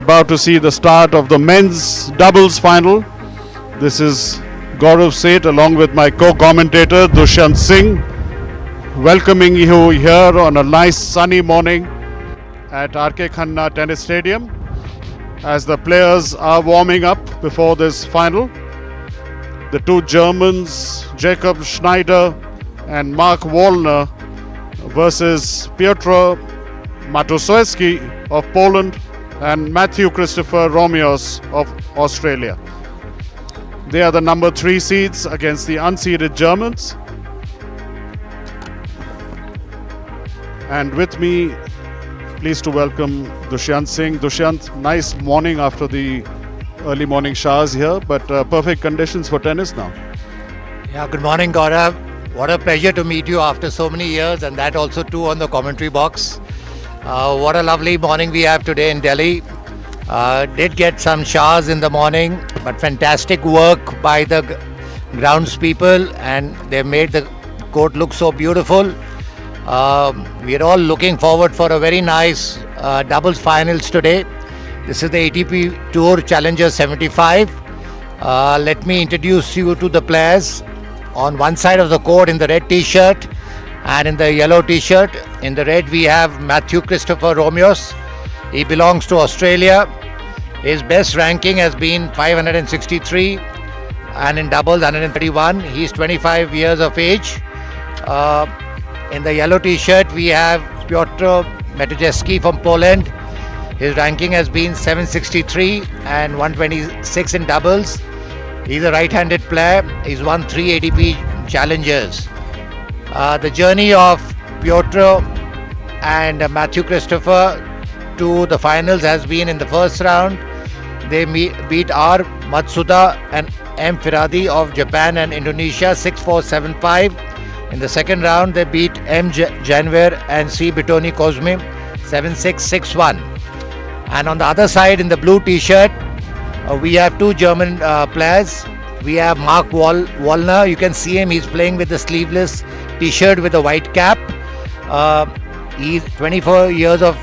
About to see the start of the men's doubles final. This is Gaurav Seth along with my co-commentator Dushyant Singh, welcoming you here on a nice sunny morning at R.K. Khanna Tennis Stadium as the players are warming up before this final. The two Germans, Jakob Schneider and Mark Wallner versus Piotr Matosewski of Poland and Matthew Christopher Romeos of Australia. They are the number 3 seeds against the unseeded Germans. And with me, pleased to welcome Dushyant Singh. Dushyant, nice morning after the early morning showers here, but perfect conditions for tennis now. Yeah, good morning, Gaurav. What a pleasure to meet you after so many years, and that also too on the commentary box. What a lovely morning we have today in Delhi. Did get some showers in the morning, but fantastic work by the groundspeople, and they made the court look so beautiful. We are all looking forward for a very nice doubles finals today. This is the ATP Tour Challenger 75. Let me introduce you to the players. On one side of the court in the red t-shirt and in the yellow t-shirt. In the red we have Matthew Christopher Romeos. He belongs to Australia. His best ranking has been 563 and in doubles 131. He's 25 years of age. In the yellow t-shirt we have Piotr Matosewski from Poland. His ranking has been 763 and 126 in doubles. He's a right-handed player. He's won 3 ATP challenges. The journey of Piotr and Matthew Christopher to the finals has been in the first round. They beat R. Matsuda and M. Firadi of Japan and Indonesia 6-4, 7-5. In the second round, they beat M. Janver and C. Bitoni Kozmi 7-6, 6-1. And on the other side, in the blue t-shirt, we have two German players. We have Mark Wallner. You can see him. He's playing with the sleeveless t-shirt with a white cap. He's 24 years of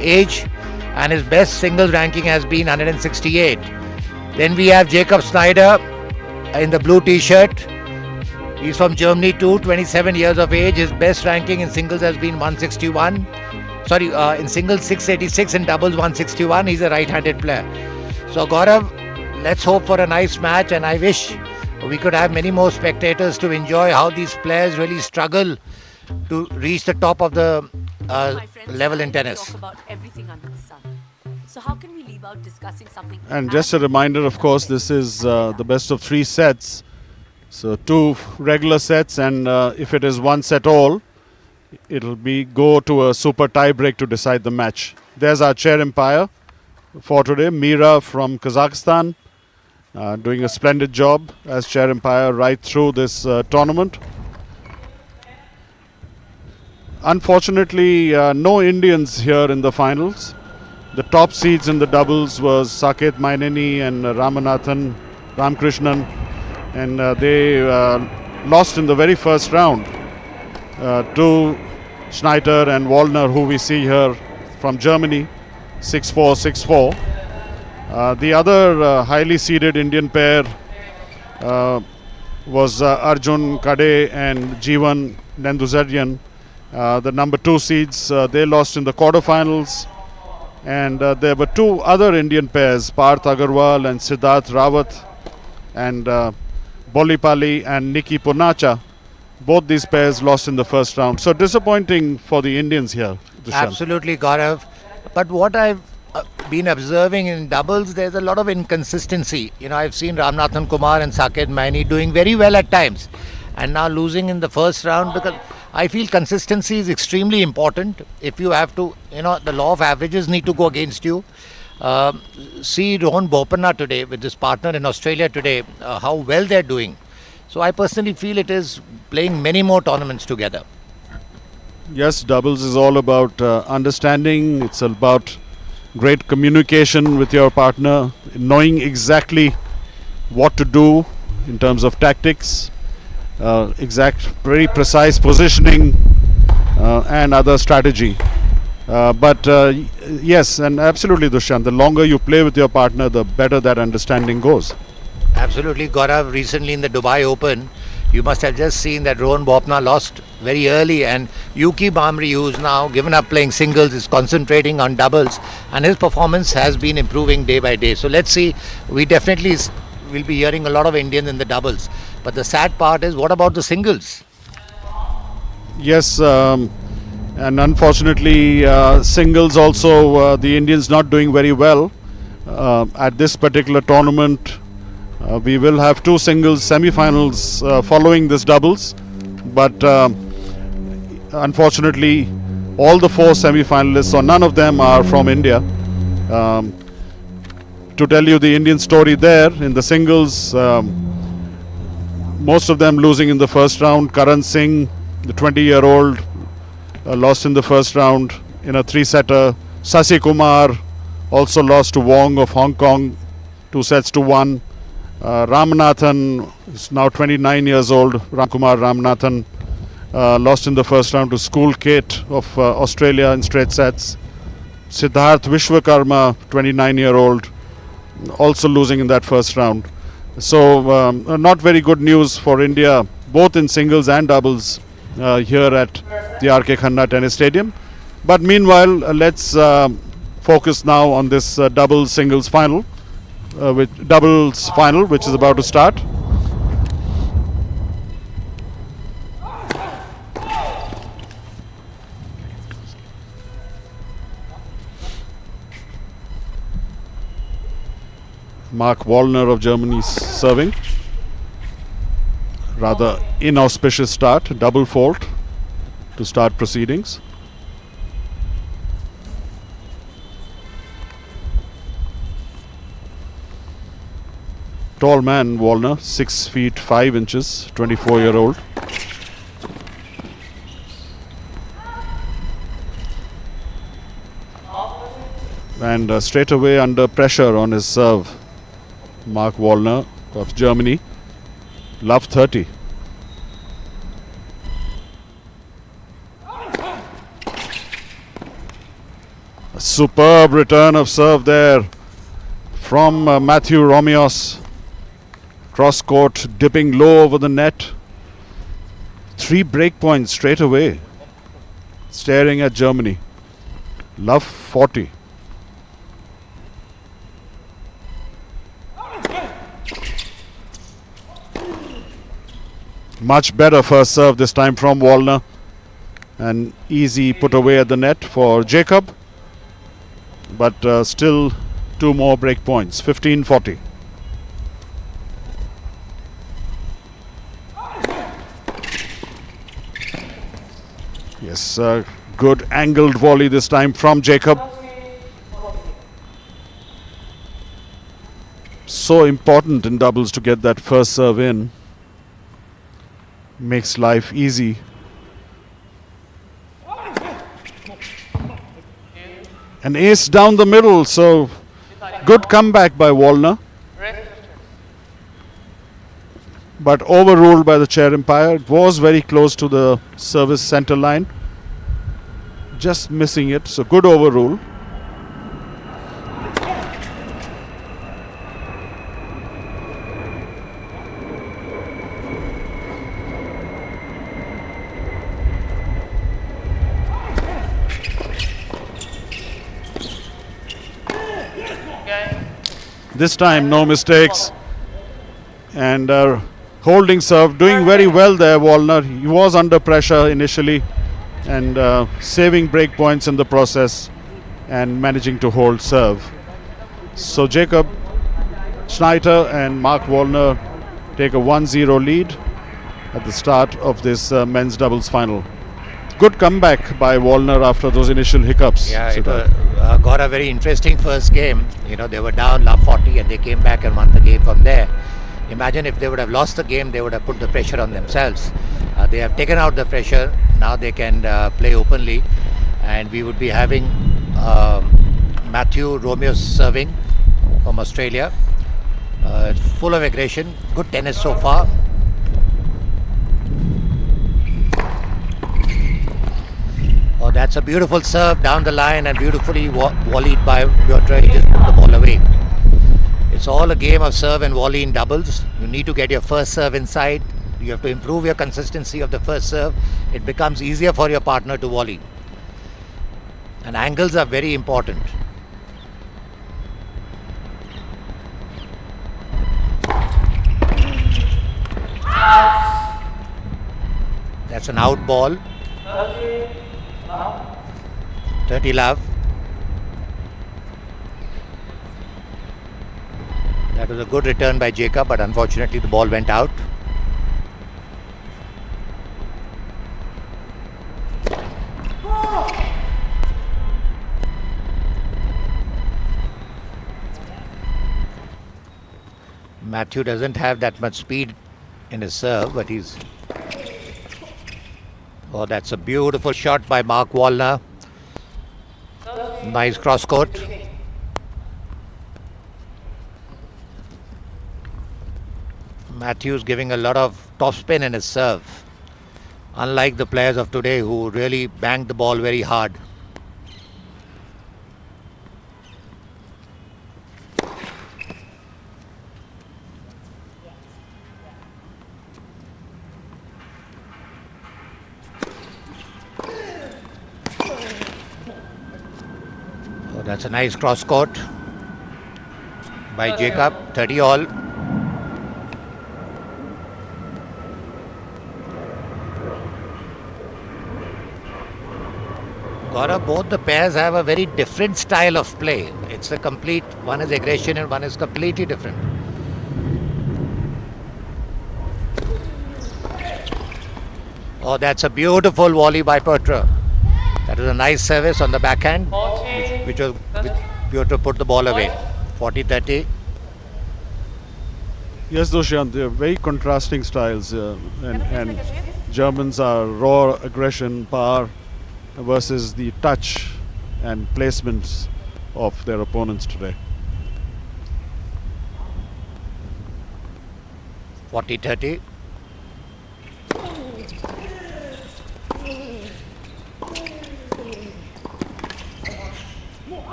age and his best singles ranking has been 168. Then we have Jakob Schneider in the blue t-shirt. He's from Germany too, 27 years of age. His best ranking in singles has been 161. In singles 686, in doubles 161. He's a right-handed player. So Gaurav, let's hope for a nice match, and I wish we could have many more spectators to enjoy how these players really struggle to reach the top of the level in tennis. Talk about everything under the sun. So how can we leave out discussing something? And just a reminder, of course, this is the best of 3 sets. So 2 regular sets, and if it is 1 set all, it'll go to a super tie break to decide the match. There's our chair umpire for today, Mira from Kazakhstan, doing a splendid job as chair umpire right through this tournament. Unfortunately, no Indians here in the finals. The top seeds in the doubles was Saket Mainini and Ramanathan Ramkrishnan, and they lost in the very first round to Schneider and Wallner, who we see here from Germany, 6-4, 6-4. The other highly seeded Indian pair was Arjun Kade and Jeevan Nanduzaryan. The number 2 seeds, they lost in the quarterfinals. And there were 2 other Indian pairs, Parth Agarwal and Siddharth Rawat, and Bolipali and Nikki Punacha. Both these pairs lost in the first round. So disappointing for the Indians here, Dushyant. Absolutely, Gaurav. But what I've been observing in doubles, there's a lot of inconsistency. I've seen Ramanathan Kumar and Saket Maini doing very well at times, and now losing in the first round, because I feel consistency is extremely important. If you have to, the law of averages need to go against you. See Rohan Bopanna today with his partner in Australia today, how well they're doing. So I personally feel it is playing many more tournaments together. Yes, doubles is all about understanding. It's about great communication with your partner, knowing exactly what to do in terms of tactics, very precise positioning and other strategy. But yes, and absolutely, Dushyant, the longer you play with your partner, the better that understanding goes. Absolutely, Gaurav. Recently in the Dubai Open, you must have just seen that Rohan Bopna lost very early, and Yuki Bamri, who's now given up playing singles, is concentrating on doubles, and his performance has been improving day by day. So let's see. We definitely will be hearing a lot of Indians in the doubles. But the sad part is, what about the singles? Yes, and unfortunately, singles also, the Indians not doing very well at this particular tournament. We will have two singles semi-finals following this doubles, but unfortunately, all the four semi-finalists, or none of them, are from India. To tell you the Indian story there in the singles, most of them losing in the first round. Karan Singh, the 20-year-old, lost in the first round in a three-setter. Sasi Kumar also lost to Wong of Hong Kong, 2-1. Ramanathan is now 29 years old. Ramkumar Ramanathan lost in the first round to School Kate of Australia in straight sets. Siddharth Vishwakarma, 29-year-old, also losing in that first round. So not very good news for India, both in singles and doubles here at the R.K. Khanna Tennis Stadium. But meanwhile, let's focus now on this doubles singles final, which is about to start. Mark Wallner of Germany serving. Rather inauspicious start, double fault to start proceedings. Tall man, Wallner, 6 feet 5 inches, 24-year-old. And straight away under pressure on his serve, Mark Wallner of Germany. Love 30. A superb return of serve there from Matthew Romeos. Cross court, dipping low over the net. 3 break points straight away. Staring at Germany. Love 40. Much better first serve this time from Wallner. An easy put away at the net for Jacob. But still 2 more break points. 15-40. Yes, good angled volley this time from Jacob. So important in doubles to get that first serve in. Makes life easy. An ace down the middle, so good comeback by Wallner. But overruled by the chair umpire. It was very close to the service center line. Just missing it, so good overrule. This time no mistakes, and holding serve, doing very well there Wallner. He was under pressure initially and saving break points in the process and managing to hold serve. So Jacob Schneider and Mark Wallner take a 1-0 lead at the start of this men's doubles final. Good comeback by Wallner after those initial hiccups. Yeah, it got a very interesting first game. You know, they were down love 40 and they came back and won the game from there. Imagine if they would have lost the game, they would have put the pressure on themselves. They have taken out the pressure. Now they can play openly, and we would be having Matthew Romeo serving from Australia. Full of aggression. Good tennis so far. That's a beautiful serve down the line and beautifully volleyed by Piotr. He just put the ball away. It's all a game of serve and volley in doubles. You need to get your first serve inside. You have to improve your consistency of the first serve. It becomes easier for your partner to volley. And angles are very important. That's an out ball. 30 love. That was a good return by Jacob, but unfortunately the ball went out. Matthew doesn't have that much speed in his serve, but he's... Oh, that's a beautiful shot by Mark Wallner. Nice cross court. Matthew's giving a lot of topspin in his serve, unlike the players of today who really banged the ball very hard. Oh, that's a nice cross court by Jacob. 30 all. Gaurav, both the pairs have a very different style of play. It's a complete, one is aggression and one is completely different. Oh, that's a beautiful volley by Piotr. That was a nice service on the backhand, which Piotr put the ball away. 40-30. Yes, Dushyant, they're very contrasting styles, and Germans are raw aggression, power, versus the touch and placements of their opponents today. 40-30.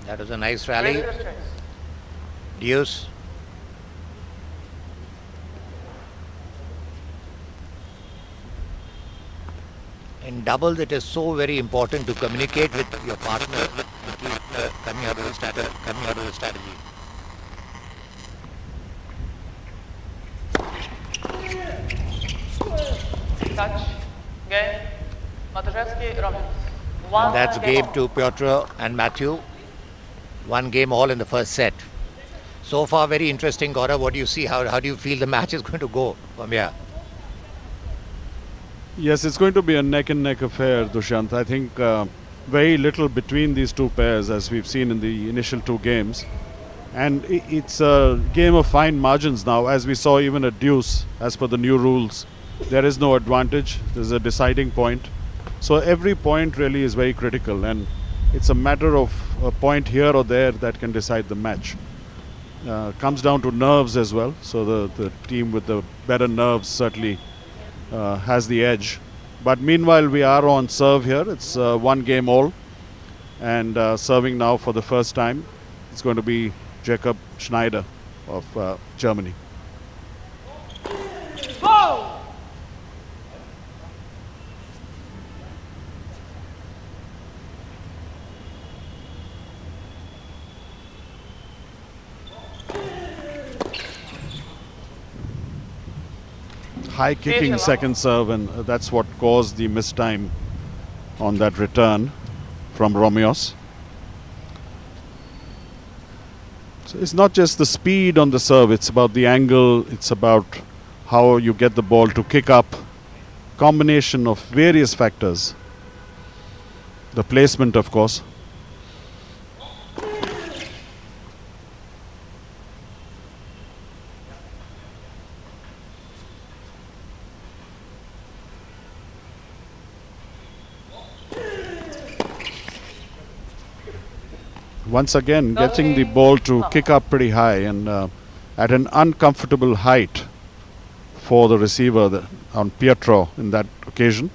That was a nice rally. Deuce. In doubles, it is so very important to communicate with your partner and keep coming out of the strategy. Touch, game, Matuszewski, Robbins. And that's game to Piotr and Matthew. One game all in the first set. So far, very interesting, Gaurav. What do you see? How do you feel the match is going to go from here? Yes, it's going to be a neck-and-neck affair, Dushyant. I think very little between these two pairs, as we've seen in the initial two games. And it's a game of fine margins now, as we saw even at deuce, as per the new rules. There is no advantage. There's a deciding point. So every point really is very critical, and it's a matter of a point here or there that can decide the match. Comes down to nerves as well. So the team with the better nerves certainly has the edge. But meanwhile, we are on serve here. It's one game all, and serving now for the first time. It's going to be Jacob Schneider of Germany. High kicking second serve, and that's what caused the mistime on that return from Romeos. So it's not just the speed on the serve, it's about the angle, it's about how you get the ball to kick up. Combination of various factors. The placement, of course. Once again, getting the ball to kick up pretty high and at an uncomfortable height for the receiver on Pietro in that occasion.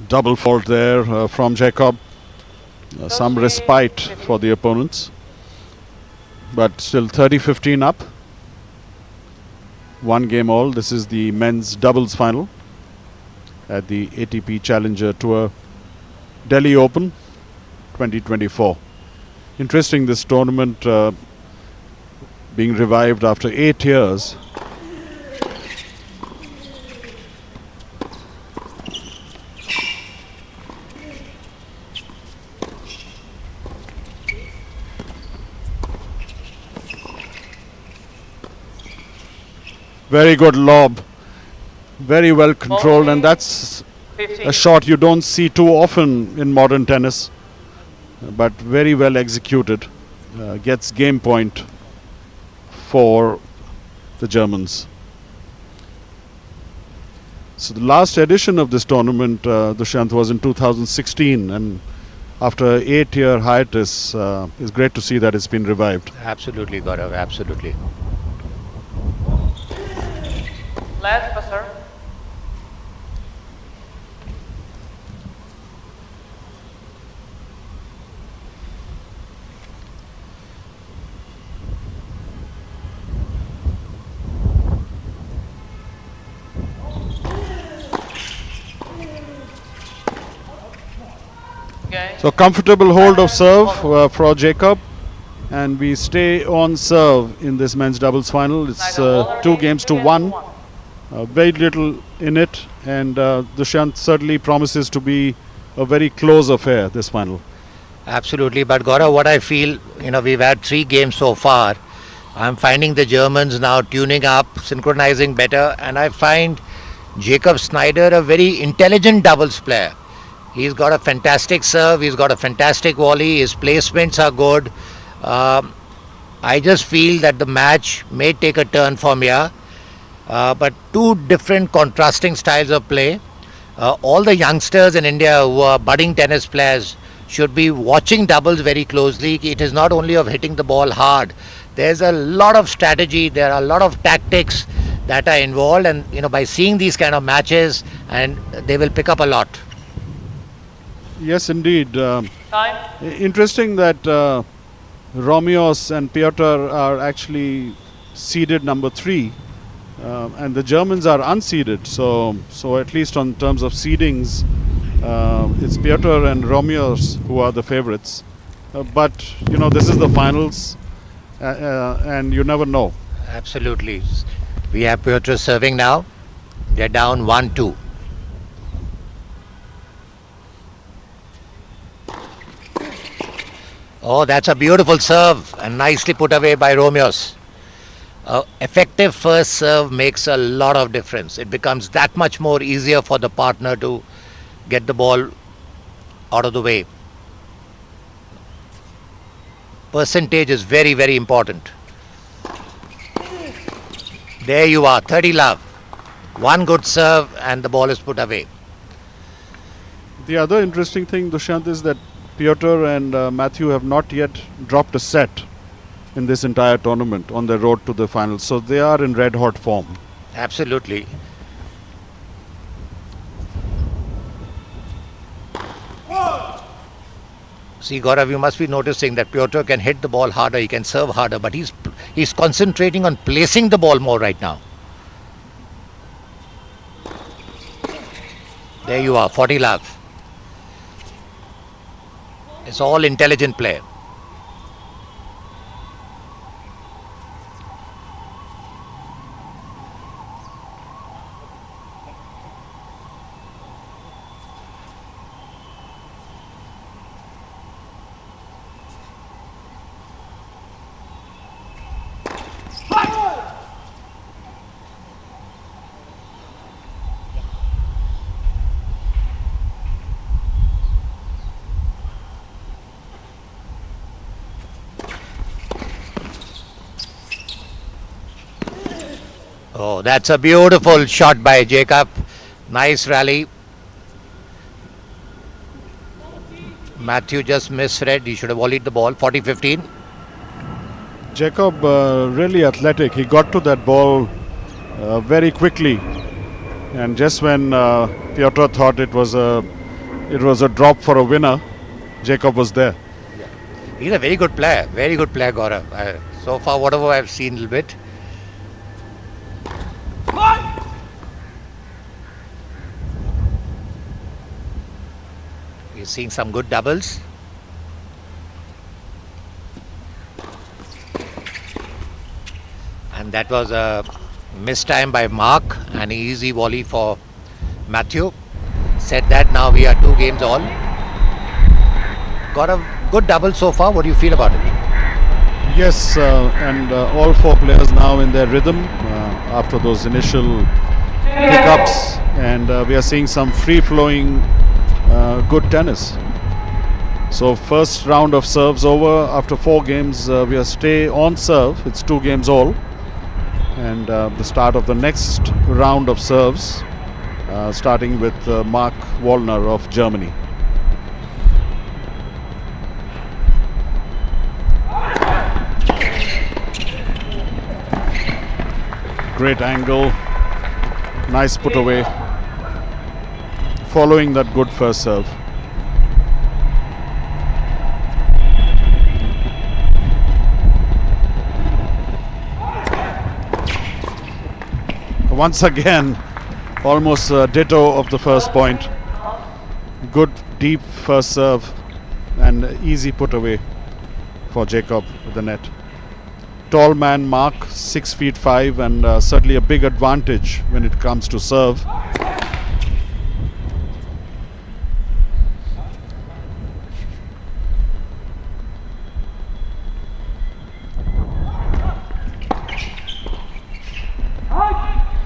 Double fault there from Jacob. Some respite for the opponents. But still 30-15 up. One game all. This is the men's doubles final at the ATP Challenger Tour Delhi Open 2024. Interesting, this tournament being revived after 8 years. Very good lob, very well controlled, and that's a shot you don't see too often in modern tennis, but very well executed. Gets game point for the Germans. So the last edition of this tournament, Dushyant, was in 2016, and after an 8-year hiatus, it's great to see that it's been revived. Absolutely, Gaurav, absolutely. Last passer. So comfortable hold of serve for Jacob, and we stay on serve in this men's doubles final. It's 2 games to 1. Very little in it, and Dushyant certainly promises to be a very close affair, this final. Absolutely, but Gaurav, what I feel, we've had 3 games so far. I'm finding the Germans now tuning up, synchronizing better, and I find Jacob Snyder a very intelligent doubles player. He's got a fantastic serve, he's got a fantastic volley, his placements are good. I just feel that the match may take a turn from here, but 2 different contrasting styles of play. All the youngsters in India who are budding tennis players should be watching doubles very closely. It is not only of hitting the ball hard. There's a lot of strategy, there are a lot of tactics that are involved, and by seeing these kind of matches, and they will pick up a lot. Yes, indeed. Time. Interesting that Romeos and Piotr are actually seeded number 3, and the Germans are unseeded. So at least on terms of seedings, it's Piotr and Romeos who are the favorites. But this is the finals, and you never know. Absolutely. We have Piotr serving now. They're down 1-2. Oh, that's a beautiful serve and nicely put away by Romeos. Effective first serve makes a lot of difference. It becomes that much more easier for the partner to get the ball out of the way. Percentage is very, very important. There you are, 30 love. One good serve and the ball is put away. The other interesting thing, Dushyant, is that Piotr and Matthew have not yet dropped a set in this entire tournament on their road to the finals. So they are in red hot form. Absolutely. See, Gaurav, you must be noticing that Piotr can hit the ball harder, he can serve harder, but he's concentrating on placing the ball more right now. There you are, 40 love. It's all intelligent play. Oh, that's a beautiful shot by Jacob. Nice rally. Matthew just misread. He should have volleyed the ball. 40-15. Jacob really athletic. He got to that ball very quickly, and just when Piotr thought it was a drop for a winner, Jacob was there. He's a very good player. Very good player, Gaurav. So far, whatever I've seen a little bit. He's seeing some good doubles. And that was a missed time by Mark. An easy volley for Matthew. Said that now we are 2 games all. Got a good double so far. What do you feel about it? Yes, and all 4 players now in their rhythm after those initial hiccups, and we are seeing some free-flowing good tennis. So first round of serves over. After 4 games, we are stay on serve. It's 2 games all, and the start of the next round of serves, starting with Mark Wallner of Germany. Great angle, nice put away, following that good first serve. Once again, almost ditto of the first point. Good deep first serve and easy put away for Jacob with the net. Tall man Mark, 6'5", and certainly a big advantage when it comes to serve.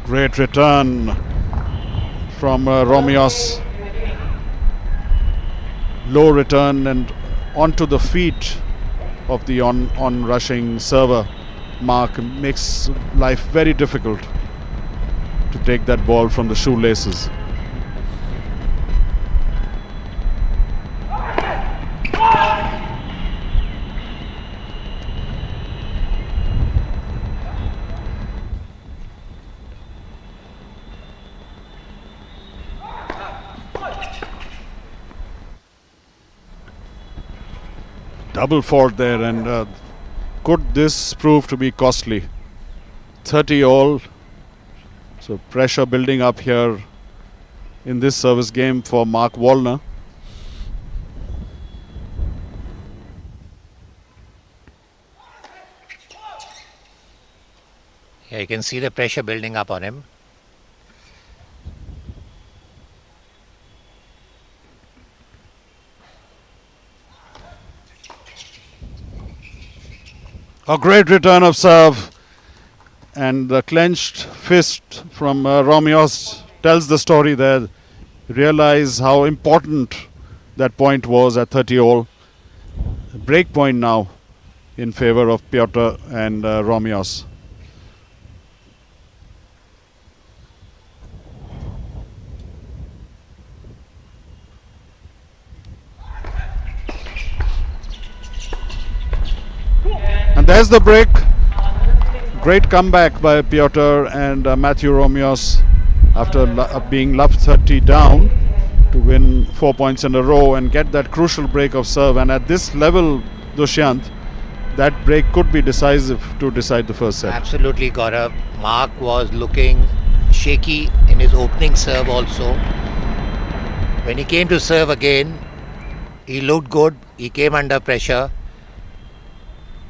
Great return from Romios. Low return and onto the feet of the on rushing server. Mark makes life very difficult to take that ball from the shoelaces. Double fault there, and could this prove to be costly? 30 all, so pressure building up here in this service game for Mark Wallner. Yeah, you can see the pressure building up on him. A great return of serve, and the clenched fist from Romios tells the story there. Realize how important that point was at 30 all. Break point now in favor of Piotr and Romios. And there's the break. Great comeback by Piotr and Matthew Romios after being love 30 down to win 4 points in a row and get that crucial break of serve. And at this level, Dushyant, that break could be decisive to decide the first set. Absolutely, Gaurav. Mark was looking shaky in his opening serve also. When he came to serve again, he looked good. He came under pressure.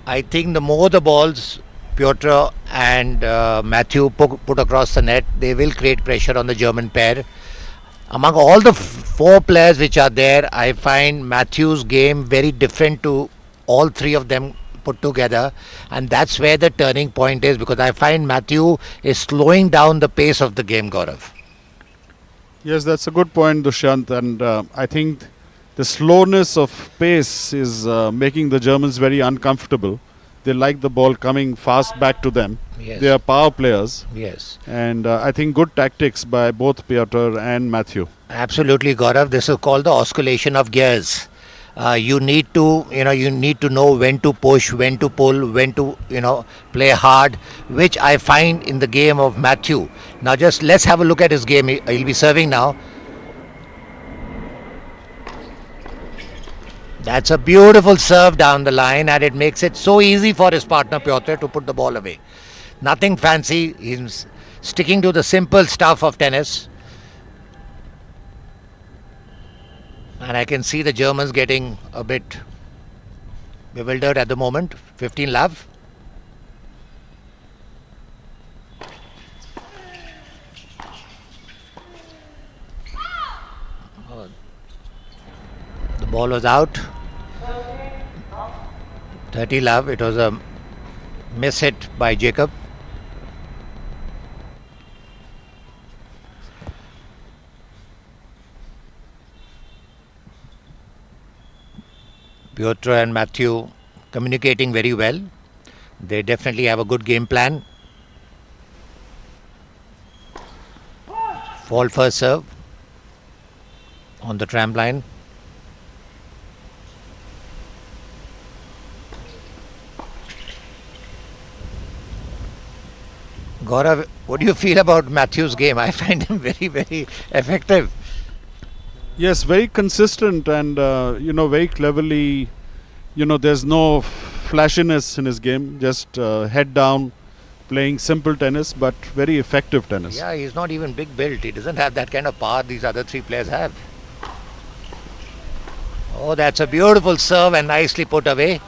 I think the more the balls Piotr and Matthew put across the net, they will create pressure on the German pair. Among all the 4 players which are there, I find Matthew's game very different to all 3 of them put together, and that's where the turning point is, because I find Matthew is slowing down the pace of the game, Gaurav. Yes, that's a good point, Dushyant, and I think the slowness of pace is making the Germans very uncomfortable, They like the ball coming fast back to them. Yes. They are power players. Yes. And I think good tactics by both Piotr and Matthew. Absolutely, Gaurav. This is called the oscillation of gears. You need to, you need to know when to push, when to pull, when to, play hard, which I find in the game of Matthew. Now, just let's have a look at his game. He'll be serving now. That's a beautiful serve down the line, and it makes it so easy for his partner Piotr to put the ball away. Nothing fancy. He's sticking to the simple stuff of tennis. And I can see the Germans getting a bit bewildered at the moment. 15 love. The ball was out. 30 love. It was a miss hit by Jacob. Piotr and Matthew communicating very well. They definitely have a good game plan. Fall first serve on the tramline. Gaurav, what do you feel about Matthew's game? I find him very, very effective. Yes, very consistent and, very cleverly. There's no flashiness in his game. Just head down, playing simple tennis, but very effective tennis. Yeah, he's not even big built. He doesn't have that kind of power these other three players have. Oh, that's a beautiful serve and nicely put away.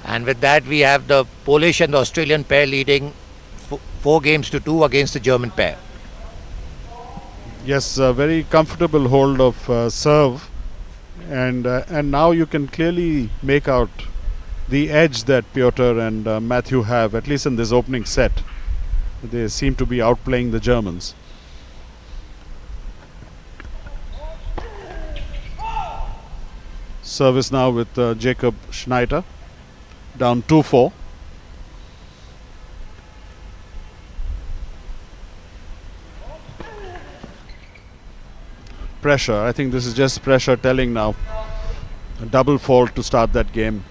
And with that, we have the Polish and the Australian pair leading 4-2 against the German pair. Yes, a very comfortable hold of serve, and now you can clearly make out the edge that Piotr and Matthew have, at least in this opening set. They seem to be outplaying the Germans. Service now with Jacob Schneider, down 2-4. Pressure. I think this is just pressure telling now. A double fault to start that game.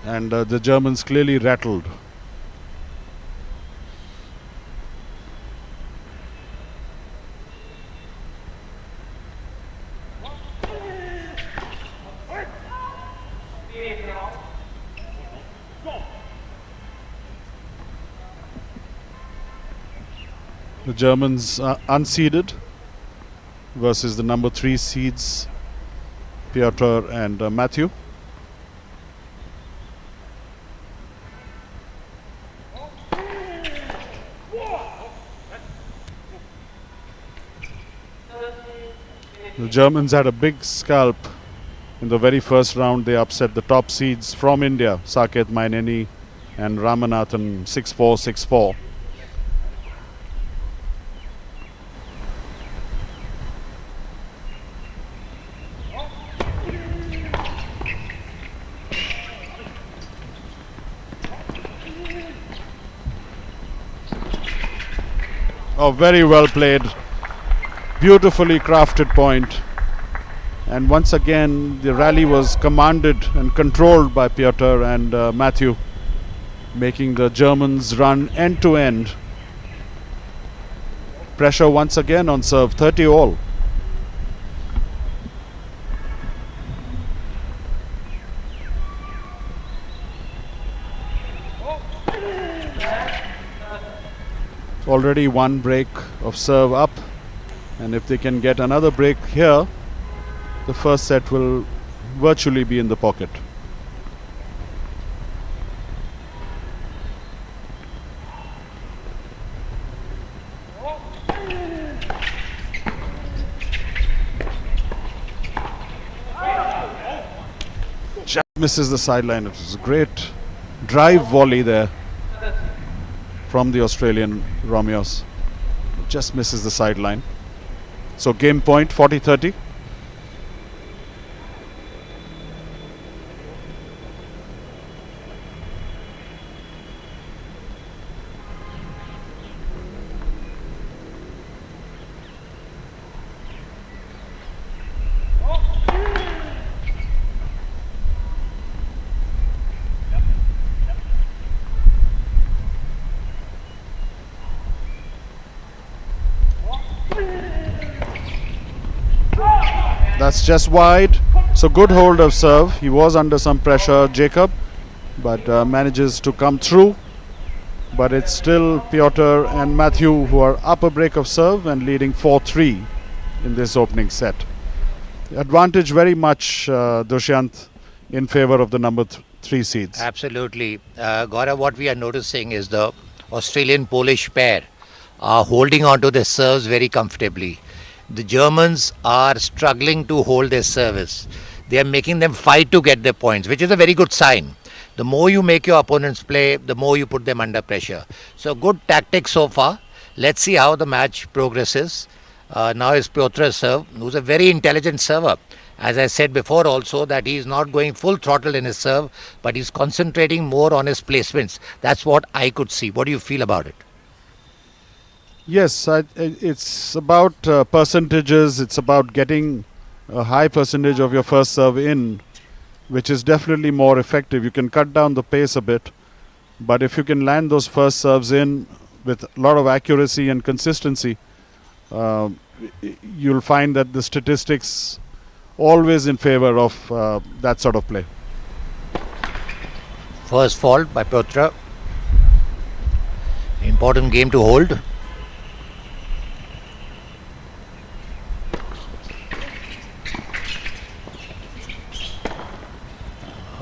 And the Germans clearly rattled. The Germans are unseeded versus the number 3 seeds, Piotr and Matthew. The Germans had a big scalp in the very first round. They upset the top seeds from India, Saket Maineni and Ramanathan, 6-4, 6-4. Oh, very well played. Beautifully crafted point. And once again, the rally was commanded and controlled by Piotr and Matthew, making the Germans run end to end. Pressure once again on serve, 30 all. Already one break of serve up, and if they can get another break here, the first set will virtually be in the pocket. Just misses the sideline. It was a great drive volley there from the Australian Romeos. Just misses the sideline. So game point 40-30. That's just wide. So good hold of serve. He was under some pressure, Jacob, but manages to come through. But it's still Piotr and Matthew who are up a break of serve and leading 4-3 in this opening set. Advantage very much, Dushyant, in favor of the number 3 seeds. Absolutely. Gaurav, what we are noticing is the Australian-Polish pair are holding on to their serves very comfortably. The Germans are struggling to hold their service. They are making them fight to get their points, which is a very good sign. The more you make your opponents play, the more you put them under pressure. So good tactics so far. Let's see how the match progresses. Now is Piotr's serve, who's a very intelligent server. As I said before also, that he's not going full throttle in his serve, but he's concentrating more on his placements. That's what I could see. What do you feel about it? Yes, it's about percentages. It's about getting a high percentage of your first serve in, which is definitely more effective. You can cut down the pace a bit, but if you can land those first serves in with a lot of accuracy and consistency, you'll find that the statistics always in favor of that sort of play. First fault by Piotr. Important game to hold.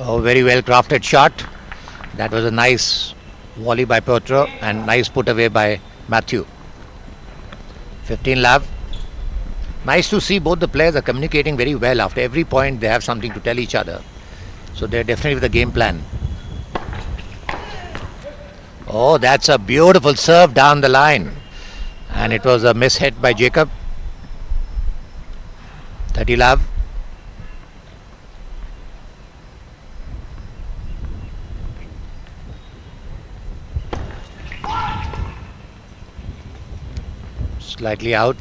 Oh, very well crafted shot. That was a nice volley by Piotr and nice put away by Matthew. 15 love. Nice to see both the players are communicating very well. After every point they have something to tell each other. So they're definitely with the game plan. Oh, that's a beautiful serve down the line. And it was a mishit by Jacob. 30 love. Slightly out.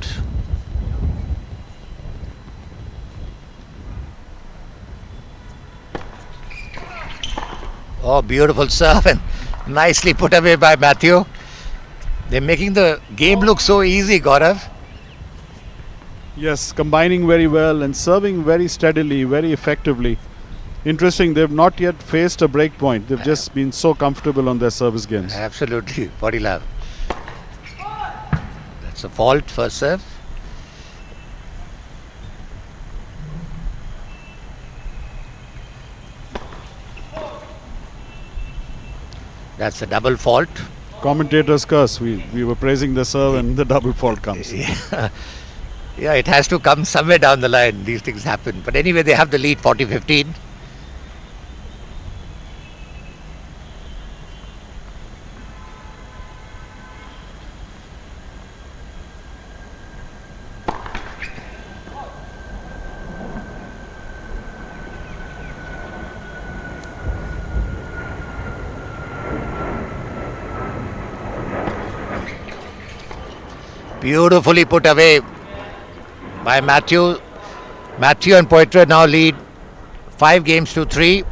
Oh, beautiful serve and nicely put away by Matthew. They're making the game look so easy, Gaurav. Yes, combining very well and serving very steadily, very effectively. Interesting, they've not yet faced a break point. They've just been so comfortable on their service games. Absolutely. 40 love. That's a fault first serve. That's a double fault. Commentator's curse. We were praising the serve and the double fault comes. Yeah, it has to come somewhere down the line. These things happen. But anyway, they have the lead 40-15. Beautifully put away by Matthew. Matthew and Piotr now lead 5-3.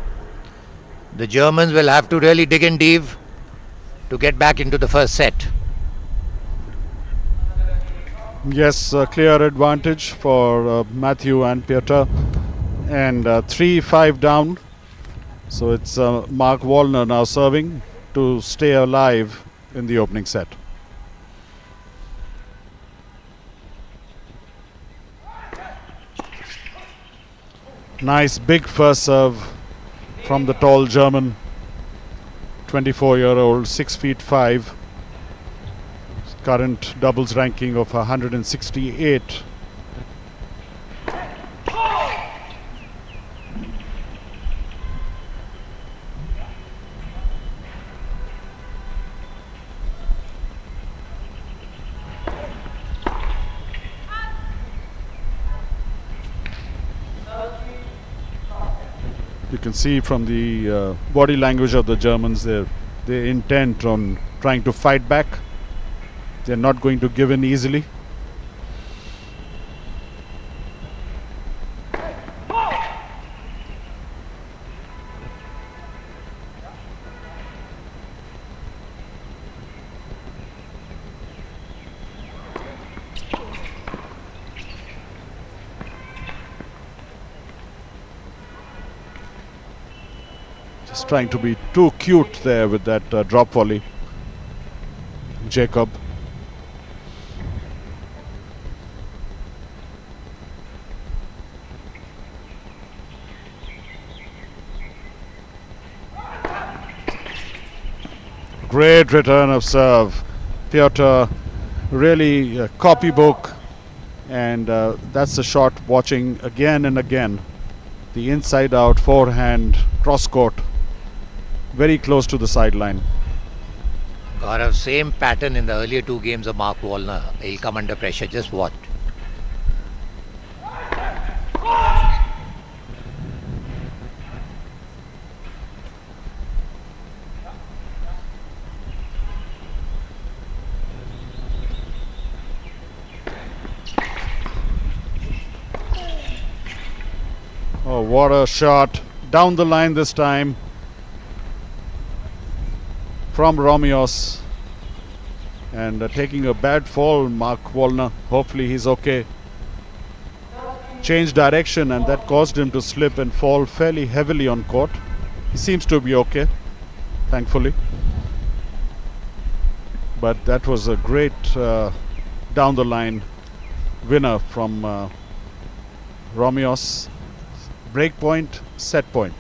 The Germans will have to really dig in deep to get back into the first set. Yes, a clear advantage for Matthew and Piotr. And 3-5 down. So it's Mark Wallner now serving to stay alive in the opening set. Nice big first serve from the tall German, 24-year-old, 6 feet 5. Current doubles ranking of 168. You can see from the body language of the Germans, they're intent on trying to fight back. They're not going to give in easily. trying to be too cute there with that drop volley. Jacob. Great return of serve. Piotr really copybook, and that's the shot watching again and again. The inside out forehand cross court, very close to the sideline. Gaurav, same pattern in the earlier two games of Mark Wallner. He'll come under pressure, just watch. Oh, what a shot. Down the line this time from Romeos. And taking a bad fall, Mark Wallner. Hopefully he's okay. Changed direction, and that caused him to slip and fall fairly heavily on court. He seems to be okay, thankfully. But that was a great down the line winner from Romeos. Break point, set point.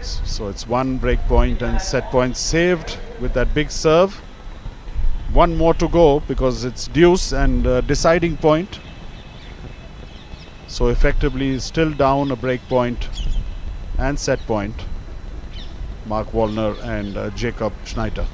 So it's one break point and set point saved with that big serve. One more to go because it's deuce and deciding point. So effectively still down a break point and set point. Mark Wallner and Jacob Schneider.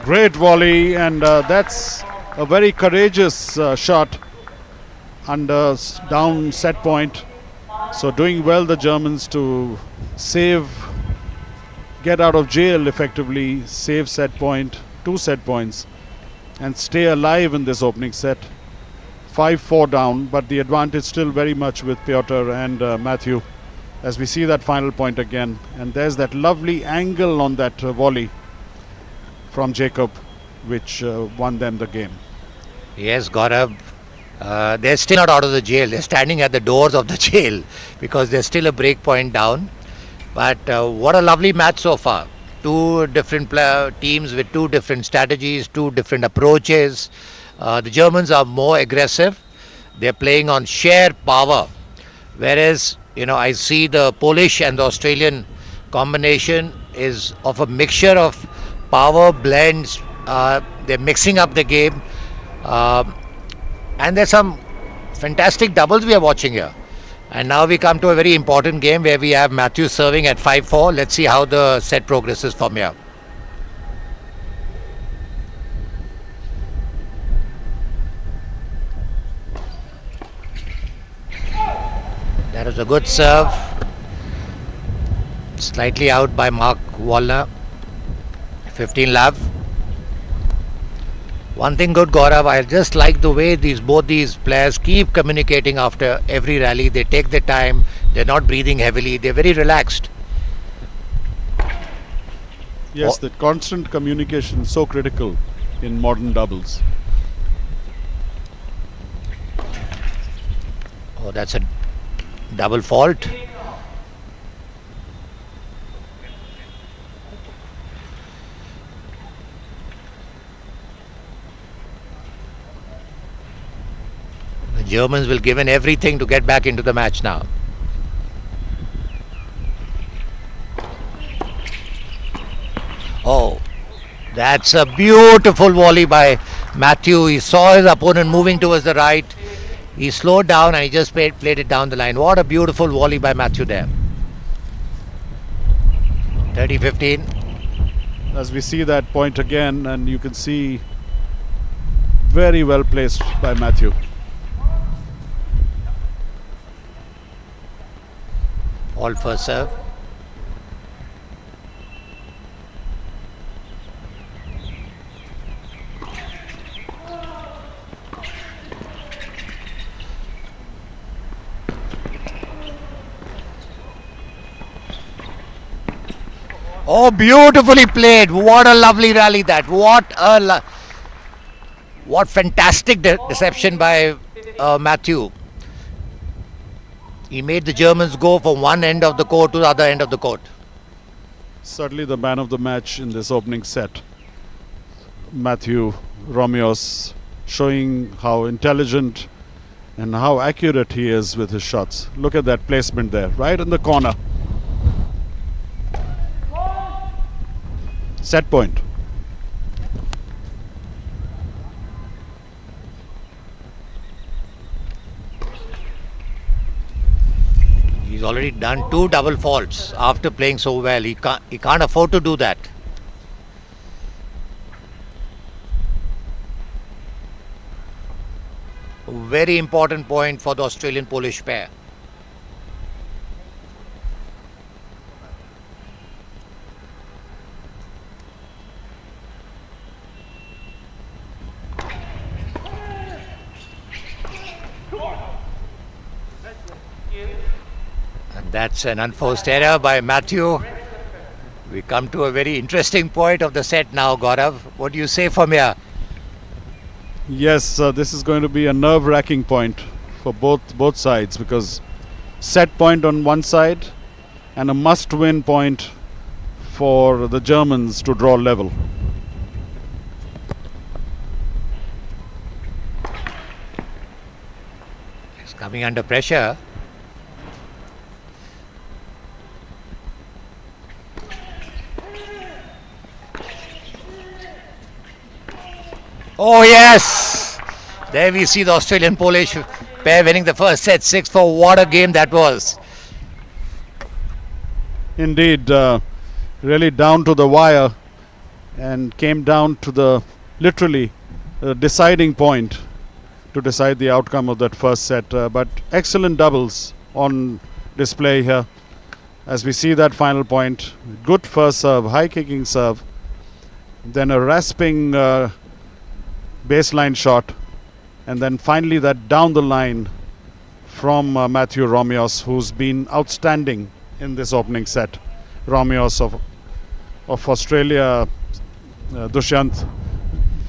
Great volley, and that's a very courageous shot under down set point. So doing well the Germans to save, get out of jail effectively, save set point, 2 set points, and stay alive in this opening set. 5-4 down, but the advantage still very much with Piotr and Matthew as we see that final point again. And there's that lovely angle on that volley from Jacob, which won them the game. Yes, Gaurav. They're still not out of the jail. They're standing at the doors of the jail because there's still a break point down. But what a lovely match so far. Two different teams with two different strategies, two different approaches. The Germans are more aggressive. They're playing on sheer power. Whereas, I see the Polish and the Australian combination is of a mixture of power blends. They're mixing up the game. And there's some fantastic doubles we are watching here. And now we come to a very important game where we have Matthew serving at 5-4. Let's see how the set progresses from here. That was a good serve. Slightly out by Mark Wallner. 15 love. One thing good, Gaurav, I just like the way both these players keep communicating after every rally. They take their time. They're not breathing heavily. They're very relaxed. Yes, the constant communication is so critical in modern doubles. Oh, that's a double fault. The Germans will give in everything to get back into the match now. Oh, that's a beautiful volley by Matthew. He saw his opponent moving towards the right. He slowed down and he just played it down the line. What a beautiful volley by Matthew there. 30-15. As we see that point again, and you can see very well placed by Matthew. All first serve. Oh, beautifully played. What a lovely rally that. What fantastic deception by Matthew. He made the Germans go from one end of the court to the other end of the court. Certainly the man of the match in this opening set. Matthew Romeos, showing how intelligent and how accurate he is with his shots. Look at that placement there, right in the corner. Set point. He's already done 2 double faults after playing so well. He can't afford to do that. A very important point for the Australian-Polish pair. And that's an unforced error by Matthew. We come to a very interesting point of the set now, Gaurav. What do you say from here? Yes, this is going to be a nerve-wracking point for both sides, because set point on one side and a must-win point for the Germans to draw level. He's coming under pressure. Oh yes! There we see the Australian-Polish pair winning the first set 6-4. What a game that was. Indeed, really down to the wire, and came down to the literally deciding point to decide the outcome of that first set. But excellent doubles on display here as we see that final point. Good first serve, high kicking serve, then a rasping baseline shot, and then finally that down the line from Matthew Romeos, who's been outstanding in this opening set. Romeos of Australia, Dushyant,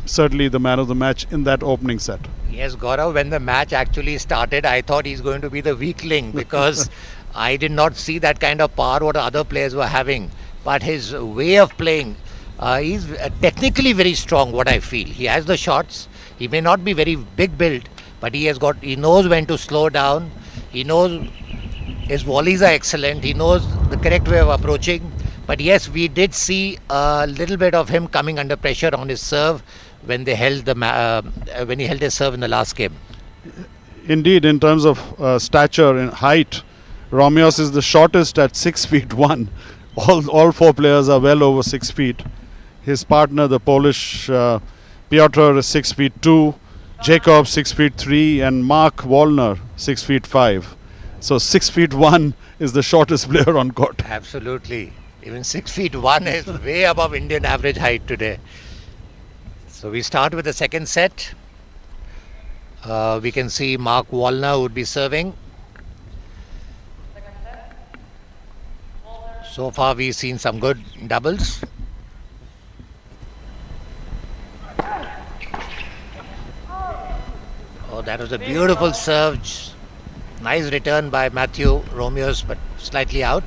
certainly the man of the match in that opening set. Yes, Gaurav, when the match actually started, I thought he's going to be the weakling because I did not see that kind of power what other players were having. But his way of playing, he's technically very strong, what I feel. He has the shots. He may not be very big build, but he knows when to slow down. He knows his volleys are excellent. He knows the correct way of approaching. But yes, we did see a little bit of him coming under pressure on his serve when they held when he held his serve in the last game. Indeed, in terms of stature and height, Romeos is the shortest at 6 feet 1. All four players are well over 6 feet. His partner, the Polish Piotr, is 6 feet 2, Jacob 6 feet 3, and Mark Wallner 6 feet 5. So 6 feet 1 is the shortest player on court. Absolutely. Even 6 feet 1 is way above Indian average height today. So we start with the second set. We can see Mark Wallner would be serving. So far we've seen some good doubles. Oh, that was a beautiful serve. Nice return by Matthew Romeos, but slightly out.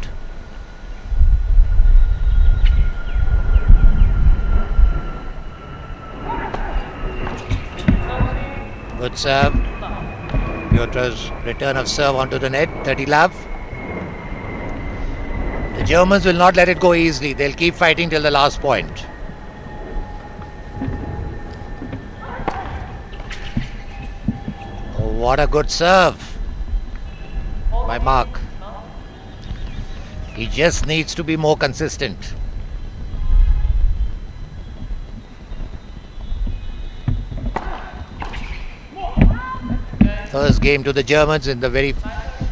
Good serve. Piotr's return of serve onto the net. 30 love. The Germans will not let it go easily. They'll keep fighting till the last point. Oh, what a good serve by Mark. He just needs to be more consistent. First game to the Germans in the very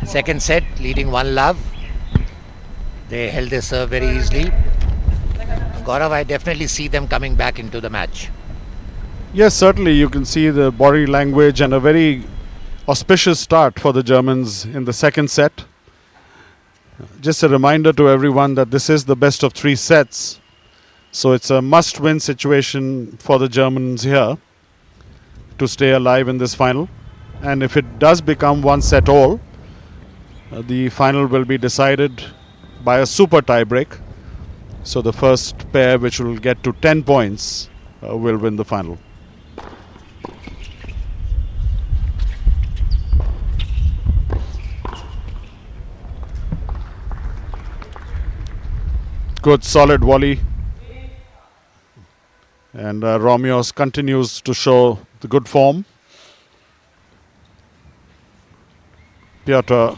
second set, leading 1 love. They held their serve very easily. Gaurav, I definitely see them coming back into the match. Yes, certainly you can see the body language and a very auspicious start for the Germans in the second set. Just a reminder to everyone that this is the best of 3 sets. So it's a must-win situation for the Germans here to stay alive in this final. And if it does become 1 set all, the final will be decided by a super tie-break. So the first pair, which will get to 10 points, will win the final. Good solid volley. And Romeos continues to show the good form. Piotr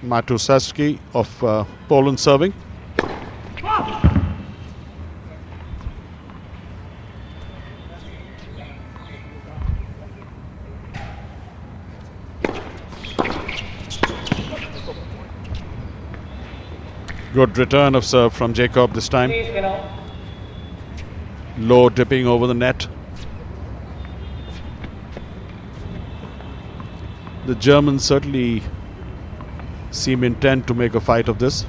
Matusewski of Poland serving. Good return of serve from Jacob this time. Low dipping over the net. The Germans certainly seem intent to make a fight of this.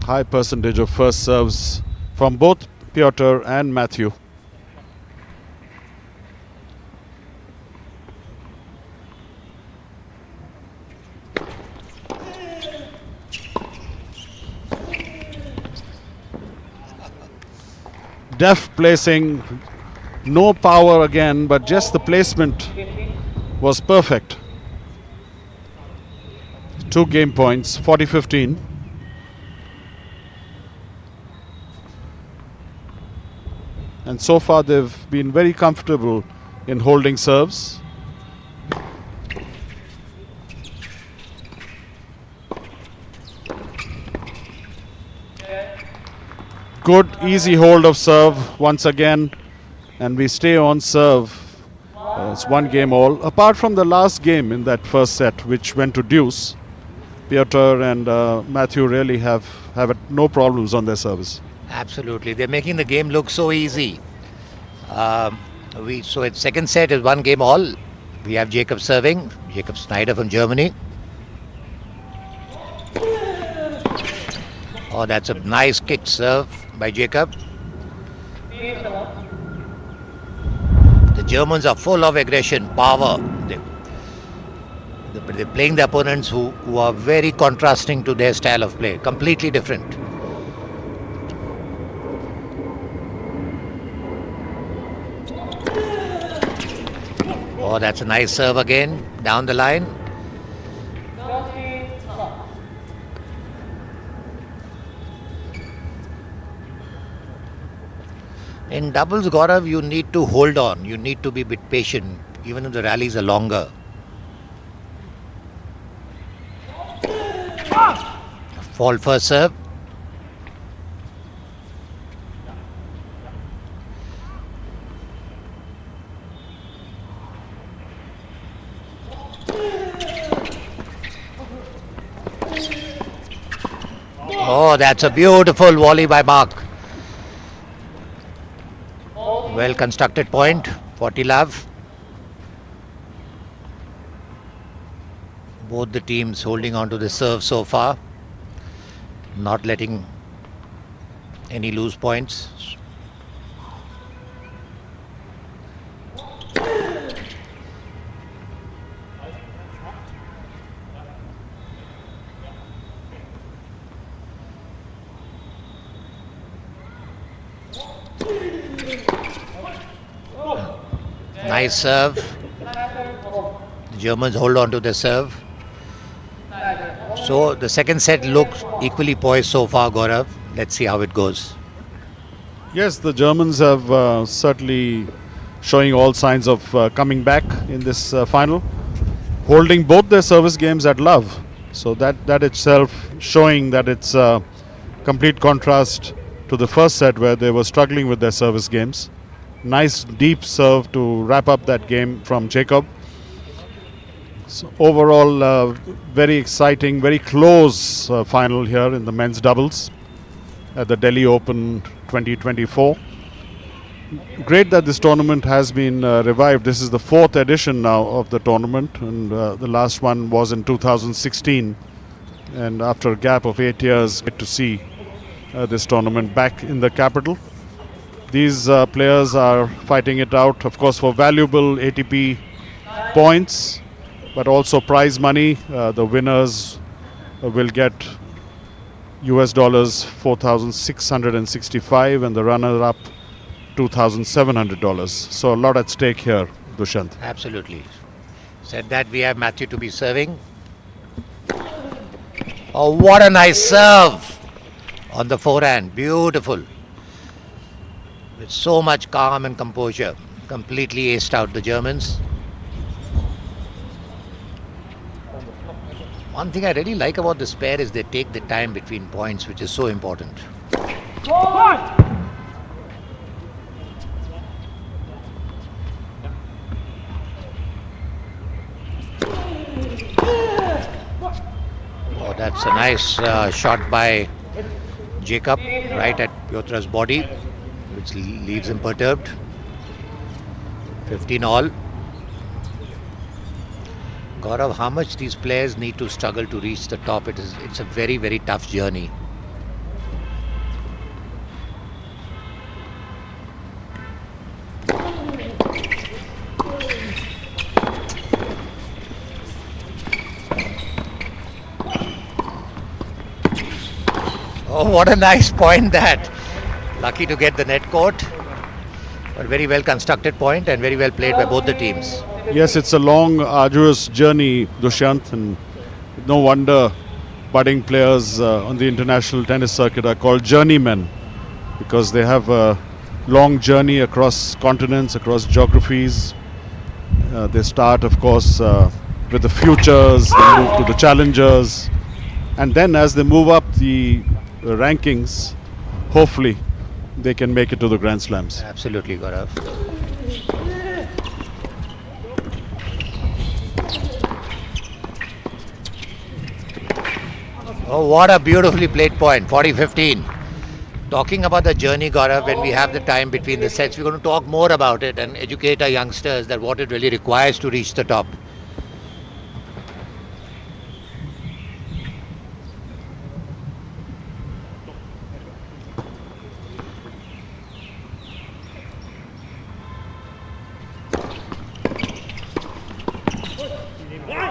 High percentage of first serves from both Piotr and Matthew. Deft placing, no power again, but just the placement was perfect. 2 game points, 40-15. And so far they've been very comfortable in holding serves. Good easy hold of serve once again, and we stay on serve. It's 1 game all. Apart from the last game in that first set, which went to deuce, Piotr and Matthew really have no problems on their service. Absolutely. They're making the game look so easy. So its second set is 1 game all. We have Jacob serving. Jacob Snyder from Germany. Oh, that's a nice kick serve by Jacob. The Germans are full of aggression, power. They're playing the opponents who are very contrasting to their style of play. Completely different. Oh, that's a nice serve again, down the line. In doubles, Gaurav, you need to hold on. You need to be a bit patient, even if the rallies are longer. Fall first serve. Oh, that's a beautiful volley by Mark. Well constructed point, 40 love. Both the teams holding on to the serve so far, not letting any loose points. Nice serve. The Germans hold on to the serve. So the second set looks equally poised so far, Gaurav. Let's see how it goes. Yes, the Germans have certainly showing all signs of coming back in this final, holding both their service games at love. So that itself showing that it's a complete contrast to the first set where they were struggling with their service games. Nice deep serve to wrap up that game from Jacob. So overall, very exciting, very close final here in the men's doubles. at the Delhi Open 2024. Great that this tournament has been revived. This is the 4th edition now of the tournament, and the last one was in 2016. And after a gap of 8 years, good to see this tournament back in the capital. These players are fighting it out, of course, for valuable ATP points, but also prize money. The winners will get US dollars 4,665 and the runner-up $2,700. So a lot at stake here, Dushyant. Absolutely. Said that, we have Matthew to be serving. Oh, what a nice serve on the forehand. Beautiful. With so much calm and composure. Completely aced out the Germans. One thing I really like about this pair is they take the time between points, which is so important. Oh, that's a nice shot by Jacob right at Piotr's body, which leaves him perturbed. 15 all. Gaurav, how much these players need to struggle to reach the top? It's a very, very tough journey. Oh, what a nice point that. Lucky to get the net court. But very well constructed point and very well played by both the teams. Yes, it's a long, arduous journey, Dushyant, and no wonder budding players on the international tennis circuit are called journeymen, because they have a long journey across continents, across geographies. They start, of course, with the futures, they move to the challengers, and then as they move up the rankings, hopefully they can make it to the Grand Slams. Absolutely, Gaurav. Oh, what a beautifully played point, 40-15. Talking about the journey, Gaurav, when we have the time between the sets, we're going to talk more about it and educate our youngsters that what it really requires to reach the top.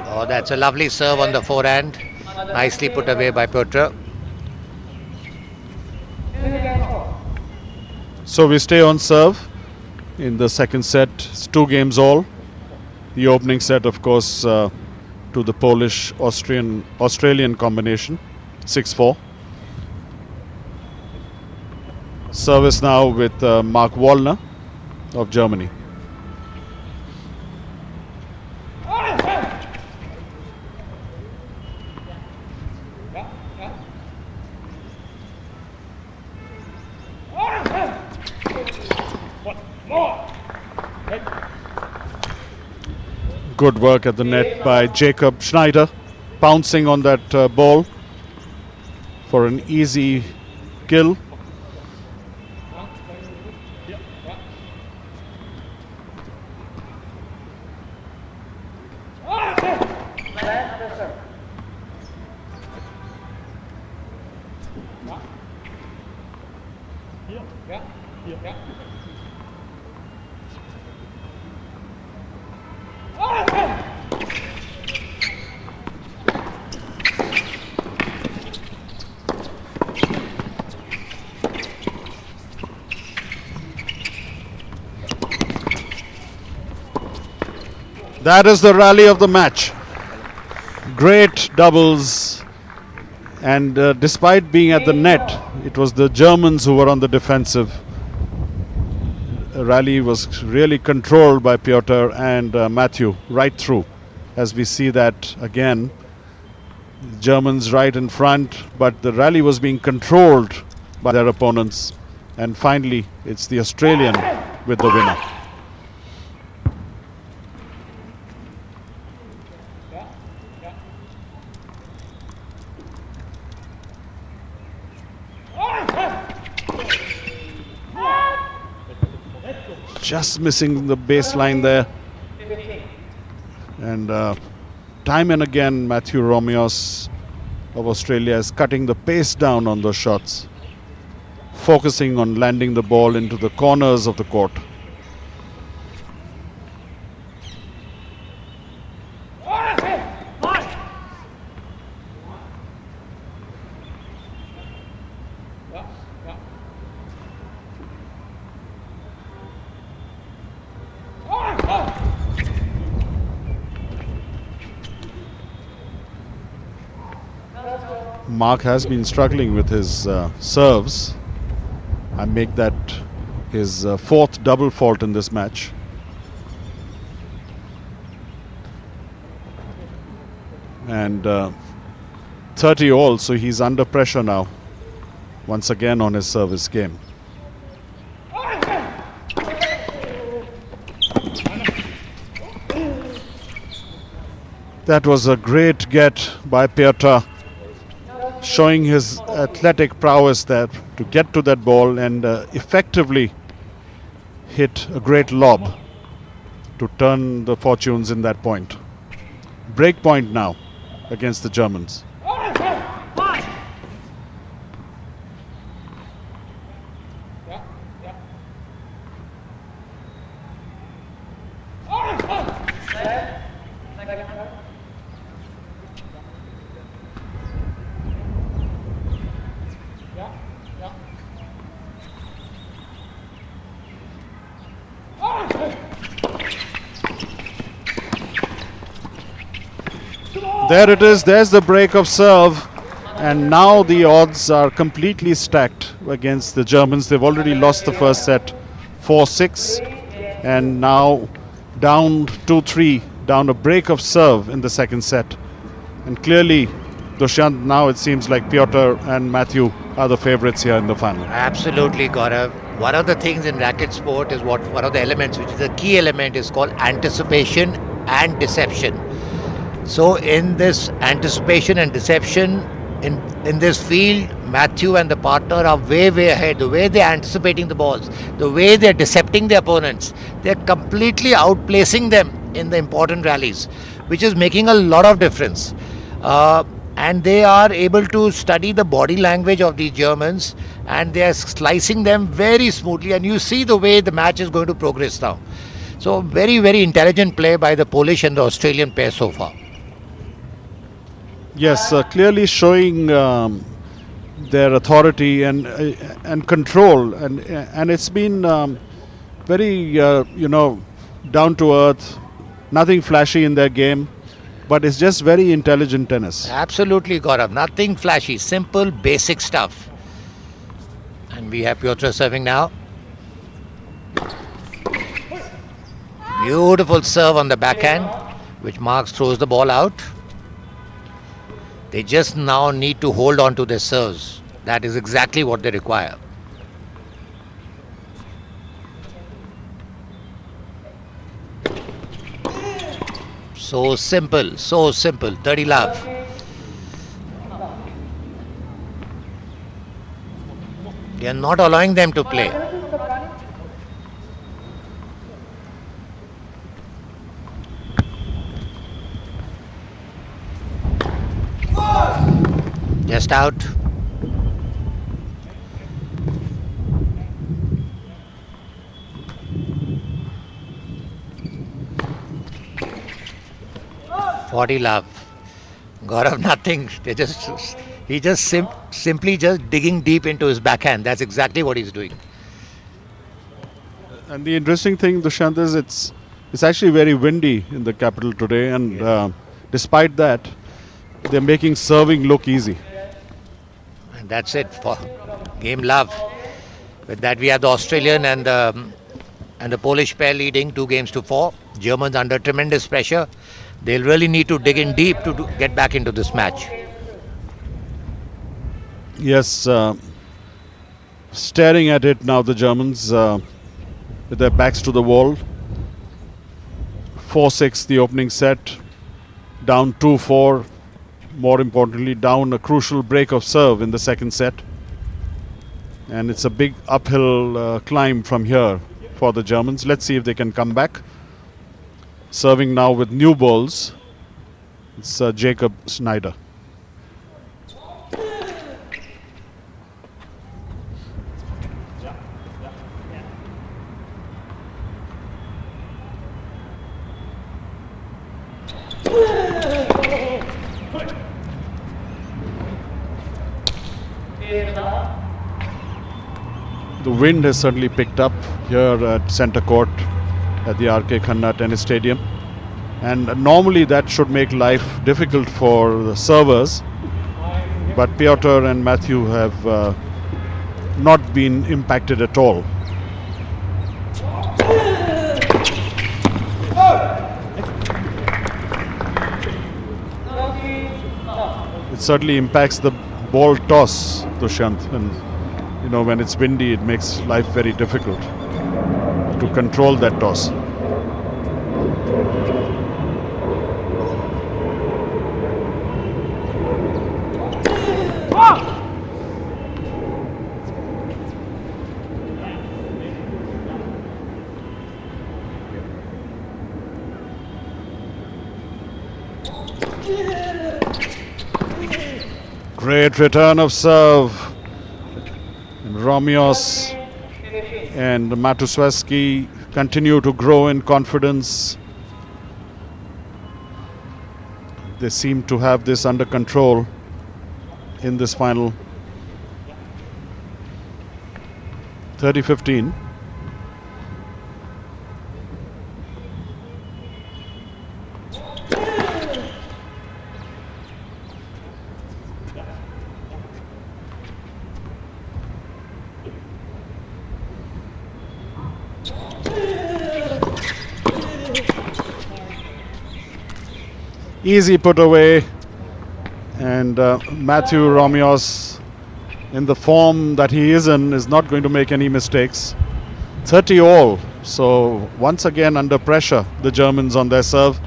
Oh, that's a lovely serve on the forehand. Nicely put away by Piotr. So we stay on serve in the second set. It's 2 games all. The opening set, of course, to the Polish-Australian combination, 6-4. Service now with Mark Wallner of Germany. Good work at the net by Jacob Schneider, pouncing on that ball for an easy kill. That is the rally of the match. Great doubles, and despite being at the net, it was the Germans who were on the defensive. The rally was really controlled by Piotr and Matthew right through, as we see that again. Germans right in front, but the rally was being controlled by their opponents, and finally it's the Australian with the winner. just missing the baseline there. And time and again, Matthew Romeos of Australia is cutting the pace down on those shots, focusing on landing the ball into the corners of the court. Mark has been struggling with his serves. I make that his fourth double fault in this match. And 30 all, so he's under pressure now, once again on his service game. That was a great get by Piotr, showing his athletic prowess there to get to that ball and effectively hit a great lob to turn the fortunes in that point. Break point now against the Germans. There it is, there's the break of serve, and now the odds are completely stacked against the Germans. They've already lost the first set 4-6 and now down 2-3, down a break of serve in the second set. And clearly, Dushyant, now it seems like Piotr and Matthew are the favourites here in the final. Absolutely, Gaurav. One of the things in racket sport is one of the elements, which is a key element, is called anticipation and deception. So in this anticipation and deception, in this field, Matthew and the partner are way ahead. The way they're anticipating the balls, the way they're decepting the opponents, they're completely outplacing them in the important rallies, which is making a lot of difference. And they are able to study the body language of the Germans, and they are slicing them very smoothly, and you see the way the match is going to progress now. So very intelligent play by the Polish and the Australian pair so far. Yes, clearly showing their authority and control, and it's been very down to earth, nothing flashy in their game, but it's just very intelligent tennis. Absolutely, Gaurav. Nothing flashy, simple, basic stuff. And we have Piotr serving now. Beautiful serve on the backhand, which Marks throws the ball out. They just now need to hold on to their serves. That is exactly what they require. So simple, 30 love. They are not allowing them to play. Just out. Forty love. Gaurav, nothing. Simply just digging deep into his backhand. That's exactly what he's doing. And the interesting thing, Dushyant, is it's actually very windy in the capital today, and despite that, they're making serving look easy. And that's it for game love. With that, we have the Australian and the Polish pair leading 2-4. Germans under tremendous pressure. They'll really need to dig in deep to get back into this match. Yes, staring at it now, the Germans with their backs to the wall. 4-6 the opening set, down 2-4. More importantly, down a crucial break of serve in the second set. And it's a big uphill climb from here for the Germans. Let's see if they can come back. Serving now with new balls. It's Jacob Snyder. The wind has certainly picked up here at Centre Court at the R.K. Khanna Tennis Stadium. And normally that should make life difficult for the servers. But Piotr and Matthew have not been impacted at all. It certainly impacts the ball toss, Dushyant. And you know, when it's windy, it makes life very difficult to control that toss. Great return of serve. And Romios and Matusewski continue to grow in confidence. They seem to have this under control in this final. 30-15. Easy put away, and Matthew Romios, in the form that he is in, is not going to make any mistakes. 30 all, so once again under pressure, the Germans on their serve.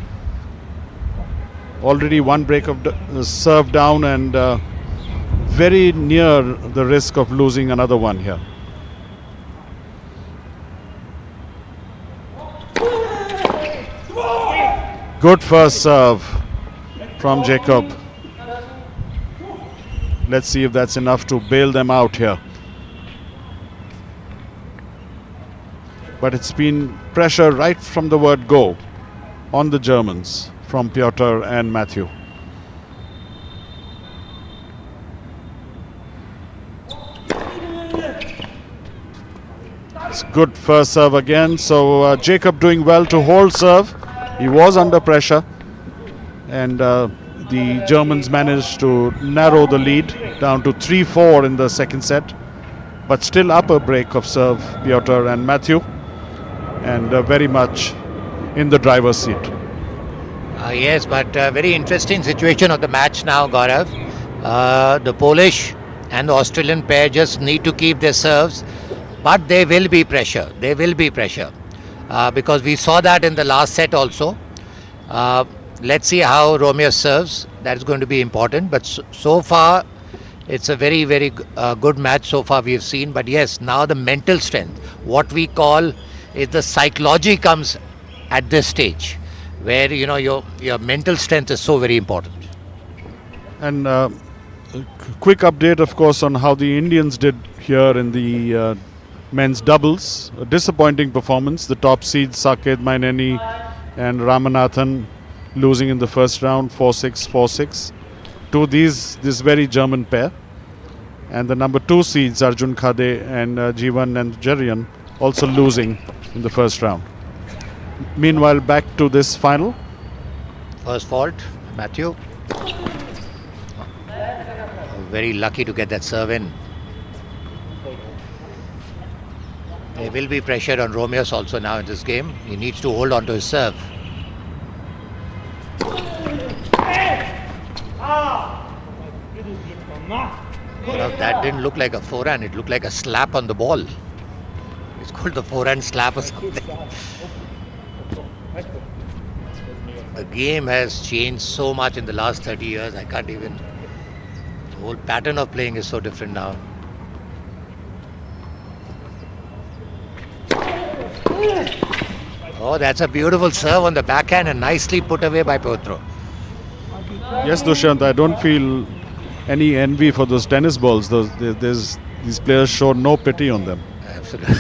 Already one break of serve down, and very near the risk of losing another one here. Good first serve from Jacob. Let's see if that's enough to bail them out here. But it's been pressure right from the word go on the Germans from Piotr and Matthew. It's good first serve again. So Jacob doing well to hold serve. He was under pressure, and the Germans managed to narrow the lead down to 3-4 in the second set, but still up a break of serve, Piotr and Matthew, and very much in the driver's seat. Yes, but very interesting situation of the match now, Gaurav. The Polish and the Australian pair just need to keep their serves, but there will be pressure. There will be pressure. Because we saw that in the last set also. Let's see how Romeo serves. That is going to be important. But so far, it's a very, very good match so far we've seen. But yes, now the mental strength, what we call is the psychology comes at this stage, where you know your mental strength is so very important. And quick update, of course, on how the Indians did here in the men's doubles. A disappointing performance. The top seeds Saket Maineni and Ramanathan losing in the first round 4-6, 4-6 to this very German pair. And the number 2 seeds Arjun Khade and Jivan and Jerian also losing in the first round. Meanwhile, back to this final. First fault, Matthew. Very lucky to get that serve in. There will be pressure on Romios also now in this game. He needs to hold on to his serve. Gaurav, that didn't look like a forehand. It looked like a slap on the ball. It's called the forehand slap or something. The game has changed so much in the last 30 years. I can't even... The whole pattern of playing is so different now. Oh, that's a beautiful serve on the backhand and nicely put away by Potro. Yes, Dushyant, I don't feel any envy for those tennis balls. These players show no pity on them. Absolutely.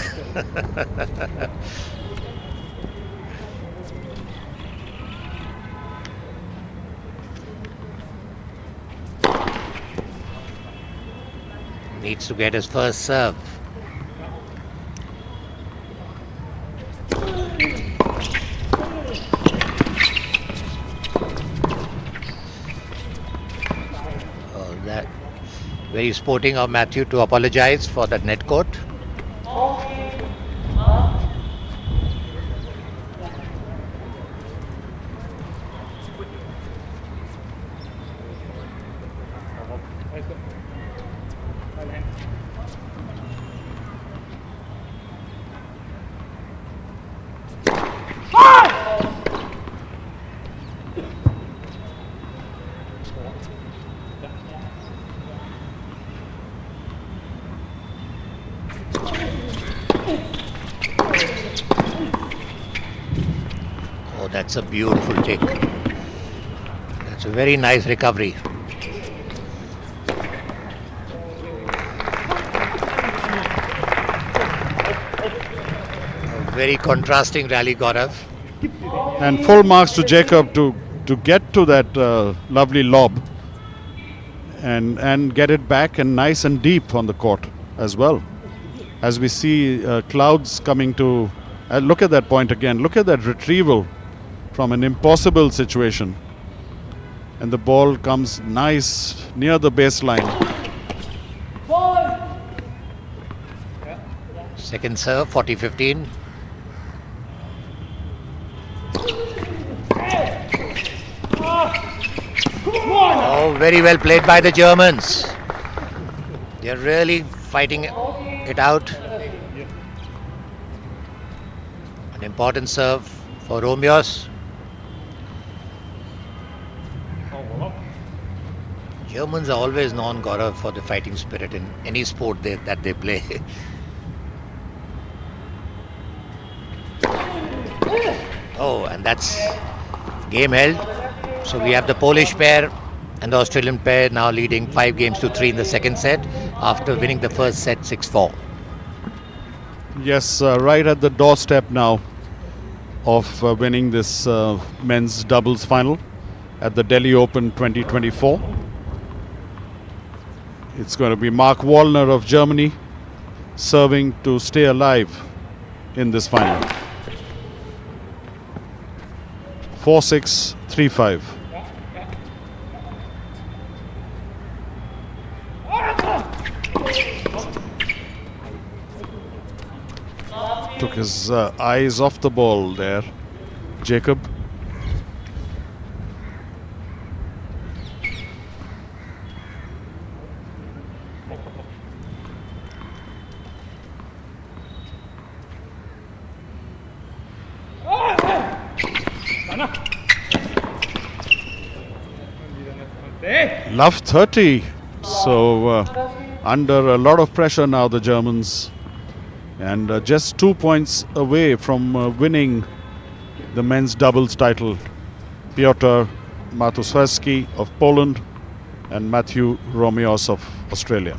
Needs to get his first serve. Oh, that very sporting of Matthew to apologize for that net court. Oh, that's a beautiful take. That's a very nice recovery. A very contrasting rally, Gaurav. And full marks to Jacob to get to that lovely lob and get it back and nice and deep on the court as well. As we see clouds coming to... look at that point again. Look at that retrieval from an impossible situation. And the ball comes nice near the baseline. Second serve, 40-15. Oh, very well played by the Germans. They're really fighting it out. An important serve for Romeos. Germans are always known, Gaurav, for the fighting spirit in any sport that they play. Oh, and that's game held. So we have the Polish pair and the Australian pair now leading 5-3 in the second set after winning the first set 6-4. Yes, right at the doorstep now of winning this men's doubles final at the Delhi Open 2024. It's going to be Mark Wallner of Germany serving to stay alive in this final. 4-6, 3-5. Took his eyes off the ball there, Jacob. Love 30. So under a lot of pressure now, the Germans. And just 2 points away from winning the men's doubles title. Piotr Matuszewski of Poland and Matthew Romeos of Australia.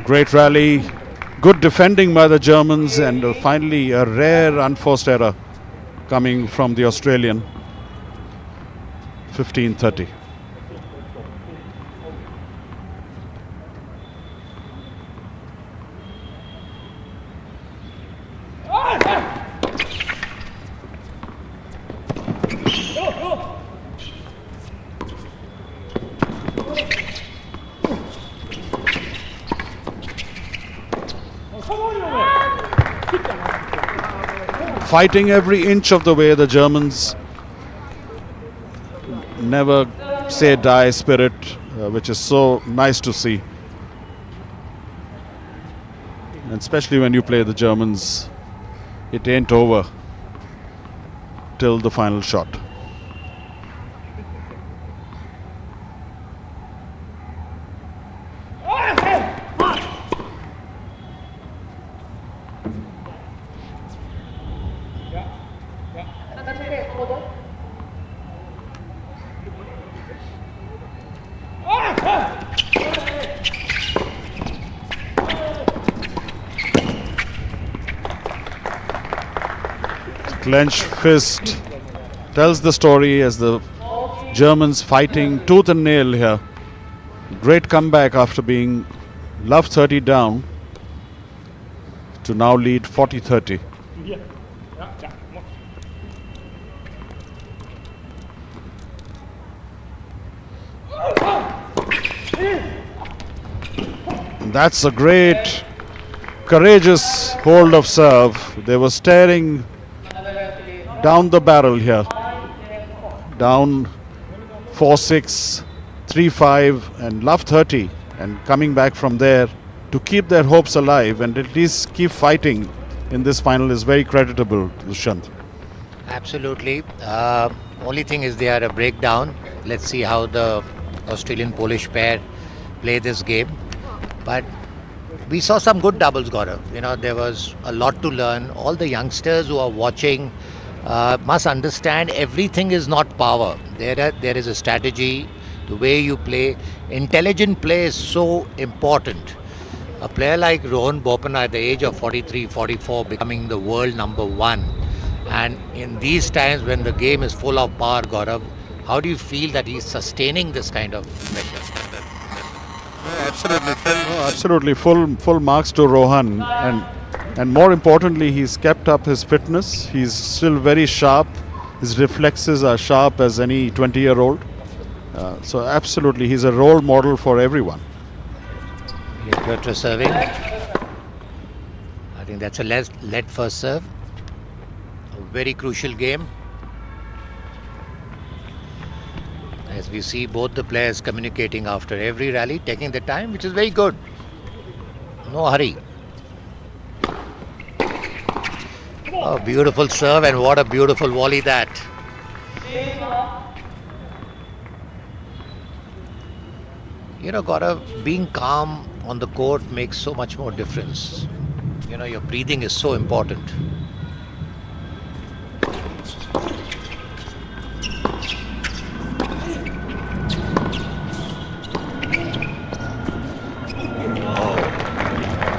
Great rally, good defending by the Germans, and finally a rare unforced error coming from the Australian. 15-30. Fighting every inch of the way, the Germans. Never say die spirit, which is so nice to see. And especially when you play the Germans, it ain't over till the final shot. Clenched fist tells the story as the Germans fighting tooth and nail here. Great comeback after being love 30 down to now lead 40-30. And that's a great, courageous hold of serve. They were staring down the barrel here. Down 4-6, 3-5 and love 30, and coming back from there to keep their hopes alive and at least keep fighting in this final is very creditable, Dushyant. Absolutely. Only thing is they are a breakdown. Let's see how the Australian-Polish pair play this game. But we saw some good doubles, Gaurav. You know, there was a lot to learn. All the youngsters who are watching must understand everything is not power. There is a strategy, the way you play. Intelligent play is so important. A player like Rohan Bopanna at the age of 43, 44 becoming the world number one. And in these times when the game is full of power, Gaurav, how do you feel that he's sustaining this kind of pressure? Absolutely, Phil. Absolutely, full marks to Rohan, and more importantly, he's kept up his fitness. He's still very sharp. His reflexes are sharp as any 20-year-old. So absolutely, he's a role model for everyone. Piotr serving. I think that's a lead first serve. A very crucial game. As we see both the players communicating after every rally, taking the time, which is very good. No hurry. Oh, beautiful serve, and what a beautiful volley that. You know, Gaurav, being calm on the court makes so much more difference. You know, your breathing is so important.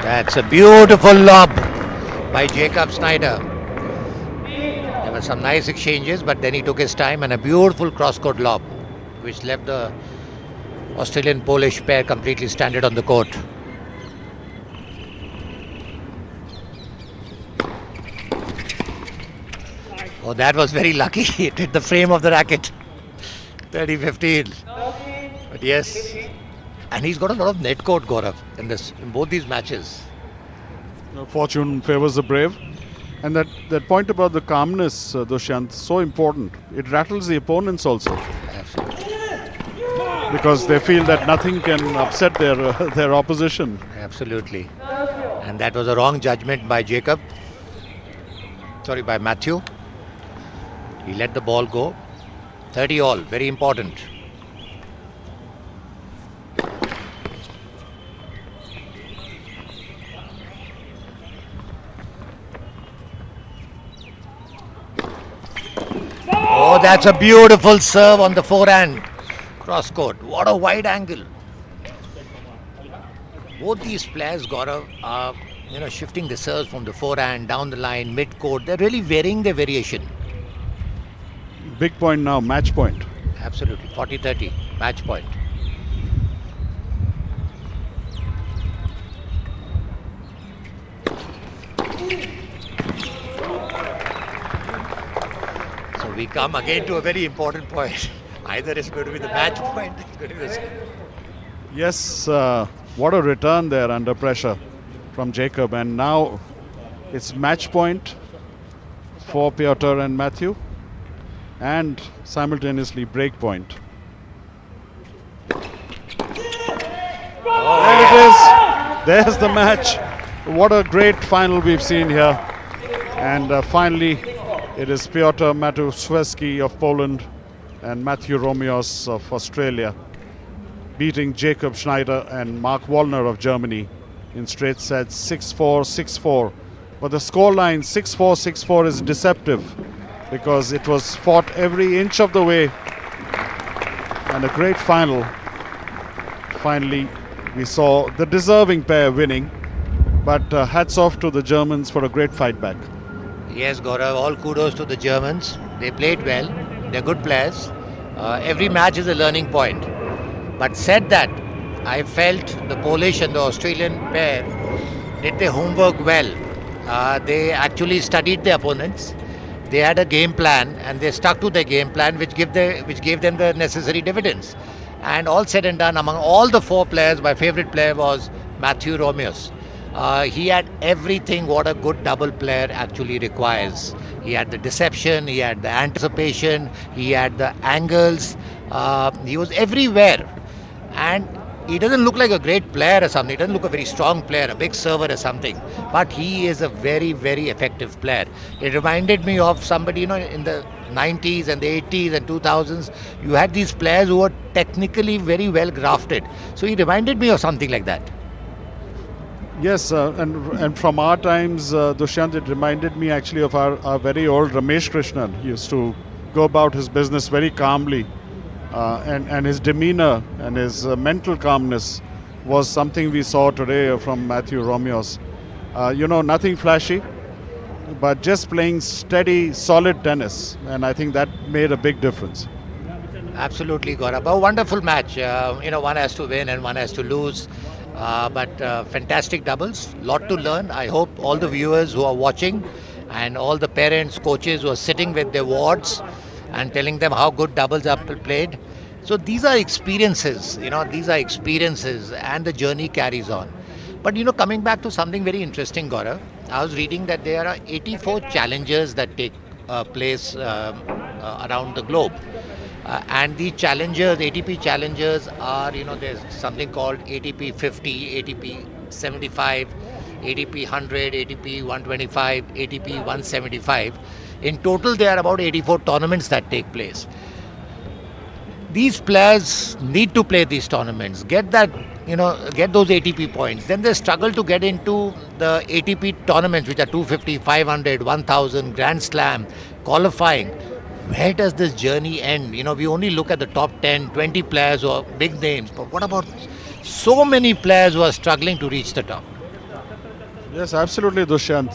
That's a beautiful lob by Jacob Snyder. There were some nice exchanges, but then he took his time and a beautiful cross-court lob, which left the Australian-Polish pair completely stranded on the court. Oh, that was very lucky. It hit the frame of the racket. 30-15. But yes. And he's got a lot of net court, Gaurav, in both these matches. Fortune favors the brave. And that point about the calmness, Dushyant, so important. It rattles the opponents also. Absolutely. Because they feel that nothing can upset their opposition. Absolutely. And that was a wrong judgment by by Matthew. He let the ball go. 30 all, very important. Oh, that's a beautiful serve on the forehand. Cross court. What a wide angle. Both these players, Gaurav, are shifting the serves from the forehand, down the line, mid court. They're really varying their variation. Big point now, match point. Absolutely. 40-30, match point. So we come again to a very important point. Either it's going to be the match point, it's going to be the... Yes, what a return there under pressure from Jacob. And now it's match point for Piotr and Matthew. And simultaneously break point. There it is. There's the match. What a great final we've seen here. And finally, It is Piotr Matuszewski of Poland and Matthew Romios of Australia beating Jacob Schneider and Mark Wallner of Germany in straight sets 6-4, 6-4. But the scoreline 6-4, 6-4 is deceptive because it was fought every inch of the way, and a great final. Finally, we saw the deserving pair winning, but hats off to the Germans for a great fight back. Yes, Gaurav, all kudos to the Germans. They played well. They're good players. Every match is a learning point. But said that, I felt the Polish and the Australian pair did their homework well. They actually studied their opponents. They had a game plan and they stuck to their game plan, which gave them the necessary dividends. And all said and done, among all the four players, my favourite player was Matthew Romios. He had everything what a good double player actually requires. He had the deception, he had the anticipation, he had the angles. He was everywhere. And he doesn't look like a great player or something. He doesn't look a very strong player, a big server or something. But he is a very, very effective player. It reminded me of somebody, in the 90s and the 80s and 2000s. You had these players who were technically very well grafted. So he reminded me of something like that. Yes, and from our times, Dushyant, it reminded me actually of our very old Ramesh Krishnan. He used to go about his business very calmly. And his demeanor and his mental calmness was something we saw today from Matthew Romios. Nothing flashy, but just playing steady, solid tennis. And I think that made a big difference. Absolutely, Gaurav. A wonderful match. One has to win and one has to lose. But fantastic doubles. Lot to learn. I hope all the viewers who are watching and all the parents, coaches who are sitting with their wards and telling them how good doubles are played. So these are experiences, and the journey carries on. But coming back to something very interesting, Gaurav, I was reading that there are 84 challenges that take place around the globe. And the challengers, ATP challengers are, there's something called ATP 50, ATP 75, ATP 100, ATP 125, ATP 175. In total, there are about 84 tournaments that take place. These players need to play these tournaments, get those ATP points. Then they struggle to get into the ATP tournaments, which are 250, 500, 1000, Grand Slam, qualifying. Where does this journey end? We only look at the top 10, 20 players who are big names. But what about so many players who are struggling to reach the top? Yes, absolutely, Dushyant.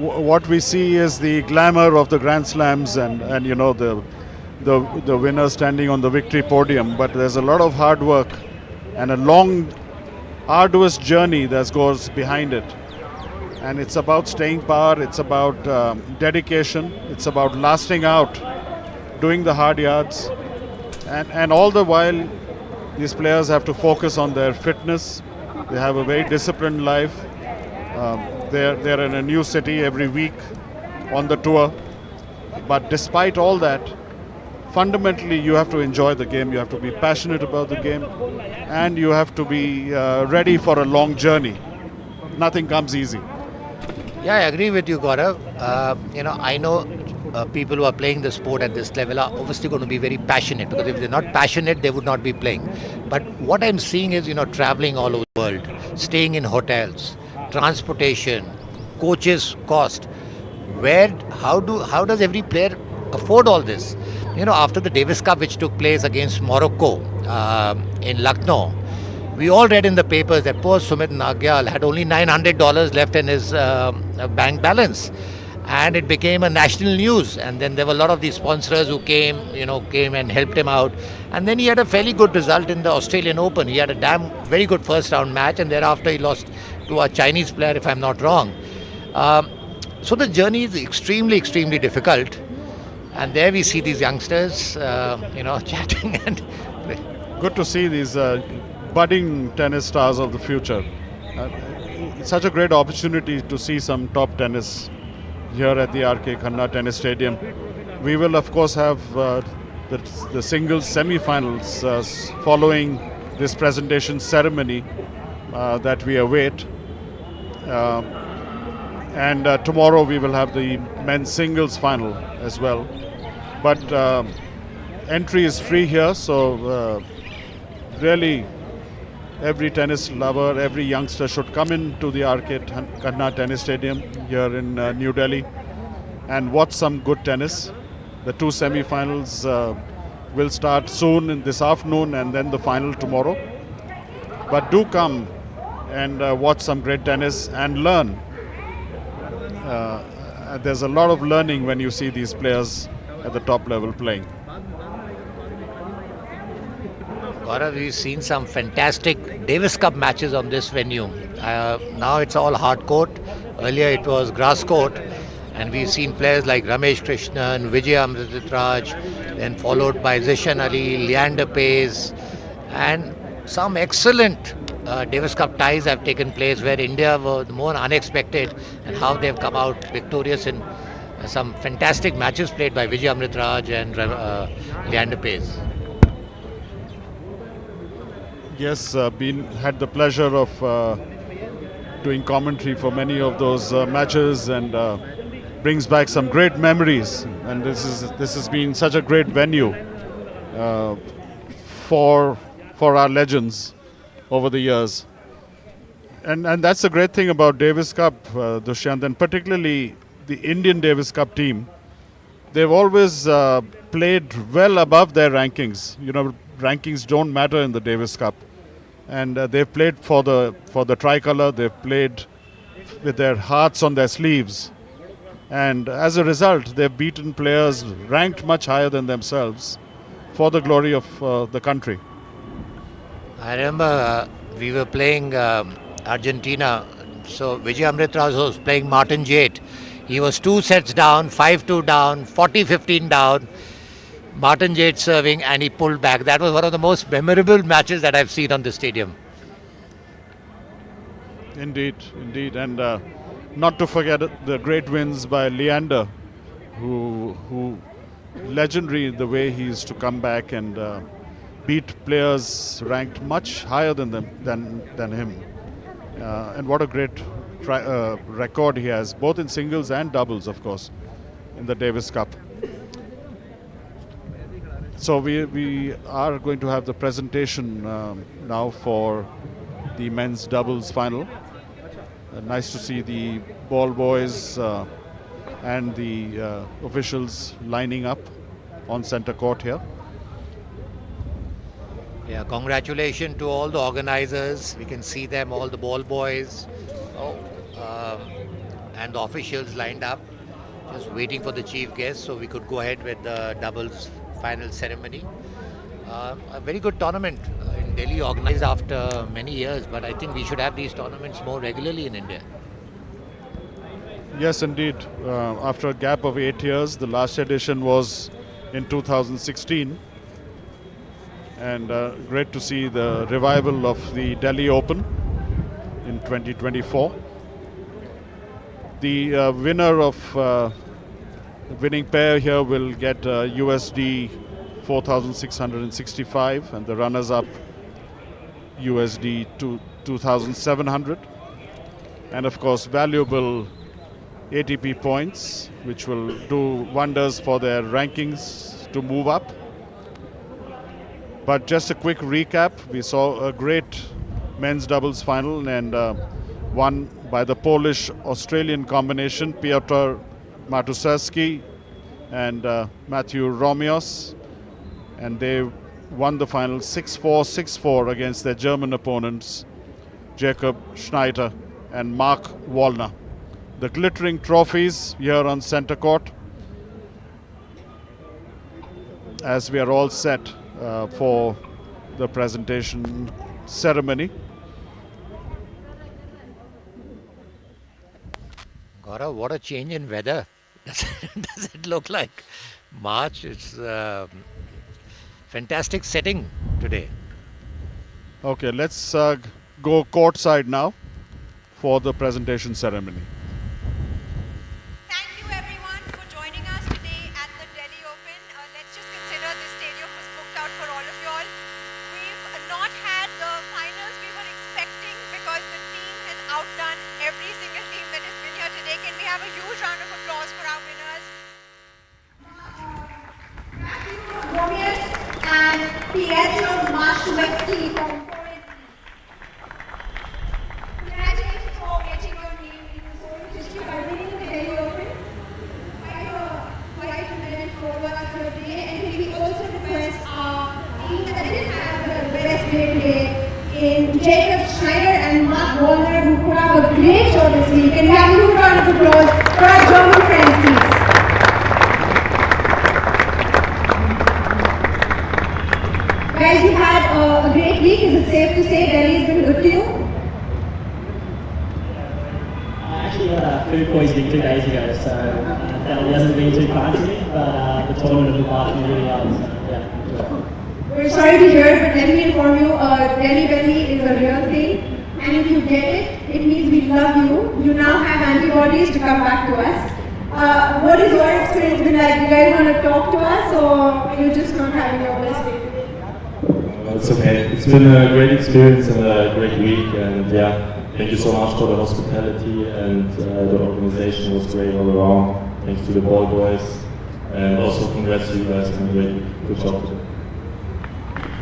What we see is the glamour of the Grand Slams and the winner standing on the victory podium. But there's a lot of hard work and a long, arduous journey that goes behind it. And it's about staying power, it's about dedication, it's about lasting out, doing the hard yards. And all the while, these players have to focus on their fitness. They have a very disciplined life. They're in a new city every week on the tour. But despite all that, fundamentally you have to enjoy the game, you have to be passionate about the game, and you have to be ready for a long journey. Nothing comes easy. Yeah, I agree with you, Gaurav. I know people who are playing the sport at this level are obviously going to be very passionate, because if they're not passionate, they would not be playing. But what I'm seeing is, traveling all over the world, staying in hotels, transportation, coaches cost. How does every player afford all this? After the Davis Cup, which took place against Morocco in Lucknow, we all read in the papers that poor Sumit Nagyal had only $900 left in his bank balance, and it became a national news. And then there were a lot of these sponsors who came and helped him out. And then he had a fairly good result in the Australian Open. He had a very good first round match, and thereafter he lost to a Chinese player, if I'm not wrong. So the journey is extremely, extremely difficult. And there we see these youngsters, chatting. And good to see these budding tennis stars of the future. It's such a great opportunity to see some top tennis here at the RK Khanna Tennis Stadium. We will, of course, have the singles semi-finals following this presentation ceremony that we await. And tomorrow we will have the men's singles final as well. But entry is free here, so really every tennis lover, every youngster should come into the Arcade Khanna Tennis Stadium here in New Delhi and watch some good tennis. The two semi-finals will start soon in this afternoon and then the final tomorrow. But do come and watch some great tennis and learn. There's a lot of learning when you see these players at the top level playing. Gaurav, we've seen some fantastic Davis Cup matches on this venue. Now it's all hard court. Earlier it was grass court. And we've seen players like Ramesh Krishnan, Vijay Amritraj, then followed by Zishan Ali, Leander Paes, and some excellent Davis Cup ties have taken place where India were more unexpected and how they've come out victorious in some fantastic matches played by Vijay Amritraj and Leander Paes. Yes, had the pleasure of doing commentary for many of those matches and brings back some great memories. And this has been such a great venue for our legends over the years. And that's the great thing about Davis Cup, Dushyant, and particularly the Indian Davis Cup team. They've always played well above their rankings. You know, rankings don't matter in the Davis Cup. And they've played for the tricolour. They've played with their hearts on their sleeves. And as a result, they've beaten players ranked much higher than themselves for the glory of the country. I remember we were playing Argentina. So Vijay Amritraj was playing Martin Jade. He was 2 sets down, 5-2 down, 40-15 down. Martin Jade serving and he pulled back. That was one of the most memorable matches that I've seen on the stadium. Indeed. And not to forget the great wins by Leander, who legendary in the way he used to come back and beat players ranked much higher than him. And what a great record he has, both in singles and doubles, of course, in the Davis Cup. So we are going to have the presentation now for the men's doubles final. Nice to see the ball boys and the officials lining up on center court here. Yeah, congratulations to all the organizers. We can see them, all the ball boys and the officials lined up, just waiting for the chief guest so we could go ahead with the doubles final ceremony. A very good tournament in Delhi, organized after many years, but I think we should have these tournaments more regularly in India. Yes, indeed. After a gap of 8 years, the last edition was in 2016. And great to see the revival of the Delhi Open in 2024. The winner of the winning pair here will get USD 4,665 and the runners-up USD 2,700. And of course, valuable ATP points, which will do wonders for their rankings to move up. But just a quick recap, we saw a great men's doubles final and won by the Polish-Australian combination, Piotr Matuszewski and Matthew Romios. And they won the final 6-4, 6-4 against their German opponents, Jakob Schneider and Mark Wallner. The glittering trophies here on center court, as we are all set for the presentation ceremony. Gaurav, what a change in weather. Does it look like March? It's fantastic setting today. Okay, let's go courtside now for the presentation ceremony. Thank you everyone for joining us today at the Delhi Open. Let's just consider this stadium was booked out for all of you all. We've not had the finals we were expecting because the team has outdone every single team that has been here today. Can have a huge round of applause for our winners? Romeo and Pietro Mashuevsky from Poland. Congratulations for getting your name in the Soul History by winning the Delhi Open. Quite a minute forward of your day, and can we also request our team that didn't have the best day today in Jacob Schneider and Mark Wallner, who put up a great show this week. Can we have a huge round of applause for our German friends, please? Guys, you had a great week. Is it safe to say Delhi has been good to you? Actually, food poisoning 2 days ago, so Delhi hasn't been too kind to me, but the tournament looked after me really well, so yeah. We're sorry to hear, but let me inform you, Delhi Belly is a real thing, and if you get it, it means we love you. You now have antibodies to come back to us. What has your experience been like? You guys want to talk to us, or you're just not having your best day today? It's okay. It's been a great experience and a great week, and yeah, thank you so much for the hospitality, and the organization was great all around. Thanks to the ball boys, and also congrats to you guys on a great week. Good job today.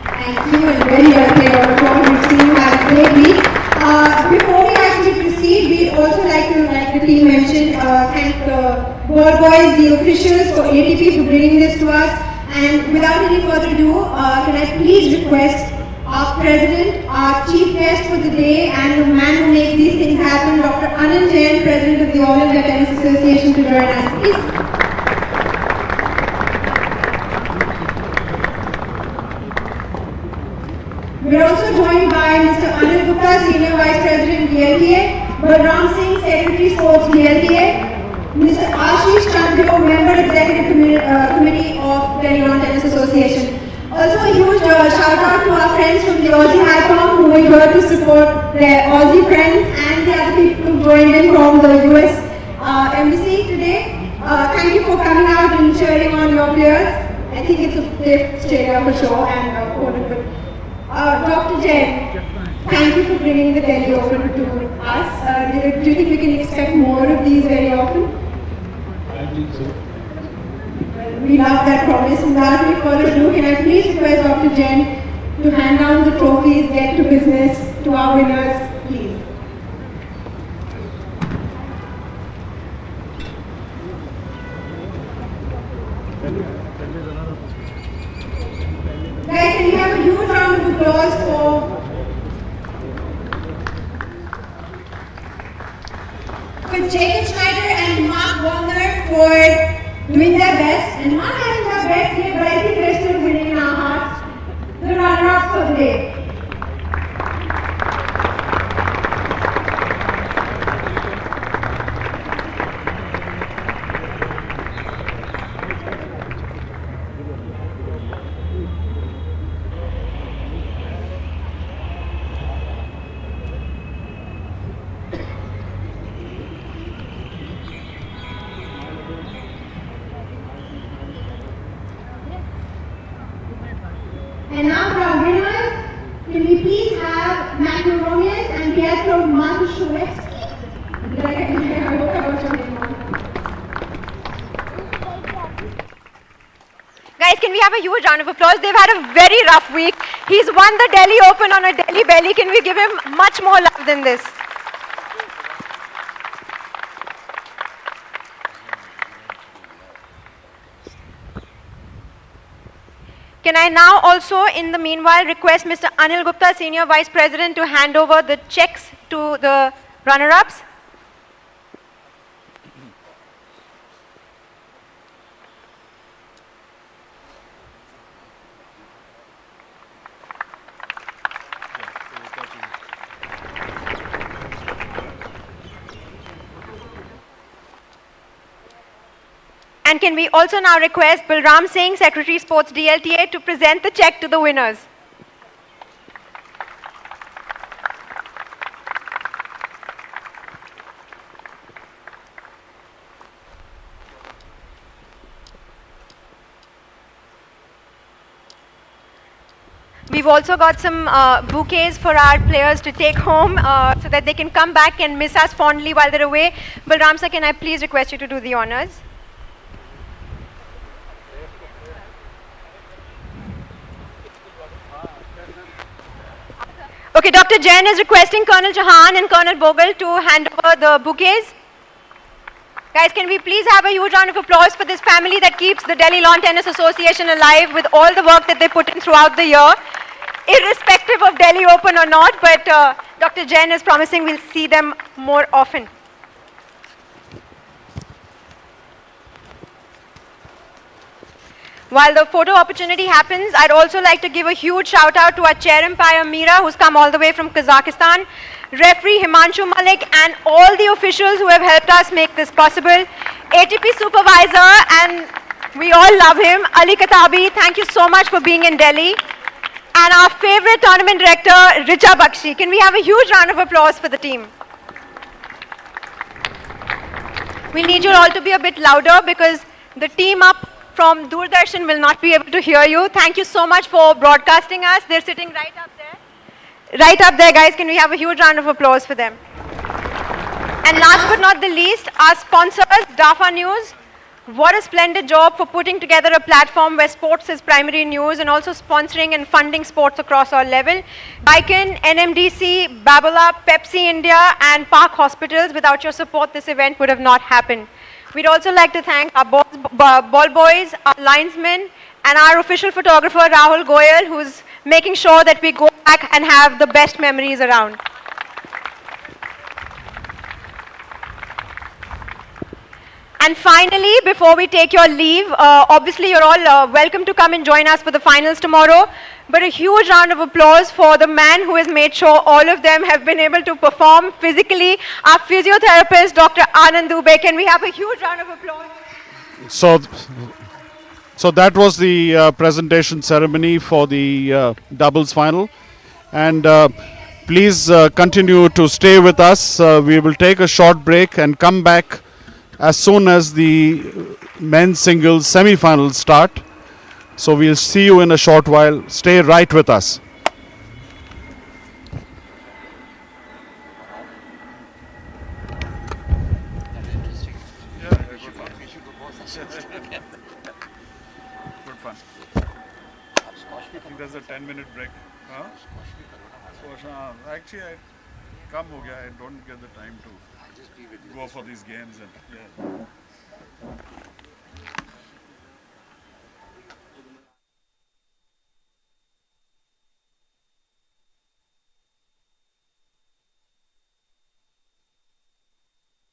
Thank you, and very well played all around. We've seen you have a great week. Before we actually proceed, we'd also like to, like the team mentioned, thank the ball boys, the officials for ATP for bringing this to us. And without any further ado, can I please request our president, our chief guest for the day, and the man who makes these things happen, Dr. Anil Jain, president of the All India Tennis Association, to join us, please. We're also joined by Mr. Anil Gupta, Senior Vice President, DLTA, Balram Singh, Secretary Sports, DLTA, Mr. Ashish Chandra, Member Executive Committee of Delhi Lawn Tennis Association. Also a huge shout out to our friends from the Aussie High who were here to support their Aussie friends and the other people who joined in from the US Embassy today. Thank you for coming out and cheering on your players. I think it's a safe stadium for sure and Dr. Jain, thank you for bringing the Delhi Open to us. Do you think we can expect more of these very often? I think so. We love that promise. Without any further ado, can I please request Dr. Jain to hand down the trophies, get to business, to our winners, please. Guys, can we have a huge round of applause for Jacob Schneider and Mark Wallner for doing their best, and not having their best here, but I think they're still winning in our hearts. The runner-ups for the day. And now for our winners, can we please have Macaronis and Pietro Mashuevsky? Did I get your name? I hope I got your name wrong. Guys, can we have a huge round of applause? They've had a very rough week. He's won the Delhi Open on a Delhi belly. Can we give him much more love than this? Can I now also, in the meanwhile, request Mr. Anil Gupta, Senior Vice President, to hand over the checks to the runner-ups? And can we also now request Balram Singh, Secretary Sports DLTA, to present the check to the winners? We We've also got some bouquets for our players to take home so that they can come back and miss us fondly while they're away. Balram sir, can I please request you to do the honors? Okay, Dr. Jain is requesting Colonel Chauhan and Colonel Bogle to hand over the bouquets. Guys, can we please have a huge round of applause for this family that keeps the Delhi Lawn Tennis Association alive with all the work that they put in throughout the year, irrespective of Delhi Open or not, but Dr. Jain is promising we'll see them more often. While the photo opportunity happens, I'd also like to give a huge shout out to our chair umpire Meera, who's come all the way from Kazakhstan, referee Himanshu Malik, and all the officials who have helped us make this possible. ATP supervisor, and we all love him, Ali Katabi, thank you so much for being in Delhi. And our favorite tournament director, Richa Bakshi. Can we have a huge round of applause for the team? We need you all to be a bit louder because the team up from Doordarshan will not be able to hear you. Thank you so much for broadcasting us. They're sitting right up there. Right up there, guys. Can we have a huge round of applause for them? And last but not the least, our sponsors, DAFA News. What a splendid job for putting together a platform where sports is primary news and also sponsoring and funding sports across all level. Daikin, NMDC, Babola, Pepsi India and Park Hospitals. Without your support, this event would have not happened. We'd also like to thank our ball boys, our linesmen, and our official photographer, Rahul Goyal, who's making sure that we go back and have the best memories around. And finally, before we take your leave, obviously you're all welcome to come and join us for the finals tomorrow. But a huge round of applause for the man who has made sure all of them have been able to perform physically, our physiotherapist, Dr. Anand Dubey. Can we have a huge round of applause? So that was the presentation ceremony for the doubles final. And please continue to stay with us. We will take a short break and come back as soon as the men's singles semi-finals start. So we'll see you in a short while. Stay right with us. Good fun. I think there's a 10-minute break. Huh? Actually, I come ho gaya. I don't get the time to go for these games. And yeah.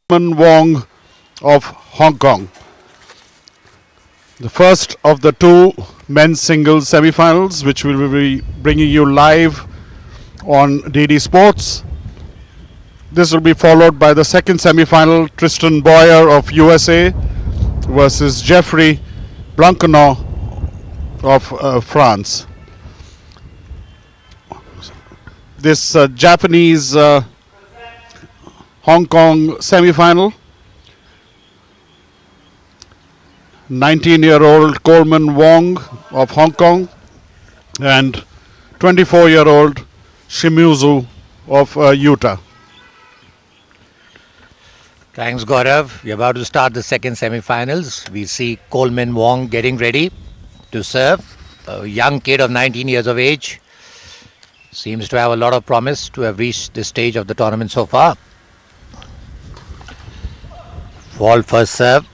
Wong of Hong Kong. The first of the two men's singles semi-finals, which we will be bringing you live on DD Sports. This will be followed by the second semi-final, Tristan Boyer of USA versus Jeffrey Blankenau of France. This Japanese Hong Kong semi-final. 19-year-old Coleman Wong of Hong Kong and 24-year-old Shimizu of Utah. Thanks, Gaurav. We're about to start the second semi-finals. We see Coleman Wong getting ready to serve. A young kid of 19 years of age. Seems to have a lot of promise to have reached this stage of the tournament so far. Wall first serve.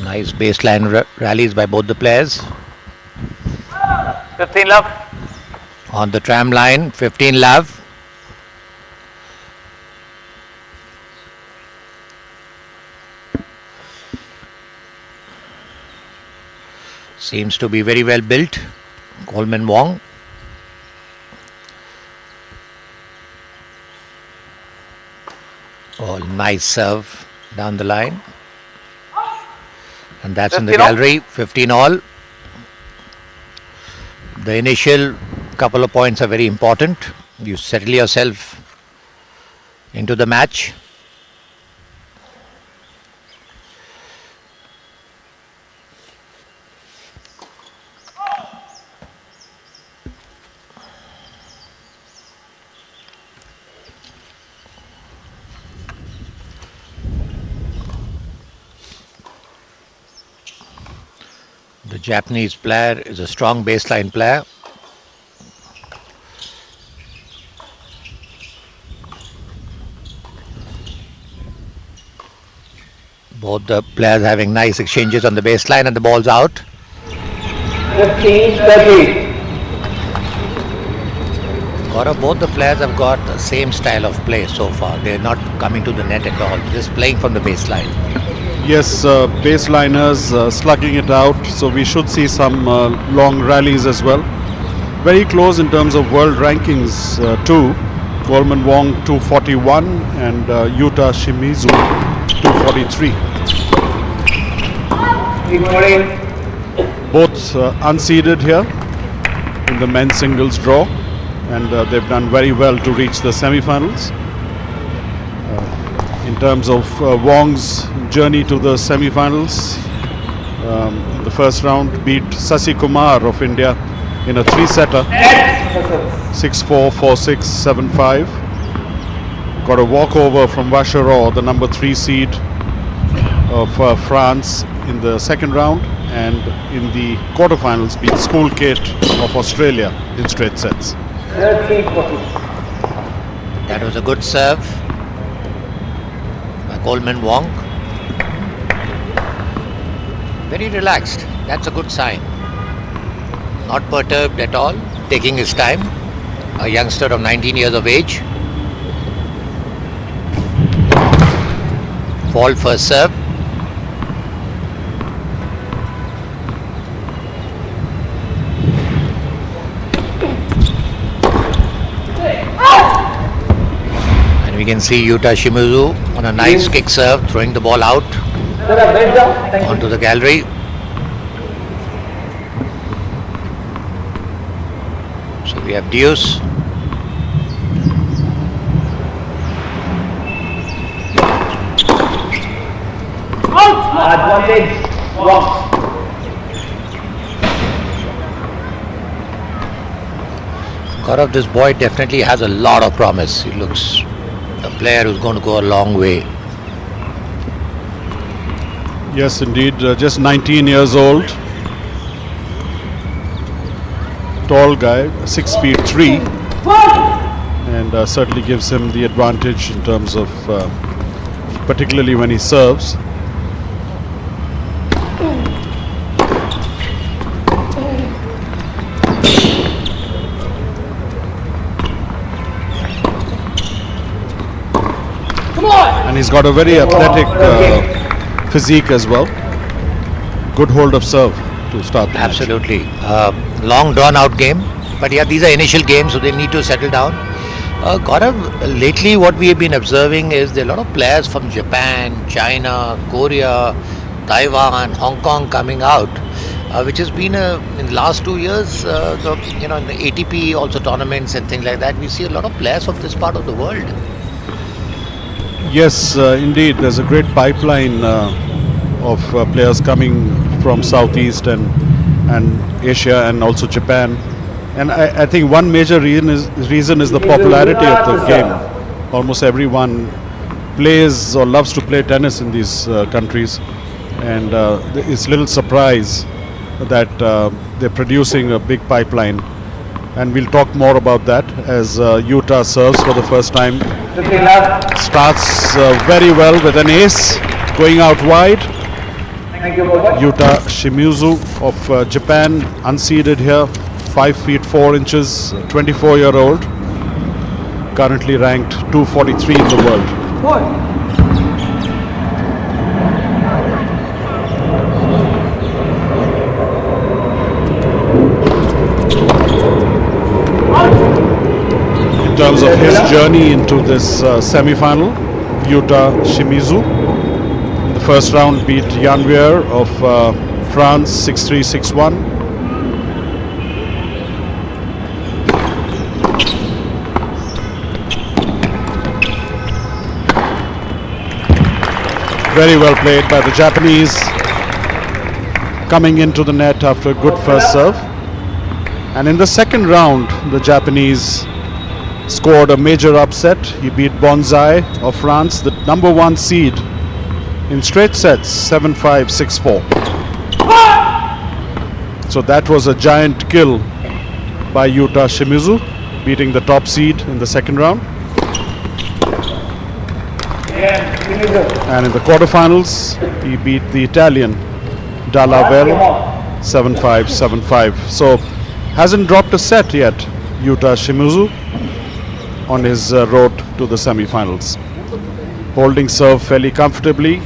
Nice baseline rallies by both the players. 15 love. On the tram line, 15 love. Seems to be very well built, Coleman Wong. Oh, nice serve down the line. And that's in the gallery, 15 all. The initial couple of points are very important. You settle yourself into the match. The Japanese player is a strong baseline player. Both the players having nice exchanges on the baseline and the ball's out. 15-30. Gaurav, both the players have got the same style of play so far. They're not coming to the net at all, just playing from the baseline. Yes, baseliners slugging it out, so we should see some long rallies as well. Very close in terms of world rankings too. Coleman Wong 241 and Yuta Shimizu 243. Both unseeded here in the men's singles draw, and they've done very well to reach the semifinals. In terms of Wong's journey to the semifinals, in the first round beat Sasi Kumar of India in a 3-setter, 6-4, 4-6, 7-5. Got a walkover from Vachereau, the number 3 seed of France in the second round, and in the quarterfinals beat School Kate of Australia in straight sets. 13-40. That was a good serve by Coleman Wong. Very relaxed. That's a good sign. Not perturbed at all. Taking his time. A youngster of 19 years of age. Ball first serve. And we can see Yuta Shimizu on a nice kick serve, throwing the ball out onto the gallery. So we have deuce. Advantage. Wrong. Gaurav, this boy definitely has a lot of promise. He looks a player who's going to go a long way. Yes, indeed, just 19 years old. Tall guy, 6 feet 3, and certainly gives him the advantage in terms of, particularly when he serves. And he's got a very athletic physique as well. Good hold of serve to start the match. Absolutely. Long drawn out game. But yeah, these are initial games, so they need to settle down. Gaurav, lately what we have been observing is there are a lot of players from Japan, China, Korea, Taiwan, Hong Kong coming out, which has been in the last 2 years, in the ATP also tournaments and things like that, we see a lot of players from this part of the world. Yes, indeed, there's a great pipeline of players coming from Southeast and Asia and also Japan. And I think one major reason is the popularity of the game. Almost everyone plays or loves to play tennis in these countries, and it's a little surprise that they're producing a big pipeline. And we'll talk more about that as Yuta serves for the first time. Starts very well with an ace, going out wide. Yuta Shimizu of Japan, unseeded here, 5 feet 4 inches, 24-year-old, currently ranked 243 in the world. In terms of his journey into this semi-final, Yuta Shimizu in the first round beat Janvier of France 6-3, 6-1. Very well played by the Japanese. Coming into the net after a good first serve. And in the second round, the Japanese scored a major upset. He beat Bonsai of France, the number 1 seed, in straight sets, 7-5, 6-4. So that was a giant kill by Yuta Shimizu, beating the top seed in the second round. And in the quarterfinals, he beat the Italian Dalla 7-5, 7-5. So hasn't dropped a set yet, Yuta Shimizu, on his road to the semi-finals. Holding serve fairly comfortably.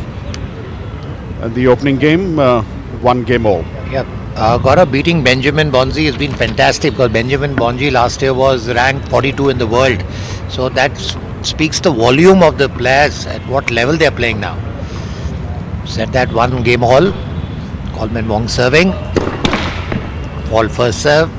And the opening game, 1 game all. Yeah, Gaurav, beating Benjamin Bonzi has been fantastic because Benjamin Bonzi last year was ranked 42 in the world. So that speaks the volume of the players at what level they are playing now. Set that 1 game all. Coleman Wong serving. Ball first serve.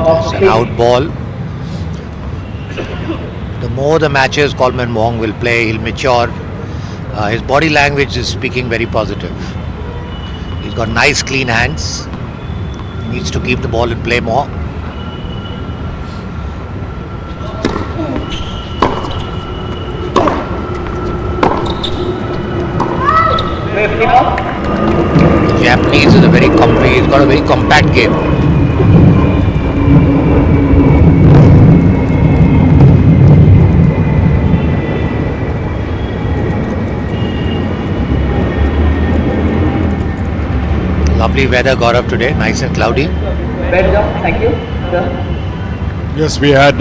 It's an out ball. The more the matches Coleman Wong will play, he'll mature. His body language is speaking very positive. He's got nice clean hands. He needs to keep the ball in play more. The Japanese is he's got a very compact game. Lovely weather, Gaurav, today, nice and cloudy. Well done, thank you. Sir. Yes, we had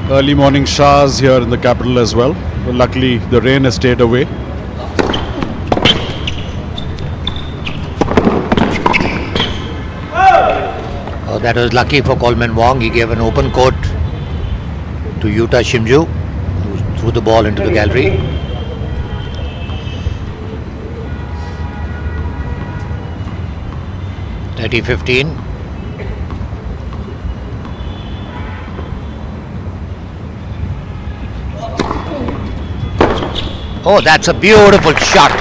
early morning showers here in the capital as well. But luckily, the rain has stayed away. Oh, that was lucky for Coleman Wong. He gave an open court to Yuta Shimizu, who threw the ball into the gallery. .15. Oh, that's a beautiful shot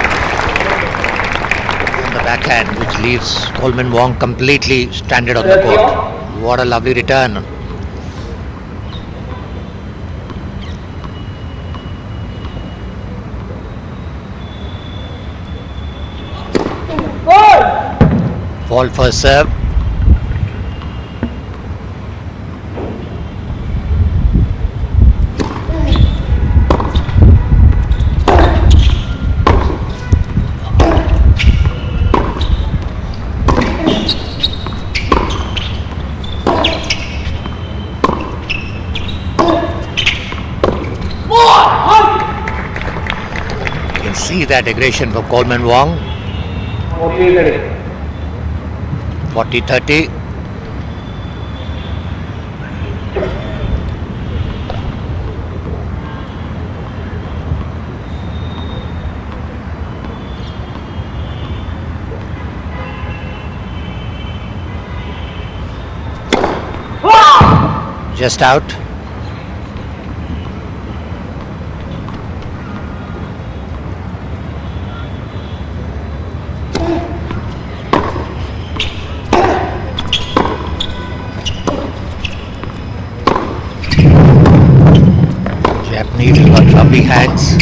on the backhand, which leaves Coleman Wong completely stranded on the court. What a lovely return. Ball first serve. You can see that aggression from Coleman Wong. 40-30. Just out. Japanese have got lovely hands.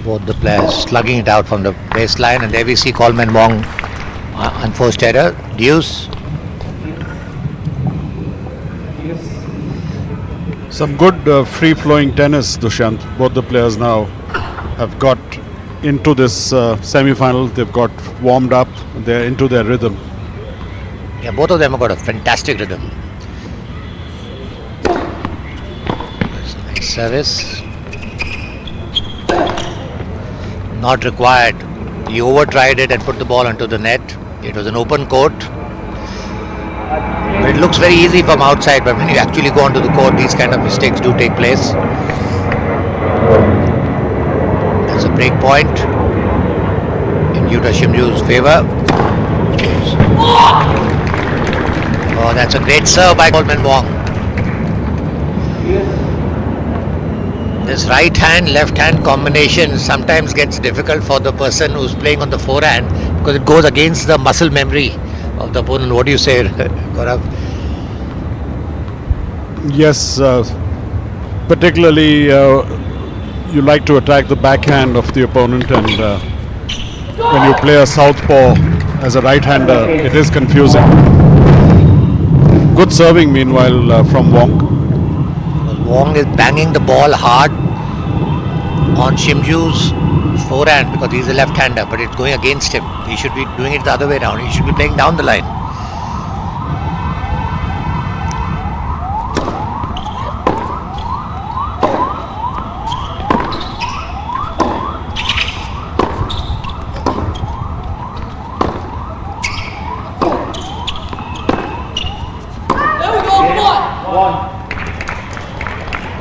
Both the players slugging it out from the baseline, and there we see Coleman Wong unforced error. Deuce. Some good free-flowing tennis, Dushyant. Both the players now have got into this semi-final. They've got warmed up. They're into their rhythm. Yeah, both of them have got a fantastic rhythm. Nice service. Not required. He over-tried it and put the ball onto the net. It was an open court. It looks very easy from outside, but when you actually go onto the court, these kind of mistakes do take place. There's a break point. Yuta Shimizu's favor. Oh, that's a great serve by Coleman Wong. This right hand, left hand combination sometimes gets difficult for the person who's playing on the forehand because it goes against the muscle memory of the opponent. What do you say, Gaurav? Yes, particularly you like to attack the backhand of the opponent, and when you play a southpaw as a right-hander, it is confusing. Good serving, meanwhile, from Wong. Wong is banging the ball hard on Shimizu's forehand because he's a left-hander, but it's going against him. He should be doing it the other way around. He should be playing down the line.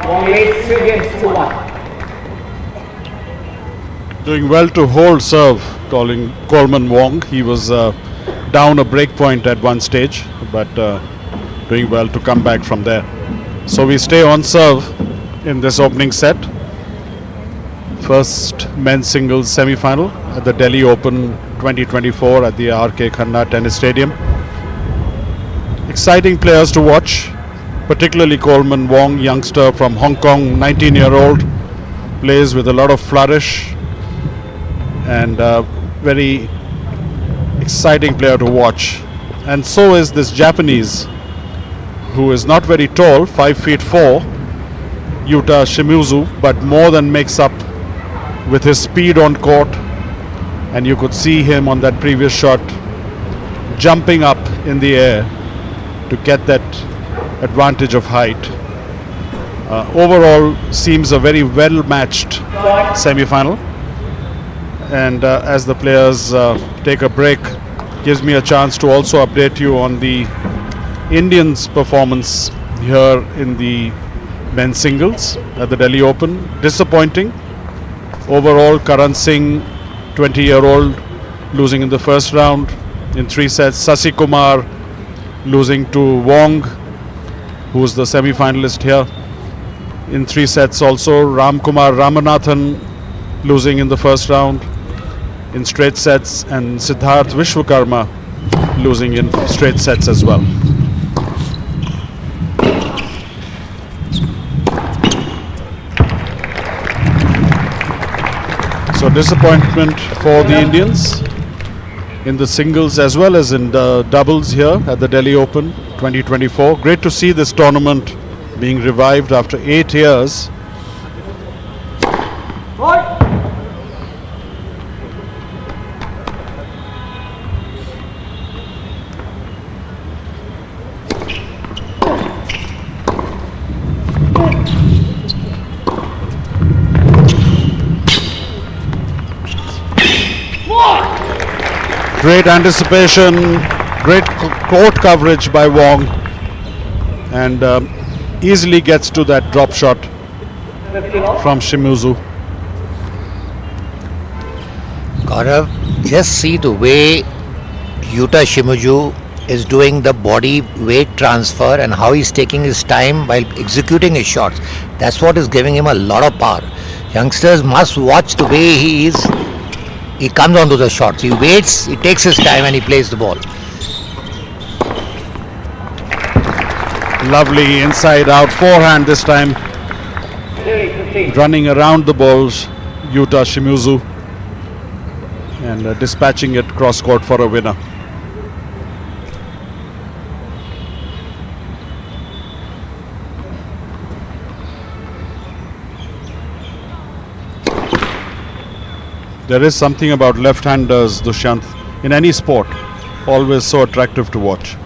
Wong leads 2 games to 1. Doing well to hold serve, calling Coleman Wong. He was down a break point at one stage, but doing well to come back from there. So we stay on serve in this opening set. First men's singles semi-final at the Delhi Open 2024 at the R.K. Khanna Tennis Stadium. Exciting players to watch, particularly Coleman Wong, youngster from Hong Kong, 19-year-old, plays with a lot of flourish and very exciting player to watch. And so is this Japanese, who is not very tall, 5'4", Yuta Shimizu, but more than makes up with his speed on court. And you could see him on that previous shot jumping up in the air to get that advantage of height. Overall seems a very well matched semi-final, and as the players take a break, gives me a chance to also update you on the Indians' performance here in the men's singles at the Delhi Open. Disappointing overall. Karan Singh, 20-year-old, losing in the first round in 3 sets. Sasi Kumar losing to Wong, who is the semi-finalist here, in 3 sets also. Ram Kumar Ramanathan losing in the first round in straight sets, and Siddharth Vishwakarma losing in straight sets as well. So disappointment for the Indians in the singles as well as in the doubles here at the Delhi Open 2024. Great to see this tournament being revived after 8 years. Great anticipation, great court coverage by Wong, and easily gets to that drop shot from Shimizu. Gaurav, just see the way Yuta Shimizu is doing the body weight transfer and how he's taking his time while executing his shots. That's what is giving him a lot of power. Youngsters must watch the way he comes onto the shots. He waits, he takes his time and he plays the ball. Lovely inside out forehand this time. Running around the balls, Yuta Shimizu, and dispatching it cross court for a winner. There is something about left-handers, Dushyant, in any sport, always so attractive to watch.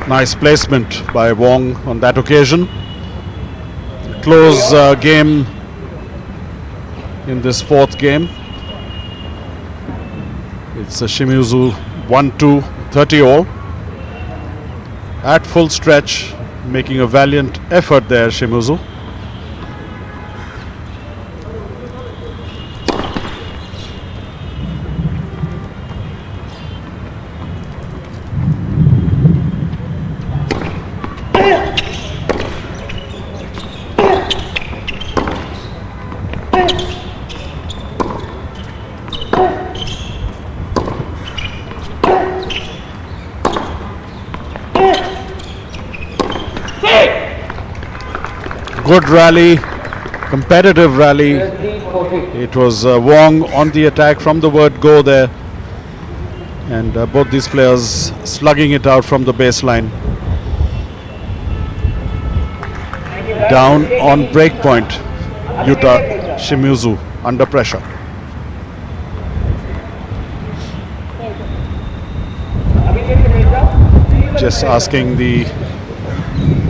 Nice placement by Wong on that occasion. Close game in this 4th game. It's a Shimizu 1-2, 30 all. at full stretch, making a valiant effort there, Shimizu. Good rally, competitive rally. It was Wong on the attack from the word go there, and both these players slugging it out from the baseline. Down on break point, Yuta Shimizu under pressure. Just asking the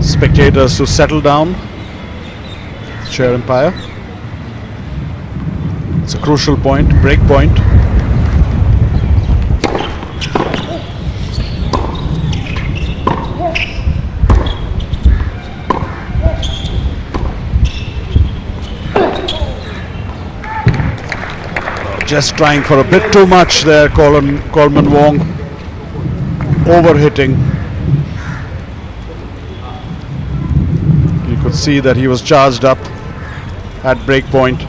spectators to settle down. Chair umpire. It's a crucial point, break point. Just trying for a bit too much there, Coleman Wong. Overhitting. You could see that he was charged up at break point.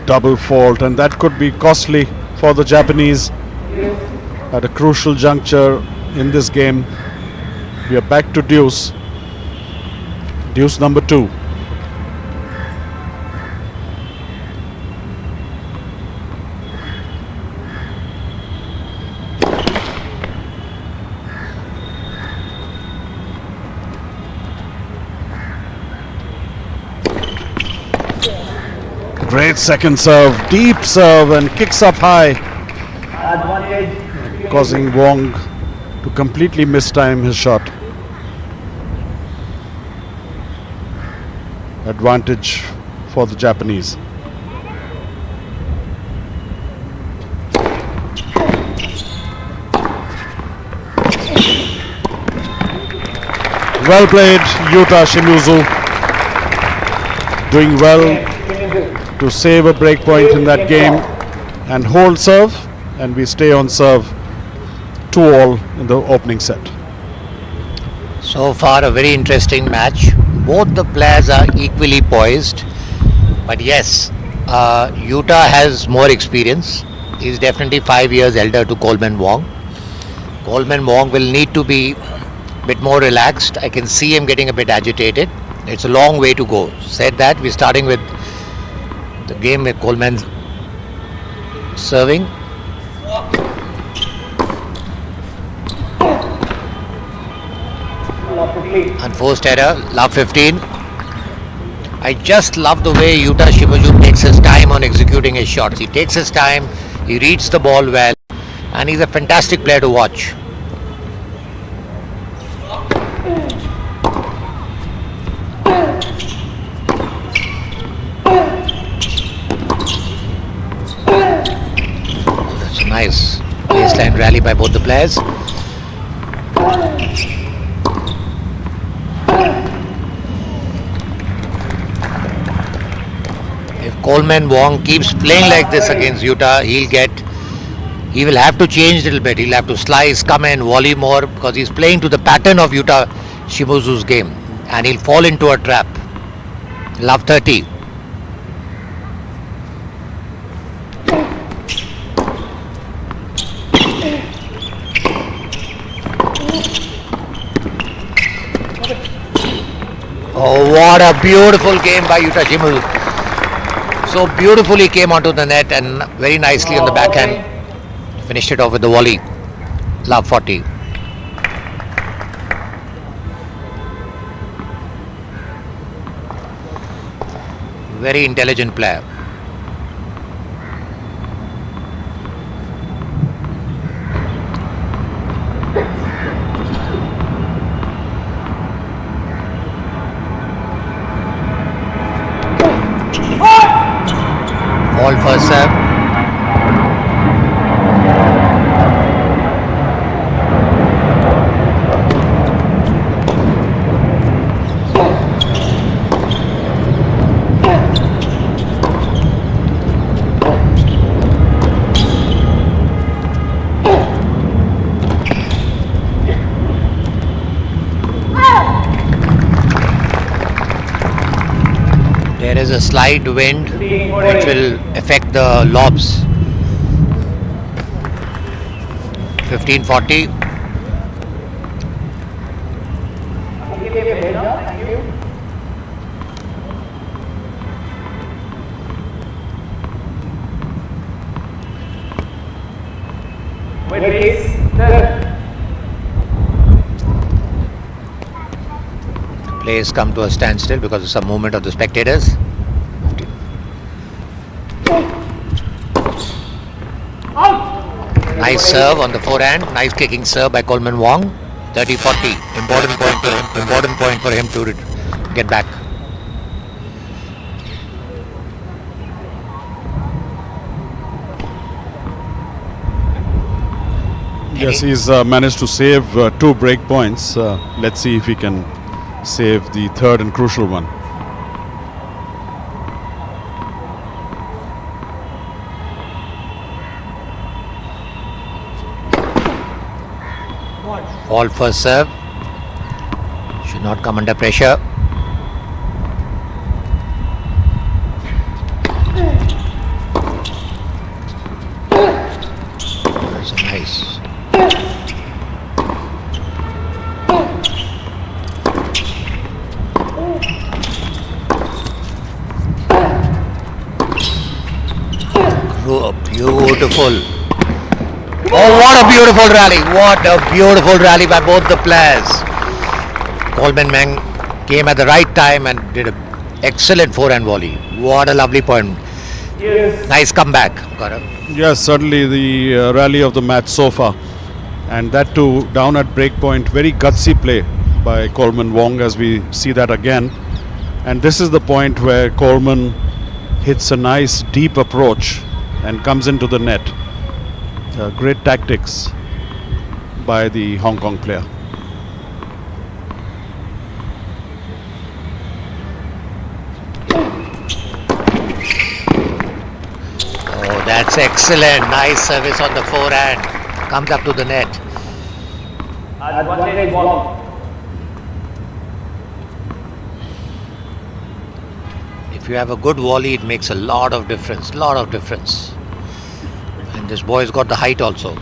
Double fault, and that could be costly for the Japanese at a crucial juncture in this game. We are back to deuce. Deuce number 2. Great second serve, deep serve, and kicks up high, causing Wong to completely mistime his shot. Advantage for the Japanese. Well played, Yuta Shimizu. Doing well to save a break point in that game and hold serve, and we stay on serve 2-all in the opening set. So far a very interesting match. Both the players are equally poised, but yes, Yuta has more experience. He's definitely 5 years elder to Coleman Wong. Coleman Wong will need to be a bit more relaxed. I can see him getting a bit agitated. It's a long way to go. Said that, we're starting with the game with Coleman serving. Unforced error, love 15. I just love the way Yuta Shimizu takes his time on executing his shots. He takes his time, he reads the ball well, and he's a fantastic player to watch. Nice baseline rally by both the players. If Coleman Wong keeps playing like this against Yuta, he will have to change a little bit. He'll have to slice, come in, volley more, because he's playing to the pattern of Yuta Shimizu's game, and he'll fall into a trap. Love 30. Oh, what a beautiful game by Yuta Shimizu. So beautifully came onto the net and very nicely on the backhand. Finished it off with the volley. Love 40. Very intelligent player. All first serve. There is a slight wind which will affect the lobs. 15-40. Play has come to a standstill because of some movement of the spectators. Nice serve on the forehand. Nice kicking serve by Coleman Wong. 30-40. Important point for him to get back. Yes, he's managed to save 2 break points. Let's see if he can save the third and crucial one. All first serve. Should not come under pressure. That's nice. Beautiful. Oh, what a beautiful rally. What a beautiful rally by both the players. Coleman Wong came at the right time and did an excellent forehand volley. What a lovely point. Yes. Nice comeback. Yes, certainly the rally of the match so far. And that too down at break point. Very gutsy play by Coleman Wong as we see that again. And this is the point where Coleman hits a nice deep approach and comes into the net. Great tactics by the Hong Kong player. Oh, that's excellent. Nice service on the forehand. Comes up to the net. Advantage Wong. If you have a good volley, it makes a lot of difference. And this boy's got the height also.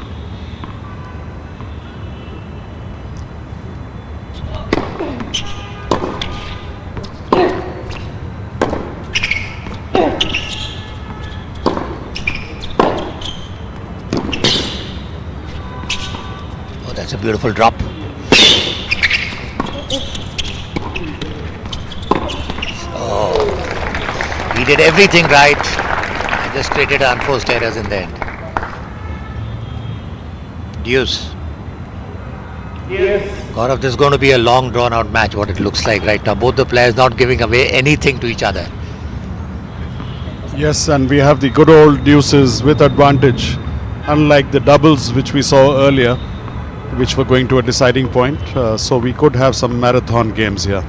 Oh, that's a beautiful drop. Oh, he did everything right. I just created unforced errors in the end. Deuce. Gaurav, this is going to be a long drawn out match, what it looks like right now. Both the players not giving away anything to each other. Yes, and we have the good old deuces with advantage, unlike the doubles which we saw earlier, which were going to a deciding point. So we could have some marathon games here.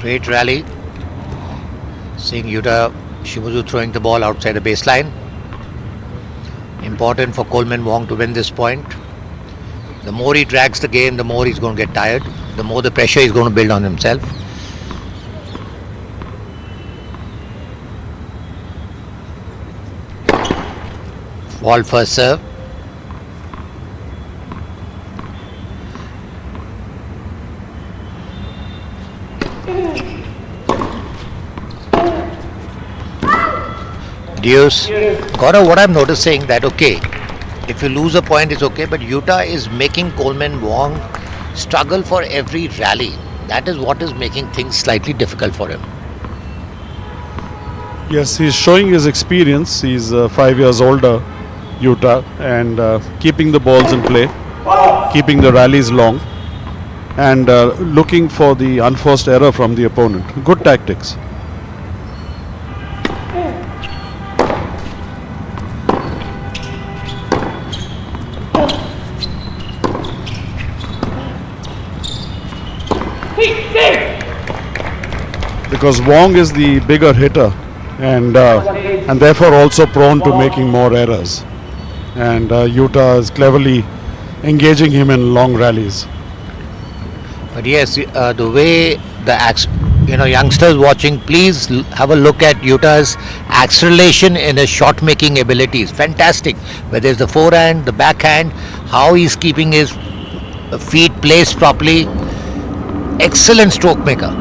Great rally. Seeing Yuta Shimizu throwing the ball outside the baseline. Important for Coleman Wong to win this point. The more he drags the game, the more he's going to get tired. The more the pressure he's going to build on himself. Wall first serve. Deuce. Gaurav, what I'm noticing that, okay, if you lose a point, it's okay, but Utah is making Coleman Wong struggle for every rally. That is what is making things slightly difficult for him. Yes, he's showing his experience. He's 5 years older, Utah, and keeping the balls in play, keeping the rallies long, and looking for the unforced error from the opponent. Good tactics. Because Wong is the bigger hitter and therefore also prone to making more errors. And Utah is cleverly engaging him in long rallies. But yes, the way the youngsters watching, please have a look at Utah's acceleration in his shot making abilities. Fantastic. Whether it's the forehand, the backhand, how he's keeping his feet placed properly. Excellent stroke maker.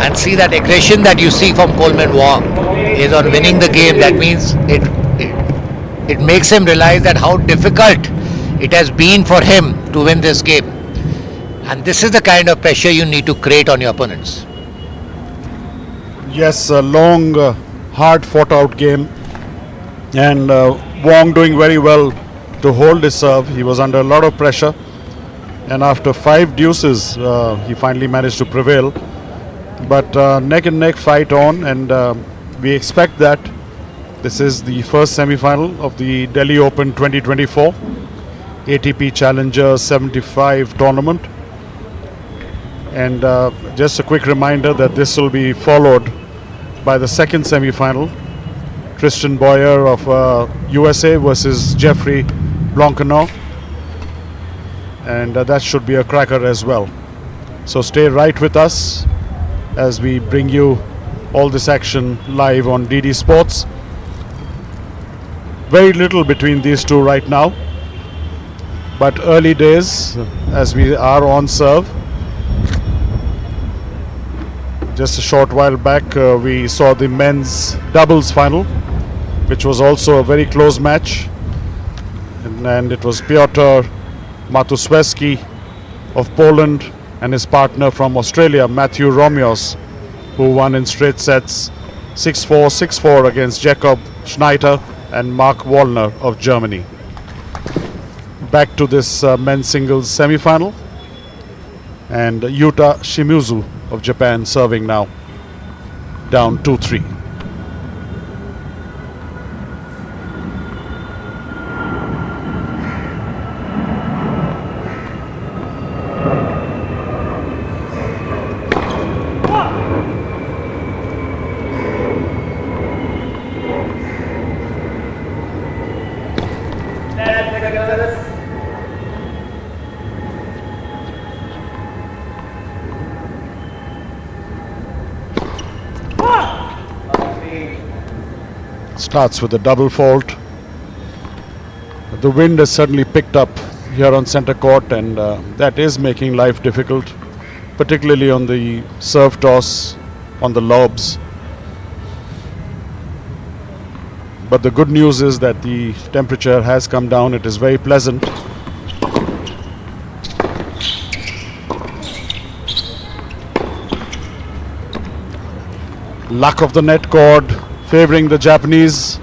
And see that aggression that you see from Coleman Wong is on winning the game. That means it makes him realize that how difficult it has been for him to win this game. And this is the kind of pressure you need to create on your opponents. Yes, a long, hard fought out game. And Wong doing very well to hold his serve. He was under a lot of pressure. And after 5 deuces, he finally managed to prevail. But neck and neck fight on, and we expect that. This is the first semi-final of the Delhi Open 2024 ATP Challenger 75 tournament. And just a quick reminder that this will be followed by the second semi-final, Tristan Boyer of USA versus Jeffrey Blancaneau. And that should be a cracker as well. So stay right with us as we bring you all this action live on DD Sports. Very little between these two right now, but early days as we are on serve. Just a short while back we saw the men's doubles final, which was also a very close match, and it was Piotr Matuszewski of Poland and his partner from Australia, Matthew Romios, who won in straight sets 6-4, 6-4 against Jakob Schneider and Mark Wallner of Germany. Back to this men's singles semi-final, and Yuta Shimizu of Japan serving now, down 2-3. Starts with a double fault. The wind has certainly picked up here on center court, and that is making life difficult, particularly on the serve toss, on the lobs. But the good news is that the temperature has come down. It is very pleasant. Luck of the net cord favoring the Japanese.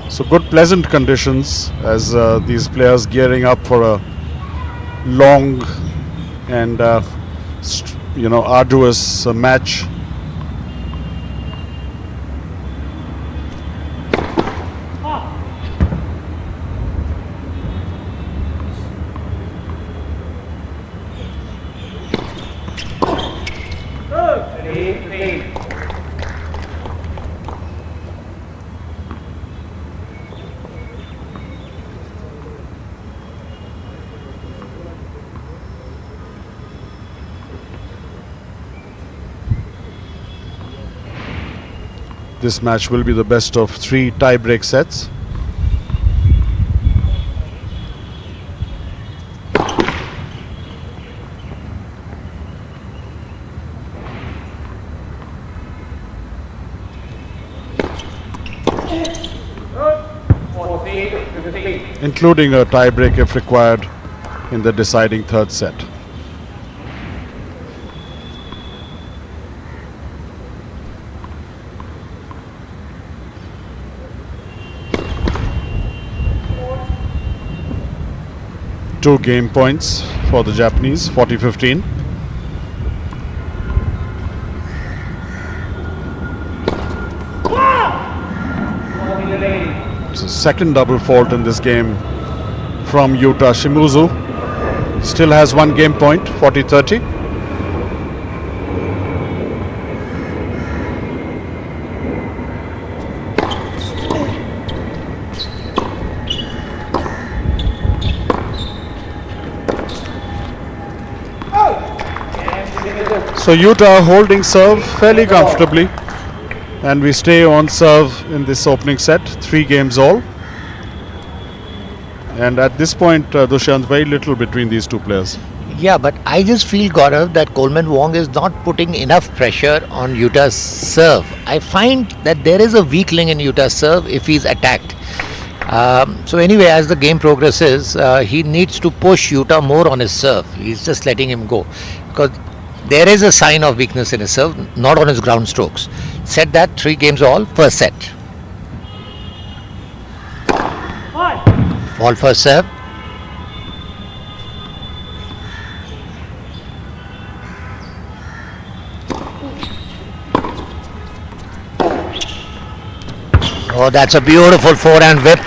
So good pleasant conditions as these players gearing up for a long and arduous match. This match will be the best of 3 tie-break sets. Including a tie-break if required in the deciding third set. Two game points for the Japanese, 40-15. It's a second double fault in this game from Yuta Shimizu. Still has 1 game point, 40-30. So Yuta holding serve fairly comfortably, and we stay on serve in this opening set, 3 games all. And at this point, Dushyant, very little between these two players. Yeah, but I just feel, Gaurav, that Coleman Wong is not putting enough pressure on Yuta's serve. I find that there is a weak link in Yuta's serve if he's attacked. So anyway, as the game progresses, he needs to push Yuta more on his serve. He's just letting him go, because there is a sign of weakness in his serve, not on his ground strokes. Said that, 3 games all, first set. All first serve. Oh, that's a beautiful forehand whip.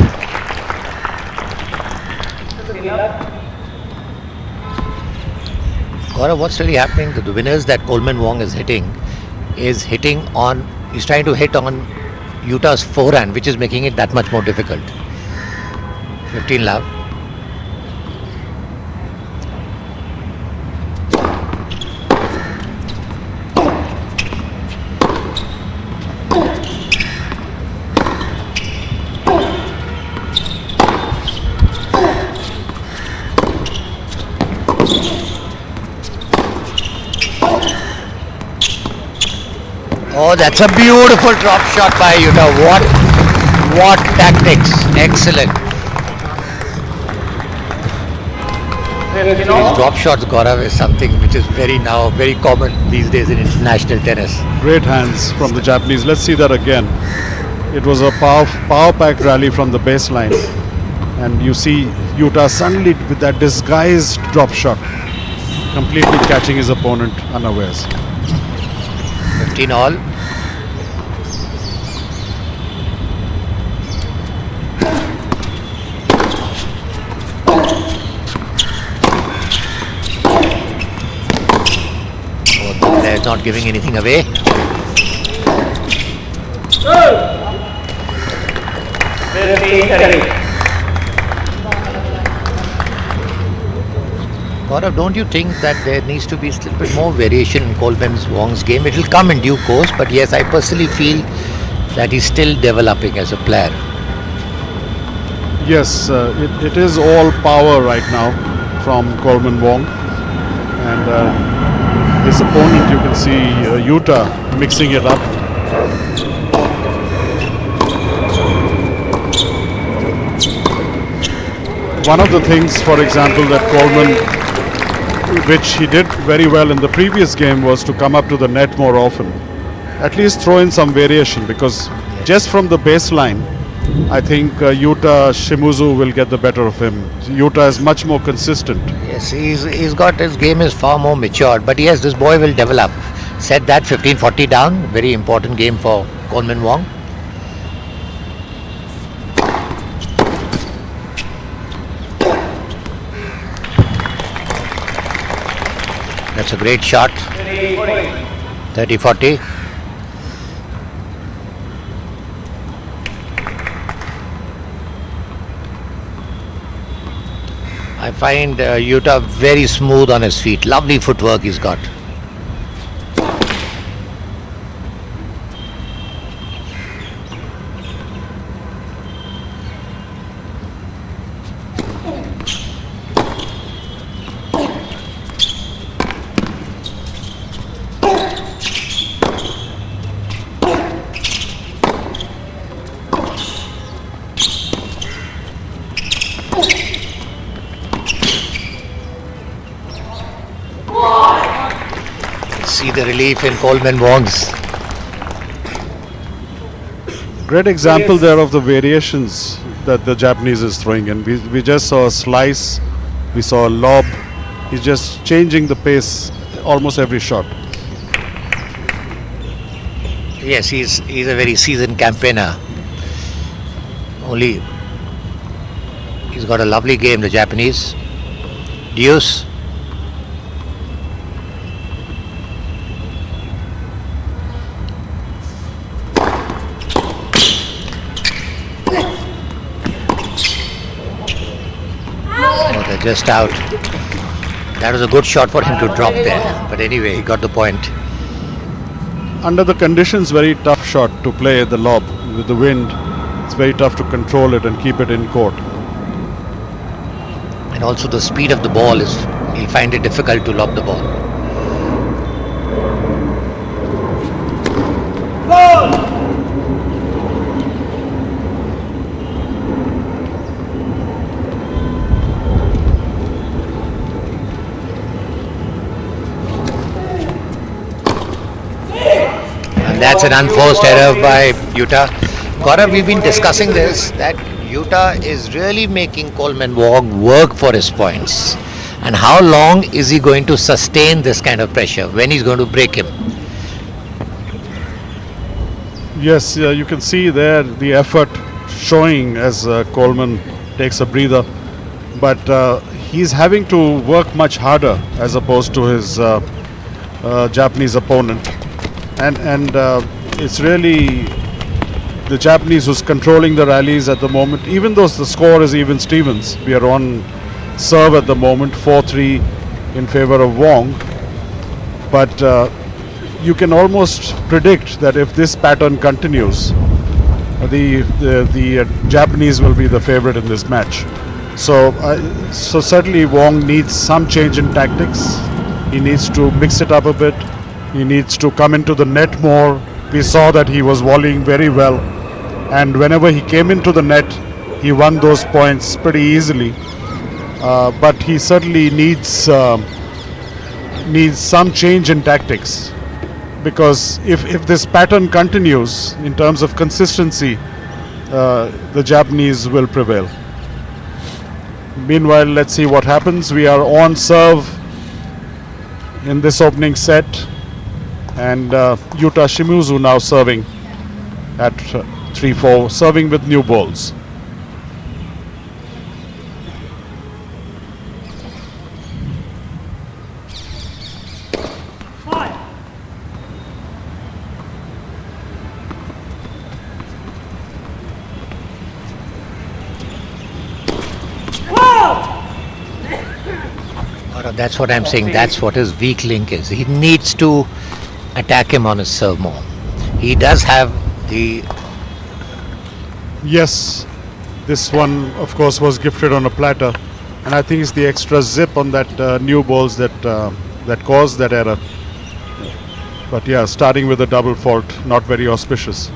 Gaurav, what's really happening? The winners that Coleman Wong is hitting he's trying to hit on Yuta's forehand, which is making it that much more difficult. 15 love. Oh, that's a beautiful drop shot by Yuta. What tactics. Excellent. These drop shots, Gaurav, is something which is very common these days in international tennis. Great hands from the Japanese. Let's see that again. It was a power-packed rally from the baseline. And you see Yuta suddenly with that disguised drop shot, completely catching his opponent unawares. 15 all. It's not giving anything away. Gaurav, don't you think that there needs to be a little bit more variation in Coleman Wong's game? It will come in due course, but yes, I personally feel that he's still developing as a player. Yes, it is all power right now from Coleman Wong. And his opponent, you can see Yuta mixing it up. One of the things, for example, that Coleman, which he did very well in the previous game, was to come up to the net more often. At least throw in some variation, because just from the baseline, I think Yuta Shimizu will get the better of him. Yuta is much more consistent. Yes, his game is far more matured, but yes, this boy will develop. Said that, 15-40 down, very important game for Coleman Wong. That's a great shot. 30-40. I find Yuta very smooth on his feet. Lovely footwork he's got. see the relief in Coleman Wong's. Great example there of the variations that the Japanese is throwing in. We just saw a slice, we saw a lob. He's just changing the pace almost every shot. Yes, he's a very seasoned campaigner. Only he's got a lovely game, the Japanese. Deuce. Oh, they're just out. That was a good shot for him to drop there. But anyway, he got the point. Under the conditions, very tough shot to play the lob with the wind. It's very tough to control it and keep it in court. And also the speed of the ball is, he'll find it difficult to lob the ball. And that's an unforced error by Utah. Gaurav, we've been discussing this, that Utah is really making Coleman Wong work for his points. And how long is he going to sustain this kind of pressure? When he's going to break him? Yes, you can see there the effort showing as Coleman takes a breather. But he's having to work much harder as opposed to his Japanese opponent. And it's really the Japanese who's controlling the rallies at the moment. Even though the score is even Stevens, we are on serve at the moment, 4-3 in favor of Wong. But you can almost predict that if this pattern continues, the Japanese will be the favorite in this match. So certainly Wong needs some change in tactics. He needs to mix it up a bit. He needs to come into the net more. We saw that he was volleying very well, and whenever he came into the net, he won those points pretty easily. But he certainly needs some change in tactics, because if this pattern continues in terms of consistency, the Japanese will prevail. Meanwhile, let's see what happens. We are on serve in this opening set, and Yuta Shimizu now serving at 3-4, serving with new balls. That's what I'm saying. That's what his weak link is. He needs to attack him on his serve more. He does have the... Yes, this one of course was gifted on a platter, and I think it's the extra zip on that new balls that caused that error. But yeah, starting with a double fault, not very auspicious.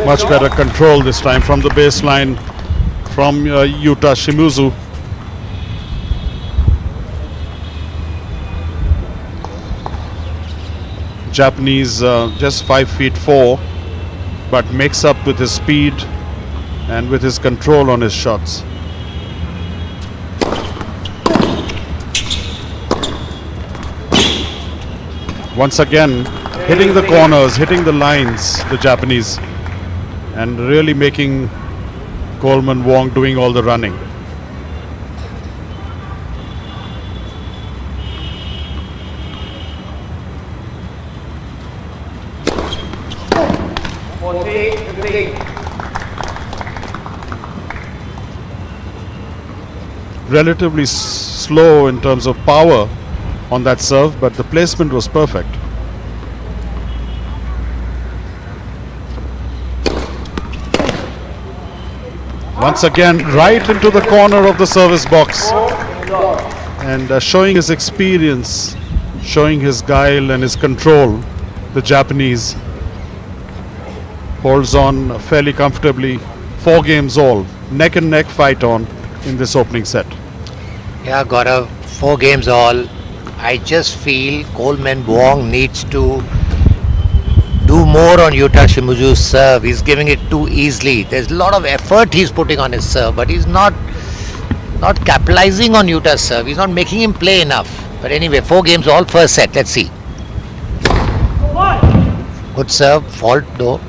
Much better control this time from the baseline from Yuta Shimizu. Japanese just 5'4", but makes up with his speed and with his control on his shots. Once again, hitting the corners, hitting the lines, the Japanese, and really making Coleman Wong doing all the running. Relatively slow in terms of power on that serve, but the placement was perfect. Once again, right into the corner of the service box. and showing his experience, showing his guile and his control. The Japanese holds on fairly comfortably. 4 games all, neck and neck fight on in this opening set. Yeah, Gaurav, 4 games all. I just feel Coleman Wong needs to do more on Yuta Shimizu's serve. He's giving it too easily. There's a lot of effort he's putting on his serve, but he's not capitalizing on Yuta's serve. He's not making him play enough. But anyway, 4 games all, first set. Let's see. Good serve, fault though.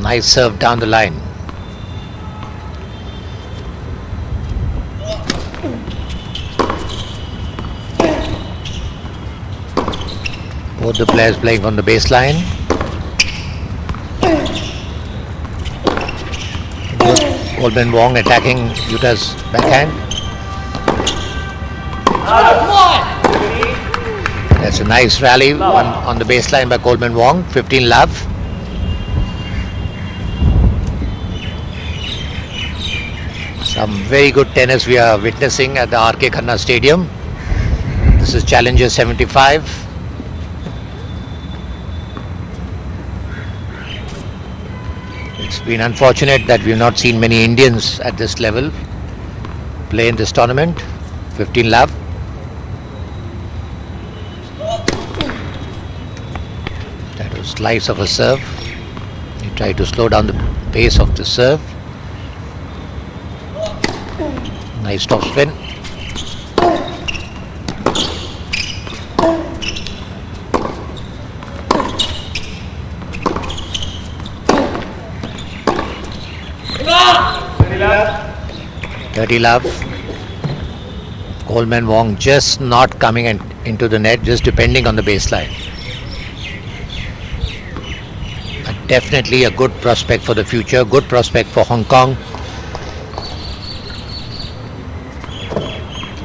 Nice serve down the line. Both the players playing from the baseline. Coleman Wong attacking Yuta's backhand. That's a nice rally on the baseline by Coleman Wong. 15 love. Some very good tennis we are witnessing at the RK Khanna Stadium. This is Challenger 75. It's been unfortunate that we've not seen many Indians at this level play in this tournament. 15 love. That was slice of a serve. He tried to slow down the pace of the serve. Nice top spin. Dirty love. Coleman Wong just not coming into the net, just depending on the baseline. And definitely a good prospect for the future, good prospect for Hong Kong.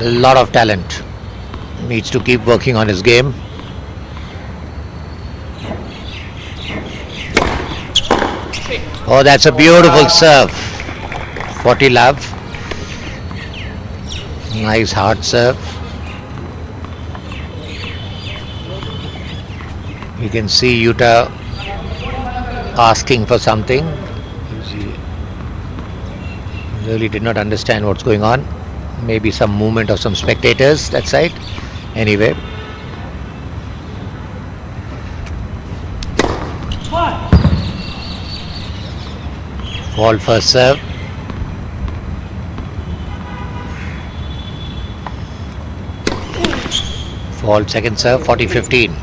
A lot of talent. Needs to keep working on his game. Oh, that's a beautiful serve. 40 love. Nice hard serve. You can see Yuta asking for something. He really did not understand what's going on. Maybe some movement of some spectators that side. Anyway. Fault first serve. Fault second serve, 40-15.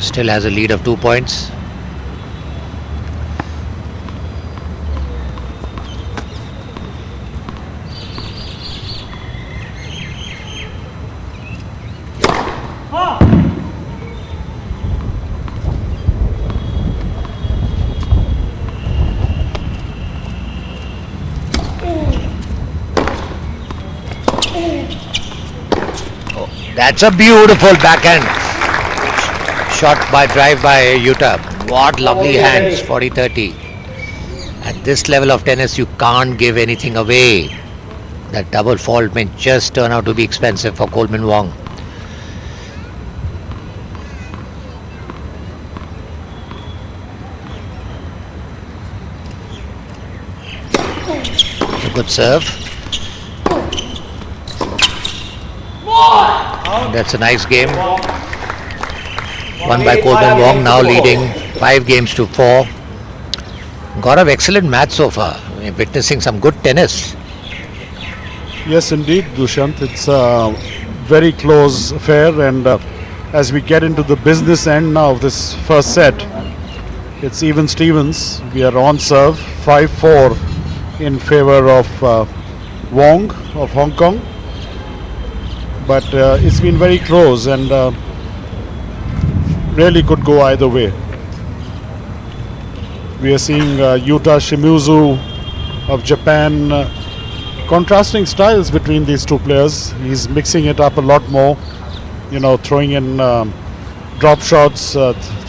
Still has a lead of 2 points. That's a beautiful backhand shot by drive by Yuta. What lovely hands, 40-30. At this level of tennis, you can't give anything away. That double fault may just turn out to be expensive for Coleman Wong. A good serve. That's a nice game. Won by Coleman Wong, now leading 5 games to 4. Gaurav, excellent match so far. We're witnessing some good tennis. Yes, indeed, Dushyant. It's a very close affair, and as we get into the business end now of this first set, it's even Stevens. We are on serve, 5-4 in favor of Wong of Hong Kong. But it's been very close and really could go either way. We are seeing Yuta Shimizu of Japan, contrasting styles between these two players. He's mixing it up a lot more, throwing in drop shots,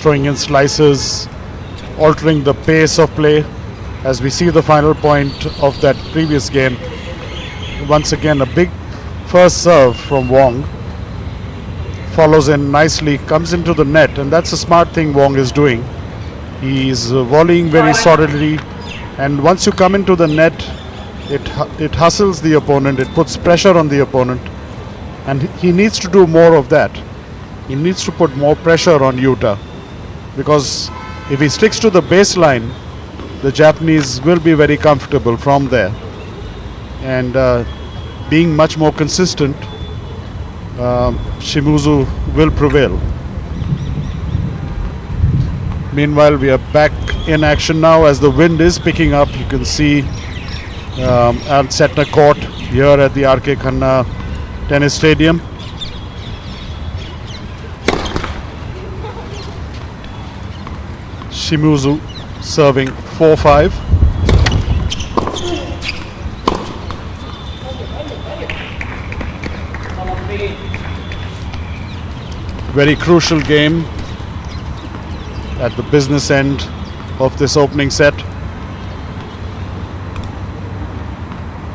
throwing in slices, altering the pace of play. As we see the final point of that previous game, Once again, a big first serve from Wong. Follows in nicely, comes into the net, and that's a smart thing Wong is doing. He's volleying very solidly, and once you come into the net, it hustles the opponent, it puts pressure on the opponent, and he needs to do more of that. He needs to put more pressure on Yuta, because if he sticks to the baseline, the Japanese will be very comfortable from there. And being much more consistent, Shimizu will prevail. Meanwhile, we are back in action now as the wind is picking up. You can see Al Setna Court here at the R.K. Khanna Tennis Stadium. Shimizu serving 4-5. Very crucial game at the business end of this opening set.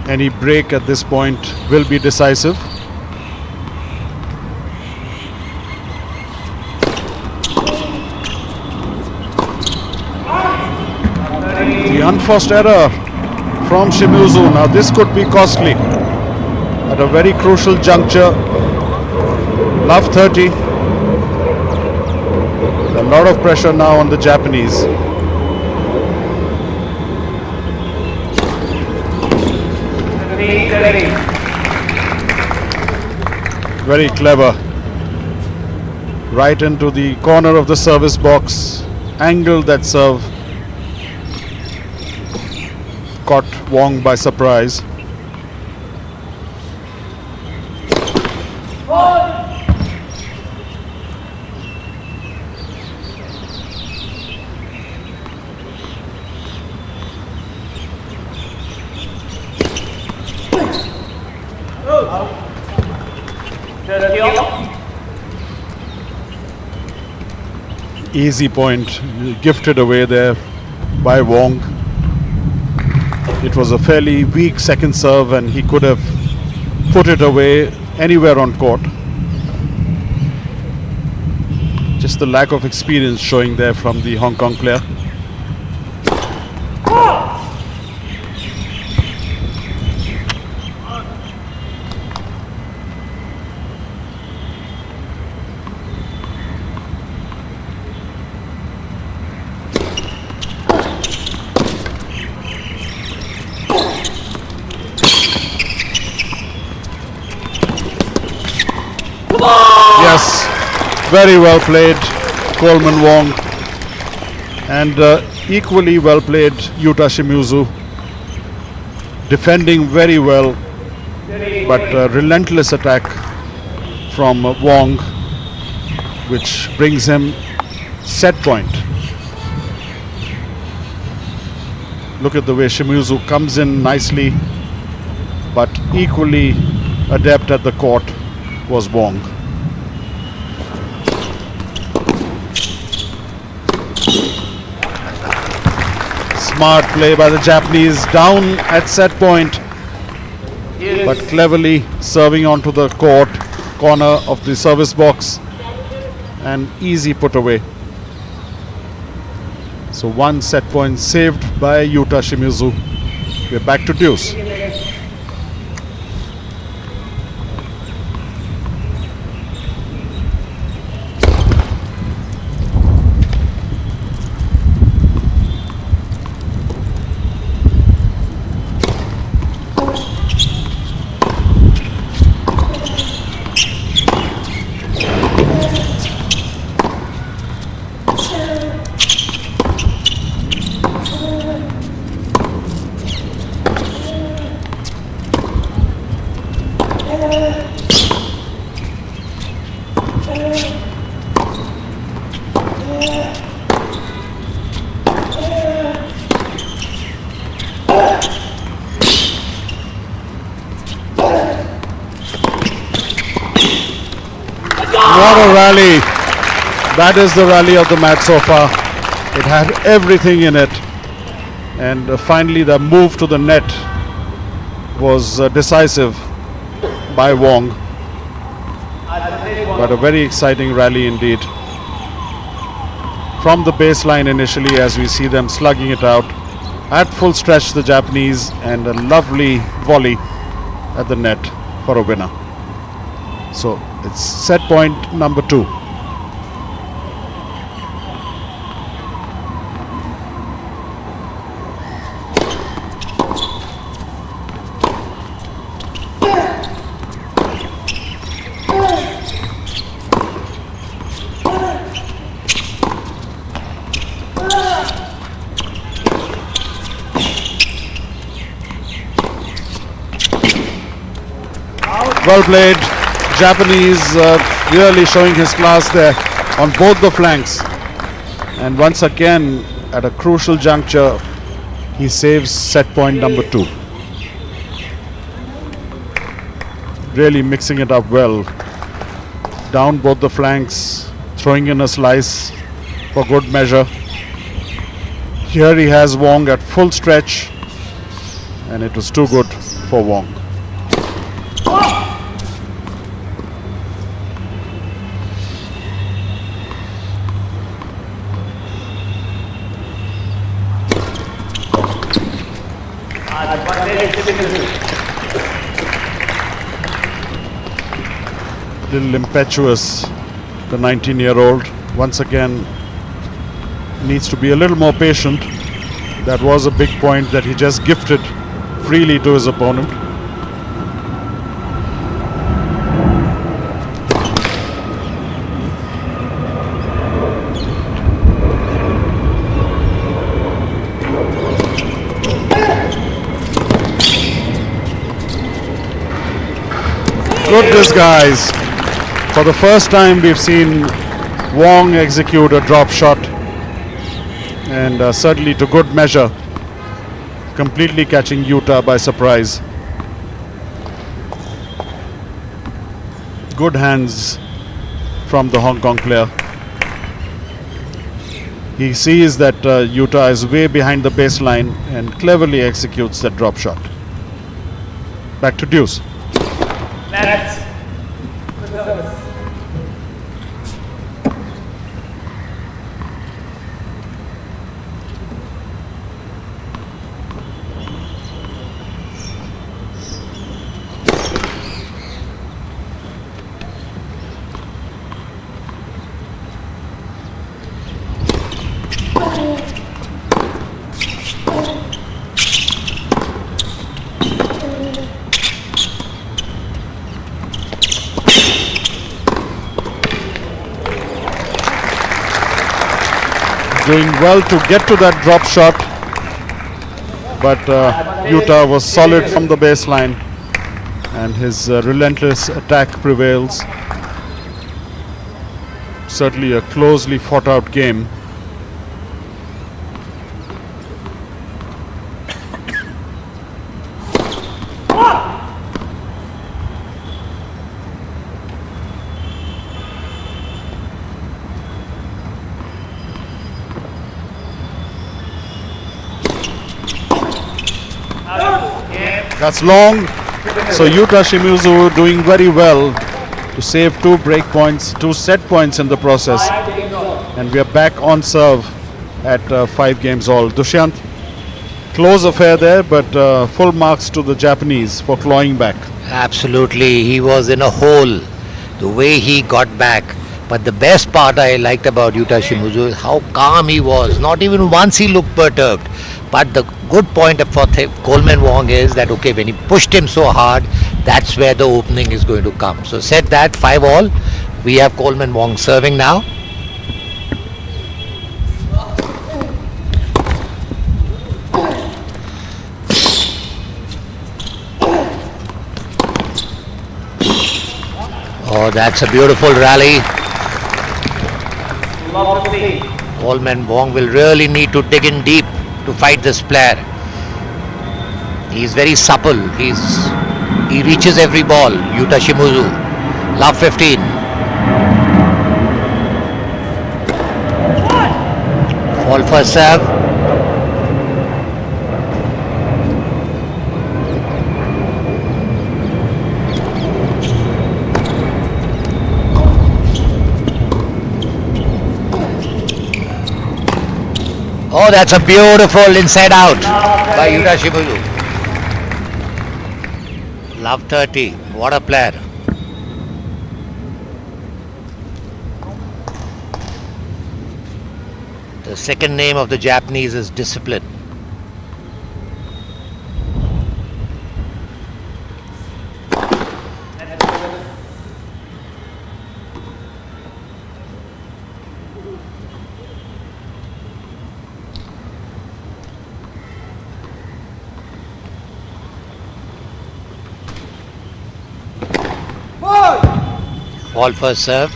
Any break at this point will be decisive. The unforced error from Shimizu. Now this could be costly at a very crucial juncture. Love 30. A lot of pressure now on the Japanese. Very clever. Right into the corner of the service box. Angled that serve. Caught Wong by surprise. Easy point gifted away there by Wong. It was a fairly weak second serve and he could have put it away anywhere on court. Just the lack of experience showing there from the Hong Kong player. Yes, very well played, Coleman Wong, and equally well played Yuta Shimizu, defending very well, but relentless attack from Wong, which brings him set point. Look at the way Shimizu comes in nicely, but equally adept at the court was Wong. Smart play by the Japanese, down at set point, but cleverly serving onto the court corner of the service box, and easy put away. So one set point saved by Yuta Shimizu. We're back to deuce. What a rally. That is the rally of the match so far. It had everything in it. And finally the move to the net was decisive by Wong. But a very exciting rally indeed. From the baseline initially, as we see them slugging it out. At full stretch, the Japanese, and a lovely volley at the net for a winner. So it's set point number 2. Well played. Japanese really showing his class there on both the flanks. And once again, at a crucial juncture, he saves set point number 2. Really mixing it up well. Down both the flanks, throwing in a slice for good measure. Here he has Wong at full stretch, and it was too good for Wong. Little impetuous, the 19-year-old. Once again, needs to be a little more patient. That was a big point that he just gifted freely to his opponent. Goodness, guys. For the first time, we've seen Wong execute a drop shot, and certainly to good measure, completely catching Yuta by surprise. Good hands from the Hong Kong player. He sees that Yuta is way behind the baseline and cleverly executes that drop shot. Back to deuce. Next. Doing well to get to that drop shot, but Yuta was solid from the baseline, and his relentless attack prevails. Certainly a closely fought out game. That's long. So Yuta Shimizu doing very well to save 2 break points, 2 set points in the process. And we are back on serve at 5 games all. Dushyant, close affair there, but full marks to the Japanese for clawing back. Absolutely, he was in a hole, the way he got back. But the best part I liked about Yuta Shimizu is how calm he was. Not even once he looked perturbed. But the good point for Coleman Wong is that, okay, when he pushed him so hard, that's where the opening is going to come. So set that 5 all. We have Coleman Wong serving now. Oh, that's a beautiful rally. Coleman Wong will really need to dig in deep to fight this player. He's very supple. He reaches every ball. Yuta Shimizu, love 15. Fall first serve. Oh, that's a beautiful inside out by Yuta Shimizu. Love 30. What a player. The second name of the Japanese is discipline. Ball first serve.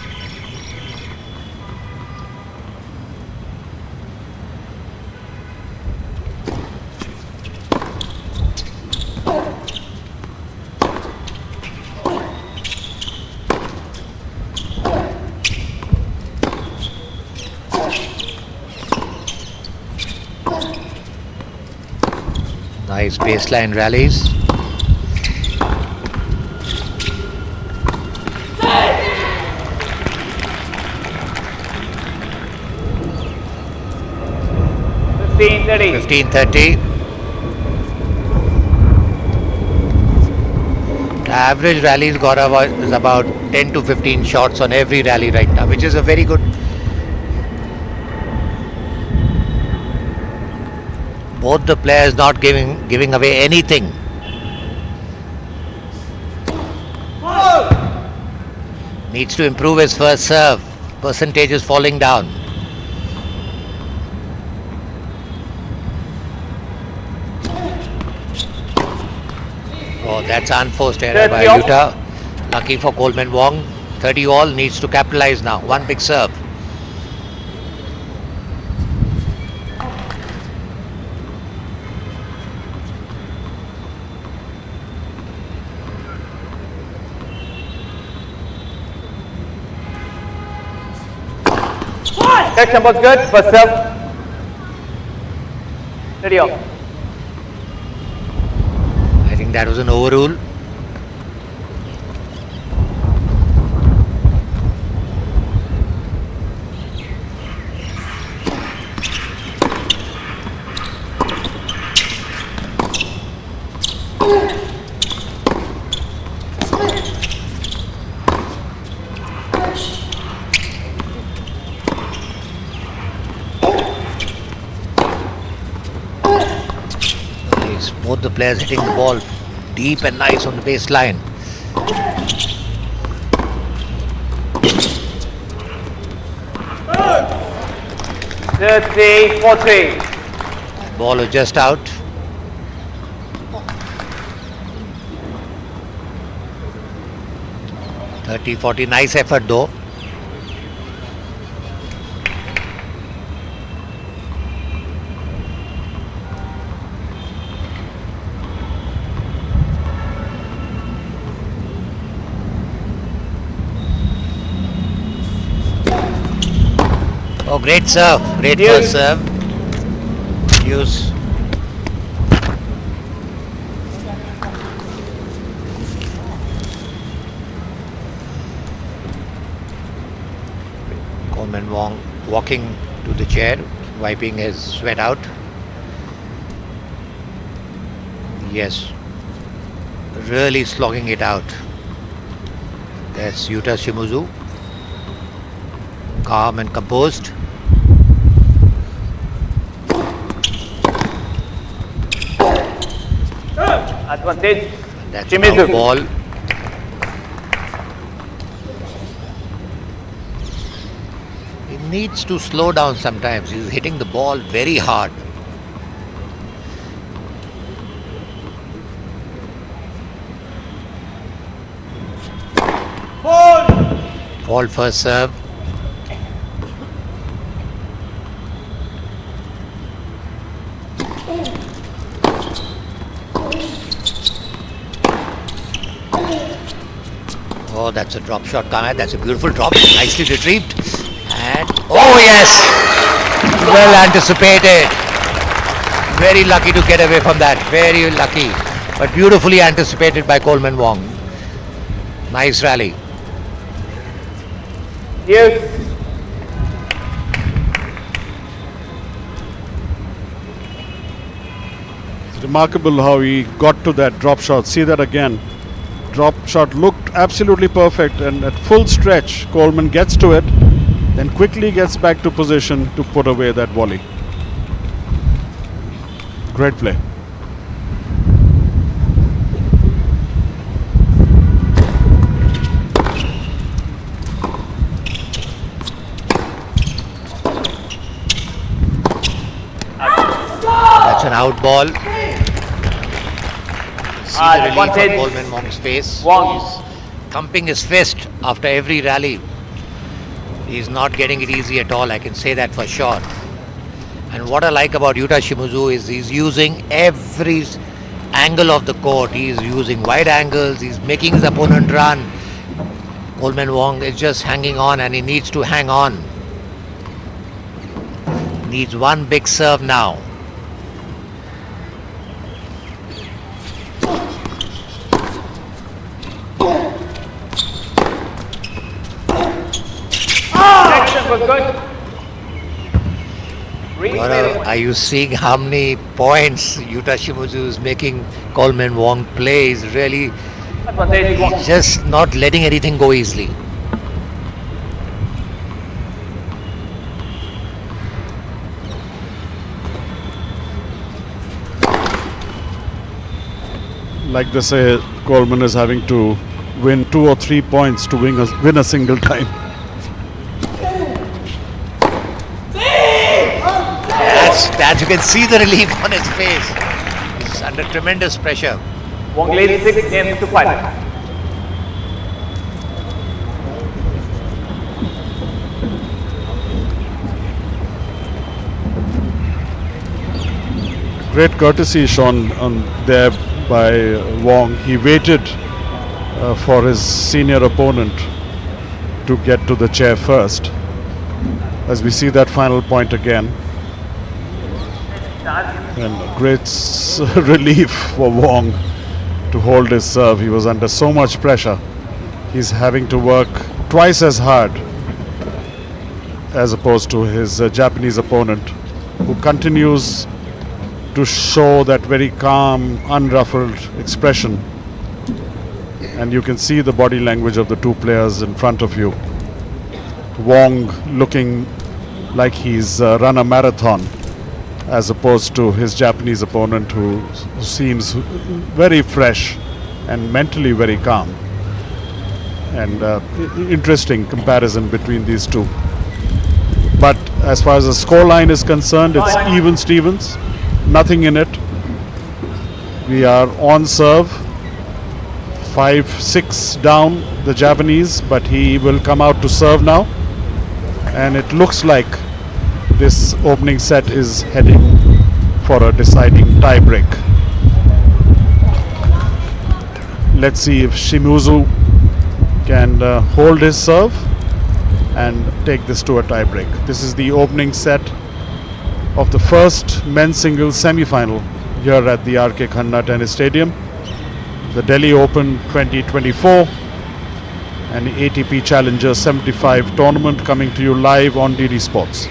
Nice baseline rallies. $15.30. 15:30. The average rallies Gaurav is about 10 to 15 shots on every rally right now, which is a very good. Both the players not giving away anything. Needs to improve his first serve. Percentage is falling down. Oh, that's unforced error by Utah. Lucky for Coleman Wong. 30 all, needs to capitalize now. One big serve. Section was good. First serve. 30 all. I think that was an overrule. Both the players hitting the ball deep and nice on the baseline. 30-40. Ball is just out. (30-40). Nice effort though. Oh, great serve. Great first serve. Use. Coleman Wong walking to the chair, wiping his sweat out. Yes. Really slogging it out. That's Yuta Shimizu. Calm and composed. Advantage. That's a out ball. He needs to slow down sometimes. He's hitting the ball very hard. Ball first serve. Oh, that's a drop shot, Kamal. That's a beautiful drop. Nicely retrieved. And oh yes! Well anticipated. Very lucky to get away from that. Very lucky. But beautifully anticipated by Coleman Wong. Nice rally. Yes. Remarkable how he got to that drop shot. See that again. Drop shot looked absolutely perfect, and at full stretch, Coleman gets to it, then quickly gets back to position to put away that volley. Great play. That's an out ball. See the relief on advantage. Coleman Wong's face. Wong. He's thumping his fist after every rally. He's not getting it easy at all, I can say that for sure. And what I like about Yuta Shimizu is he's using every angle of the court. He's using wide angles, he's making his opponent run. Coleman Wong is just hanging on, and he needs to hang on. Needs one big serve now. Connection was good. Gaurav, are you seeing how many points Yuta Shimizu is making Coleman Wong play? He's really Advantage. Wong. he's just not letting anything go easily. Like they say, Coleman is having to win 2 or 3 points to win a single time. That you can see the relief on his face. He's under tremendous pressure. Wong leads 6 games to 5. Great courtesy shown on there by Wong. He waited for his senior opponent to get to the chair first. As we see that final point again. And great relief for Wong to hold his serve. He was under so much pressure. He's having to work twice as hard as opposed to his Japanese opponent, who continues to show that very calm, unruffled expression. And you can see the body language of the two players in front of you. Wong looking like he's run a marathon, as opposed to his Japanese opponent, who seems very fresh and mentally very calm. And interesting comparison between these two. But as far as the scoreline is concerned, it's even Stevens, nothing in it. We are on serve, 5-6 down the Japanese, but he will come out to serve now. And it looks like this opening set is heading for a deciding tie break. Let's see if Shimizu can hold his serve and take this to a tie break. This is the opening set of the first men's singles semi-final here at the RK Khanna Tennis Stadium. The Delhi Open 2024 and the ATP Challenger 75 tournament coming to you live on DD Sports.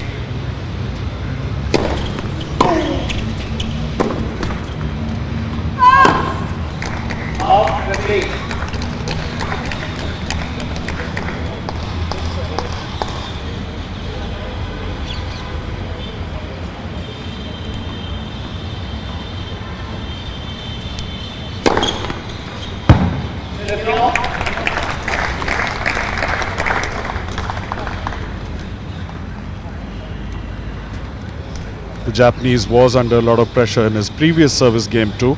The Japanese was under a lot of pressure in his previous service game too,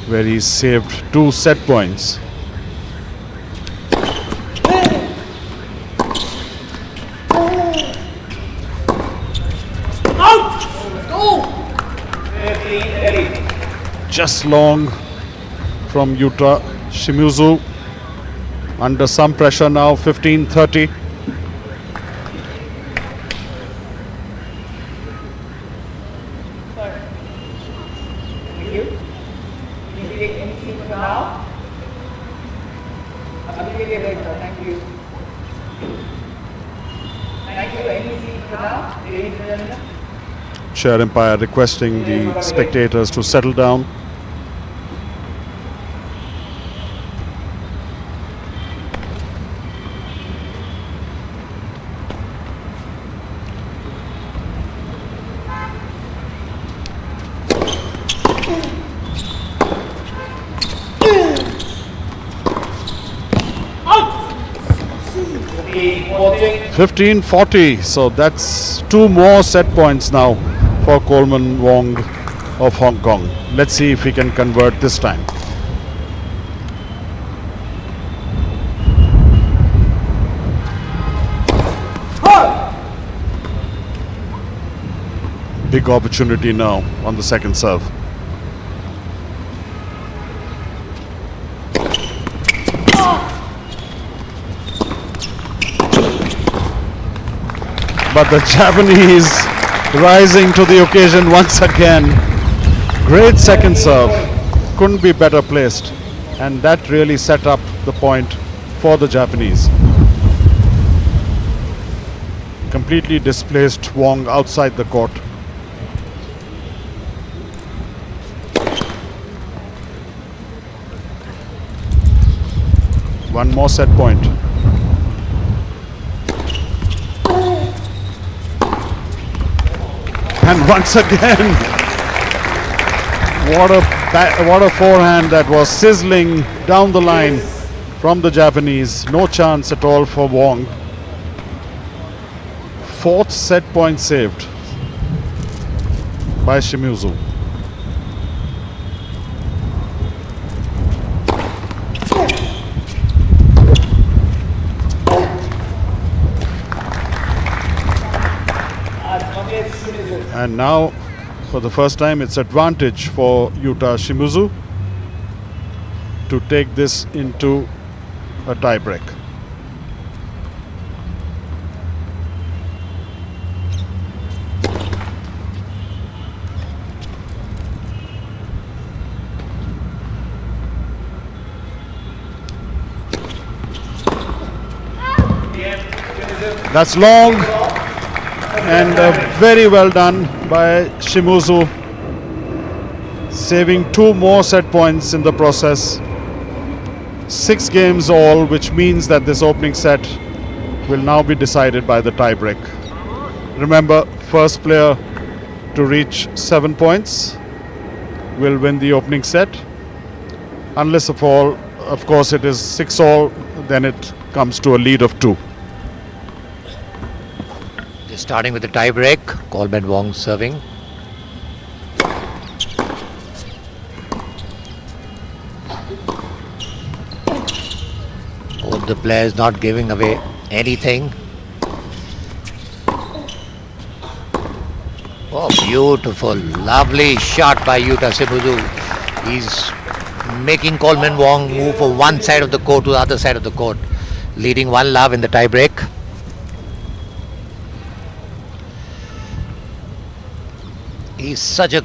where he saved 2 set points. Just long from Yuta Shimizu, under some pressure now, 15-30. chair umpire requesting the spectators to settle down. Voting. 15-40, so that's 2 more set points now for Coleman Wong of Hong Kong. Let's see if he can convert this time. Big opportunity now on the second serve. But the Japanese rising to the occasion once again. Great second serve. Couldn't be better placed. And that really set up the point for the Japanese. Completely displaced Wong outside the court. One more set point. And once again, what a forehand that was sizzling down the line from the Japanese. No chance at all for Wong. 4th set point saved by Shimizu. And now, for the first time, it's advantage for Yuta Shimizu to take this into a tie break. That's long. And very well done by Shimizu, saving 2 more set points in the process. 6 games all, which means that this opening set will now be decided by the tiebreak. Remember, first player to reach 7 points will win the opening set. Unless of course it is 6 all, then it comes to a lead of 2. Starting with the tie break, Coleman Wong serving. Both the players not giving away anything. Oh, beautiful, lovely shot by Yuta Shimizu. He's making Coleman Wong move from one side of the court to the other side of the court, leading 1-love in the tie break. He's such a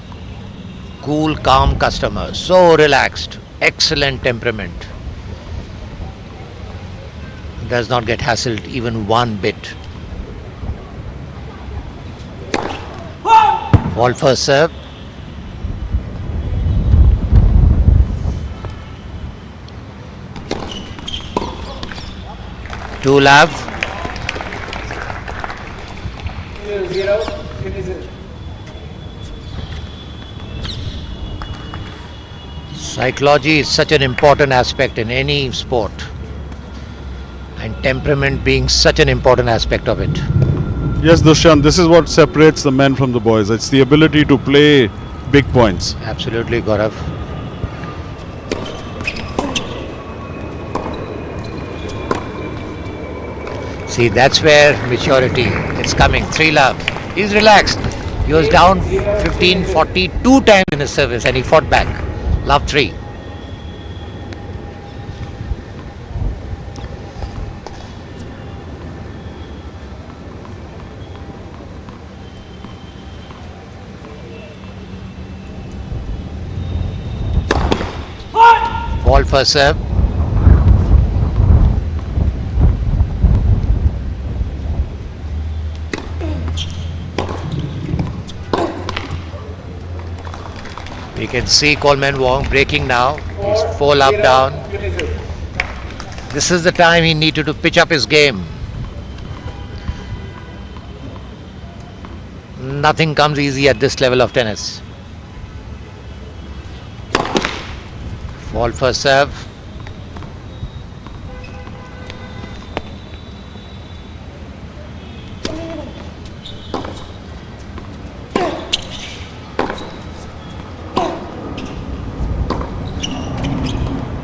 cool, calm customer, so relaxed, excellent temperament. Does not get hassled even one bit. Ball first serve. Two love. 0-0. Psychology is such an important aspect in any sport, and temperament being such an important aspect of it. Yes, Dushyant, this is what separates the men from the boys. It's the ability to play big points. Absolutely, Gaurav. See, that's where maturity is coming. 3-love. He's relaxed. He was down 15-40 2 times in his service and he fought back. Love 3. Ball first serve. We can see Coleman Wong breaking now. He's 4 love down. This is the time he needed to pitch up his game. Nothing comes easy at this level of tennis. Fault for serve.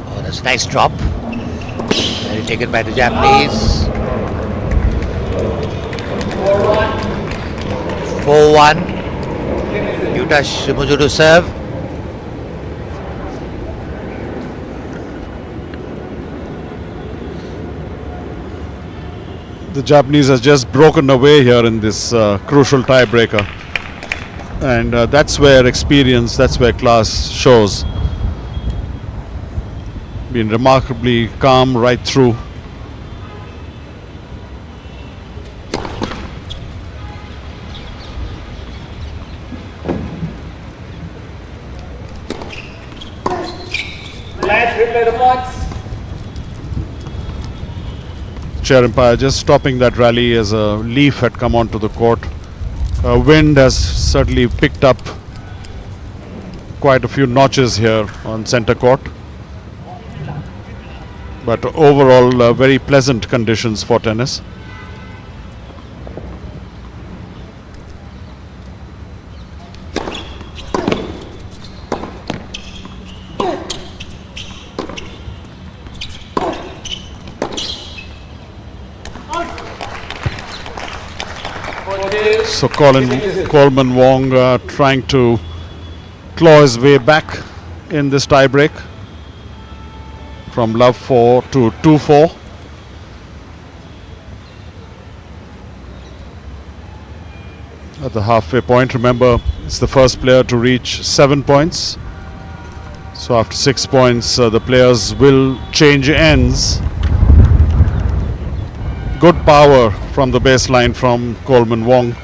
Oh, that's a nice drop. Very taken by the Japanese. 4-1. Yuta Shimizu to serve. The Japanese has just broken away here in this crucial tiebreaker, and that's where experience, that's where class shows. Been remarkably calm right through. Let's replay the points. Chair umpire just stopping that rally as a leaf had come onto the court. Wind has certainly picked up quite a few notches here on center court, but overall very pleasant conditions for tennis. So Coleman Wong trying to claw his way back in this tiebreak from love 4 to 2-4. At the halfway point, remember, it's the first player to reach 7 points. So after 6 points, the players will change ends. Good power from the baseline from Coleman Wong.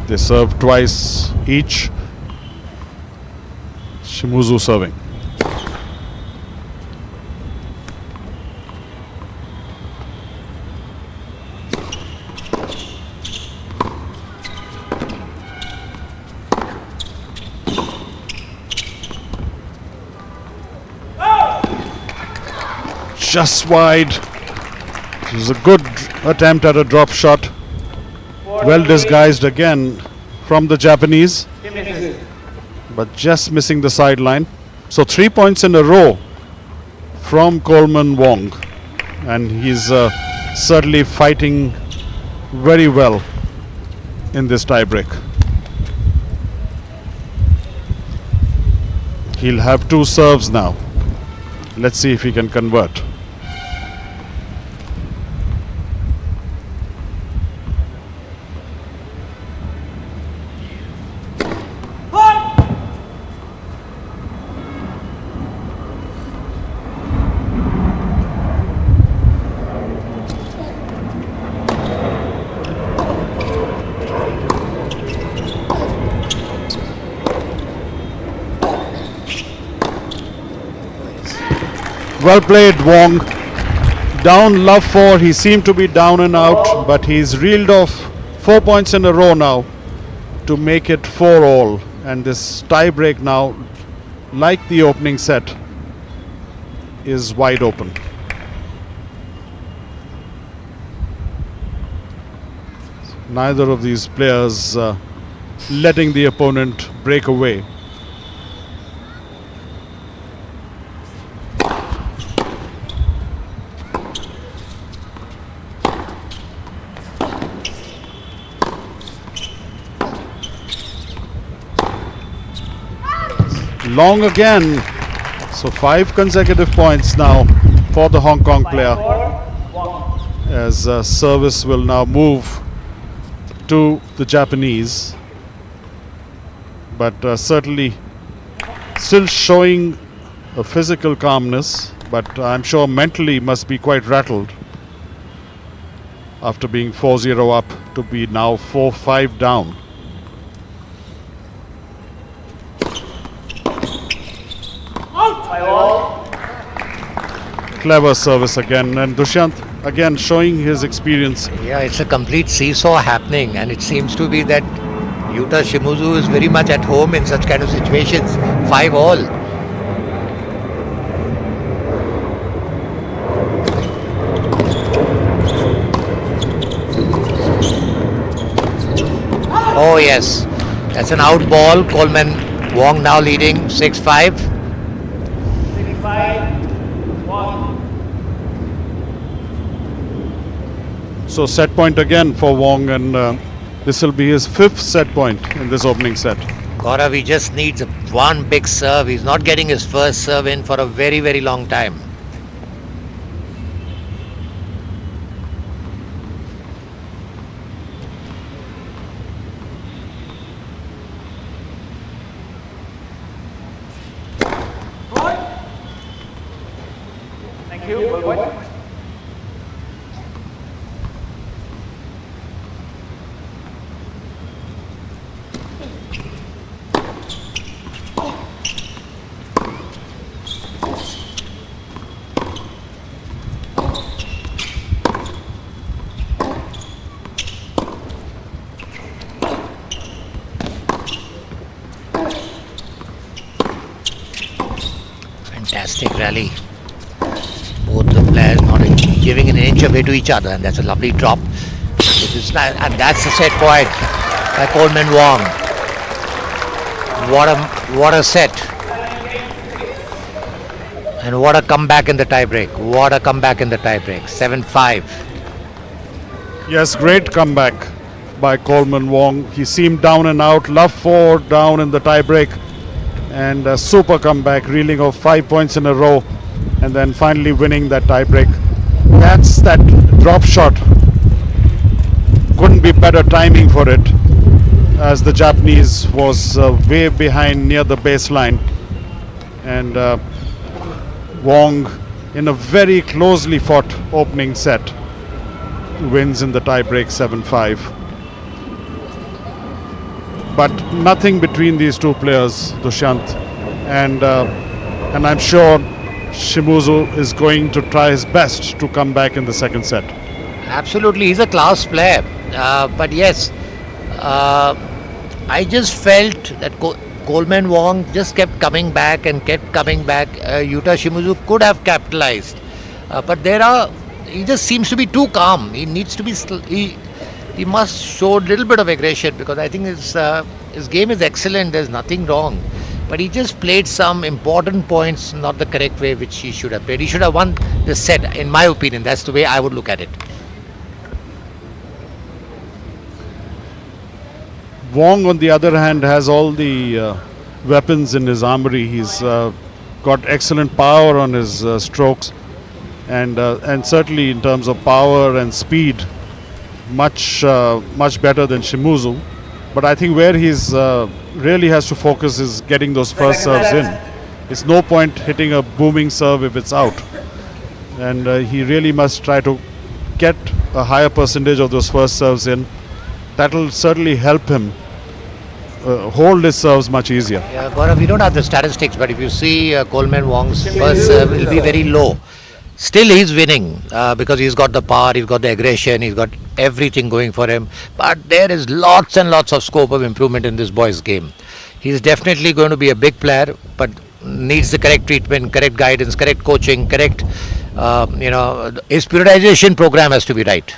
They serve twice each. Shimizu serving. Just wide. It was a good attempt at a drop shot. Well disguised again from the Japanese, but just missing the sideline. So 3 points in a row from Coleman Wong, and he's certainly fighting very well in this tiebreak. He'll have 2 serves now. Let's see if he can convert. Well played, Wong. Down love 4. He seemed to be down and out, but he's reeled off 4 points in a row now to make it 4-all. And this tie break now, like the opening set, is wide open. Neither of these players letting the opponent break away. Long again. So 5 consecutive points now for the Hong Kong player, as service will now move to the Japanese, but certainly still showing a physical calmness, but I'm sure mentally must be quite rattled. after being 4-0 up to be now 4-5 down. Clever service again, and Dushyant again showing his experience. Yeah, it's a complete seesaw happening, and it seems to be that Yuta Shimizu is very much at home in such kind of situations. 5-all. Oh yes, that's an out ball. Coleman Wong now leading 6-5. 6-5-1. So set point again for Wong, and this will be his 5th set point in this opening set. Gaurav, he just needs one big serve. He's not getting his first serve in for a very, very long time. Thank you. Well played. Fantastic rally. Both the players not giving an inch away to each other, and that's a lovely drop. And that's the set point by Coleman Wong. What a set. And what a comeback in the tiebreak. What a comeback in the tiebreak. 7-5. Yes, great comeback by Coleman Wong. He seemed down and out, love 4 down in the tiebreak, and a super comeback, reeling off 5 points in a row, and then finally winning that tiebreak. That's that drop shot. Couldn't be better timing for it, as the Japanese was way behind near the baseline, and Wong, in a very closely fought opening set, wins in the tiebreak 7-5. But nothing between these two players, Dushyant, and I'm sure Shimizu is going to try his best to come back in the second set. Absolutely, he's a class player. But yes, I just felt that Coleman Wong just kept coming back and kept coming back. Yuta Shimizu could have capitalized, but he just seems to be too calm. He needs to be. He must show a little bit of aggression, because I think his game is excellent. There's nothing wrong, but he just played some important points not the correct way, which he should have played. He should have won the set, in my opinion. That's the way I would look at it. Wong, on the other hand, has all the weapons in his armory. He's got excellent power on his strokes, and certainly in terms of power and speed, much better than Shimizu. But I think where he's really has to focus is getting those first serves in. It's no point hitting a booming serve if it's out, and he really must try to get a higher percentage of those first serves in. That'll certainly help him hold his serves much easier. Yeah, Gaurav, we don't have the statistics, but if you see Coleman Wong's first serve will be very low. Still, he's winning because he's got the power, he's got the aggression, he's got everything going for him. But there is lots and lots of scope of improvement in this boy's game. He's definitely going to be a big player, but needs the correct treatment, correct guidance, correct coaching, correct, his periodization program has to be right.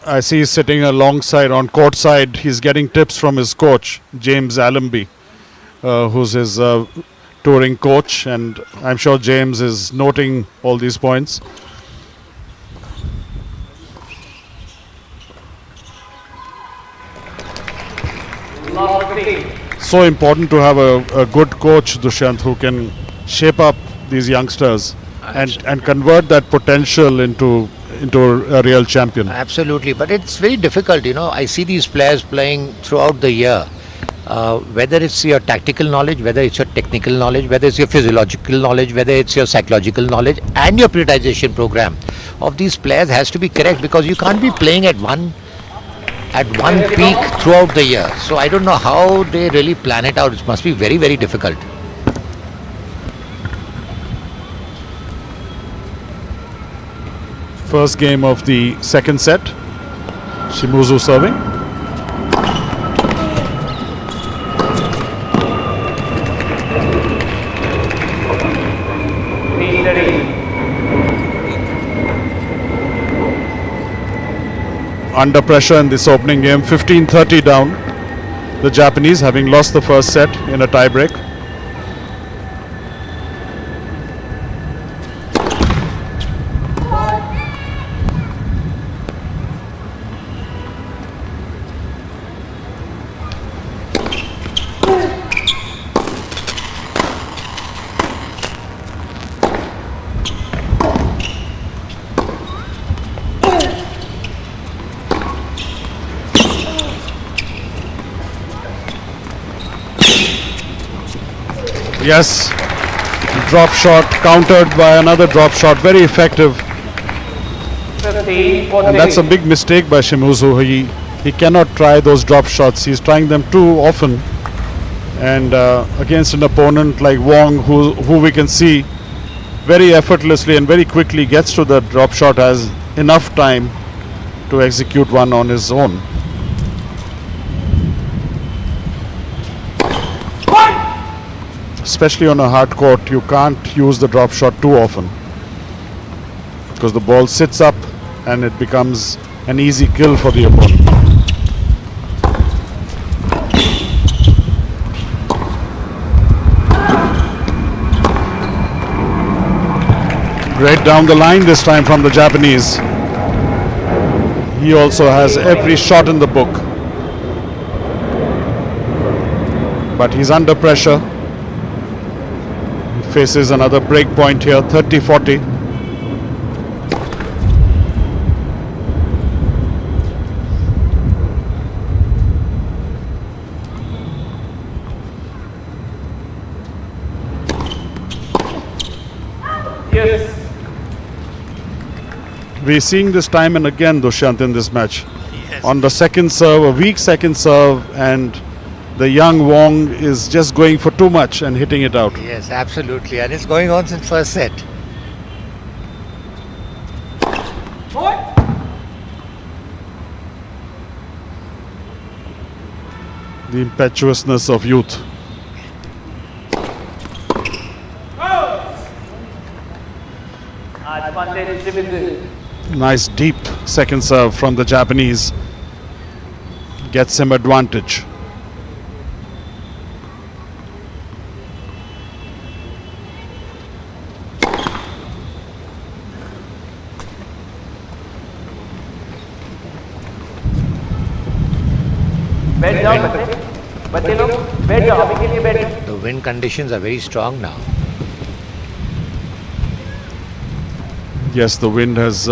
I see he's sitting alongside on court side. He's getting tips from his coach, James Allenby, who's his touring coach, and I'm sure James is noting all these points. So important to have a good coach, Dushyant, who can shape up these youngsters and convert that potential into a real champion. Absolutely, but it's very difficult. I see these players playing throughout the year. Whether it's your tactical knowledge, whether it's your technical knowledge, whether it's your physiological knowledge, whether it's your psychological knowledge and your periodization program. of these players has to be correct, because you can't be playing at one peak throughout the year. So I don't know how they really plan it out. It must be very, very difficult. First game of the second set. Shimizu serving. Under pressure in this opening game, 15-30 down. The Japanese having lost the first set in a tiebreak. Yes, drop shot countered by another drop shot, very effective. 15, And that's a big mistake by Shimizu. He cannot try those drop shots. He's trying them too often. And against an opponent like Wong, who we can see very effortlessly and very quickly gets to the drop shot, has enough time to execute one on his own. Especially on a hard court, you can't use the drop shot too often, because the ball sits up and it becomes an easy kill for the opponent. Great down the line this time from the Japanese. He also has every shot in the book, but he's under pressure. Faces another break point here, 30-40. Yes. We're seeing this time and again, Dushyant, in this match. Yes. On the second serve, a weak second serve, and the young Wong is just going for too much and hitting it out. Yes, absolutely. And it's going on since first set. The impetuousness of youth. Advantage Shimizu. Nice deep second serve from the Japanese. Gets him advantage. Bed down, बच्चे लोग बैठ जाओ अभी के लिए बैठ जाओ. The wind conditions are very strong now. Yes, the wind has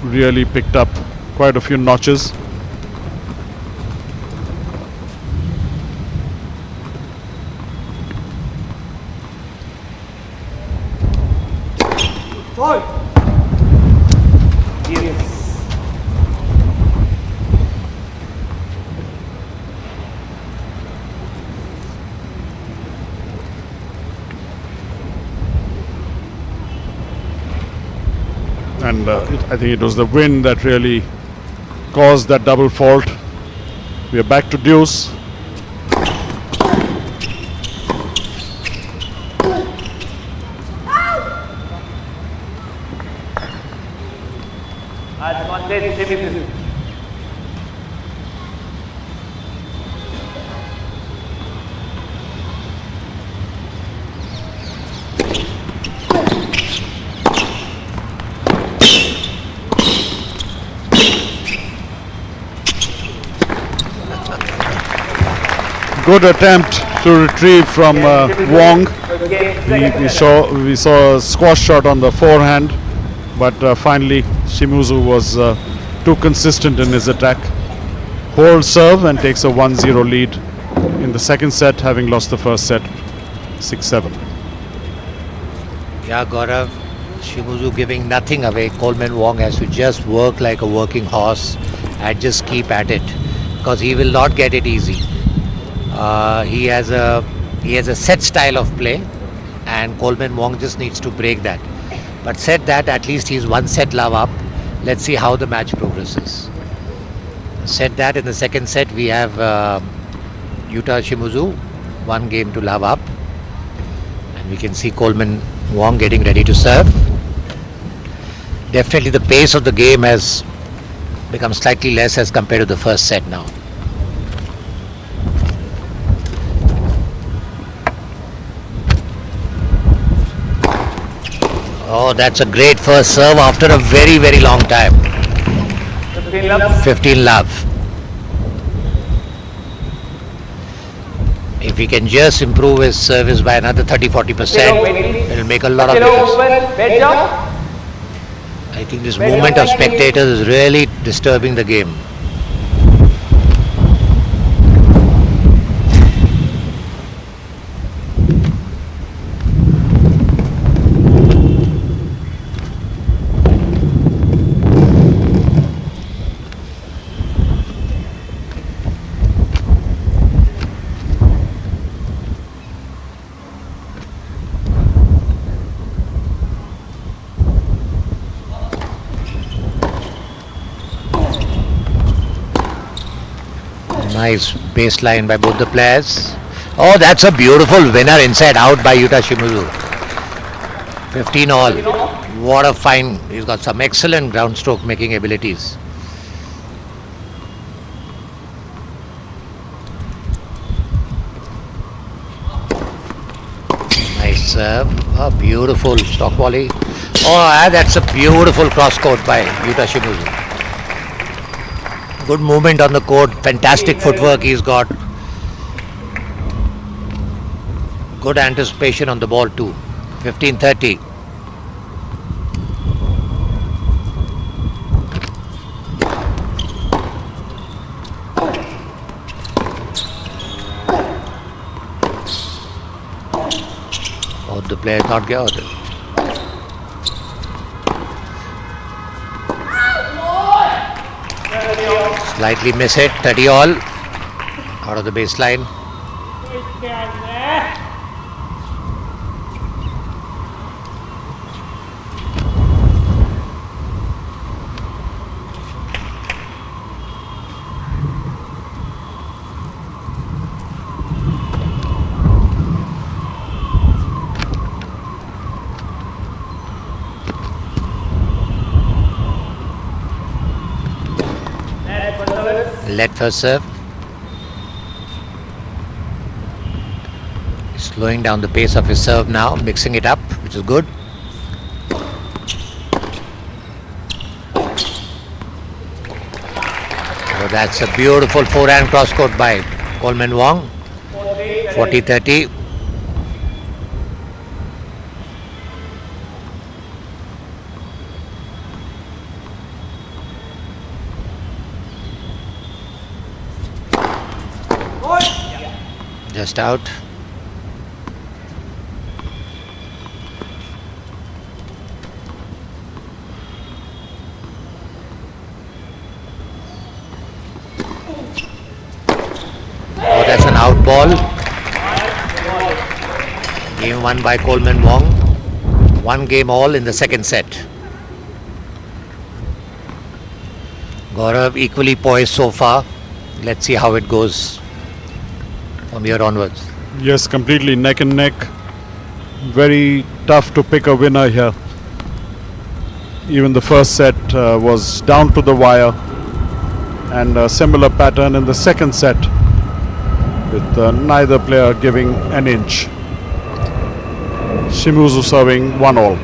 really picked up quite a few notches. Yes. And I think it was the wind that really caused that double fault. We are back to deuce. Advantage Shimizu. Good attempt to retrieve from Wong. We saw a squash shot on the forehand, but finally Shimizu was too consistent in his attack. Holds serve and takes a 1-0 lead in the second set, having lost the first set 6-7. Yeah, Gaurav, Shimizu giving nothing away. Coleman Wong has to just work like a working horse and just keep at it, because he will not get it easy. He has a set style of play, and Coleman Wong just needs to break that. But said that, at least he's one set love up. Let's see how the match progresses. Said that, in the second set we have Yuta Shimizu, one game to love up, and we can see Coleman Wong getting ready to serve. Definitely the pace of the game has become slightly less as compared to the first set now. Oh, that's a great first serve after a very, very long time. 15 love. If he can just improve his service by another 30-40%, it will make a lot of difference. I think this movement of spectators is really disturbing the game. Nice baseline by both the players. Oh, that's a beautiful winner inside out by Yuta Shimizu. 15 all. What a fine. He's got some excellent ground stroke making abilities. Nice serve. Oh, beautiful stock volley. Oh, that's a beautiful cross court by Yuta Shimizu. Good movement on the court, fantastic footwork he's got. Good anticipation on the ball too. 15-30. Oh, the player not get out. Slightly miss it, 30 all, out of the baseline. Let first serve. Slowing down the pace of his serve now, mixing it up, which is good. So that's a beautiful forehand cross court by Coleman Wong. 40-30. Just out. Oh, that's an out ball. Game won by Coleman Wong. One game all in the second set. Gaurav equally poised so far. Let's see how it goes from here onwards. Yes, completely neck and neck. Very tough to pick a winner here. Even the first set was down to the wire, and a similar pattern in the second set, with neither player giving an inch. Shimizu serving 1-all.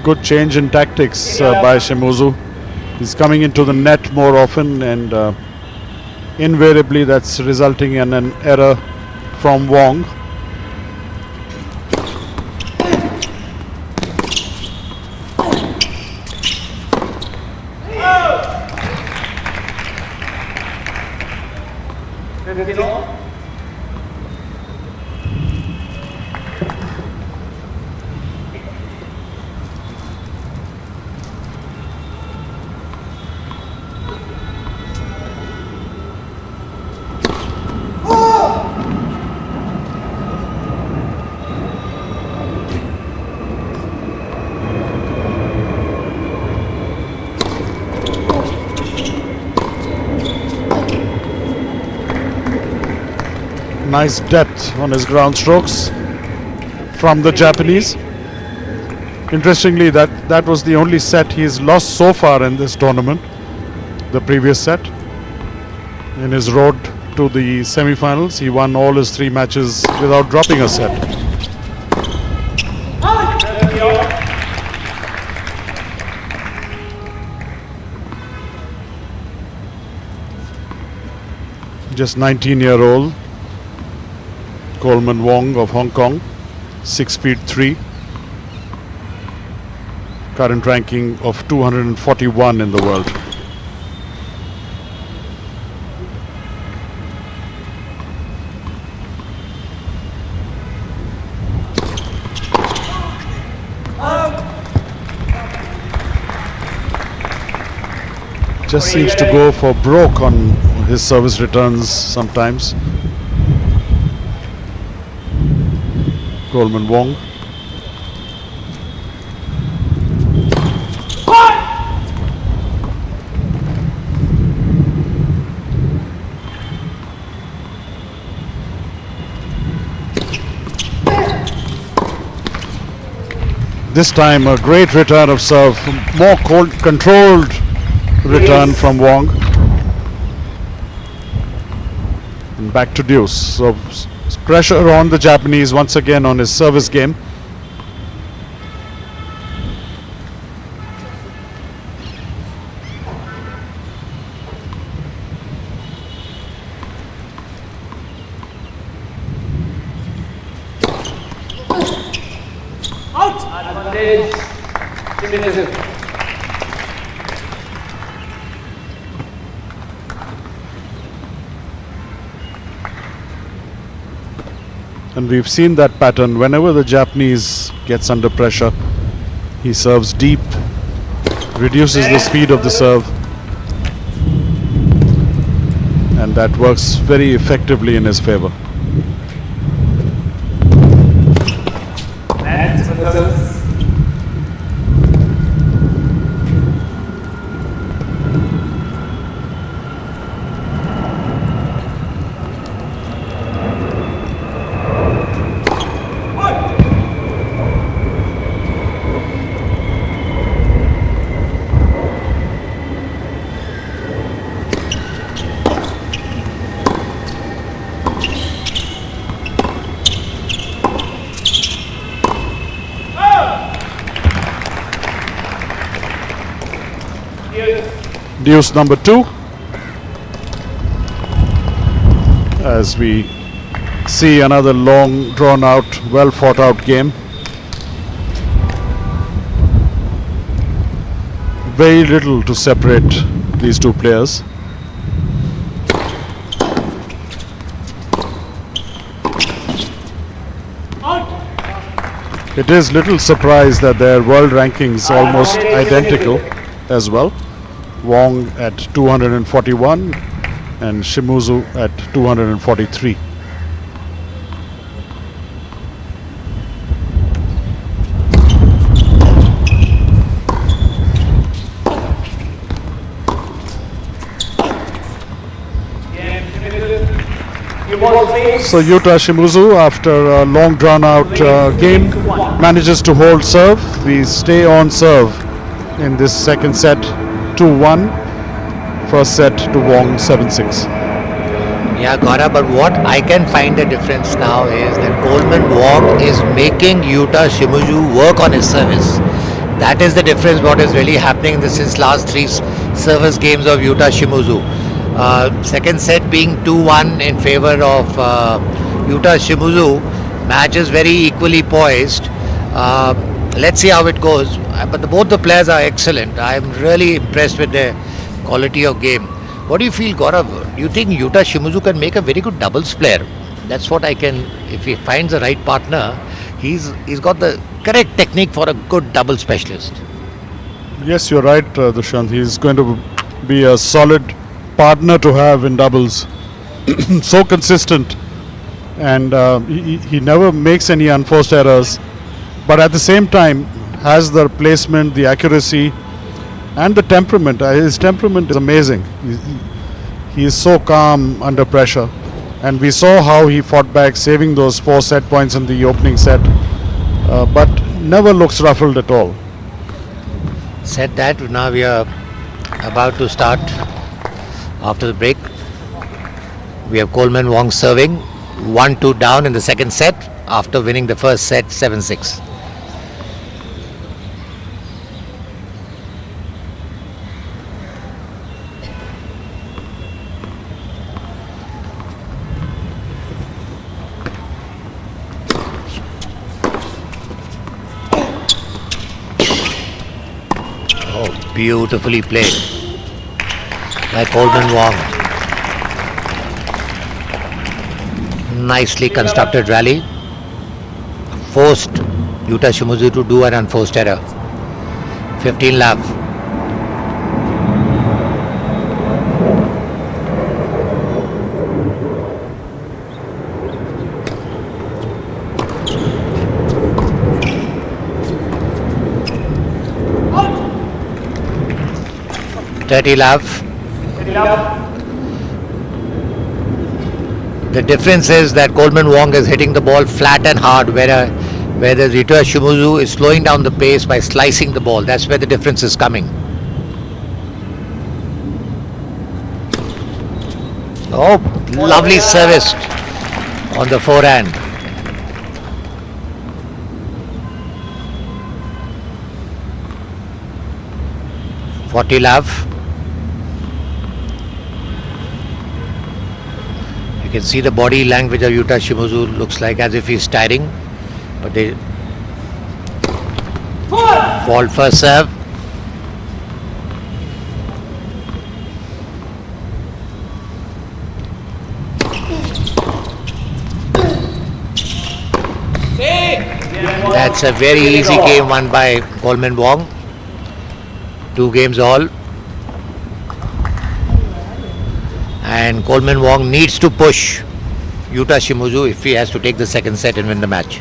Good change in tactics by Shimizu. He's coming into the net more often, and invariably that's resulting in an error from Wong. 15. Nice depth on his ground strokes from the Japanese. Interestingly, that was the only set he's lost so far in this tournament. The previous set. In his road to the semifinals, he won all his 3 matches without dropping a set. Just 19-year-old Coleman Wong of Hong Kong, 6 feet 3. Current ranking of 241 in the world. Just seems to go for broke on his service returns sometimes. Coleman Wong. This time a great return of serve, more controlled return from Wong. And back to deuce. So pressure on the Japanese once again on his service game. Advantage. Diminutive. And we've seen that pattern whenever the Japanese gets under pressure. He serves deep, reduces the speed of the serve, and that works very effectively in his favor. Deuce number 2, as we see another long drawn out, well fought out game. Very little to separate these two players. It is little surprise that their world rankings almost identical as well. Wong at 241 and Shimizu at 243. So Yuta Shimizu, after a long drawn out game, manages to hold serve. We stay on serve in this second set, 2-1. First set to Wong, 7-6. Yeah, Gaurav, but what I can find the difference now is that Coleman Wong is making Yuta Shimizu work on his service. That is the difference what is really happening in this last 3 service games of Yuta Shimizu. Second set being 2-1 in favor of Yuta Shimizu. Match is very equally poised. Let's see how it goes. But both the players are excellent. I'm really impressed with their quality of game. What do you feel, Gaurav? Do you think Yuta Shimizu can make a very good doubles player? That's what I can. If he finds the right partner, he's got the correct technique for a good double specialist. Yes, you're right, Dushyant. He's going to be a solid partner to have in doubles. So consistent, and he never makes any unforced errors. But at the same time, has the placement, the accuracy, and the temperament. His temperament is amazing. He is so calm under pressure. And we saw how he fought back, saving those 4 set points in the opening set. But never looks ruffled at all. Said that, now we are about to start after the break. We have Coleman Wong serving, 1-2 down in the second set after winning the first set 7-6. Oh, beautifully played by Coleman Wong. Nicely constructed rally. Forced Yuta Shimizu to do an unforced error. 15 love. Thirty love. The difference is that Coleman Wong is hitting the ball flat and hard, whereas Yuta Shimizu is slowing down the pace by slicing the ball. That's where the difference is coming. Oh, lovely service on the forehand. Forty love. You can see the body language of Yuta Shimizu, looks like as if he's tiring, but they fall first serve. That's a very easy game won by Coleman Wong. 2 games all. And Coleman Wong needs to push Yuta Shimizu if he has to take the second set and win the match.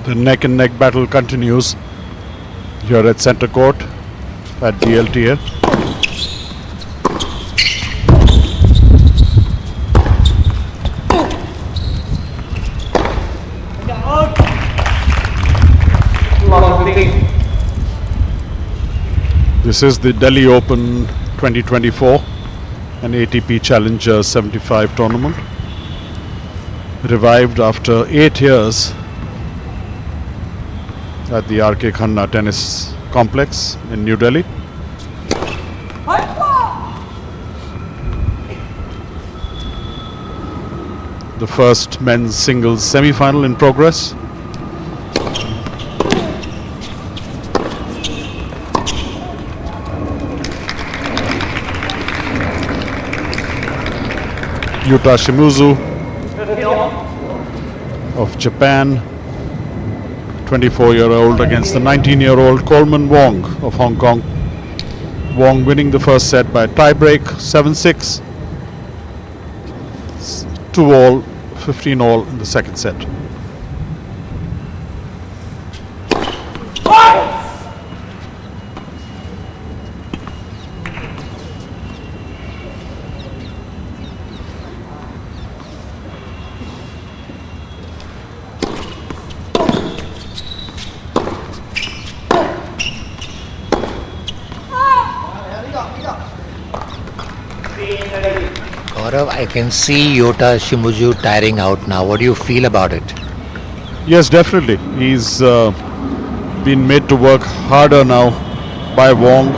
The neck and neck battle continues here at Centre Court at DLTA. This is the Delhi Open 2024, an ATP Challenger 75 tournament. Revived after 8 years at the RK Khanna Tennis Complex in New Delhi. The first men's singles semi-final in progress. Yuta Shimizu of Japan, 24-year-old against the 19-year-old Coleman Wong of Hong Kong. Wong winning the first set by tie-break, 7-6. 2-all, 15-all in the second set. Gaurav, I can see Yuta Shimizu tiring out now. What do you feel about it? Yes, definitely. He's been made to work harder now by Wong,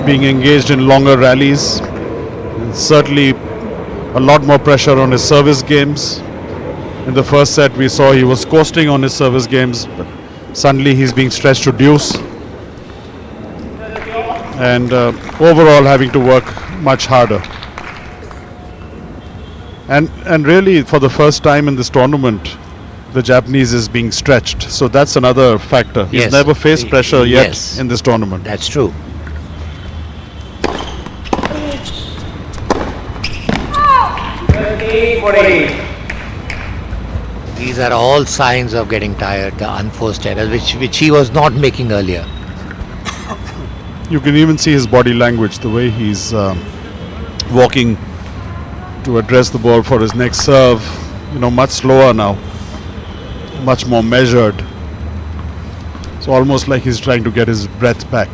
being engaged in longer rallies. And certainly a lot more pressure on his service games. In the first set we saw he was coasting on his service games, but Suddenly he's being stretched to deuce. And overall having to work much harder. And really, for the first time in this tournament, the Japanese is being stretched. So that's another factor. He's Yes. never faced pressure yet Yes. in this tournament. That's true. These are all signs of getting tired, the unforced errors, which he was not making earlier. You can even see his body language, the way he's walking to address the ball for his next serve. Much slower now, much more measured. It's almost like he's trying to get his breath back.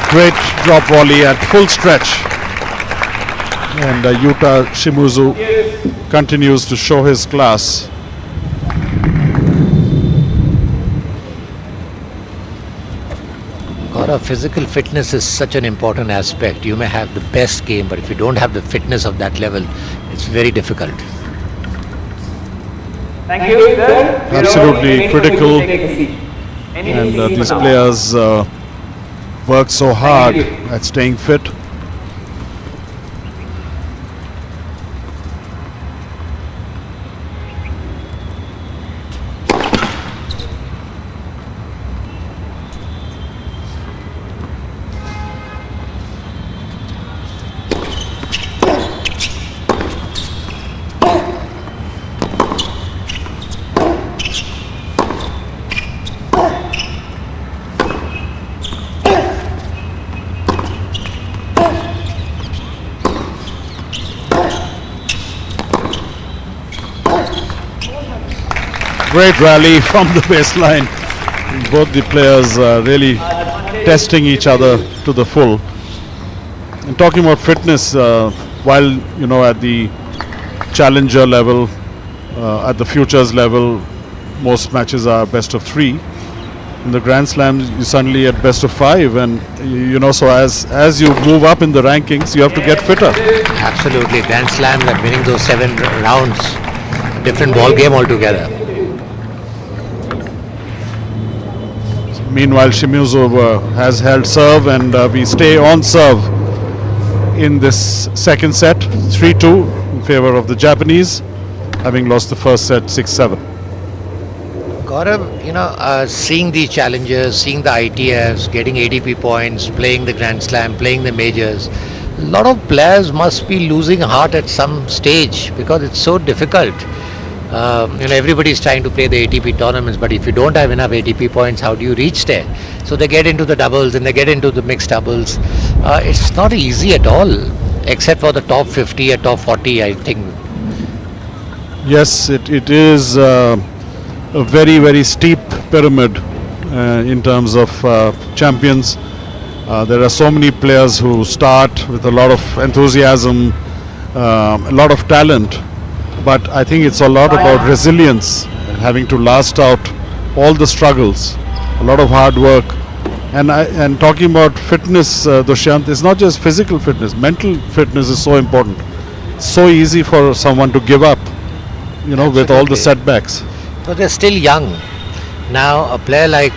Great drop volley at full stretch. And Yuta Shimizu continues to show his class. Gaurav, physical fitness is such an important aspect. You may have the best game, but if you don't have the fitness of that level, it's very difficult. Thank you, sir. Absolutely critical. Take a seat. And these players work so hard at staying fit. Great rally from the baseline. Both the players really testing each other to the full. And talking about fitness, while at the challenger level, at the futures level, most matches are best of 3. In the Grand Slams, you suddenly at best of 5, and so as you move up in the rankings, you have to get fitter. Absolutely, Grand Slam and winning those 7 rounds, a different ball game altogether. Meanwhile, Shimizu has held serve, and we stay on serve in this second set, 3-2 in favor of the Japanese, having lost the first set 6-7. Gaurav, seeing these challenges, seeing the ITFs, getting ATP points, playing the Grand Slam, playing the majors, a lot of players must be losing heart at some stage because it's so difficult. Everybody's trying to play the ATP tournaments, but if you don't have enough ATP points, how do you reach there? So they get into the doubles and they get into the mixed doubles. It's not easy at all, except for the top 50 or top 40, I think. Yes, it is a very, very steep pyramid in terms of champions. There are so many players who start with a lot of enthusiasm, a lot of talent. But I think it's a lot about resilience, having to last out all the struggles, a lot of hard work. And talking about fitness, Dushyant, it's not just physical fitness, mental fitness is so important. It's so easy for someone to give up, with all the setbacks. So they're still young. Now a player like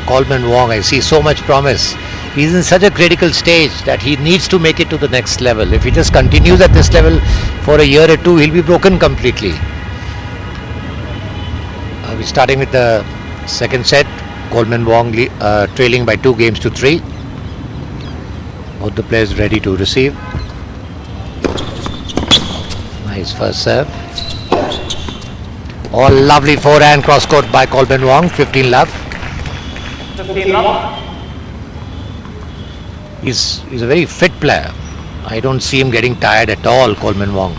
Coleman Wong, I see so much promise. He's in such a critical stage that he needs to make it to the next level. If he just continues at this level for a year or two, he'll be broken completely. We're starting with the second set. Coleman Wong trailing by 2 games to 3. Both the players ready to receive. Nice first serve. Oh, lovely forehand cross court by Coleman Wong. 15 love. 15 love. He's a very fit player. I don't see him getting tired at all, Coleman Wong.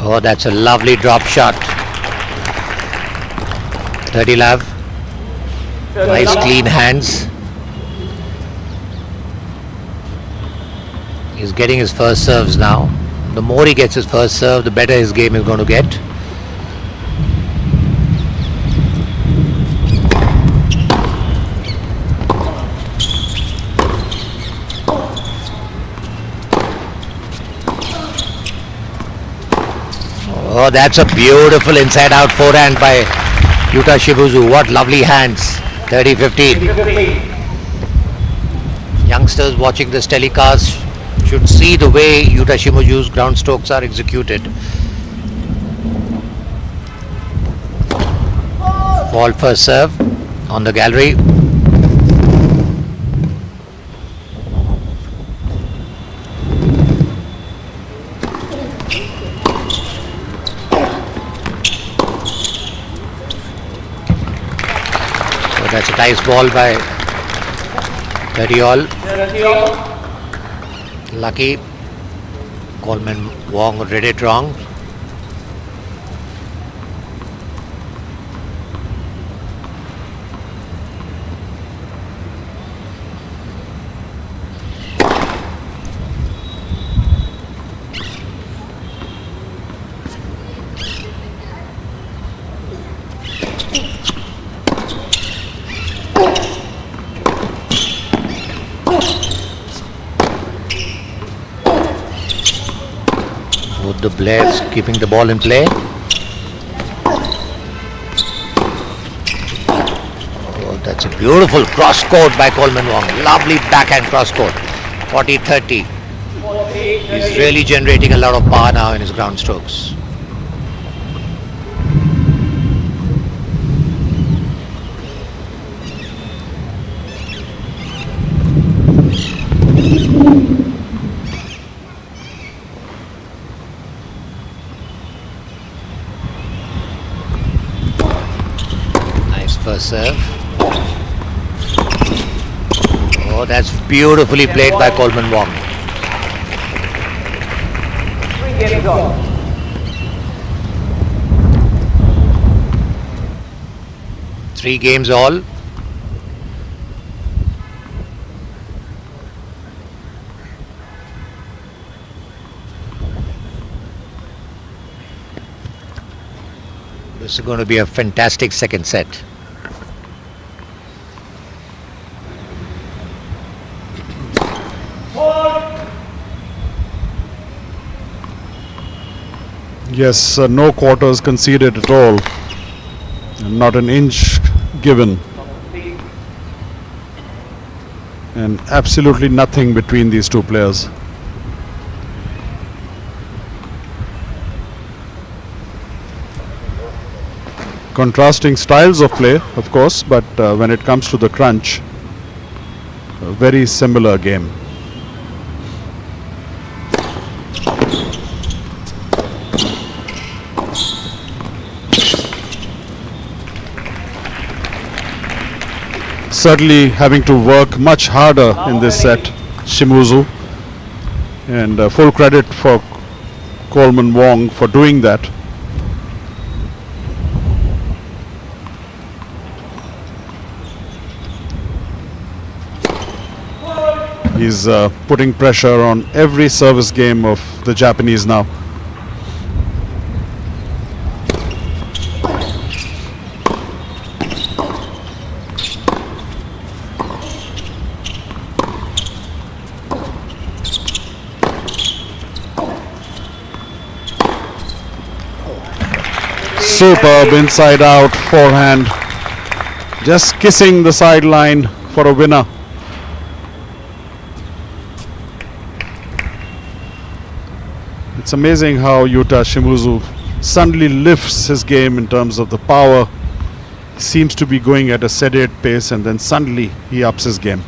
Oh, that's a lovely drop shot. 30 love. Nice clean hands. He's getting his first serves now. The more he gets his first serve, the better his game is going to get. Oh, that's a beautiful inside-out forehand by Yuta Shibuzu. What lovely hands. 30-15. Youngsters watching this telecast should see the way Yuta Shibuzu's ground strokes are executed. Ball first serve on the gallery. That's a nice ball by 30 all. Lucky. Coleman Wong read it wrong. Both the players keeping the ball in play. Oh, that's a beautiful cross court by Coleman Wong. Lovely backhand cross court. 40-30. He's really generating a lot of power now in his ground strokes. First serve. Oh, that's beautifully played by Coleman Wong. 3 games on. 3 games all. This is going to be a fantastic second set. Yes, no quarters conceded at all. Not an inch given. And absolutely nothing between these two players. Contrasting styles of play, of course, but when it comes to the crunch, a very similar game. Certainly having to work much harder in this set, Shimuzu, and full credit for Coleman Wong for doing that. He's putting pressure on every service game of the Japanese now. Superb inside out forehand, just kissing the sideline for a winner. It's amazing how Yuta Shimuzu suddenly lifts his game in terms of the power. He seems to be going at a sedate pace and then suddenly he ups his game.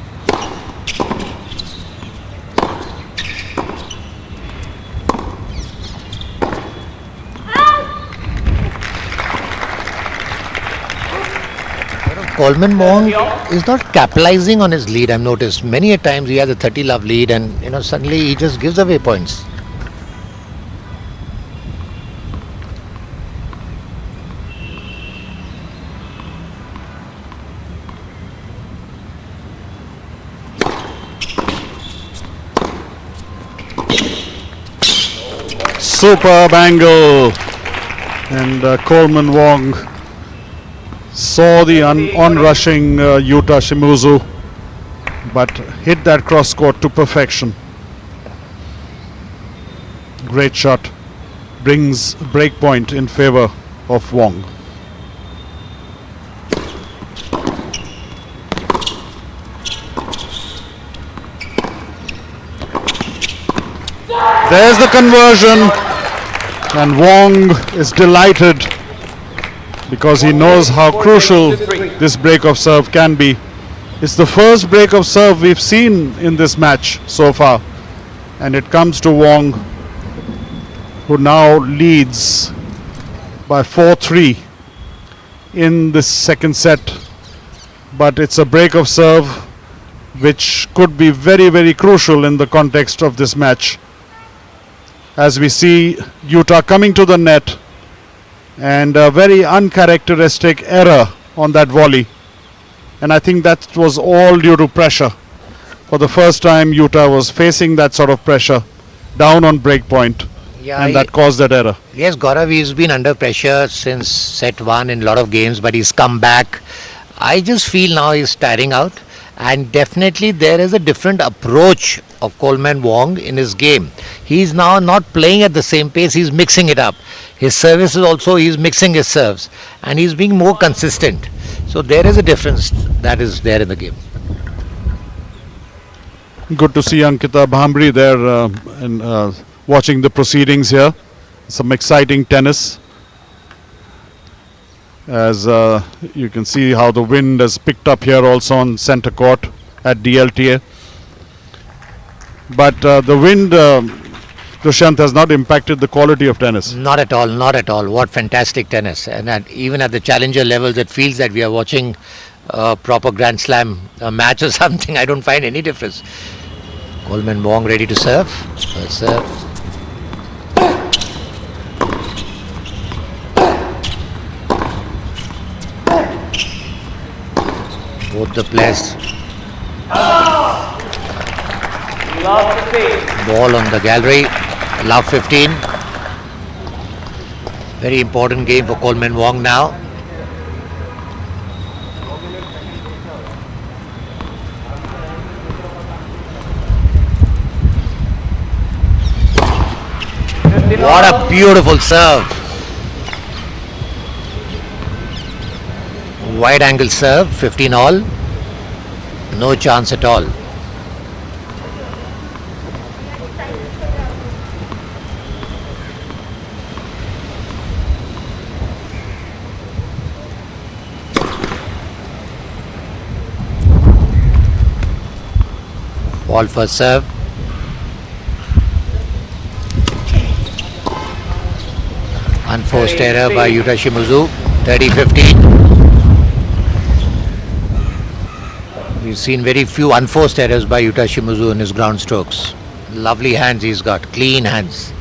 Coleman Wong is not capitalizing on his lead. I've noticed many a times he has a 30-love lead and suddenly he just gives away points. superb angle. And Coleman Wong saw the on-rushing Yuta Shimizu, but hit that cross court to perfection. Great shot. Brings break point in favor of Wong. There's the conversion, and Wong is delighted because he knows how crucial this break of serve can be. It's the first break of serve we've seen in this match so far, and it comes to Wong, who now leads by 4-3 in this second set. But it's a break of serve which could be very, very crucial in the context of this match. As we see Yuta coming to the net, and a very uncharacteristic error on that volley. And I think that was all due to pressure. For the first time, Yuta was facing that sort of pressure down on break point, and that caused that error. Yes, Gaurav, he's been under pressure since set one in a lot of games, but he's come back. I just feel now he's tiring out, and definitely there is a different approach of Coleman Wong in his game. He's now not playing at the same pace, he's mixing it up. His services also, he's mixing his serves, and he's being more consistent. So there is a difference that is there in the game. Good to see Ankita Bhambre there and watching the proceedings here. Some exciting tennis. As you can see how the wind has picked up here also on center court at DLTA. But the wind, Dushyant, has not impacted the quality of tennis. Not at all, not at all. What fantastic tennis. And even at the challenger levels, it feels that we are watching a proper Grand Slam match or something. I don't find any difference. Coleman Wong ready to serve. First serve. Both the players. Ball on the gallery. Love 15. Very important game for Coleman Wong now. What a beautiful serve. Wide angle serve, 15 all. No chance at all. Ball first serve. Unforced error by Yuta Shimizu, 30-15. We've seen very few unforced errors by Yuta Shimizu in his ground strokes. Lovely hands he's got, clean hands.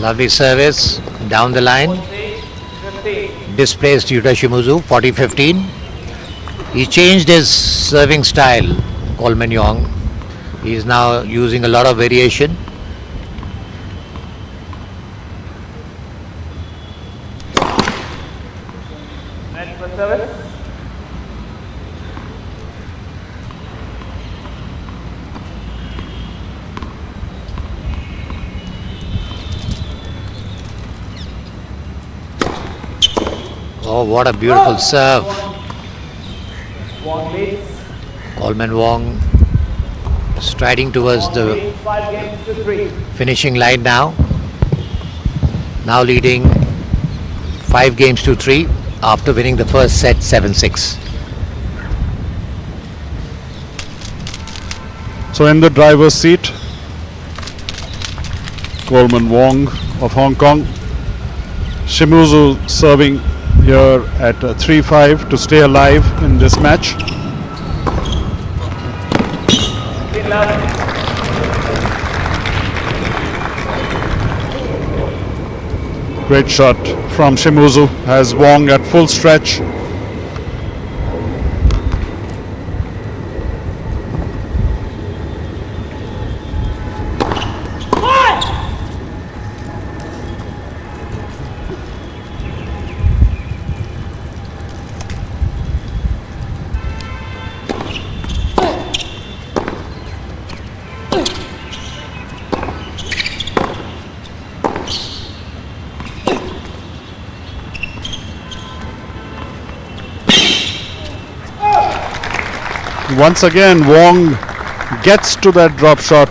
Lovely service down the line. Displaced Yuta Shimizu, 40-15. He changed his serving style, Coleman Wong. He is now using a lot of variation. Next for service. Oh, what a beautiful serve. Wong leads. Coleman Wong striding towards the 5 games to 3. finishing line now. Now leading 5 games to 3 after winning the first set 7-6. So in the driver's seat, Coleman Wong of Hong Kong. Shimizu serving here at 3-5 to stay alive in this match. Great shot from Shimizu as Wong at full stretch. Once again, Wong gets to that drop shot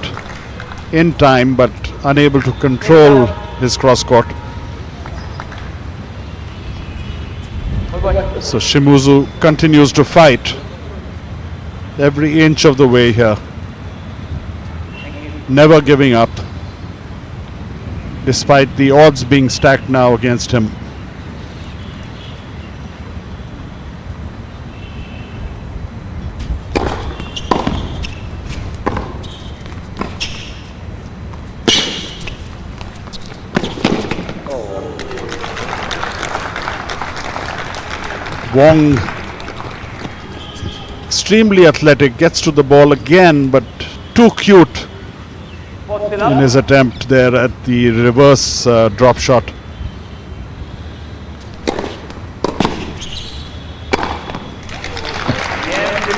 in time but unable to control his cross court. So Shimizu continues to fight every inch of the way here, never giving up despite the odds being stacked now against him. Wong, extremely athletic, gets to the ball again, but too cute in his attempt there at the reverse drop shot.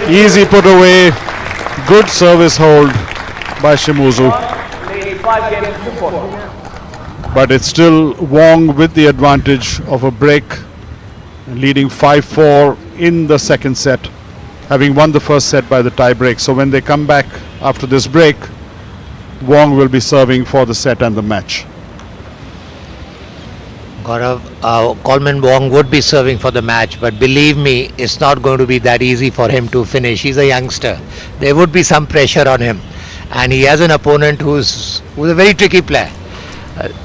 Easy put away, good service hold by Shimizu. But it's still Wong with the advantage of a break, leading 5-4 in the second set, having won the first set by the tie break. So when they come back after this break, Wong will be serving for the set and the match. Gaurav, Coleman Wong would be serving for the match, but believe me, it's not going to be that easy for him to finish. He's a youngster. There would be some pressure on him, and he has an opponent who's a very tricky player.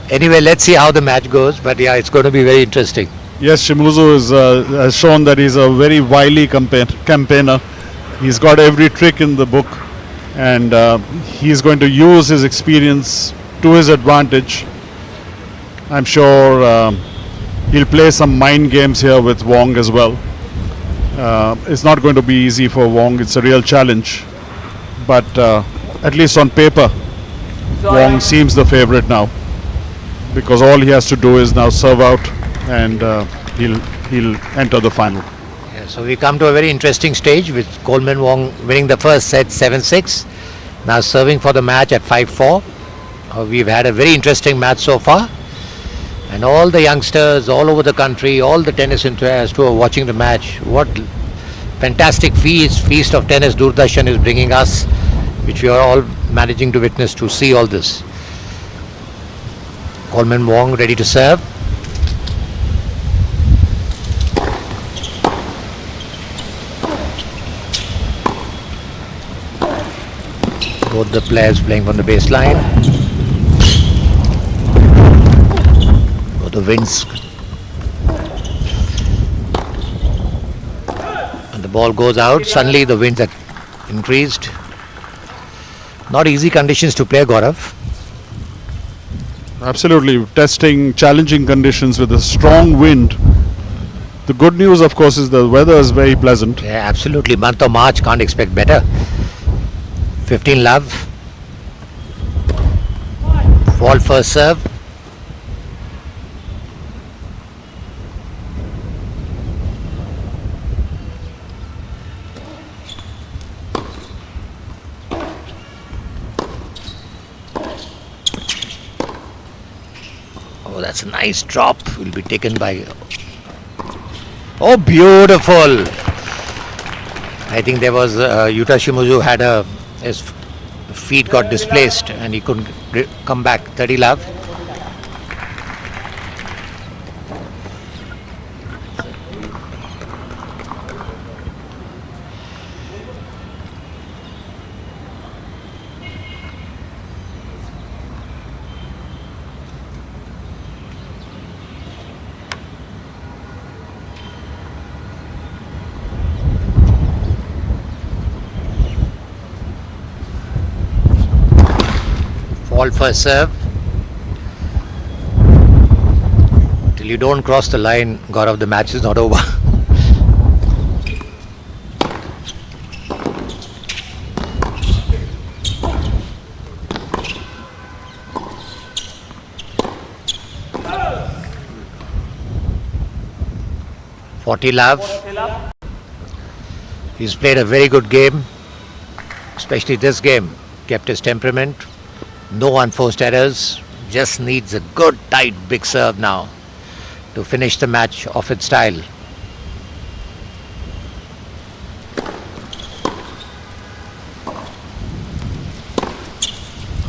Anyway, let's see how the match goes, but yeah, it's going to be very interesting. Yes, Shimizu has shown that he's a very wily campaigner. He's got every trick in the book, and he's going to use his experience to his advantage. I'm sure he'll play some mind games here with Wong as well. It's not going to be easy for Wong. It's a real challenge. But at least on paper, Wong seems the favorite now, because all he has to do is now serve out and he'll enter the final. Yeah, so we come to a very interesting stage with Coleman Wong winning the first set 7-6, now serving for the match at 5-4. We've had a very interesting match so far, and all the youngsters all over the country, all the tennis enthusiasts who are watching the match, what fantastic feast of tennis Doordarshan is bringing us, which we are all managing to witness, to see all this. Coleman Wong ready to serve. Both the players playing from the baseline. Both the winds. And the ball goes out. Suddenly the winds are increased. Not easy conditions to play, Gaurav. Absolutely. Testing challenging conditions with a strong wind. The good news, of course, is the weather is very pleasant. Yeah, absolutely. Month of March, can't expect better. 15 love. Fall first serve. Oh, that's a nice drop. Will be taken by... Oh, beautiful. I think there was Yuta Shimizu had his feet got displaced and he couldn't come back. 30 love. Fall first serve. Till you don't cross the line, Gaurav, the match is not over. Love. He's played a very good game, especially this game. Kept his temperament, no unforced errors, just needs a good tight big serve now to finish the match off its style.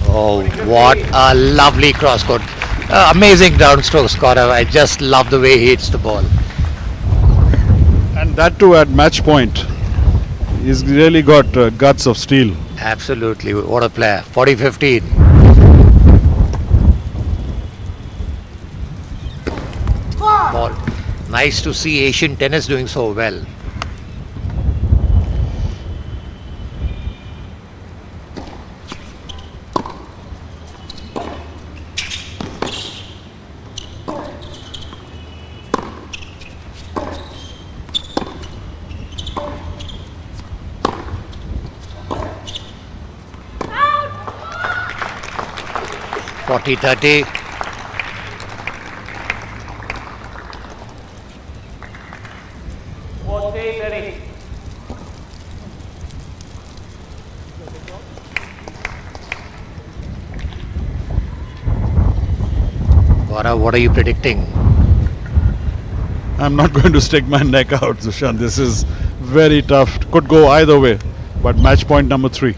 Oh, what a lovely cross court. Amazing downstroke scorer. I just love the way he hits the ball. And that too at match point. He's really got guts of steel. Absolutely. What a player. 40-15. Ball. Nice to see Asian tennis doing so well. T30. Gaurav, what are you predicting? I'm not going to stick my neck out, Sushant. This is very tough. Could go either way. But match point number 3.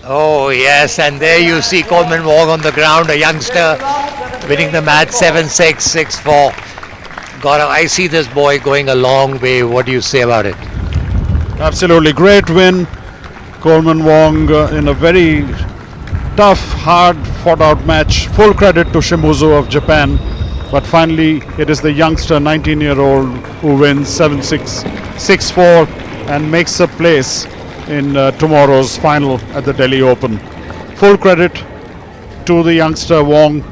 Oh yes, and there you see Coleman Wong on the ground, a youngster winning the match 7-6, 6-4. Gaurav, I see this boy going a long way. What do you say about it? Absolutely great win. Coleman Wong in a very tough, hard fought out match. Full credit to Shimizu of Japan. But finally, it is the youngster, 19-year-old, who wins 7-6, 6-4 and makes a place in tomorrow's final at the Delhi Open. Full credit to the youngster Wong.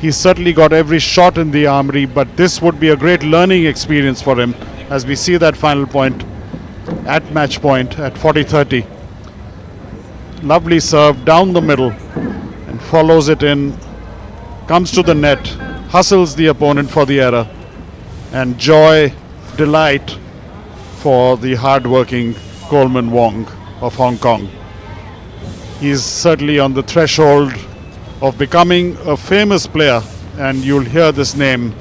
He certainly got every shot in the armory, but this would be a great learning experience for him as we see that final point at match point at 40-30. Lovely serve down the middle and follows it in, comes to the net, hustles the opponent for the error, and joy, delight for the hard-working Coleman Wong of Hong Kong. He's certainly on the threshold of becoming a famous player, and you'll hear this name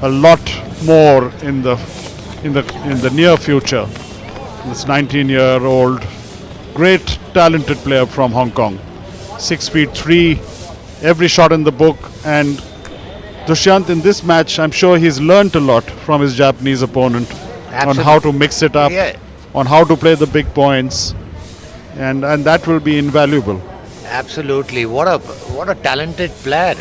a lot more in the near future. This 19-year-old, great talented player from Hong Kong, 6'3", every shot in the book. And Dushyant, in this match, I'm sure he's learnt a lot from his Japanese opponent. Absolutely. On how to mix it up, on how to play the big points, and that will be invaluable. Absolutely. What a talented player.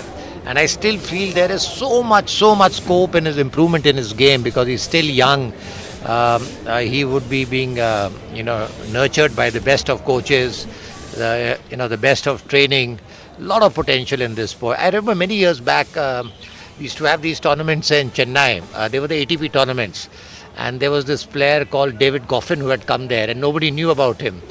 And I still feel there is so much scope in his improvement in his game because he's still young. He would be being nurtured by the best of coaches, the best of training. A lot of potential in this boy. I remember many years back, we used to have these tournaments in Chennai. They were the ATP tournaments. And there was this player called David Goffin who had come there and nobody knew about him.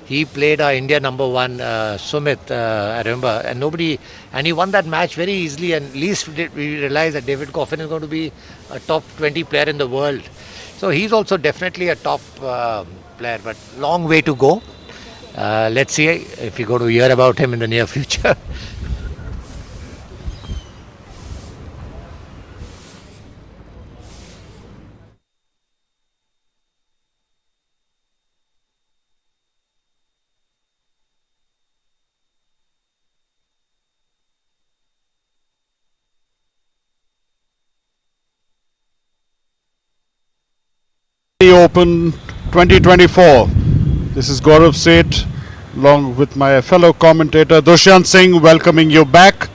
He played our India number 1, Sumit, I remember, and he won that match very easily. And least we realized that David Goffin is going to be a top 20 player in the world. So he's also definitely a top player, but long way to go. Let's see if you're going to hear about him in the near future. Open 2024. This is Gaurav Seth along with my fellow commentator Dushyant Singh welcoming you back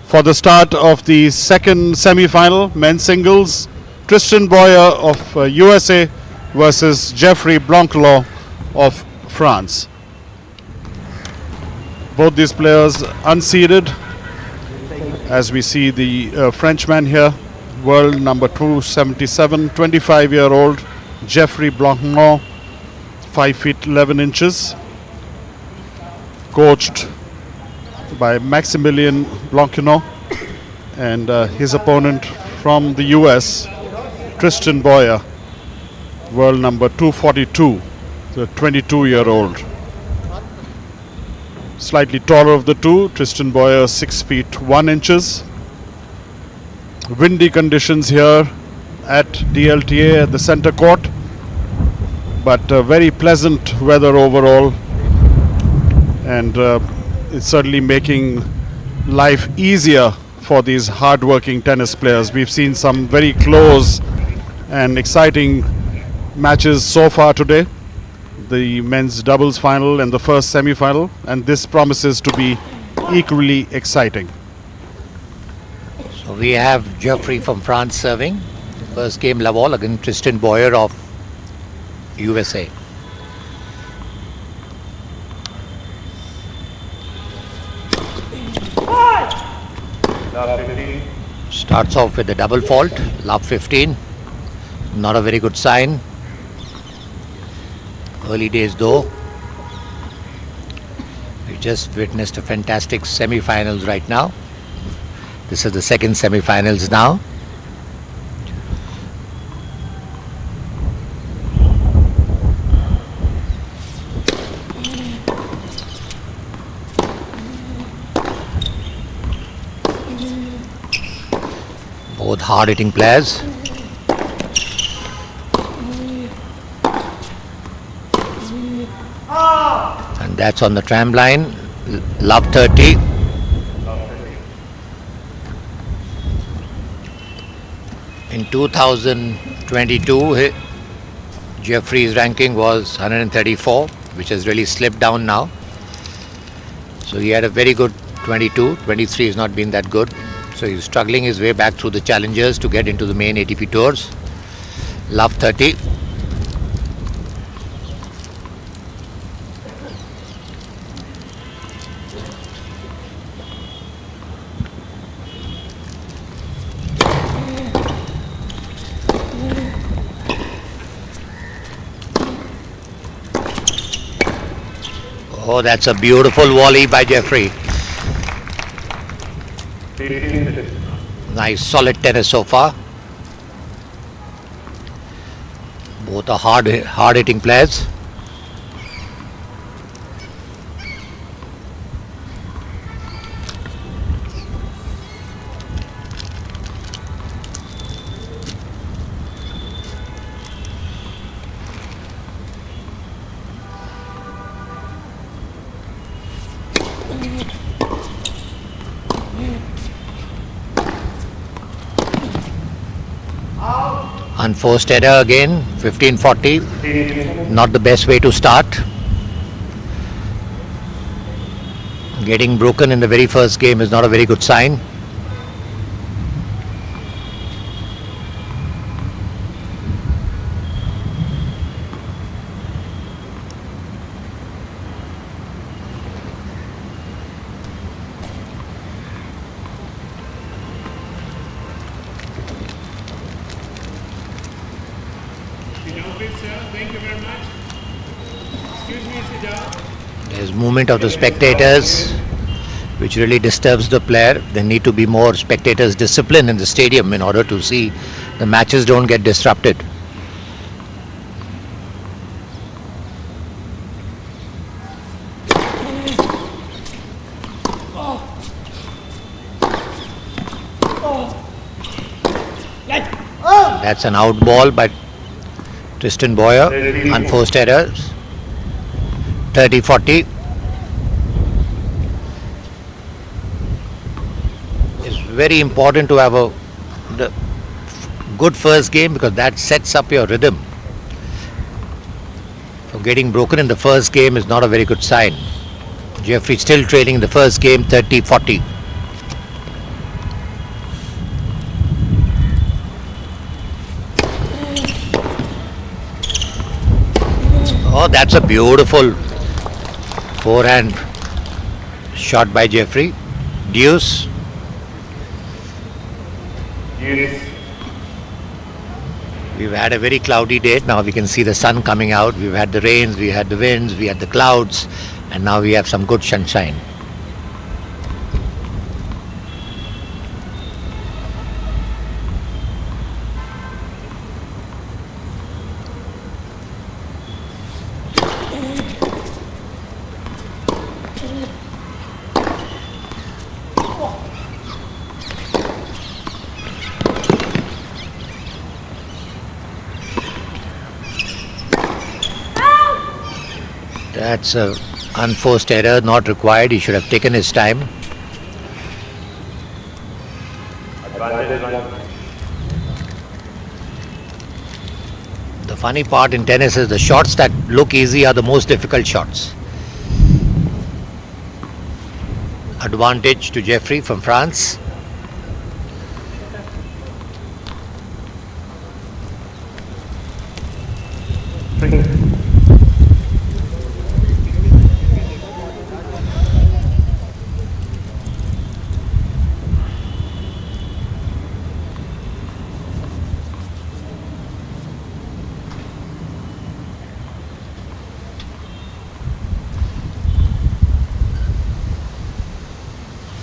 for the start of the second semi-final, men's singles. Tristan Boyer of USA versus Jeffrey Blanchelot of France. Both these players unseeded. As we see the Frenchman here, world number 277, 25-year-old Jeffrey Blanc, 5 feet 11 inches, coached by Maximilian Blanquenot, and his opponent from the US, Tristan Boyer, world number 242, the 22-year-old. Slightly taller of the two, Tristan Boyer 6 feet 1 inches. Windy conditions here at DLTA at the center court, but very pleasant weather overall, and it's certainly making life easier for these hard-working tennis players. We've seen some very close and exciting matches so far today. The men's doubles final and the first semi-final, and this promises to be equally exciting. So we have Jeffrey from France serving. First game love all against Tristan Boyer of USA. Starts off with a double fault, love 15. Not a very good sign. Early days though. We just witnessed a fantastic semi-finals right now. This is the second semi-finals now. Both hard-hitting players. And that's on the tramline. Love 30. In 2022, Jeffrey's ranking was 134, which has really slipped down now. So he had a very good 22. 23 has not been that good. So he's struggling his way back through the challengers to get into the main ATP tours. Love 30. Oh, that's a beautiful volley by Jeffrey. Nice solid tennis so far. Both are hard hitting players. Unforced error again, 15-40. Not the best way to start. Getting broken in the very first game is not a very good sign. Thank you very much. Excuse me, Sijal. There's movement of the spectators, which really disturbs the player. There need to be more spectators' discipline in the stadium in order to see the matches don't get disrupted. That's an out ball by Tristan Boyer. Unforced errors. 30-40. It's very important to have a good first game because that sets up your rhythm. So getting broken in the first game is not a very good sign. Jeffrey still trailing in the first game, 30-40. Oh, that's a beautiful forehand Shot by Jeffrey. Deuce. We've had a very cloudy day. Now we can see the sun coming out. We've had the rains, we had the winds, we had the clouds, and now we have some good sunshine. That's an unforced error, not required. He should have taken his time. The funny part in tennis is the shots that look easy are the most difficult shots. Advantage to Jeffrey from France.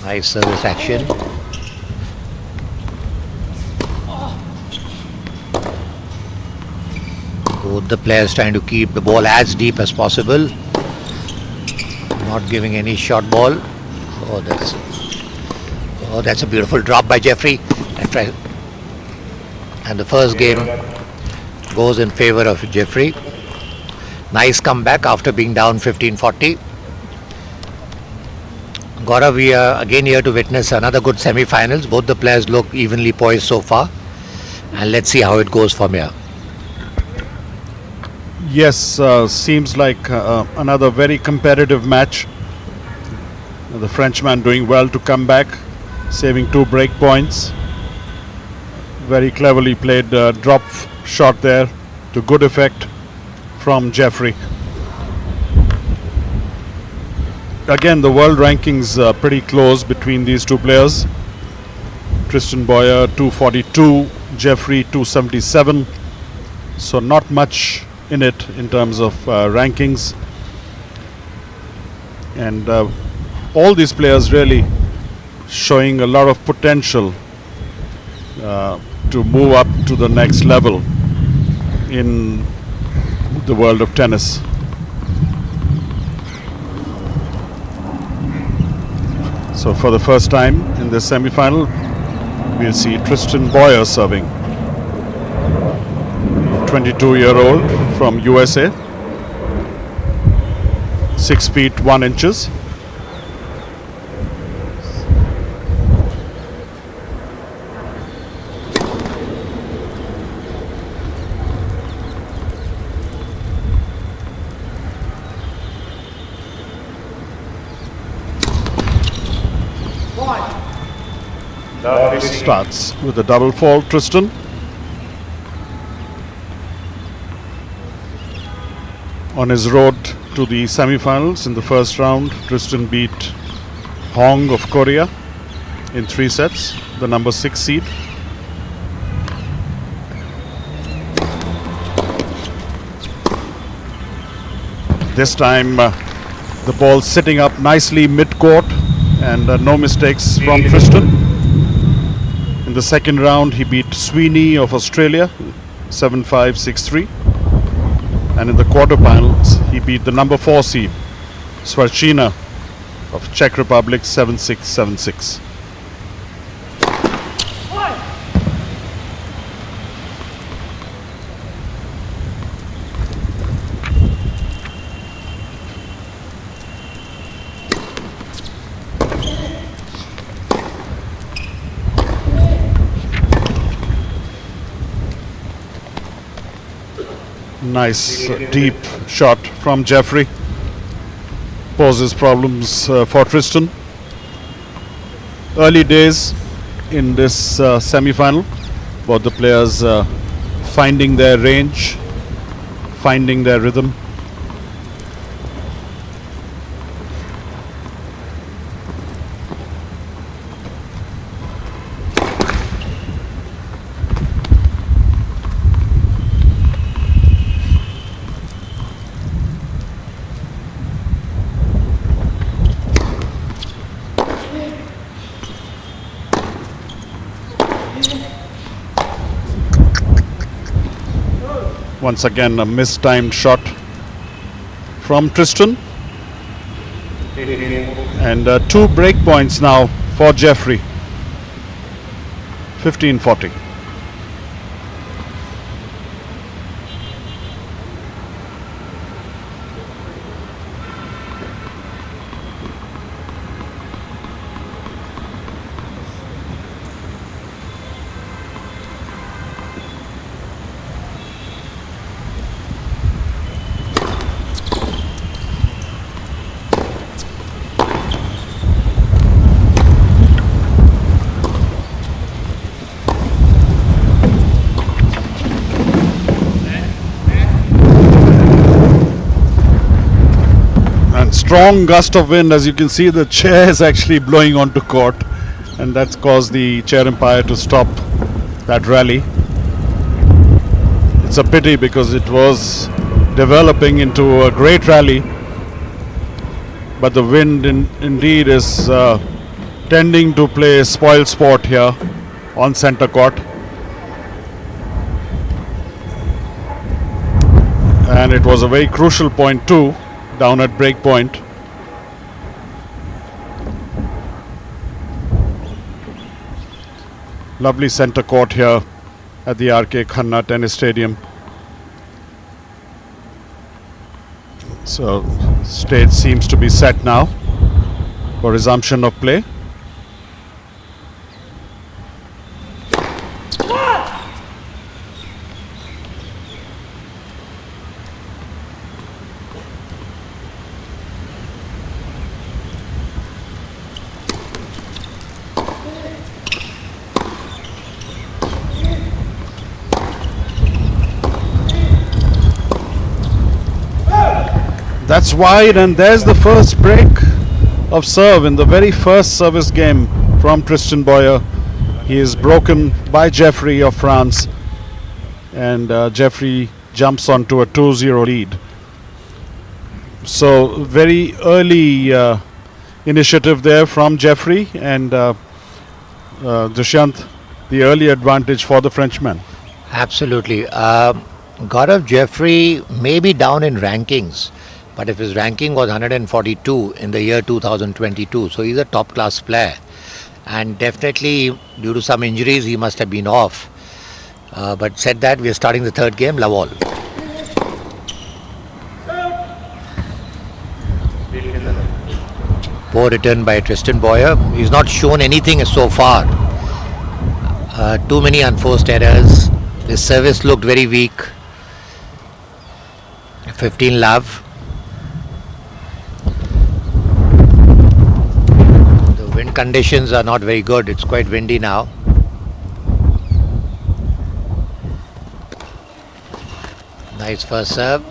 Nice service action. Both the players trying to keep the ball as deep as possible. Not giving any short ball. Oh, that's a beautiful drop by Jeffrey. And the first game goes in favor of Jeffrey. Nice comeback after being down 15-40. Gaurav, we are again here to witness another good semi-finals. Both the players look evenly poised so far. And let's see how it goes from here. Yes, seems like another very competitive match. The Frenchman doing well to come back, saving 2 break points. Very cleverly played drop shot there to good effect from Jeffrey. Again, the world rankings are pretty close between these two players. Tristan Boyer 242, Jeffrey 277. So not much in it in terms of rankings. And all these players really showing a lot of potential to move up to the next level in the world of tennis. So for the first time in this semi-final, we'll see Tristan Boyer serving. 22-year-old from USA. 6 feet 1 inches. Starts with a double fault, Tristan. On his road to the semi-finals in the first round, Tristan beat Wong of Korea in 3 sets, the number 6 seed. This time the ball sitting up nicely mid-court and no mistakes from Tristan. In the second round, he beat Sweeney of Australia 7-5, 6-3. And in the quarterfinals, he beat the number 4 seed Svarchina of Czech Republic 7-6, 7-6. Nice deep shot from Jeffrey. Poses problems for Tristan. Early days in this semi-final. Both the players finding their range, finding their rhythm. Once again, a mistimed shot from Tristan. And 2 break points now for Jeffrey. 15-40. Strong gust of wind. As you can see, the chair is actually blowing onto court, and that's caused the chair umpire to stop that rally. It's a pity because it was developing into a great rally, but the wind indeed is tending to play spoil sport here on center court. And it was a very crucial point too, down at break point. Lovely center court here at the RK Khanna Tennis Stadium. So stage seems to be set now for resumption of play. That's wide, and there's the first break of serve in the very first service game from Tristan Boyer. He is broken by Jeffrey of France, and Jeffrey jumps onto a 2-0 lead. So very early initiative there from Jeffrey, and Dushyant, the early advantage for the Frenchman. Absolutely. Gaurav, Jeffrey may be down in rankings, but if his ranking was 142 in the year 2022, so he's a top class player, and definitely due to some injuries he must have been off. But said that, we are starting the third game, love all. Poor return by Tristan Boyer. He's not shown anything so far. Too many unforced errors. His service looked very weak. 15 love. The wind conditions are not very good. It's quite windy now. Nice first serve.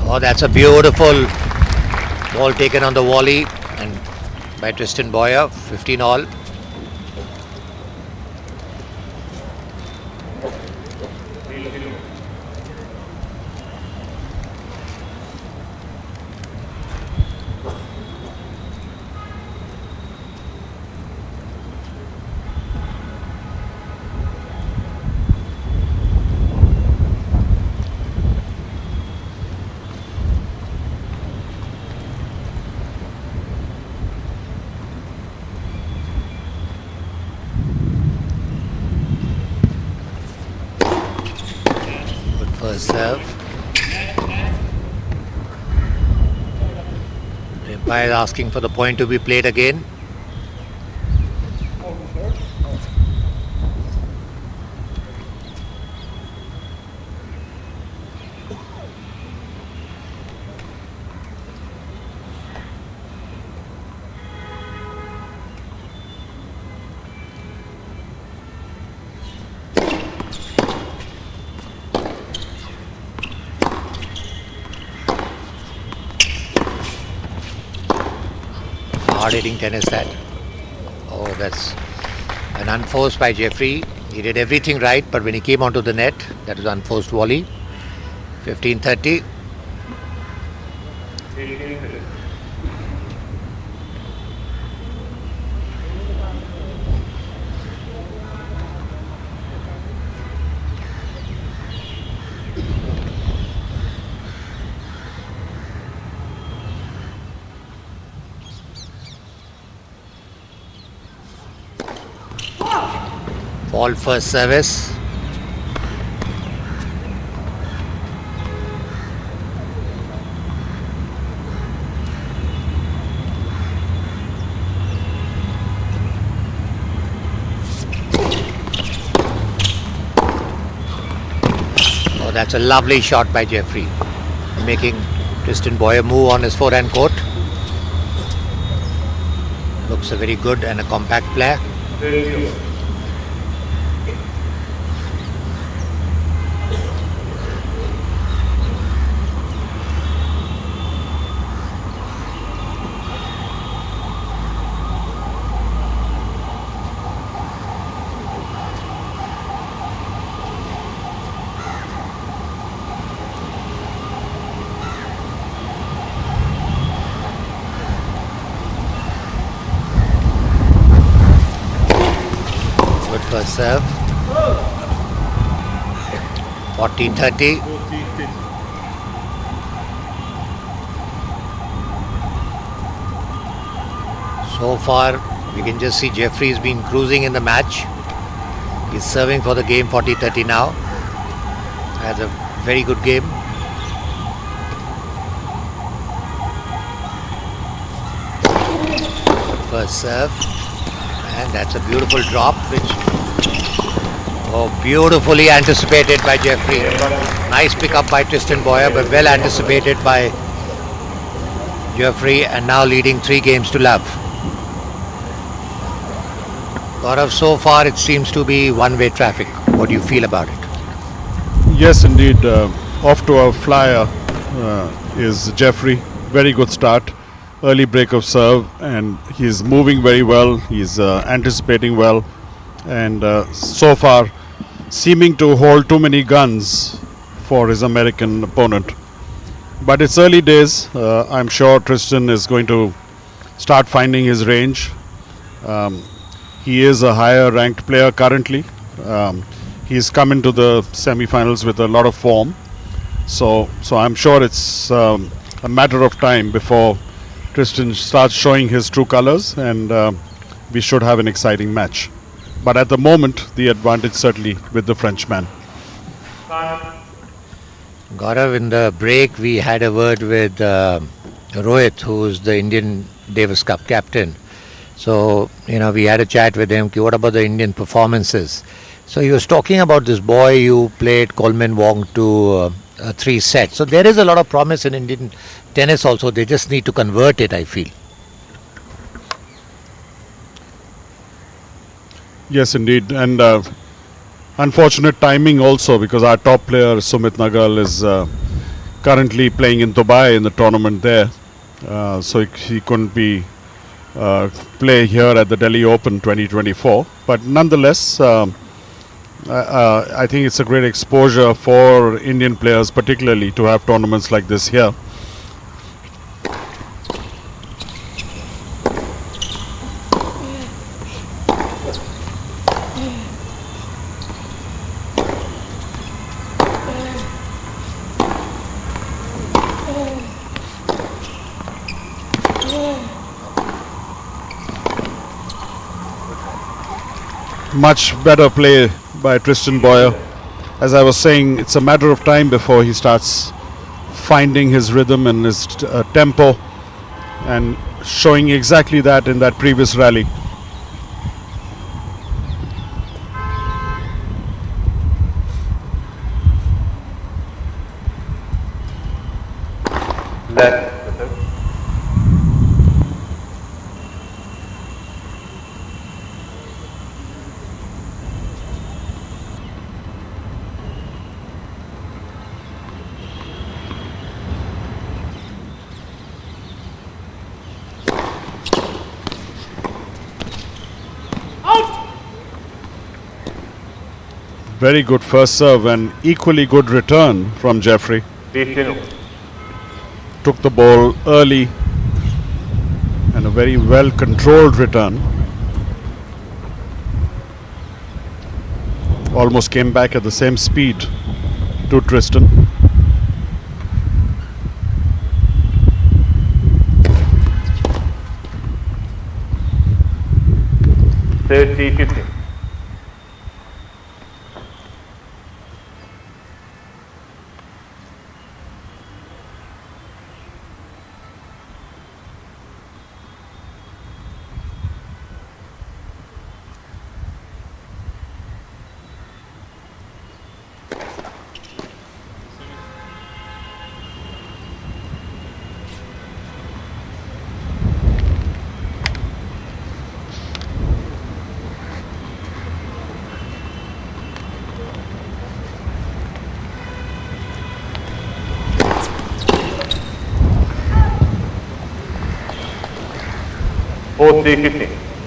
Oh, that's a beautiful ball taken on the volley and by Tristan Boyer. 15 all. First serve. The umpire is asking for the point to be played again. Hard-hitting tennis that. Oh, that's an unforced by Jeffrey. He did everything right, but when he came onto the net, that was unforced volley. 15-30. Ball first service. Oh, that's a lovely shot by Jeffrey, making Tristan Boyer move on his forehand court. Looks a very good and a compact player. First serve. 40-30. So far, we can just see Jeffrey's been cruising in the match. He's serving for the game 40-30 now. Has a very good game. First serve. And that's a beautiful drop, which beautifully anticipated by Jeffrey. Nice pickup by Tristan Boyer, but well anticipated by Jeffrey, and now leading 3 games to love. Gaurav, so far it seems to be one-way traffic. What do you feel about it? Yes, indeed. Off to a flyer is Jeffrey. Very good start. Early break of serve, and he's moving very well. He's anticipating well, and so far seeming to hold too many guns for his American opponent. But it's early days. I'm sure Tristan is going to start finding his range. He is a higher ranked player currently. He's come into the semi-finals with a lot of form. So I'm sure it's a matter of time before Tristan starts showing his true colors, and we should have an exciting match. But at the moment, the advantage certainly with the Frenchman. Gaurav, in the break, we had a word with Rohit, who's the Indian Davis Cup captain. So, we had a chat with him. What about the Indian performances? So he was talking about this boy who played Coleman Wong to 3 sets. So there is a lot of promise in Indian tennis also. They just need to convert it, I feel. Yes, indeed. And unfortunate timing also, because our top player Sumit Nagal is currently playing in Dubai in the tournament there. So he couldn't be play here at the Delhi Open 2024. But nonetheless, I think it's a great exposure for Indian players, particularly to have tournaments like this here. Much better play by Tristan Boyer. As I was saying, it's a matter of time before he starts finding his rhythm and his tempo, and showing exactly that in that previous rally. Very good first serve and equally good return from Jeffrey. took the ball early and a very well controlled return. Almost came back at the same speed to Tristan. $30-15.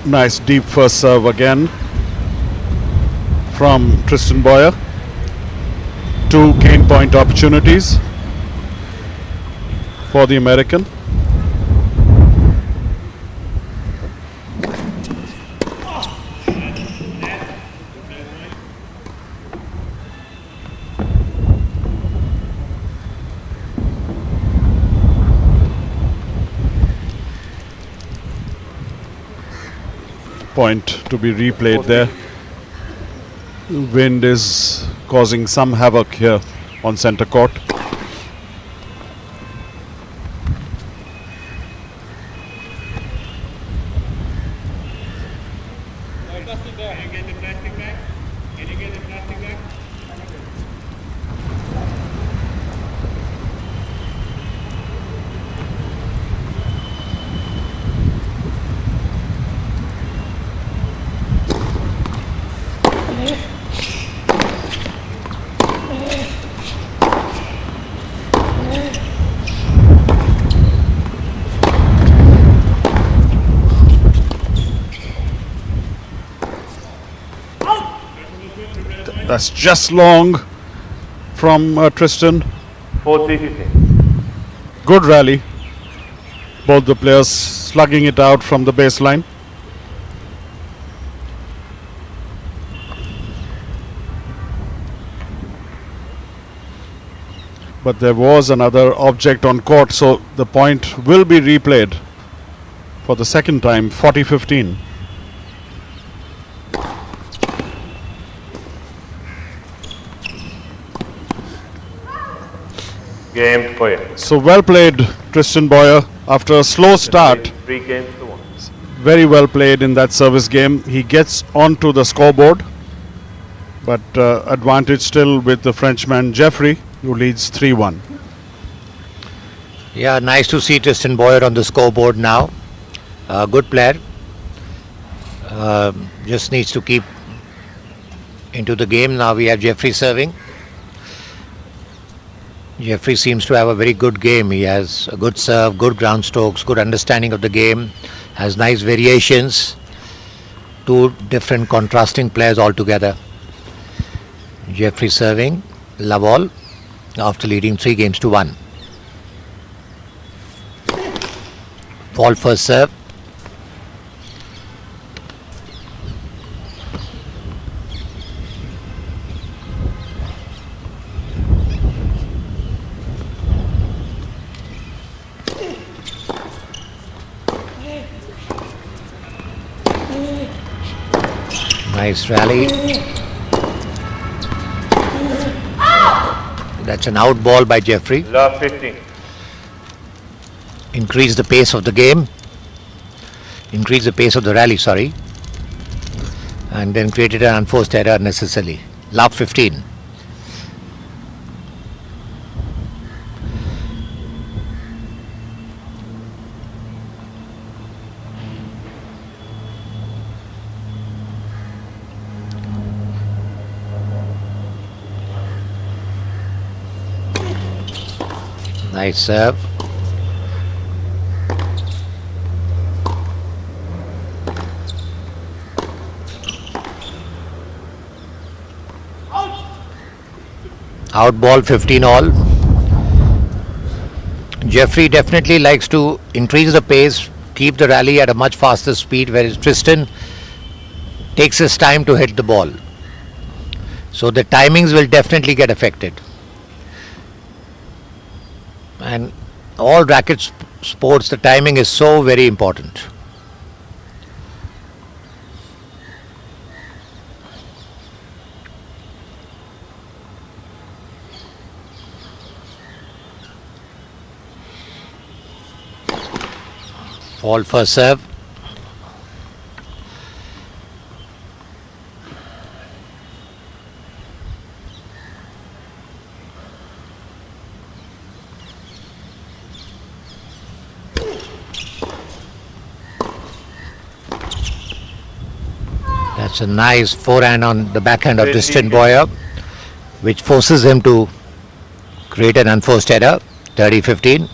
Nice deep first serve again from Tristan Boyer. 2 gain point opportunities for the American. Point to be replayed there. Wind is causing some havoc here on center court. That's just long from Tristan. 4-3-15. Good rally. Both the players slugging it out from the baseline. But there was another object on court, so the point will be replayed for the second time. 40-15. Game Boyer. So well played, Tristan Boyer. After a slow start, 3 games to 1. very well played in that service game. He gets onto the scoreboard, but advantage still with the Frenchman Jeffrey, who leads 3-1. Yeah, nice to see Tristan Boyer on the scoreboard now. Good player. Just needs to keep into the game. Now we have Jeffrey serving. Jeffrey seems to have a very good game. He has a good serve, good ground strokes, good understanding of the game, has nice variations. 2 different contrasting players altogether. Jeffrey serving, love all, after leading 3 games to 1. Ball first serve. Nice rally. That's an out ball by Jeffrey. Love 15. Increase the pace of the game. Increase the pace of the rally, sorry. And then created an unforced error unnecessarily. Love 15. Nice serve. Out ball 15 all. Jeffrey definitely likes to increase the pace, keep the rally at a much faster speed, whereas Tristan takes his time to hit the ball. So the timings will definitely get affected. And all racket sports, the timing is so very important. Fall first serve. That's a nice forehand on the backhand of Tristan Boyer, which forces him to create an unforced error. 30-15.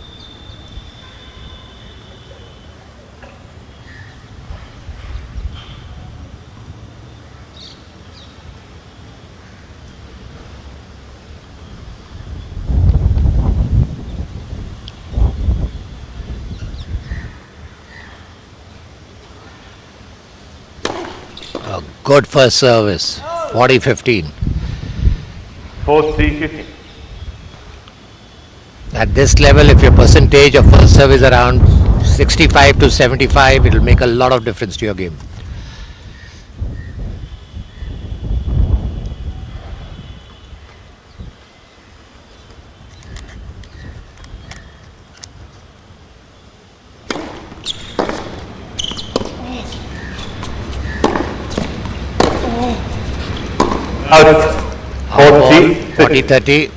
A good first service. 40-15. 4-3-15. At this level, if your percentage of first serve is around 65 to 75, it will make a lot of difference to your game. Out. 40-30.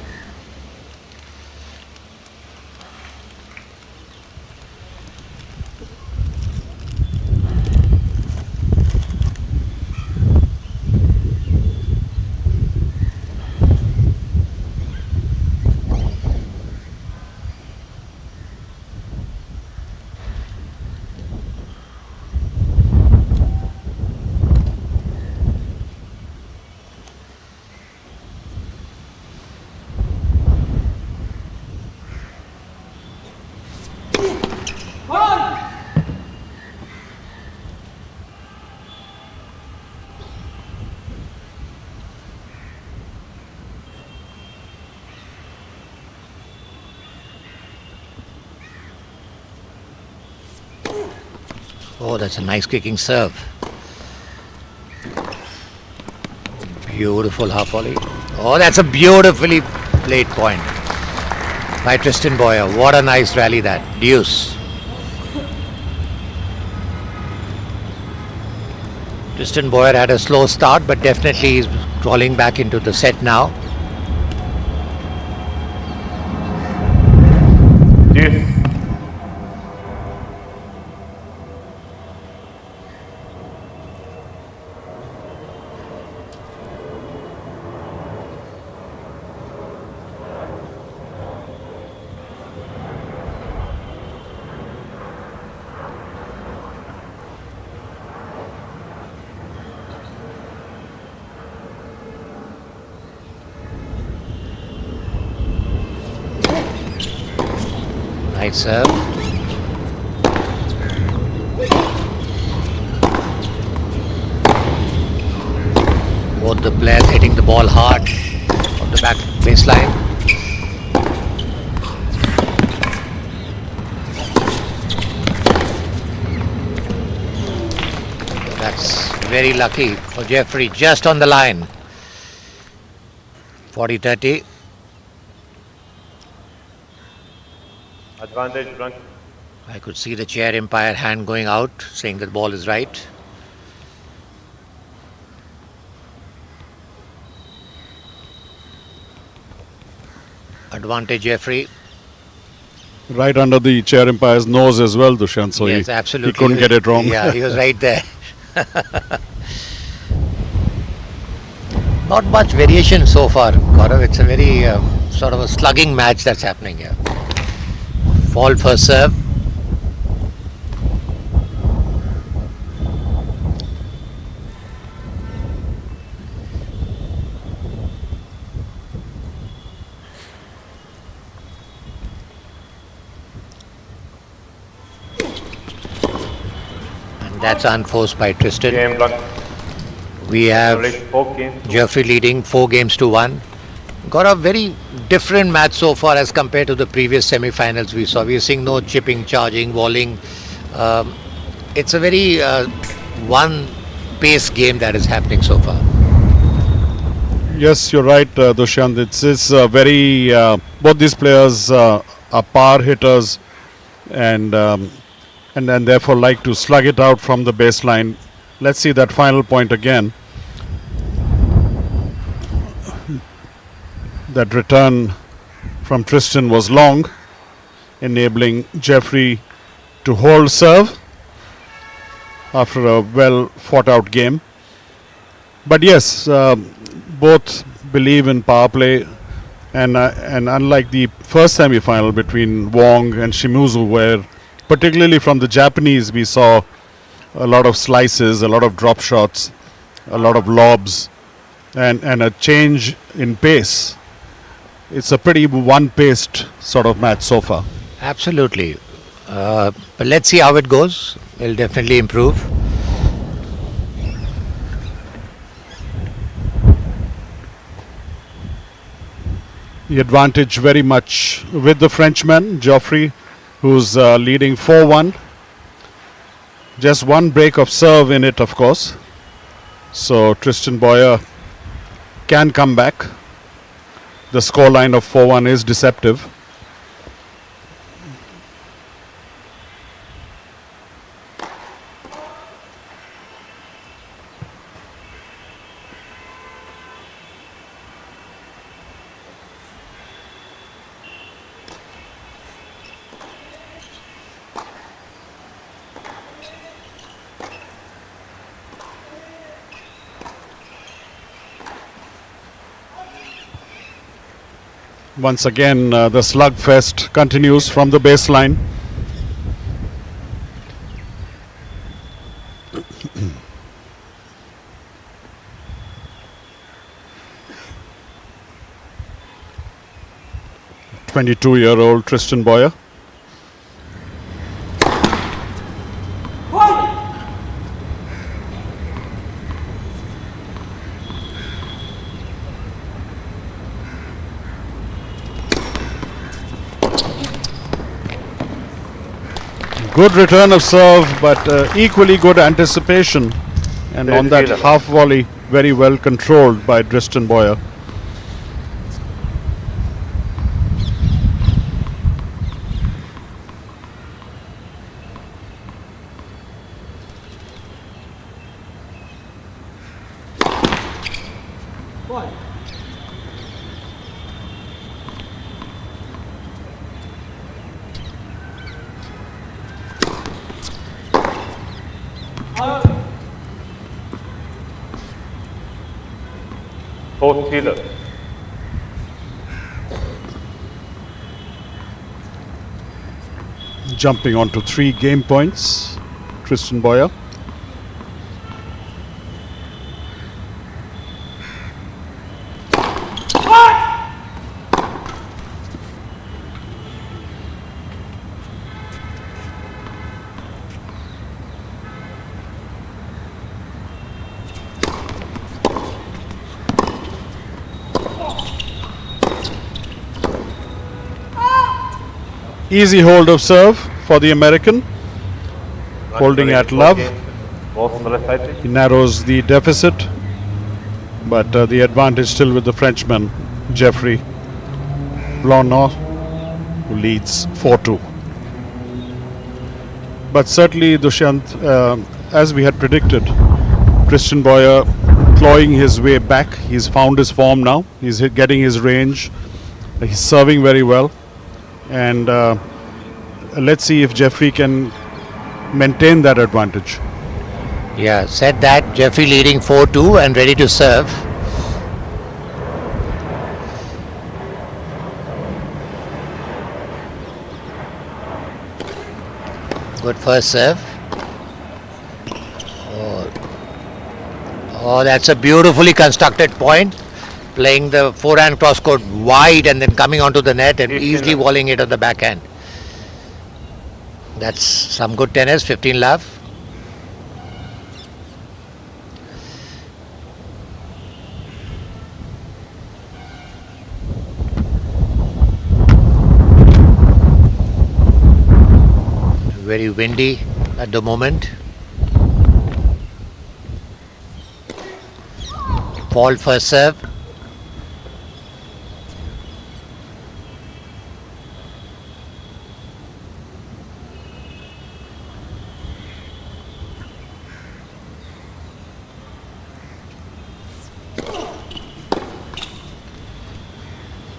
Oh, that's a nice kicking serve. Beautiful half volley. Oh, that's a beautifully played point by Tristan Boyer. What a nice rally that. Deuce. Tristan Boyer had a slow start, but definitely he's crawling back into the set now. Deuce. Nice serve. Both the players hitting the ball hard on the back baseline. That's very lucky for Jeffrey, just on the line. 40-30. Advantage blank. I could see the chair umpire hand going out, saying that the ball is right. Advantage Jeffrey. Right under the chair umpire's nose as well, Dushyant. So Yes, he absolutely. couldn't get it wrong. Yeah, he was right there. Not much variation so far, Gaurav. It's a very sort of a slugging match that's happening here. Fall first serve. That's unforced by Tristan. Game block. We have Four games. Jeffrey leading 4-1. Got a very different match so far as compared to the previous semi-finals we saw. We're seeing no chipping, charging, walling. It's a very one-pace game that is happening so far. Yes, you're right, Dushyant. It's very both these players are power hitters, and therefore like to slug it out from the baseline. Let's see that final point again. That return from Tristan was long, enabling Jeffrey to hold serve after a well fought out game. But yes, both believe in power play, and unlike the first semi-final between Wong and Shimizu, where particularly from the Japanese we saw a lot of slices, a lot of drop shots, a lot of lobs, and a change in pace. It's a pretty one-paced sort of match so far. Absolutely. But let's see how it goes. It'll definitely improve. The advantage very much with the Frenchman, Geoffrey, who's leading 4-1. Just one break of serve in it, of course. So Tristan Boyer can come back. The scoreline of 4-1 is deceptive. Once again, the slugfest continues from the baseline. (22-year-old) Tristan Boyer. Good return of serve, but equally good anticipation. And on that half volley, very well controlled by Tristan Boyer. Fourth healer. Jumping onto 3 game points, Tristan Boyer. Easy hold of serve for the American, holding at love. He narrows the deficit, but the advantage still with the Frenchman, Geoffrey Blanc, who leads 4-2. But certainly, Dushyant, as we had predicted, Tristan Boyer clawing his way back. He's found his form now. He's getting his range. He's serving very well. And let's see if Jeffrey can maintain that advantage. Yeah, said that. Jeffrey leading 4-2 and ready to serve. Good first serve. Oh, that's a beautifully constructed point. Playing the forehand cross court wide and then coming onto the net and easily walling it on the backhand. That's some good tennis, 15 love. Very windy at the moment. Fault first serve.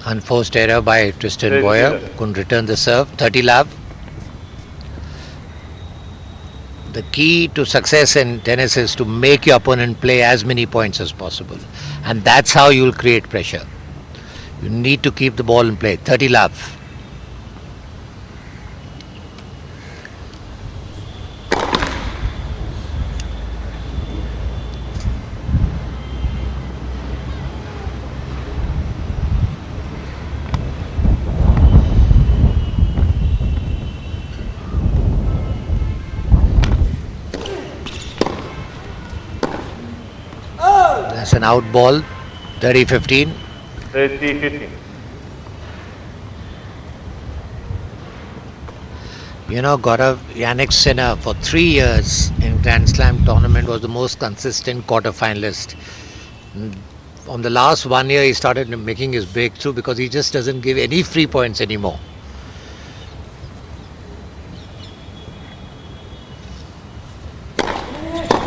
Unforced error by Tristan Boyer. Couldn't return the serve. 30 love. The key to success in tennis is to make your opponent play as many points as possible. And that's how you'll create pressure. You need to keep the ball in play. 30 love. That's an out ball. 30-15. 30-15. You know, Gaurav, Yannick Sinner for 3 years in Grand Slam tournament was the most consistent quarter finalist. On the last 1 year, he started making his breakthrough because he just doesn't give any free points anymore.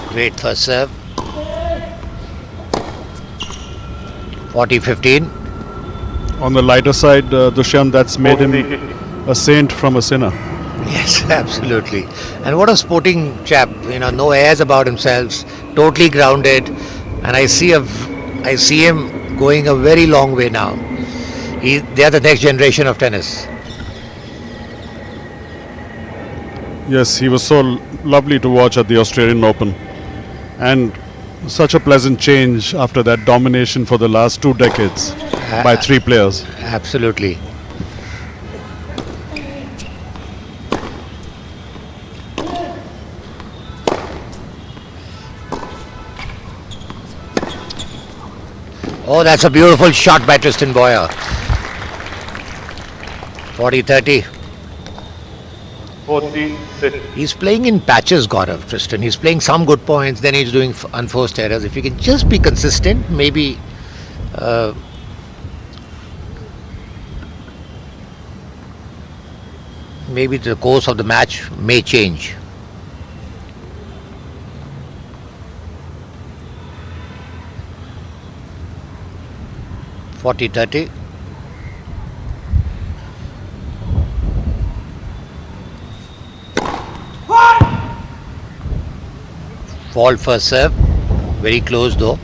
Great first serve. 40-15. On the lighter side, Dushyant, that's made him a saint from a sinner. Yes, absolutely. And what a sporting chap, you know, no airs about himself, totally grounded. And I see him going a very long way now. They are the next generation of tennis. Yes, he was so lovely to watch at the Australian Open. And such a pleasant change after that domination for the last 2 decades by 3 players. Absolutely. Oh, that's a beautiful shot by Tristan Boyer. 40-30. 40-30. He's playing in patches, Gaurav, Tristan. He's playing some good points, then he's doing unforced errors. If you can just be consistent, maybe the course of the match may change. (40-30). Fault first serve, very close though.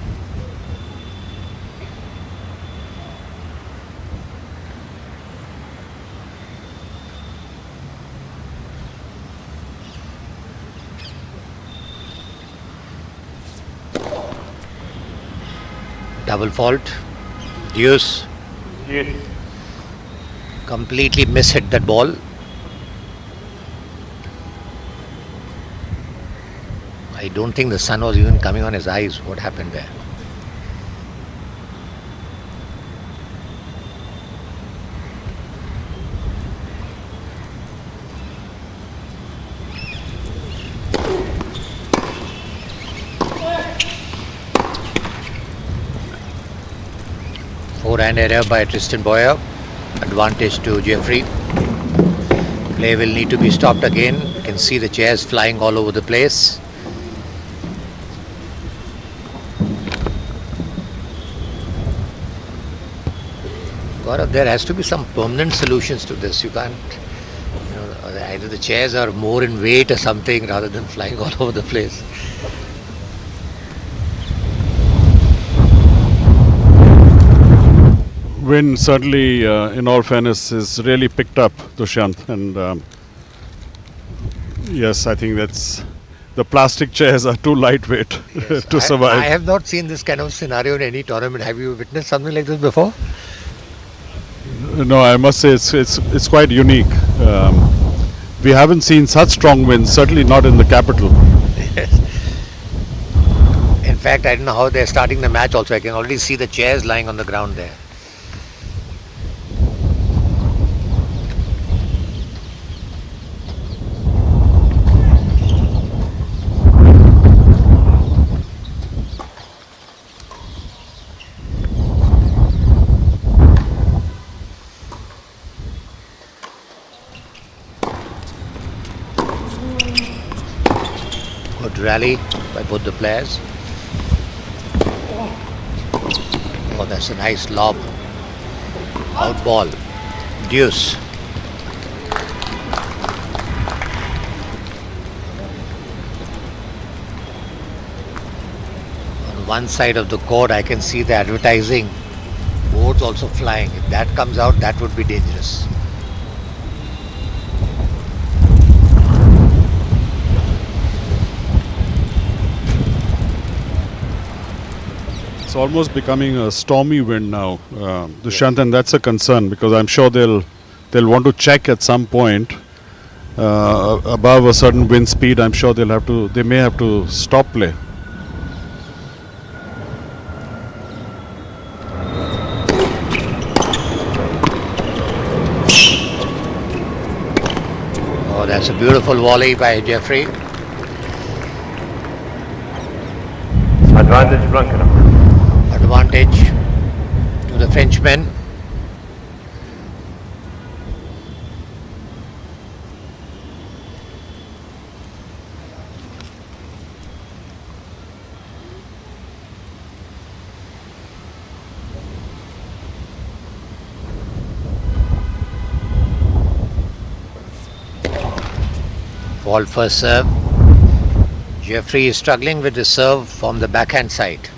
Double fault, deuce. Yes. Completely mishit that ball. I don't think the sun was even coming on his eyes. What happened there? Forehand error by Tristan Boyer. Advantage to Jeffrey. Play will need to be stopped again. You can see the chairs flying all over the place. Gaurav, there has to be some permanent solutions to this. You can't, either the chairs are more in weight or something rather than flying all over the place. Wind certainly, in all fairness, is really picked up, Dushyant. And yes, I think that's the plastic chairs are too lightweight to survive. I have not seen this kind of scenario in any tournament. Have you witnessed something like this before? No, I must say it's quite unique. We haven't seen such strong winds, certainly not in the capital. Yes. In fact, I don't know how they're starting the match also. I can already see the chairs lying on the ground there. Good rally by both the players. Oh, that's a nice lob. Out ball. Deuce. On one side of the court, I can see the advertising boards also flying. If that comes out, that would be dangerous. It's almost becoming a stormy wind now, Dushyant, and that's a concern because I'm sure they'll want to check at some point above a certain wind speed. I'm sure they may have to stop play. Oh, that's a beautiful volley by Jeffrey. Advantage Blanca. Advantage to the Frenchman. Ball first serve. Jeffrey is struggling with the serve from the backhand side.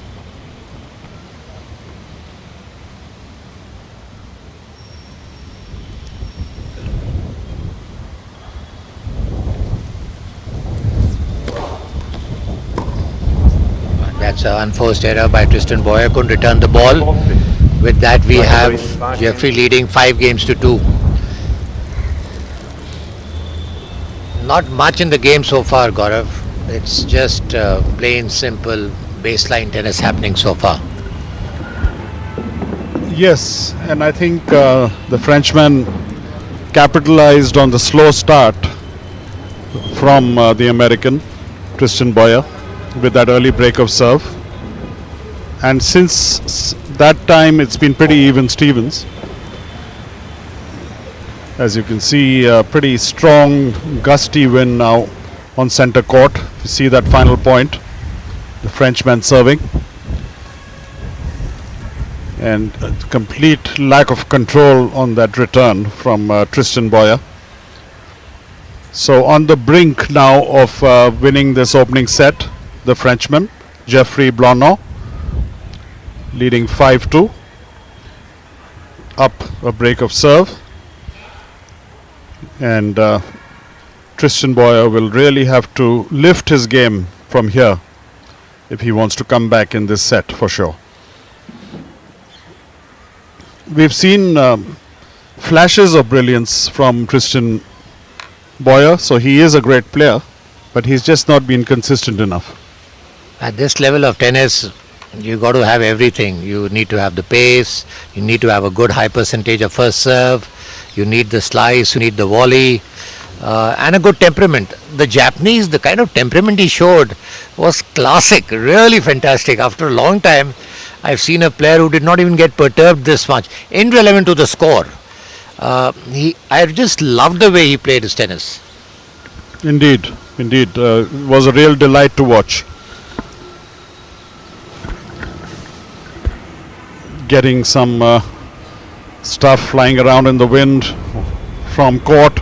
That's an unforced error by Tristan Boyer. Couldn't return the ball. With that, we have Jeffrey leading 5-2. Not much in the game so far, Gaurav. It's just plain simple baseline tennis happening so far. Yes, and I think the Frenchman capitalized on the slow start from the American, Tristan Boyer, with that early break of serve. And since that time, it's been pretty even Stevens. As you can see, a pretty strong, gusty wind now on center court. You see that final point, the Frenchman serving. And a complete lack of control on that return from Tristan Boyer. So on the brink now of winning this opening set, the Frenchman, Jeffrey Blanc, leading 5-2. Up a break of serve. And Tristan Boyer will really have to lift his game from here if he wants to come back in this set for sure. We've seen flashes of brilliance from Tristan Boyer, so he is a great player, but he's just not been consistent enough. At this level of tennis, you got to have everything. You need to have the pace, you need to have a good high percentage of first serve, you need the slice, you need the volley, and a good temperament. The Japanese, the kind of temperament he showed was classic, really fantastic. After a long time, I've seen a player who did not even get perturbed this much, irrelevant to the score. I just loved the way he played his tennis. Indeed. It was a real delight to watch. Getting some stuff flying around in the wind from court.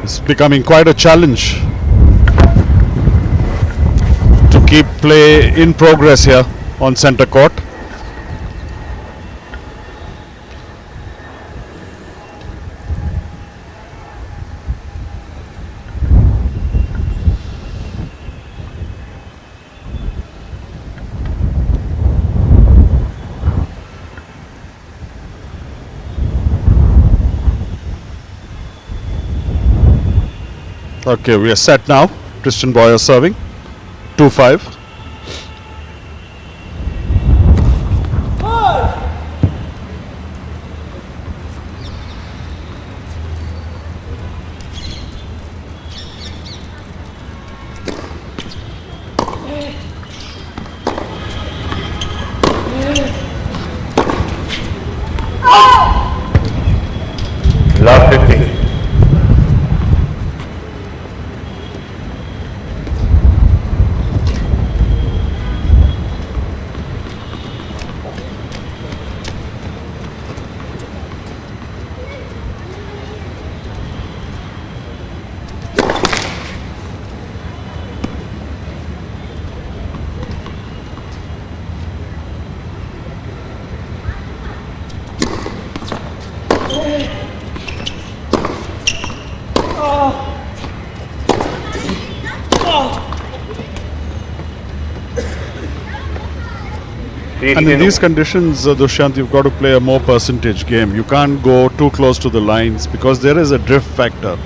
It's becoming quite a challenge to keep play in progress here on center court. Okay, we are set now. Tristan Boyer serving. 2-5. Love 50. And in these conditions, Dushyant, you've got to play a more percentage game. You can't go too close to the lines because there is a drift factor.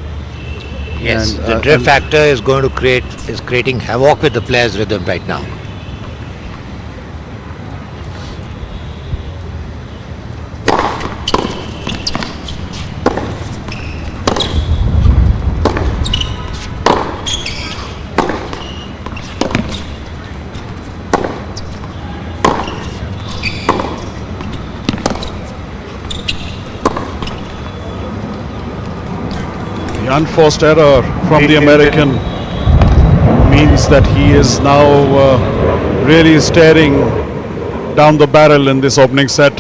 Yes, And, the drift factor is going to creating havoc with the players' rhythm right now. The unforced error from the American means that he is now really staring down the barrel in this opening set.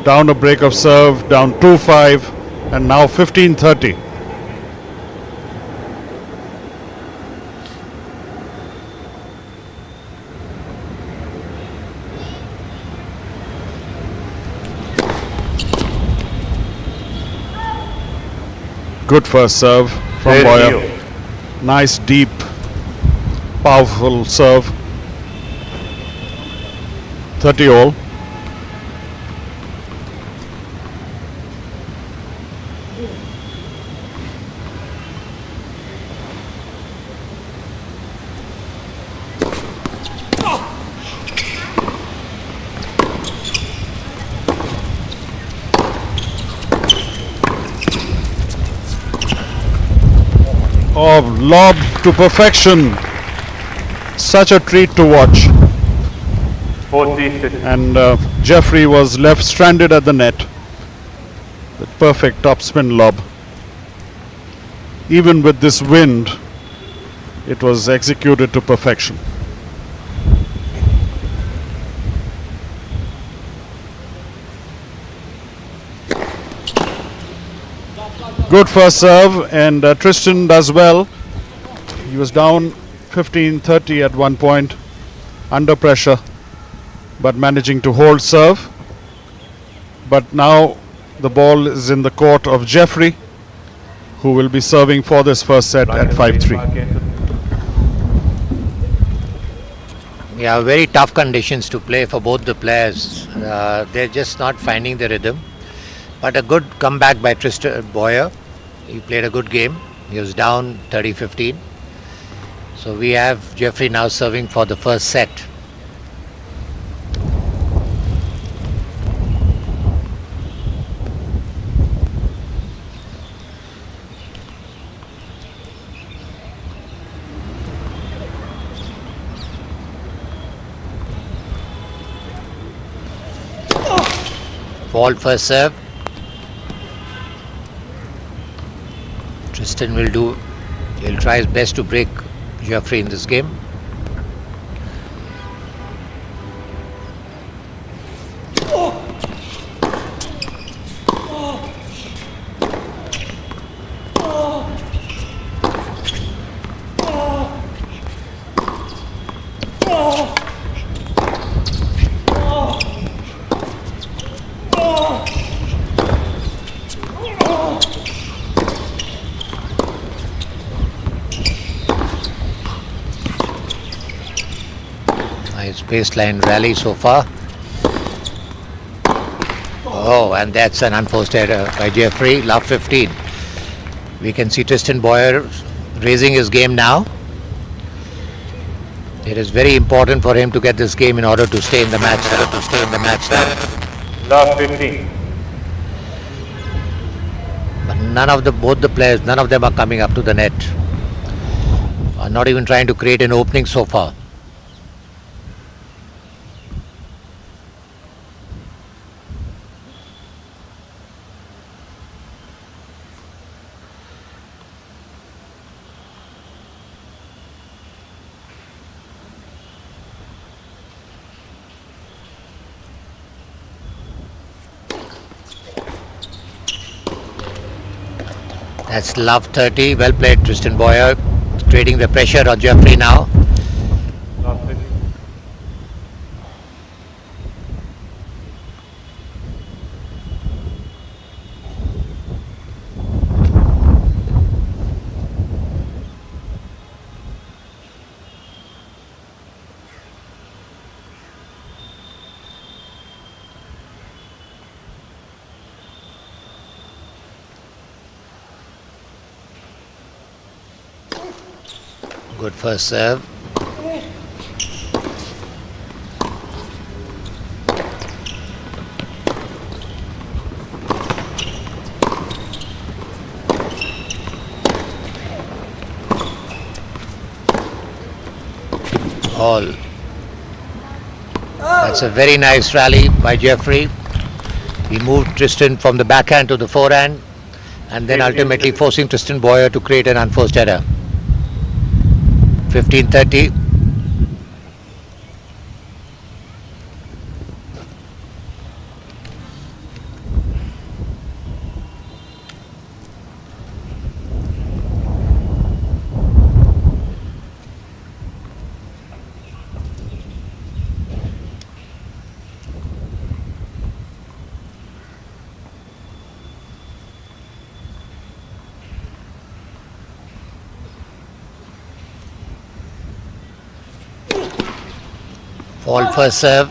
Down a break of serve, down 2-5, and now 15-30. Good first serve from Boyer. Nice, deep, powerful serve. 30 all. Oh, lob to perfection. Such a treat to watch. And Jeffrey was left stranded at the net. The perfect topspin lob. Even with this wind, it was executed to perfection. Good first serve, and Tristan does well. He was down 15-30 at one point, under pressure, but managing to hold serve. But now the ball is in the court of Jeffrey, who will be serving for this first set at 5-3. Yeah, very tough conditions to play for both the players. They're just not finding the rhythm. But a good comeback by Tristan Boyer. He played a good game. He was down 30-15. So we have Jeffrey now serving for the first set. Fault first serve. Tristan he'll try his best to break Jeffrey in this game. Nice baseline rally so far. Oh, and that's an unforced error by Jeffrey. Love 15. We can see Tristan Boyer raising his game now. It is very important for him to get this game in order to stay in the match. Love 15. But both the players, none of them are coming up to the net. Are not even trying to create an opening so far. That's love 30. Well played, Tristan Boyer. Creating the pressure on Jeffrey now. Good first serve. All. That's a very nice rally by Jeffrey. He moved Tristan from the backhand to the forehand and then ultimately forcing Tristan Boyer to create an unforced error. 15-30. Fall first serve.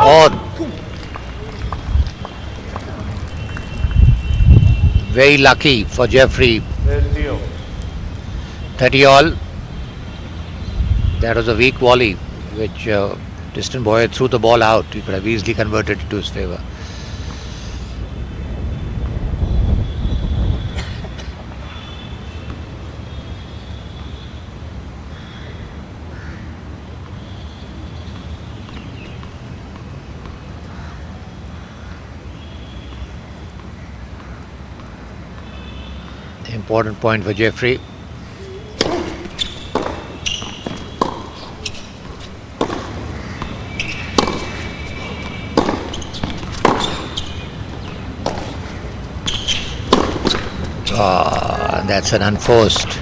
Oh, very lucky for Jeffrey. 30 all. That was a weak volley which Tristan Boyer threw the ball out. He could have easily converted it to his favour. Important point for Jeffrey. That's an unforced.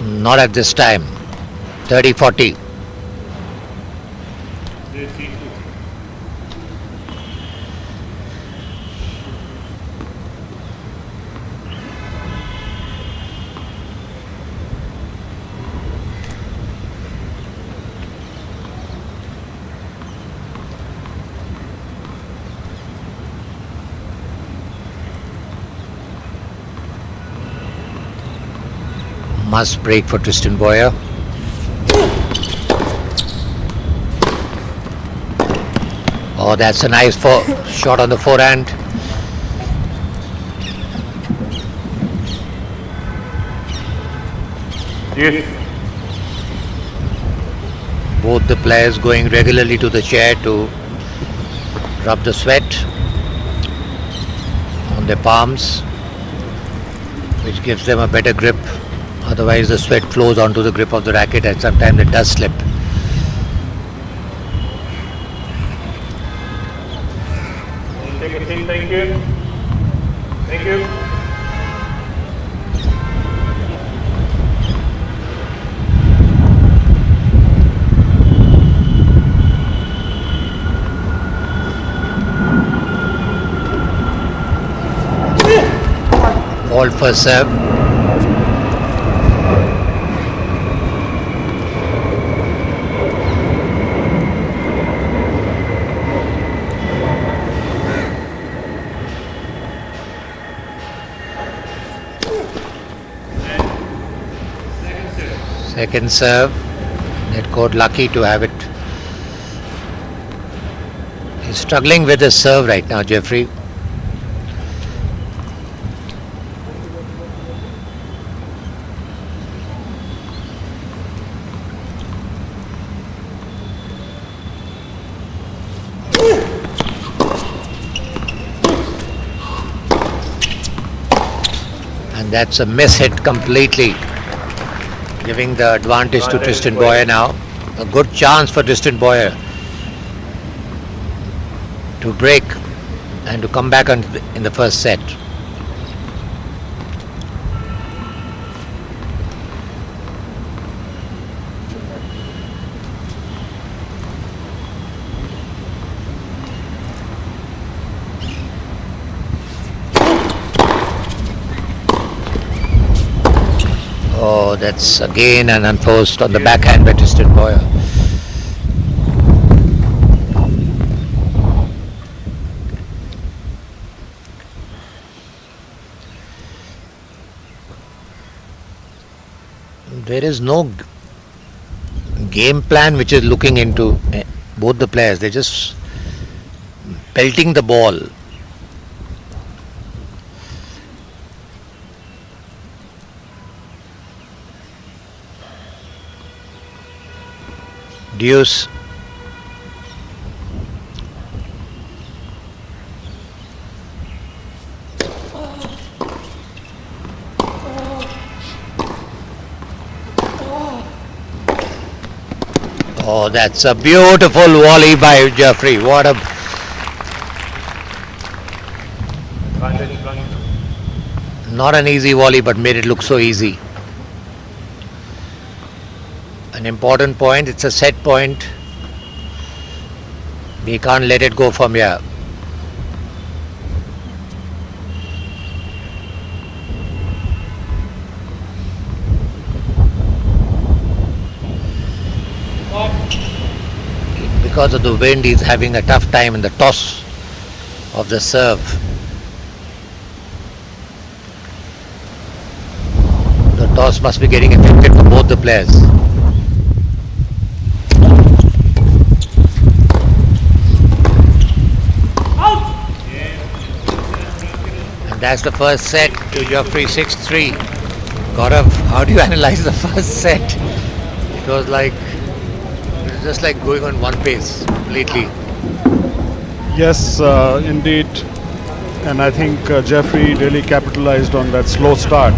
Not at this time. 30-40. Must break for Tristan Boyer. Oh, that's a nice shot on the forehand. Yes. Both the players going regularly to the chair to rub the sweat on their palms, which gives them a better grip. Otherwise the sweat flows onto the grip of the racket and sometimes it does slip. Take a seat, thank you. Thank you. Ball first serve. Second serve. Net court lucky to have it. He's struggling with his serve right now, Jeffrey. And that's a miss hit completely, giving the advantage to Tristan Boyer now. A good chance for Tristan Boyer to break and to come back in the first set. Oh, that's again an unforced on the backhand by Tristan Boyer. There is no game plan which is looking into both the players. They're just pelting the ball. Deuce. Oh, that's a beautiful volley by Jeffrey. What a... Not an easy volley, but made it look so easy. An important point. It's a set point. We can't let it go from here. Because of the wind, he's having a tough time in the toss of the serve. The toss must be getting affected for both the players. And that's the first set to Geoffrey 6-3. Gaurav, how do you analyze the first set? It was like, just like going on one pace completely. Yes, indeed. And I think Jeffrey really capitalized on that slow start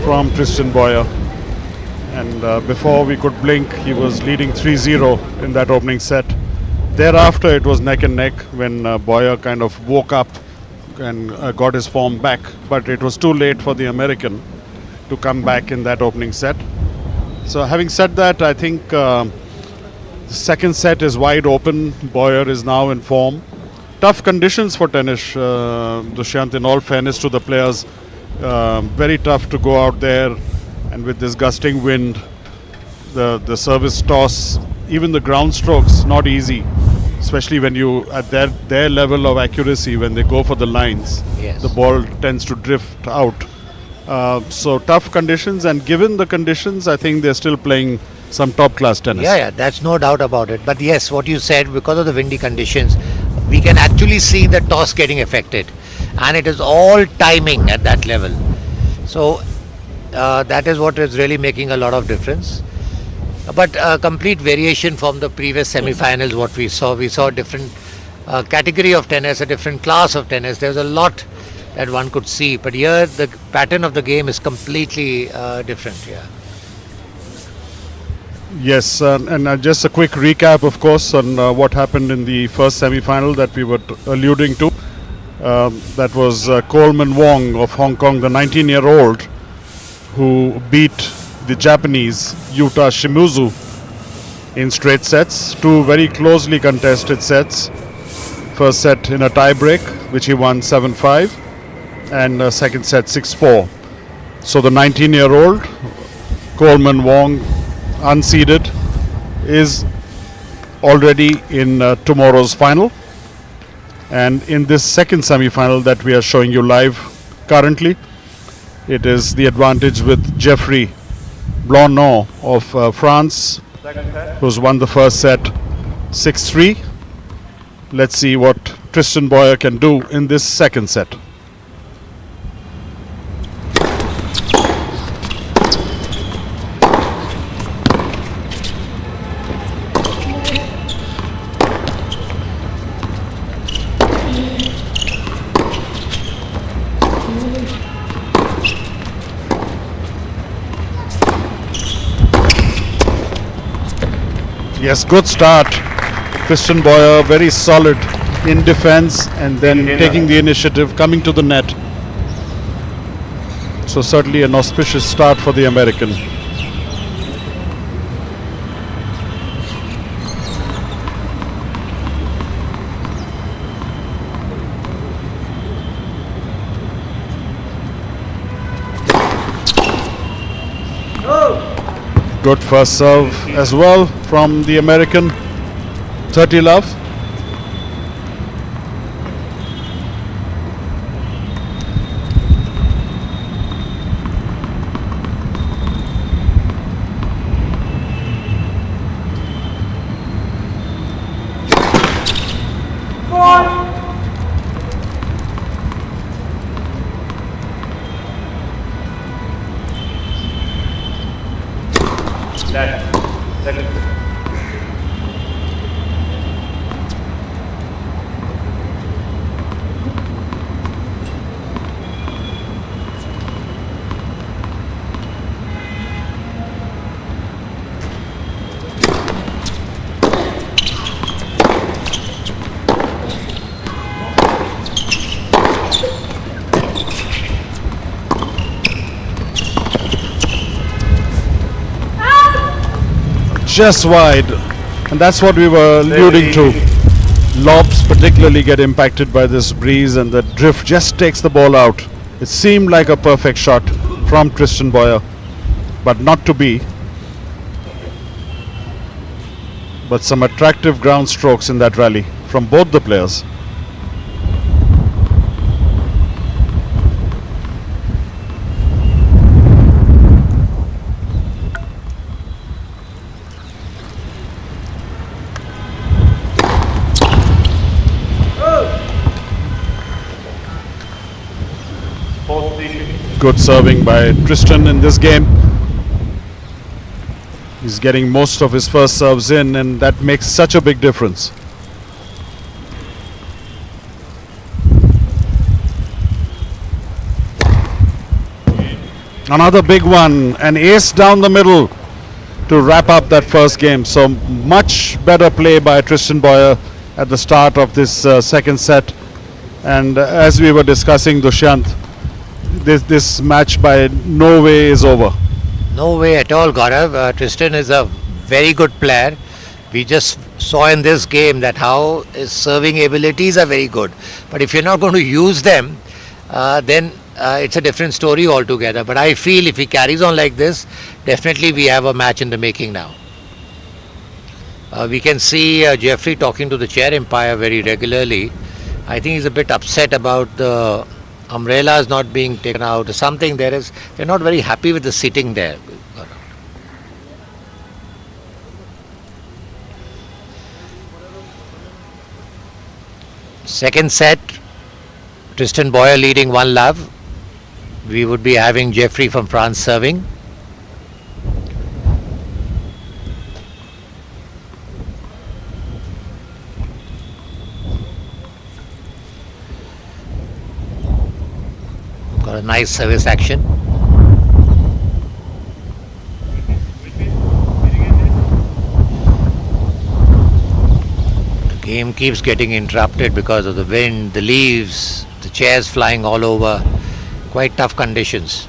from Tristan Boyer. And before we could blink, he was leading 3-0 in that opening set. Thereafter, it was neck and neck when Boyer kind of woke up and got his form back. But it was too late for the American to come back in that opening set. So having said that, I think the second set is wide open. Boyer is now in form. Tough conditions for tennis, Dushyant, in all fairness to the players. Very tough to go out there, and with this gusting wind, the service toss, even the ground strokes, not easy, especially when you at their level of accuracy, when they go for the lines, yes, the ball tends to drift out. So tough conditions, and given the conditions, I think they're still playing some top class tennis. Yeah, that's no doubt about it. But yes, what you said, because of the windy conditions, we can actually see the toss getting affected, and it is all timing at that level. So that is what is really making a lot of difference. But complete variation from the previous semi-finals. What we saw a different category of tennis, a different class of tennis. There's a lot that one could see, but here the pattern of the game is completely different. Yeah. Yes, and just a quick recap, of course, on what happened in the first semi-final that we were alluding to. That was Coleman Wong of Hong Kong, the 19-year-old, who beat the Japanese Yuta Shimizu in straight sets, two very closely contested sets. First set in a tie-break, which he won 7-5, and second set 6-4. So the 19-year-old Coleman Wong, unseeded, is already in tomorrow's final. And in this second semi-final that we are showing you live currently, it is the advantage with Geoffrey Blanc of France, who's won the first set 6-3. Let's see what Tristan Boyer can do in this second set. Yes, good start. Tristan Boyer, very solid in defense and then taking the initiative, coming to the net. So certainly an auspicious start for the American. Good first serve as well from the American. 30 love. Just wide, and that's what we were alluding to. Lobs particularly get impacted by this breeze, and the drift just takes the ball out. It seemed like a perfect shot from Tristan Boyer, but not to be. But some attractive ground strokes in that rally from both the players. Good serving by Tristan in this game. He's getting most of his first serves in, and that makes such a big difference. Another big one, an ace down the middle to wrap up that first game. So much better play by Tristan Boyer at the start of this second set. And as we were discussing, Dushyant, this match by no way is over. No way at all, Gaurav. Tristan is a very good player. We just saw in this game that how his serving abilities are very good. But if you're not going to use them, then it's a different story altogether. But I feel if he carries on like this, definitely we have a match in the making now. We can see Jeffrey talking to the chair umpire very regularly. I think he's a bit upset about the umbrellas not being taken out or something. They're not very happy with the seating there. Second set, Tristan Boyer leading 1-love. We would be having Jeffrey from France serving. Got a nice service action. The game keeps getting interrupted because of the wind, the leaves, the chairs flying all over. Quite tough conditions.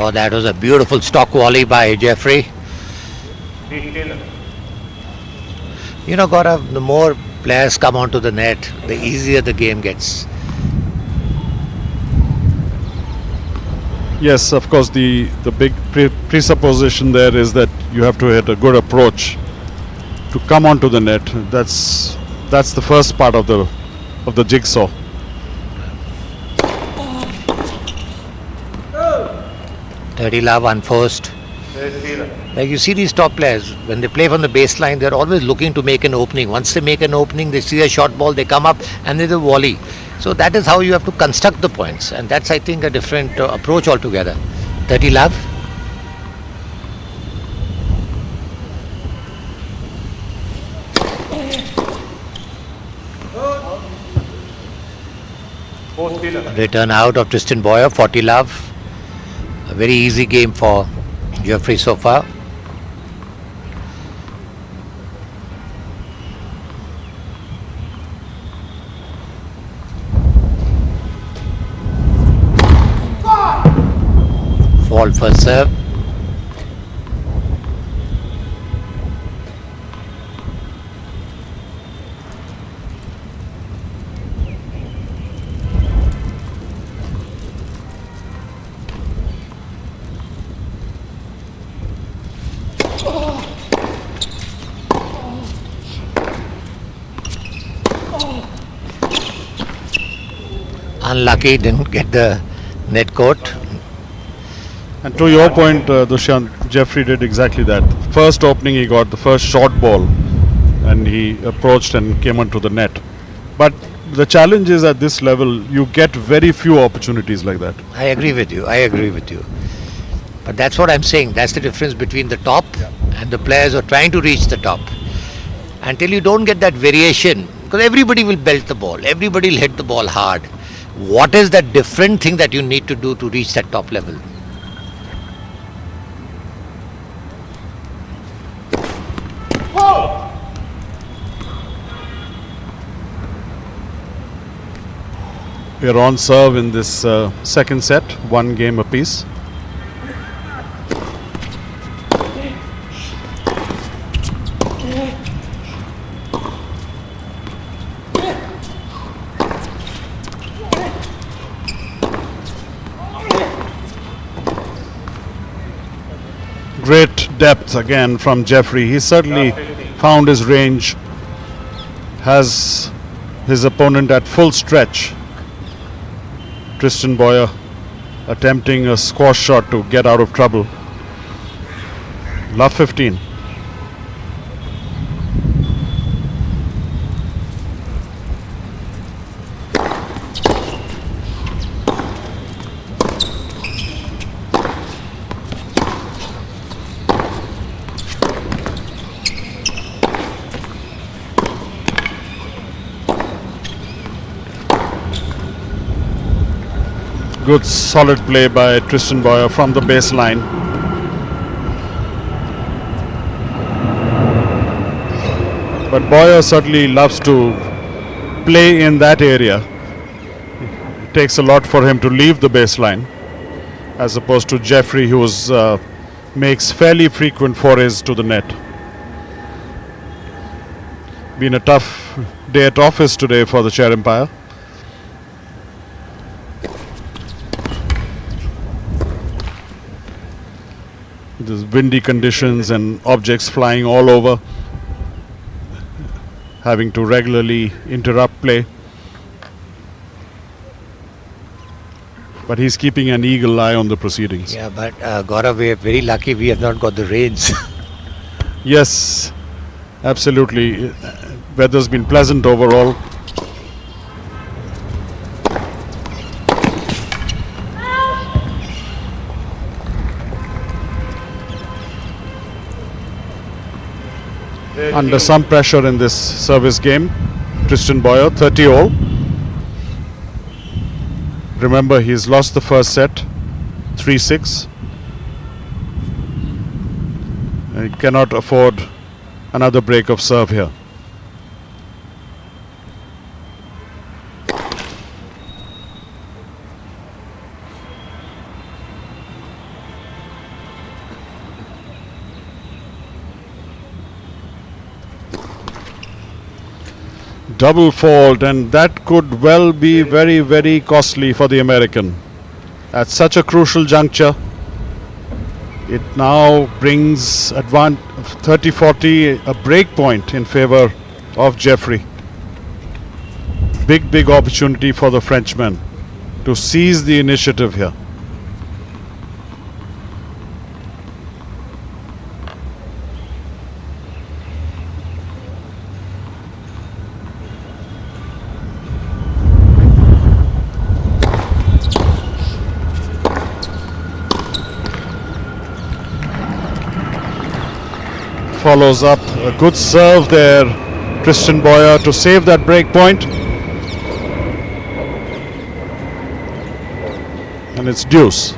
Oh, that was a beautiful stock volley by Jeffrey. You know, Gaurav, the more players come onto the net, the easier the game gets. Yes, of course, the big presupposition there is that you have to hit a good approach to come onto the net. That's the first part of the jigsaw. Dirty love unforced. Like you see these top players, when they play from the baseline, they're always looking to make an opening. Once they make an opening, they see a short ball, they come up and they do volley. So that is how you have to construct the points, and that's, I think, a different approach altogether. 30 love. Return out of Tristan Boyer, 40 love. A very easy game for Jeffrey so far. Fault first serve. unlucky, didn't get the net court. And to your point, Dushyant, Jeffrey did exactly that. First opening, he got the first short ball, and he approached and came onto the net. But the challenge is at this level, you get very few opportunities like that. I agree with you. But that's what I'm saying. That's the difference between the top and the players who are trying to reach the top. Until you don't get that variation, because everybody will belt the ball, everybody will hit the ball hard. What is that different thing that you need to do to reach that top level? We are on serve in this second set, 1 game apiece. Great depth again from Jeffrey. He certainly found his range, has his opponent at full stretch. Tristan Boyer attempting a squash shot to get out of trouble. Love 15. Good solid play by Tristan Boyer from the baseline. But Boyer certainly loves to play in that area. It takes a lot for him to leave the baseline, as opposed to Jeffrey, who makes fairly frequent forays to the net. Been a tough day at office today for the chair umpire. There's windy conditions and objects flying all over, having to regularly interrupt play. But he's keeping an eagle eye on the proceedings. Yeah, but Gaurav, we are very lucky we have not got the rains. Yes, absolutely. Weather's been pleasant overall. Under some pressure in this service game, Tristan Boyer, 30 all. Remember, he's lost the first set, 3-6. And he cannot afford another break of serve here. Double fault, and that could well be very, very costly for the American. At such a crucial juncture, it now brings 30-40, a break point in favor of Jeffrey. Big opportunity for the Frenchman to seize the initiative here. Follows up a good serve there, Tristan Boyer, to save that break point. And it's deuce.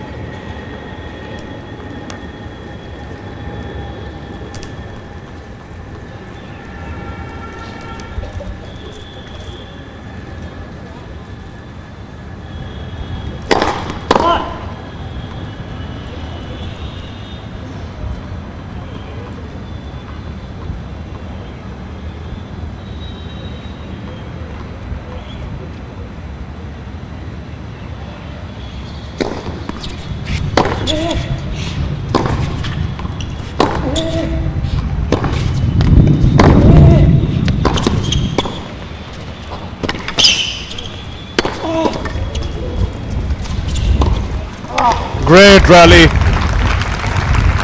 Great rally,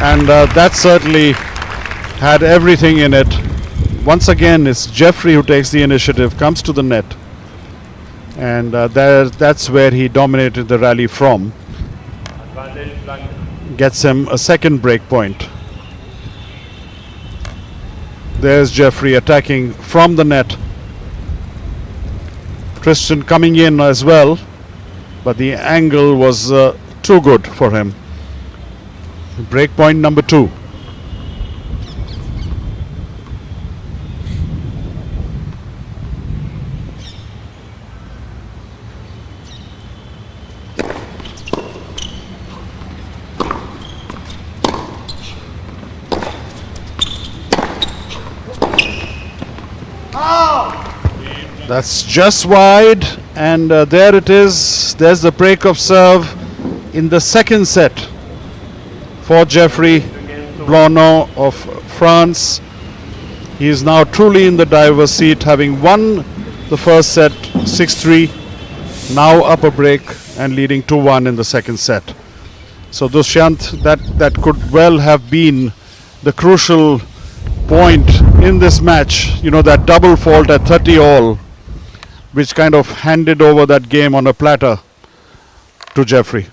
and that certainly had everything in it. Once again, it's Jeffrey who takes the initiative, comes to the net, and that's where he dominated the rally from. Gets him a second break point. There's Jeffrey attacking from the net. Tristan coming in as well, but the angle was too good for him. Break point number 2. That's just wide, and there it is. There's the break of serve in the second set for Jeffrey Blonneau of France. He is now truly in the driver's seat, having won the first set 6-3, now up a break and leading 2-1 in the second set. So Dushyant, that could well have been the crucial point in this match, you know, that double fault at 30 all, which kind of handed over that game on a platter to Jeffrey.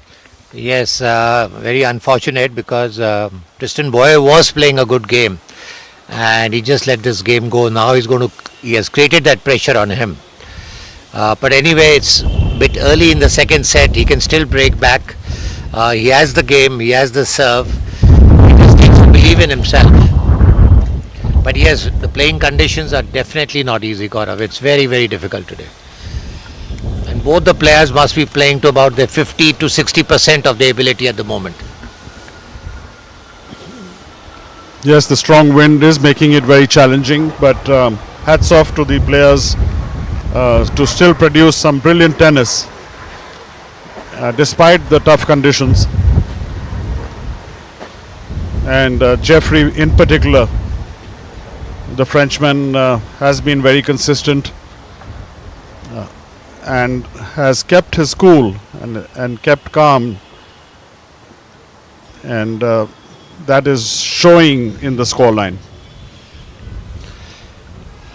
Yes, very unfortunate, because Tristan Boyer was playing a good game and he just let this game go. Now he has created that pressure on him. But anyway, it's a bit early in the second set. He can still break back. He has the game, he has the serve. He just needs to believe in himself. But yes, the playing conditions are definitely not easy, Gaurav. It's very, very difficult today. And both the players must be playing to about their 50 to 60% of their ability at the moment. Yes, the strong wind is making it very challenging, but hats off to the players to still produce some brilliant tennis despite the tough conditions. And Jeffrey in particular, the Frenchman, has been very consistent and has kept his cool and kept calm, and that is showing in the scoreline.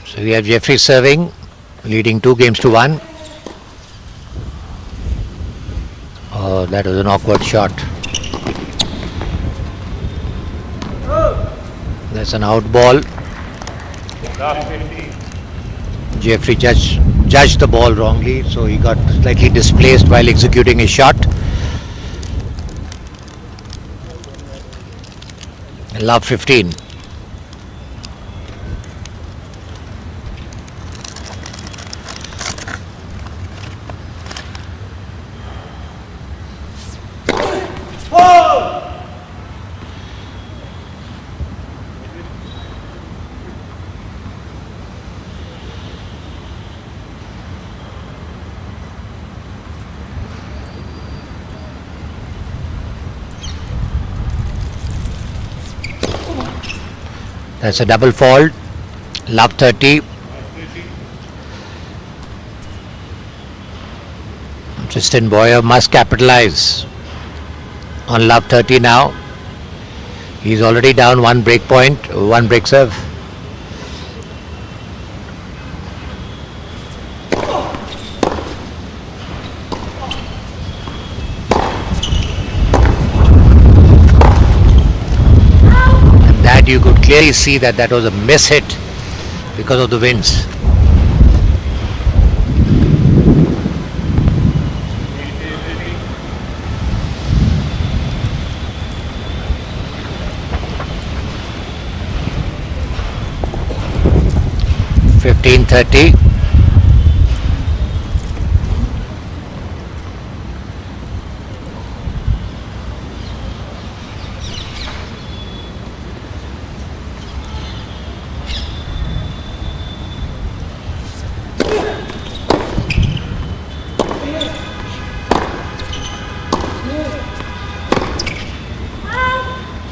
So we have Jeffrey serving, leading 2-1. Oh, that was an awkward shot. That's an out ball. Jeffrey judged the ball wrongly, so he got slightly displaced while executing his shot. Love 15. That's a double fault. Love 30. Tristan Boyer must capitalize on love 30 now. He's already down 1 break point, 1 break serve. You could clearly see that was a miss hit because of the winds. (15:30).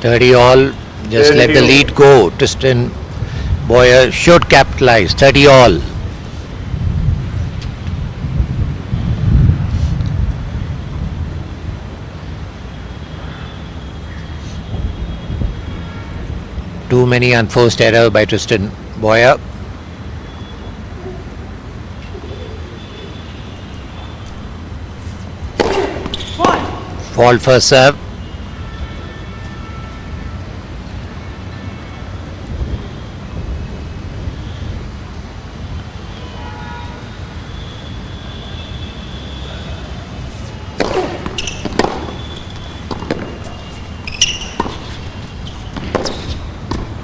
(30 all). Just let the lead go. Tristan Boyer should capitalize. 30 all. Too many unforced error by Tristan Boyer. Fault first serve.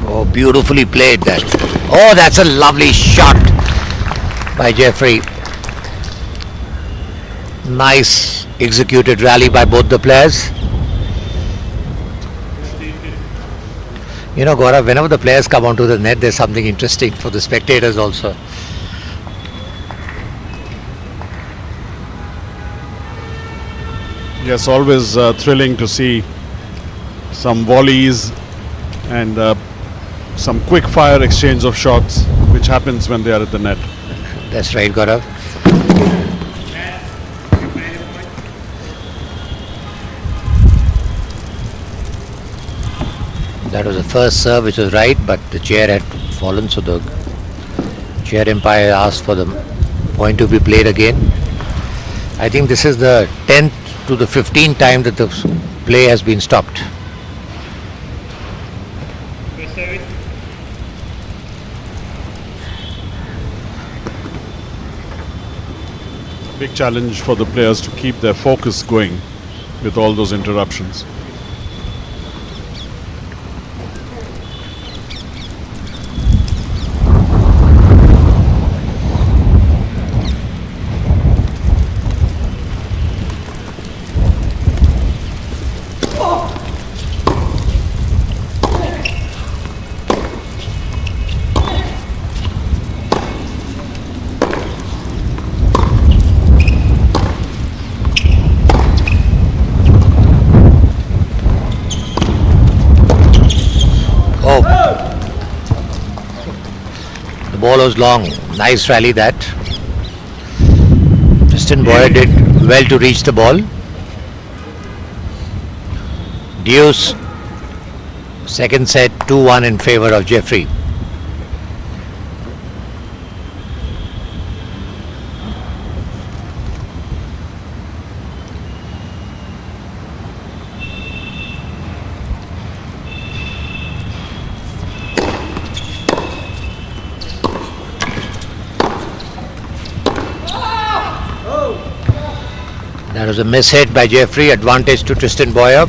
Oh, beautifully played that. Oh, that's a lovely shot by Jeffrey. Nice executed rally by both the players. You know, Gaurav, whenever the players come onto the net, there's something interesting for the spectators also. Yes, always thrilling to see some volleys and some quick fire exchange of shots, which happens when they are at the net. That's right, Gaurav. That was the first serve which was right, but the chair had fallen, so the chair umpire asked for the point to be played again. I think this is the 10th to the 15th time that the play has been stopped. Big challenge for the players to keep their focus going with all those interruptions. Ball was long. Nice rally that. Tristan Boyer did well to reach the ball. Deuce. Second set 2-1 in favor of Jeffrey. That was a miss hit by Jeffrey. Advantage to Tristan Boyer.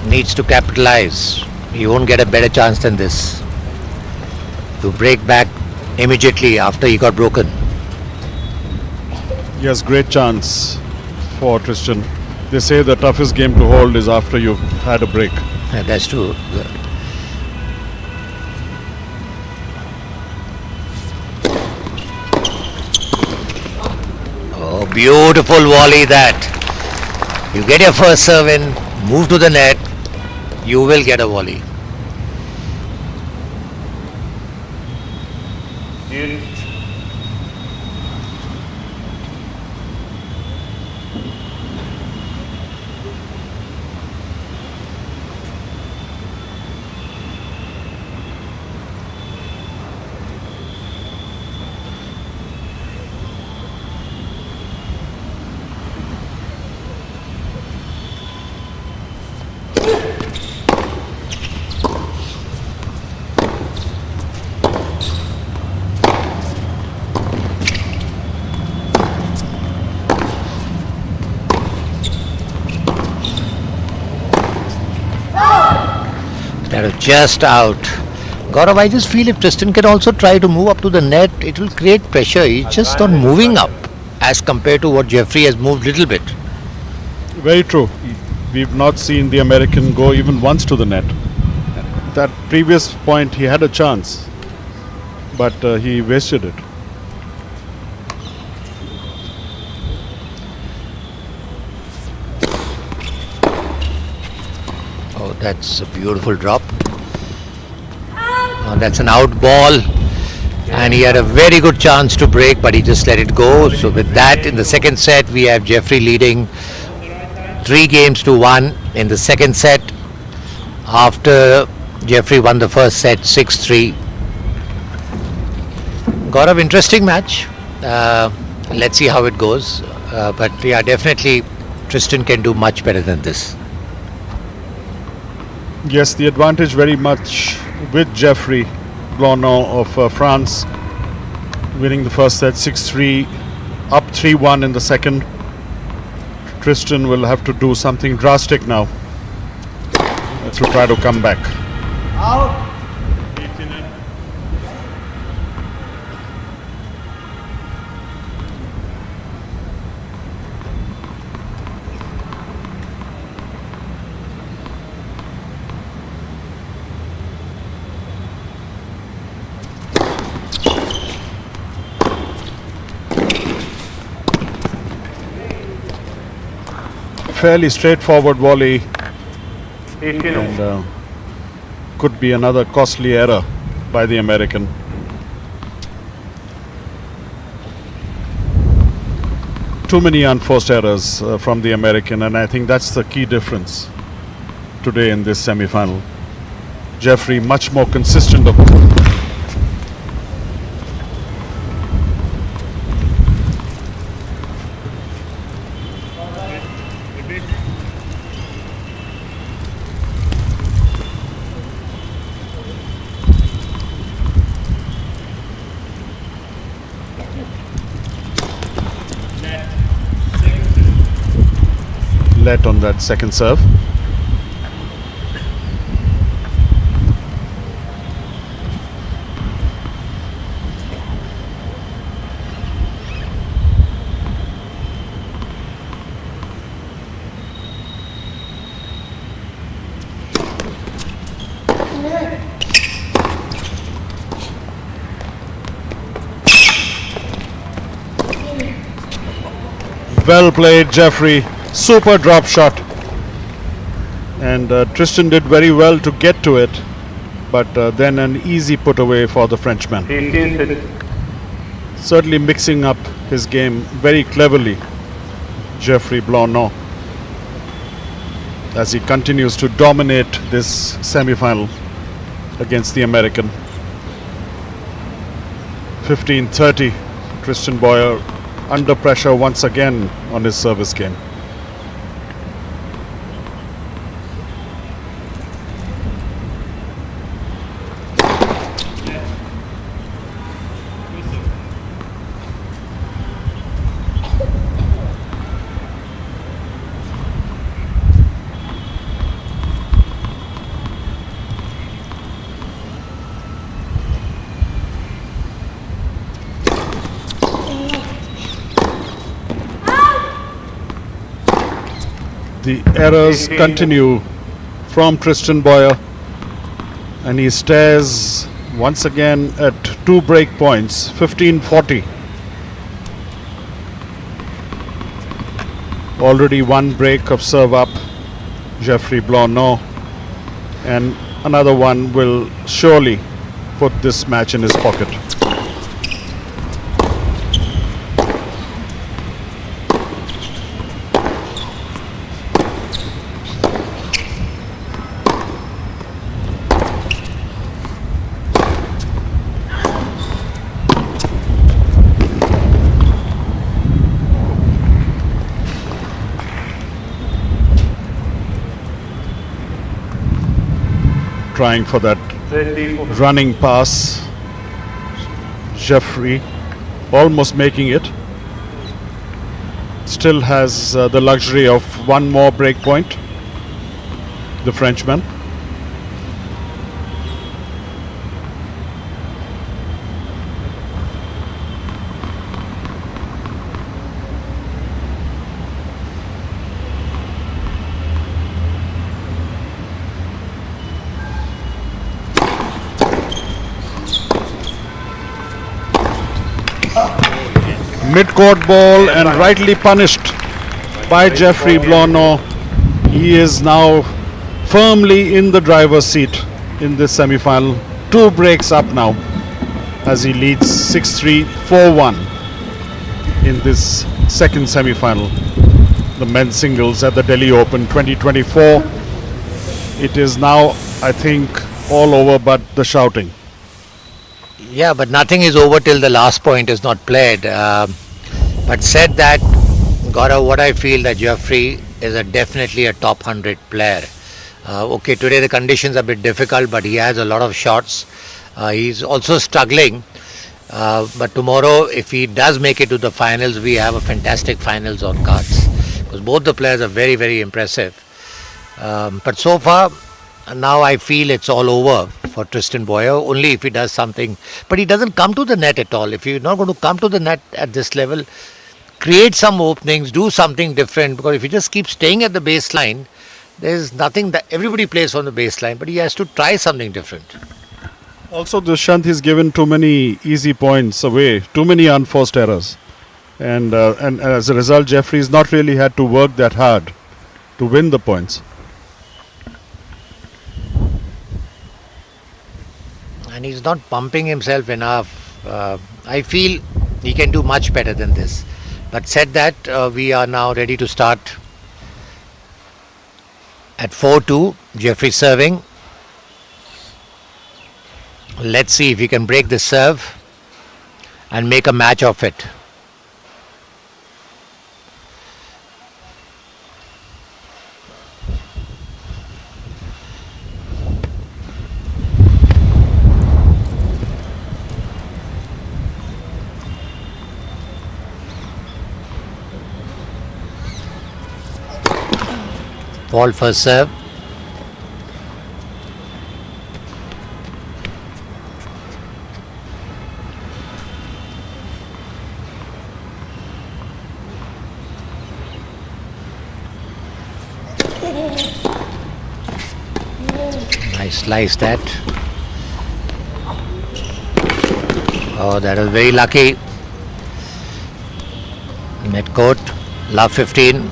Needs to capitalize. He won't get a better chance than this to break back immediately after he got broken. Yes, great chance for Tristan. They say the toughest game to hold is after you've had a break. Yeah, that's true. Oh, beautiful volley that. You get your first serve in, move to the net, you will get a volley. That was just out. Gaurav, I just feel if Tristan can also try to move up to the net, it will create pressure. He's just not moving up as compared to what Jeffrey has moved little bit. Very true. We've not seen the American go even once to the net. That previous point he had a chance, but he wasted it. Oh, that's a beautiful drop. That's an out ball. And he had a very good chance to break, but he just let it go. So with that, in the second set, we have Jeffrey leading 3-1 in the second set after Jeffrey won the first set 6-3. Gaurav, interesting match. Let's see how it goes. But yeah, definitely Tristan can do much better than this. Yes, the advantage very much with Jeffrey Blanc of France, winning the first set 6-3, up 3-1 in the second. Tristan will have to do something drastic now to try to come back. Out. Fairly straightforward volley, and could be another costly error by the American. Too many unforced errors from the American, and I think that's the key difference today in this semi-final. Jeffrey much more consistent. Let on that second serve. Well played, Jeffrey. Super drop shot, and Tristan did very well to get to it, but then an easy put away for the Frenchman. Certainly mixing up his game very cleverly, Jeffrey Blanc, as he continues to dominate this semi-final against the American. 15-30, Tristan Boyer under pressure once again on his service game. The errors continue from Tristan Boyer, and he stares once again at 2 break points, 15-40. Already 1 break of serve up, Jeffrey Blanc, and another one will surely put this match in his pocket. Trying for that running pass. Jeffrey almost making it. Still has the luxury of 1 more break point, the Frenchman. Mid-court ball, and rightly punished by Jeffrey Blanc. He is now firmly in the driver's seat in this semi-final. 2 breaks up now as he leads 6-3, 4-1 in this second semi-final. the men's singles at the Delhi Open 2024. It is now, I think, all over but the shouting. Yeah, but nothing is over till the last point is not played. But said that, Gaurav, what I feel that Jeffrey is definitely a top 100 player. Okay, today the conditions are a bit difficult, but he has a lot of shots. He's also struggling. But tomorrow, if he does make it to the finals, we have a fantastic finals on cards. Because both the players are very, very impressive. But so far, now I feel it's all over for Tristan Boyer, only if he does something. But he doesn't come to the net at all. If you're not going to come to the net at this level, create some openings, do something different. Because if you just keep staying at the baseline, there's nothing that everybody plays on the baseline, but he has to try something different. Also, Dushyant has given too many easy points away, too many unforced errors. And as a result, Jeffrey's not really had to work that hard to win the points. And he's not pumping himself enough. I feel he can do much better than this. But said that, we are now ready to start at 4-2. Jeffrey serving. Let's see if he can break the serve and make a match of it. Ball first serve. Nice slice that. Oh, that was very lucky. Net court, love 15.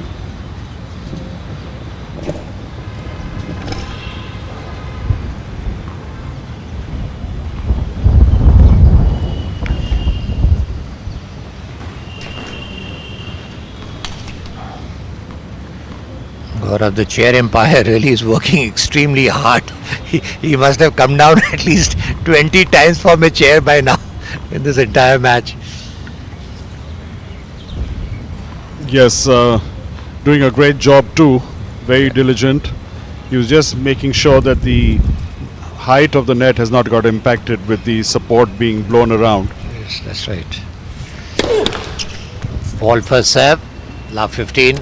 Gaurav, the chair empire really is working extremely hard. He must have come down at least 20 times from a chair by now in this entire match. Yes, doing a great job too. Very diligent. He was just making sure that the height of the net has not got impacted with the support being blown around. Yes, that's right. Ball first serve, love 15.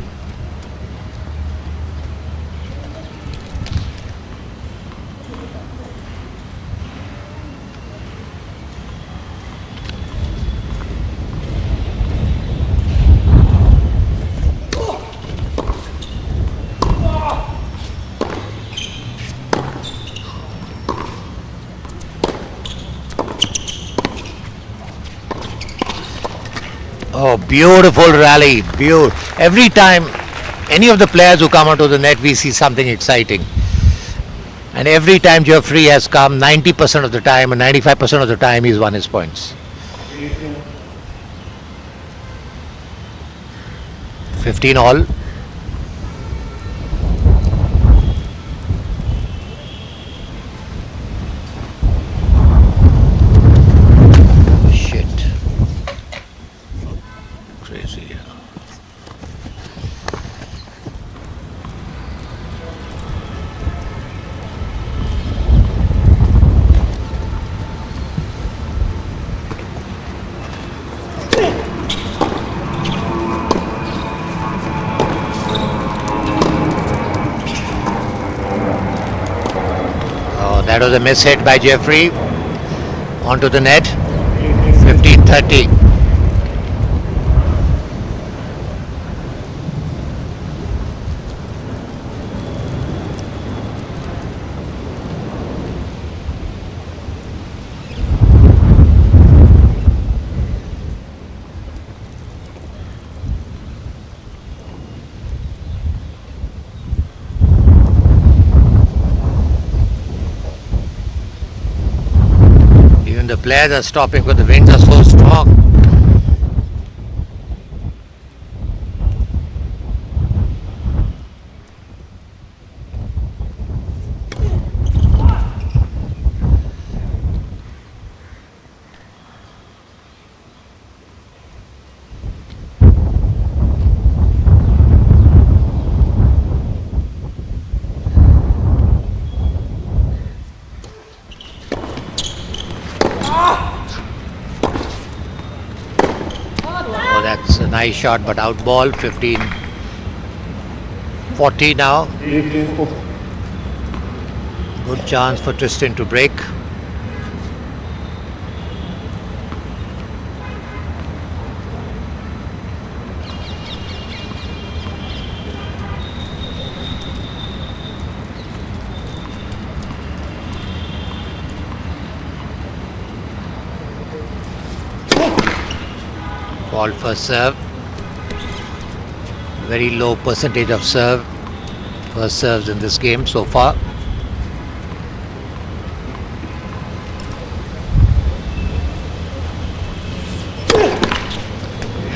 Oh, beautiful rally. Every time any of the players who come onto the net, we see something exciting. And every time Jeffrey has come, 90% of the time and 95% of the time, he's won his points. 15 all. That was a miss hit by Jeffrey onto the net. 15-30. The players are stopping because the winds are so strong. Nice shot, but out ball. 15-40 now. Good chance for Tristan to break. Ball for serve. Very low percentage of serve. First serves in this game so far.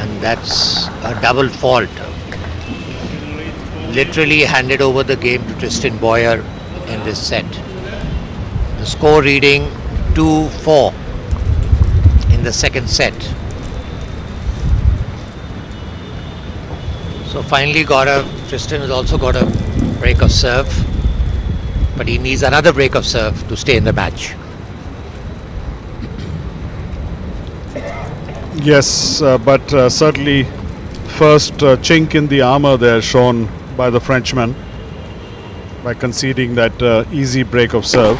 And that's a double fault. Literally handed over the game to Tristan Boyer in this set. The score reading 2-4 in the second set. So finally Tristan has also got a break of serve, but he needs another break of serve to stay in the match. Yes, but certainly first chink in the armor there shown by the Frenchman by conceding that easy break of serve.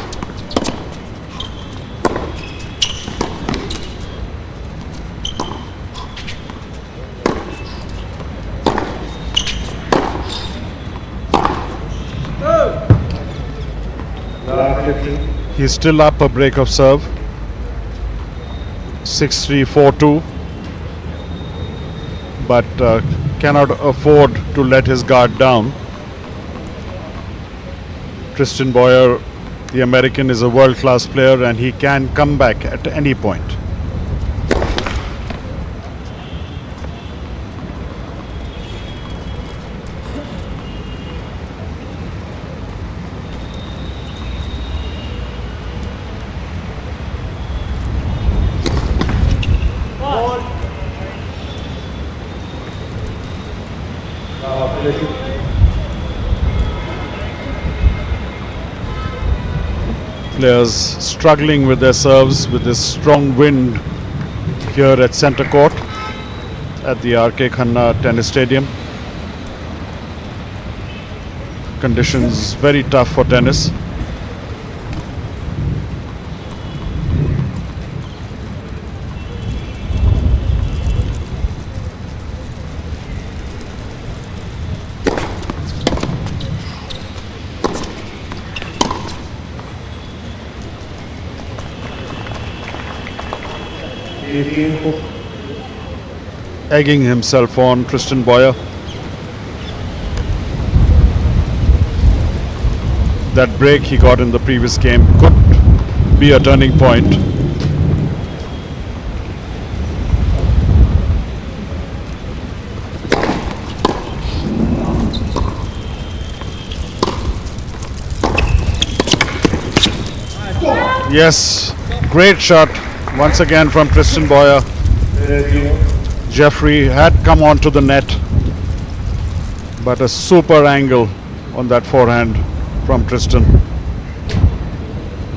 He's still up a break of serve. 6-3, 4-2. But cannot afford to let his guard down. Tristan Boyer, the American, is a world-class player and he can come back at any point. Players struggling with their serves with this strong wind here at centre court at the R.K. Khanna Tennis Stadium. Conditions very tough for tennis. Egging himself on, Tristan Boyer. That break he got in the previous game could be a turning point. Yes, great shot once again from Tristan Boyer. Jeffrey had come onto the net, but a super angle on that forehand from Tristan.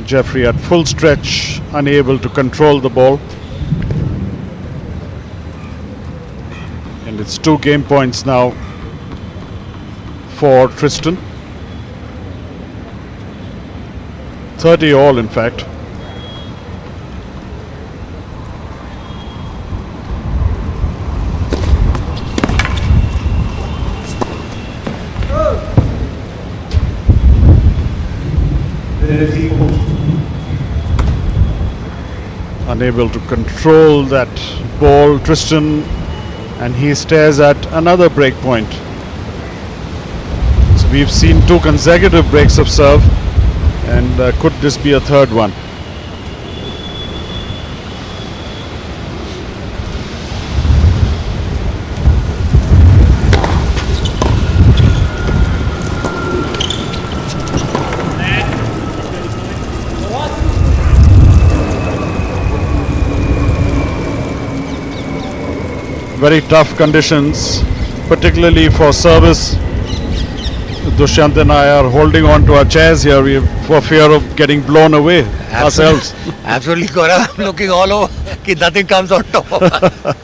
Jeffrey at full stretch, unable to control the ball. And it's 2 game points now for Tristan. 30 all, in fact. Unable to control that ball, Tristan, and he stares at another break point. So we've seen 2 consecutive breaks of serve, and could this be a third one? Very tough conditions, particularly for service. Dushyant and I are holding on to our chairs here for fear of getting blown away ourselves. Absolutely, Gaurav. I'm looking all over. Nothing comes on top of us.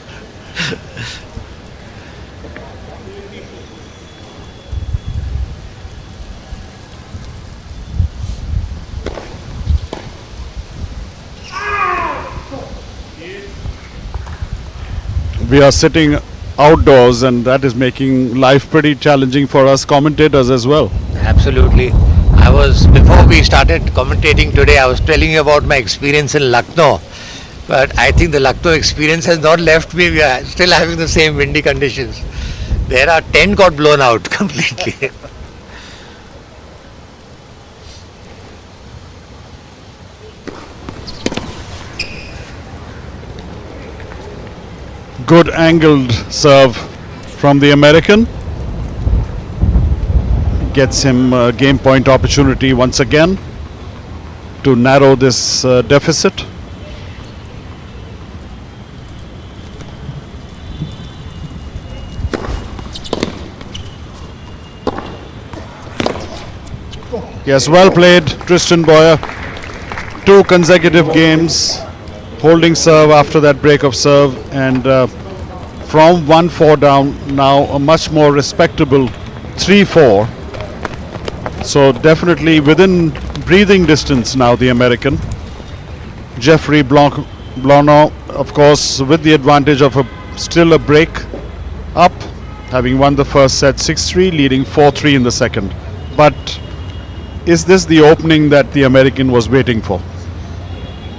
we are sitting outdoors, and that is making life pretty challenging for us commentators as well. Absolutely. Before we started commentating today, I was telling you about my experience in Lucknow. But I think the Lucknow experience has not left me. We are still having the same windy conditions. There our tent got blown out completely. Good angled serve from the American. Gets him a game point opportunity once again to narrow this deficit. Yes, well played, Tristan Boyer. 2 consecutive games holding serve after that break of serve, and from 1-4 down, now a much more respectable 3-4. So definitely within breathing distance now, the American. Jeffrey Blanc, of course, with the advantage of still a break up, having won the first set 6-3, leading 4-3 in the second. But is this the opening that the American was waiting for?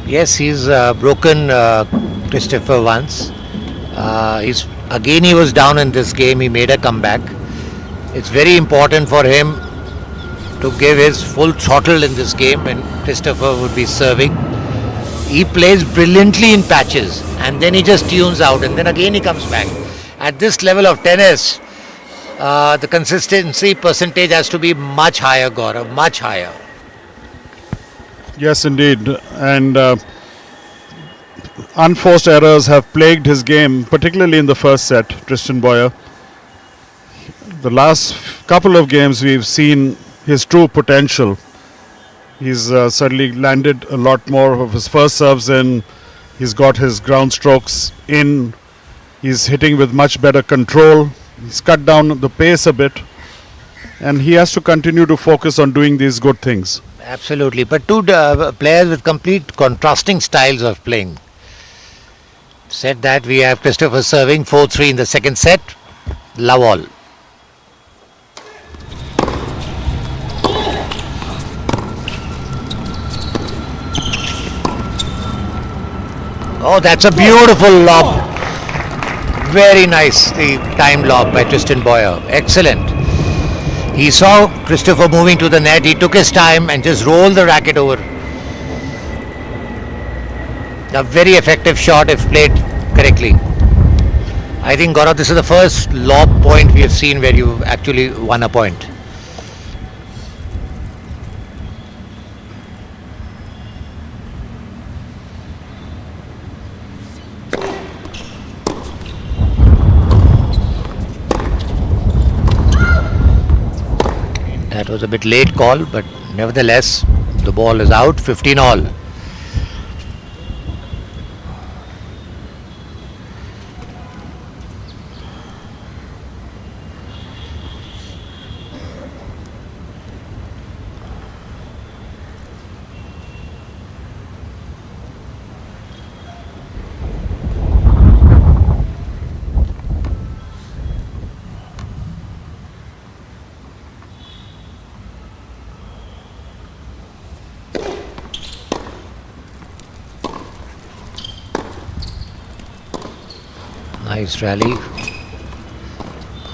Yes, he's broken Christopher once. He was down in this game. He made a comeback. It's very important for him to give his full throttle in this game when Christopher would be serving. He plays brilliantly in patches, and then he just tunes out, and then again he comes back. At this level of tennis, the consistency percentage has to be much higher, Gaurav, much higher. Yes, indeed. And unforced errors have plagued his game, particularly in the first set, Tristan Boyer. The last couple of games we've seen his true potential. He's certainly landed a lot more of his first serves in. He's got his ground strokes in. He's hitting with much better control. He's cut down the pace a bit. And he has to continue to focus on doing these good things. Absolutely. But 2 players with complete contrasting styles of playing. Said that, we have Christopher serving 4-3 in the second set. Love all. Oh, that's a beautiful lob. Very nice, the time lob by Tristan Boyer. Excellent. He saw Christopher moving to the net. He took his time and just rolled the racket over. A very effective shot if played correctly. I think, Gaurav, this is the first lob point we have seen where you actually won a point. That was a bit late call, but nevertheless, the ball is out, 15 all. Nice rally.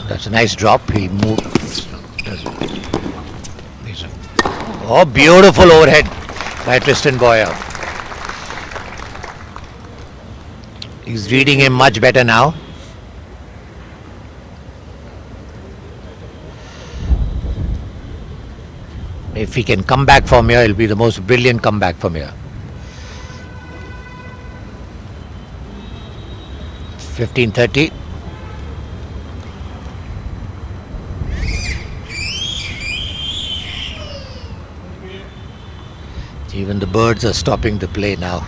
That's a nice drop. He'll move. Oh, beautiful overhead by Tristan Boyer. He's reading him much better now. If he can come back from here, it'll be the most brilliant comeback from here. 15-30. Even the birds are stopping the play now.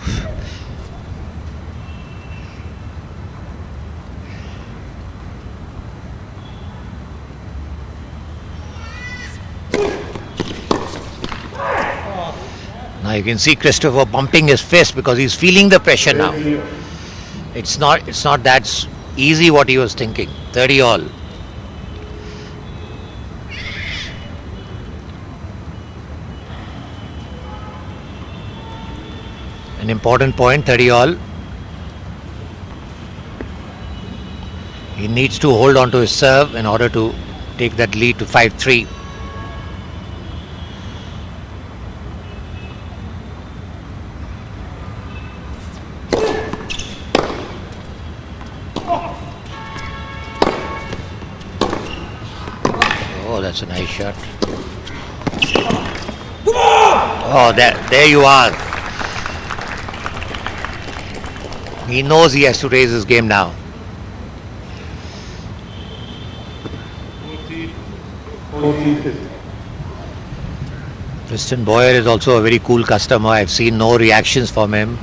Now you can see Christopher bumping his fist because he's feeling the pressure now. It's not that easy what he was thinking. 30 all. An important point, 30 all. He needs to hold on to his serve in order to take that lead to 5-3. Oh, that's a nice shot. Oh, there you are. He knows he has to raise his game now. 14-15. Tristan Boyer is also a very cool customer. I've seen no reactions from him.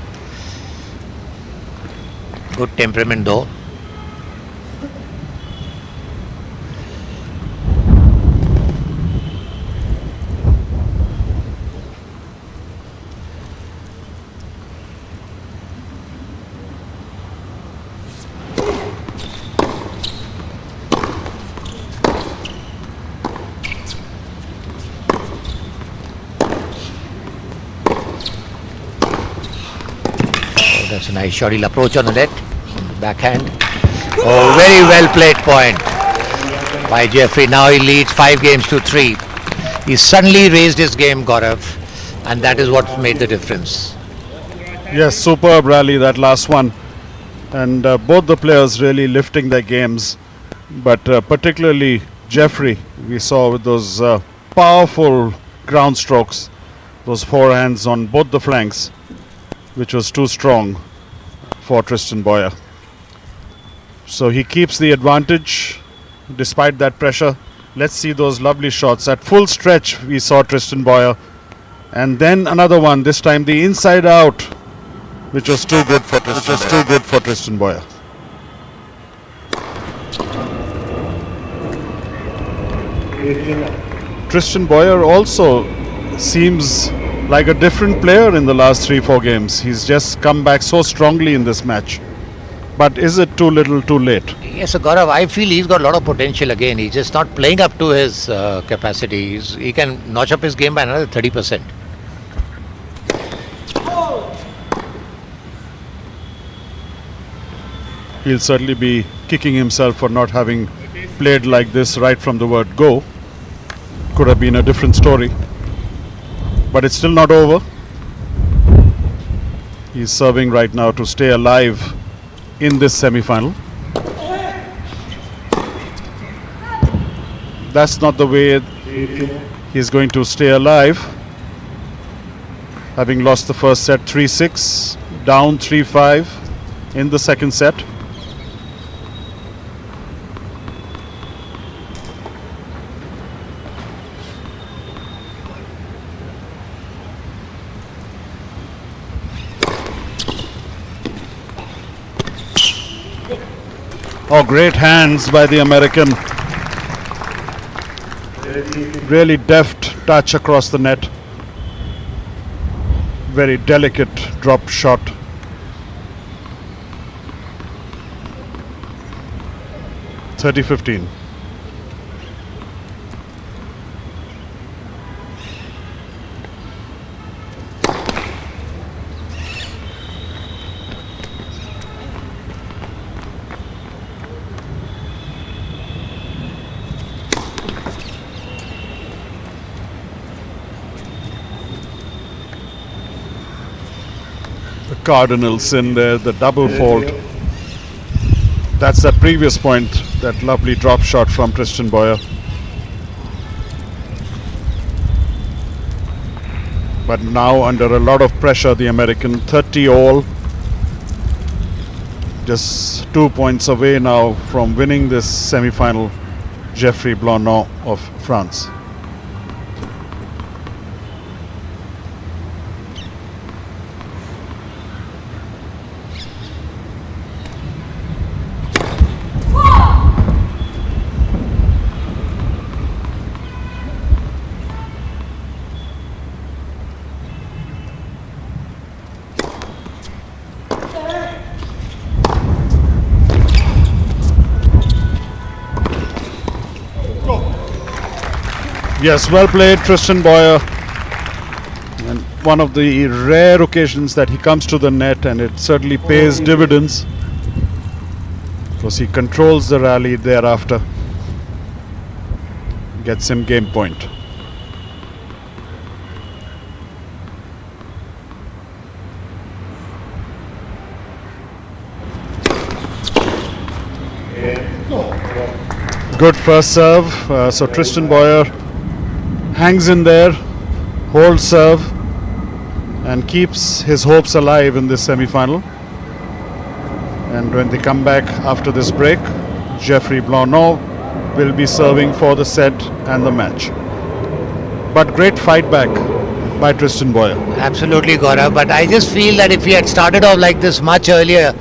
Good temperament though. That's a nice shot. He'll approach on the net. Backhand. Oh, very well played point by Jeffrey. Now he leads 5 games to 3. He suddenly raised his game, Gaurav, and that is what made the difference. Yes, superb rally, that last one. And both the players really lifting their games. But particularly Jeffrey, we saw with those powerful ground strokes, those forehands on both the flanks, which was too strong for Tristan Boyer. So he keeps the advantage despite that pressure. Let's see those lovely shots. At full stretch we saw Tristan Boyer. And then another one, this time the inside out, which was too good for Tristan Boyer. Tristan Boyer also seems like a different player in the last 3-4 games. He's just come back so strongly in this match. But is it too little too late? Yes, so Gaurav, I feel he's got a lot of potential again. He's just not playing up to his capacity. He can notch up his game by another 30%. He'll certainly be kicking himself for not having played like this right from the word go. Could have been a different story. But it's still not over. He's serving right now to stay alive in this semi-final. That's not the way he's going to stay alive. Having lost the first set 3-6, down 3-5 in the second set. Oh, great hands by the American. Really deft touch across the net. Very delicate drop shot. (30-15). Cardinals in there, the double fault. That's that previous point, that lovely drop shot from Tristan Boyer. But now under a lot of pressure, the American 30 all. Just 2 points away now from winning this semi-final, Jeffrey Blanc of France. Yes, well played, Tristan Boyer. And one of the rare occasions that he comes to the net, and it certainly pays dividends because he controls the rally thereafter. Gets him game point. Good first serve. So Tristan Boyer hangs in there, holds serve, and keeps his hopes alive in this semi-final. And when they come back after this break, Geoffrey Blanc will be serving for the set and the match. But great fight back by Tristan Boyer. Absolutely, Gaurav. But I just feel that if he had started off like this much earlier,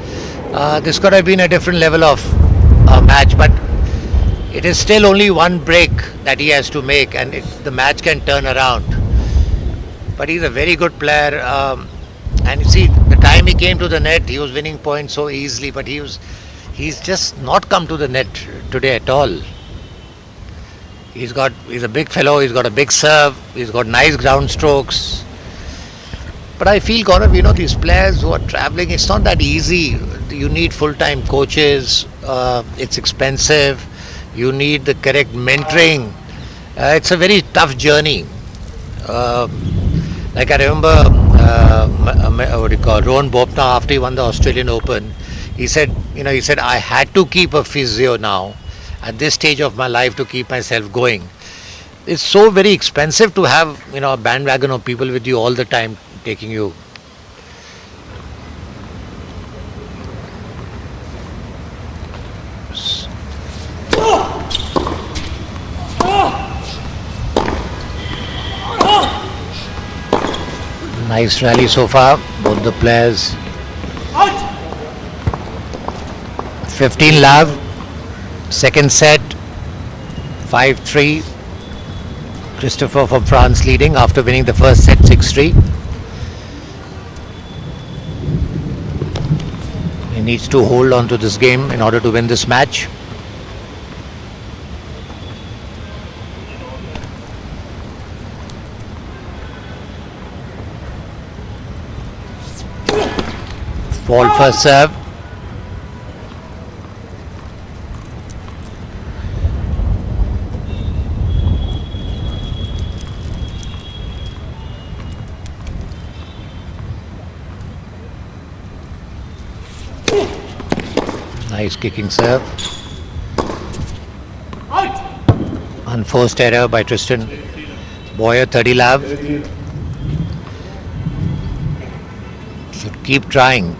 this could have been a different level of match. But it is still only one break that he has to make, and the match can turn around. But he's a very good player. And you see, the time he came to the net, he was winning points so easily. But he's just not come to the net today at all. He's a big fellow, he's got a big serve, he's got nice ground strokes. But I feel, Gaurav, these players who are traveling, it's not that easy. You need full-time coaches, it's expensive, you need the correct mentoring. It's a very tough journey. Like I remember, Rohan Bopna, after he won the Australian Open, he said, I had to keep a physio now at this stage of my life to keep myself going. It's so very expensive to have, a bandwagon of people with you all the time taking you. Nice rally so far, both the players. 15 love. Second set, 5-3. Christopher from France leading after winning the first set 6-3. He needs to hold on to this game in order to win this match. Fault first serve. Nice kicking serve. Unforced error by Tristan Boyer, 30 love. Should keep trying.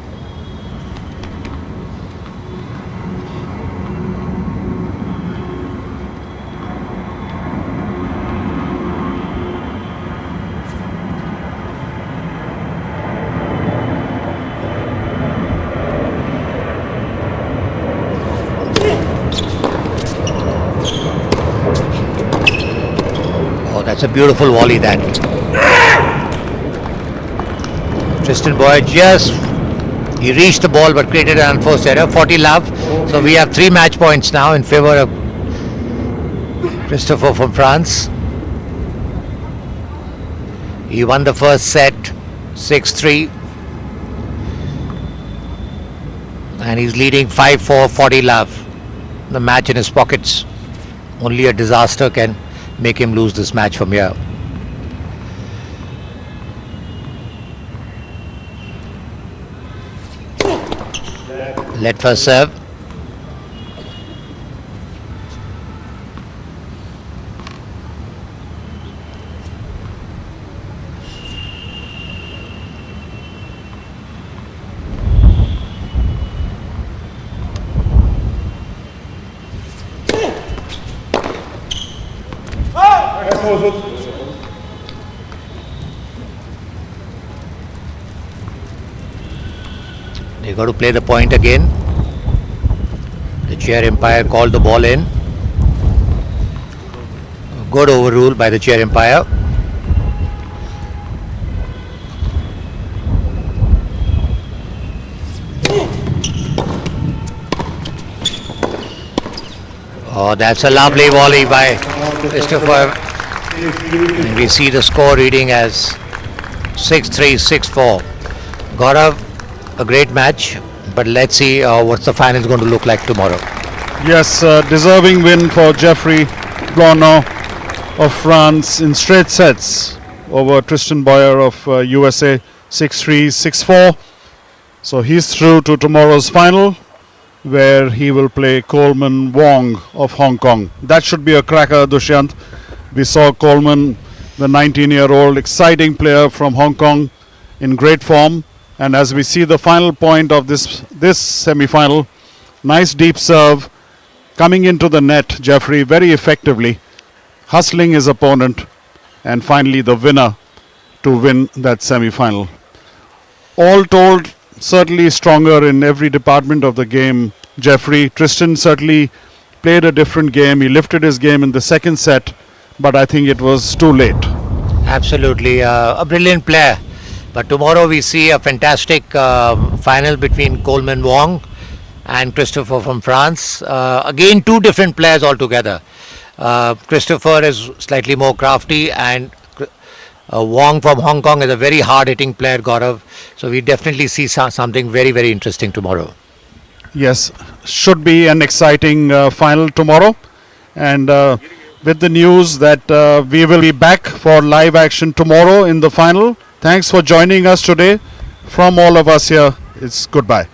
That's a beautiful volley that. Tristan Boyer he reached the ball but created an unforced error. 40 love. So we have 3 match points now in favor of Christopher from France. He won the first set 6-3. And he's leading 5-4, 40 love. The match in his pockets. Only a disaster can make him lose this match from here. Let first serve. They got to play the point again. The chair umpire called the ball in. Good overrule by the chair umpire. Oh, that's a lovely volley by Christopher And we see the score reading as 6-3, 6-4. Gaurav, a great match, but let's see what's the final is going to look like tomorrow. Yes, deserving win for Jeffrey Blanc of France in straight sets over Tristan Boyer of USA 6-3, 6-4. So he's through to tomorrow's final, where he will play Coleman Wong of Hong Kong. That should be a cracker, Dushyant. We saw Coleman, the 19-year-old exciting player from Hong Kong, in great form. And as we see the final point of this semi-final, nice deep serve coming into the net, Jeffrey, very effectively, hustling his opponent, and finally the winner to win that semi-final. All told, certainly stronger in every department of the game, Jeffrey. Tristan certainly played a different game. He lifted his game in the second set, but I think it was too late. Absolutely, a brilliant player. But tomorrow we see a fantastic final between Coleman Wong and Christopher from France. Again, two different players altogether. Christopher is slightly more crafty, and Wong from Hong Kong is a very hard-hitting player, Gaurav. So we definitely see something very, very interesting tomorrow. Yes, should be an exciting final tomorrow. And with the news that we will be back for live action tomorrow in the final. Thanks for joining us today. From all of us here, it's goodbye.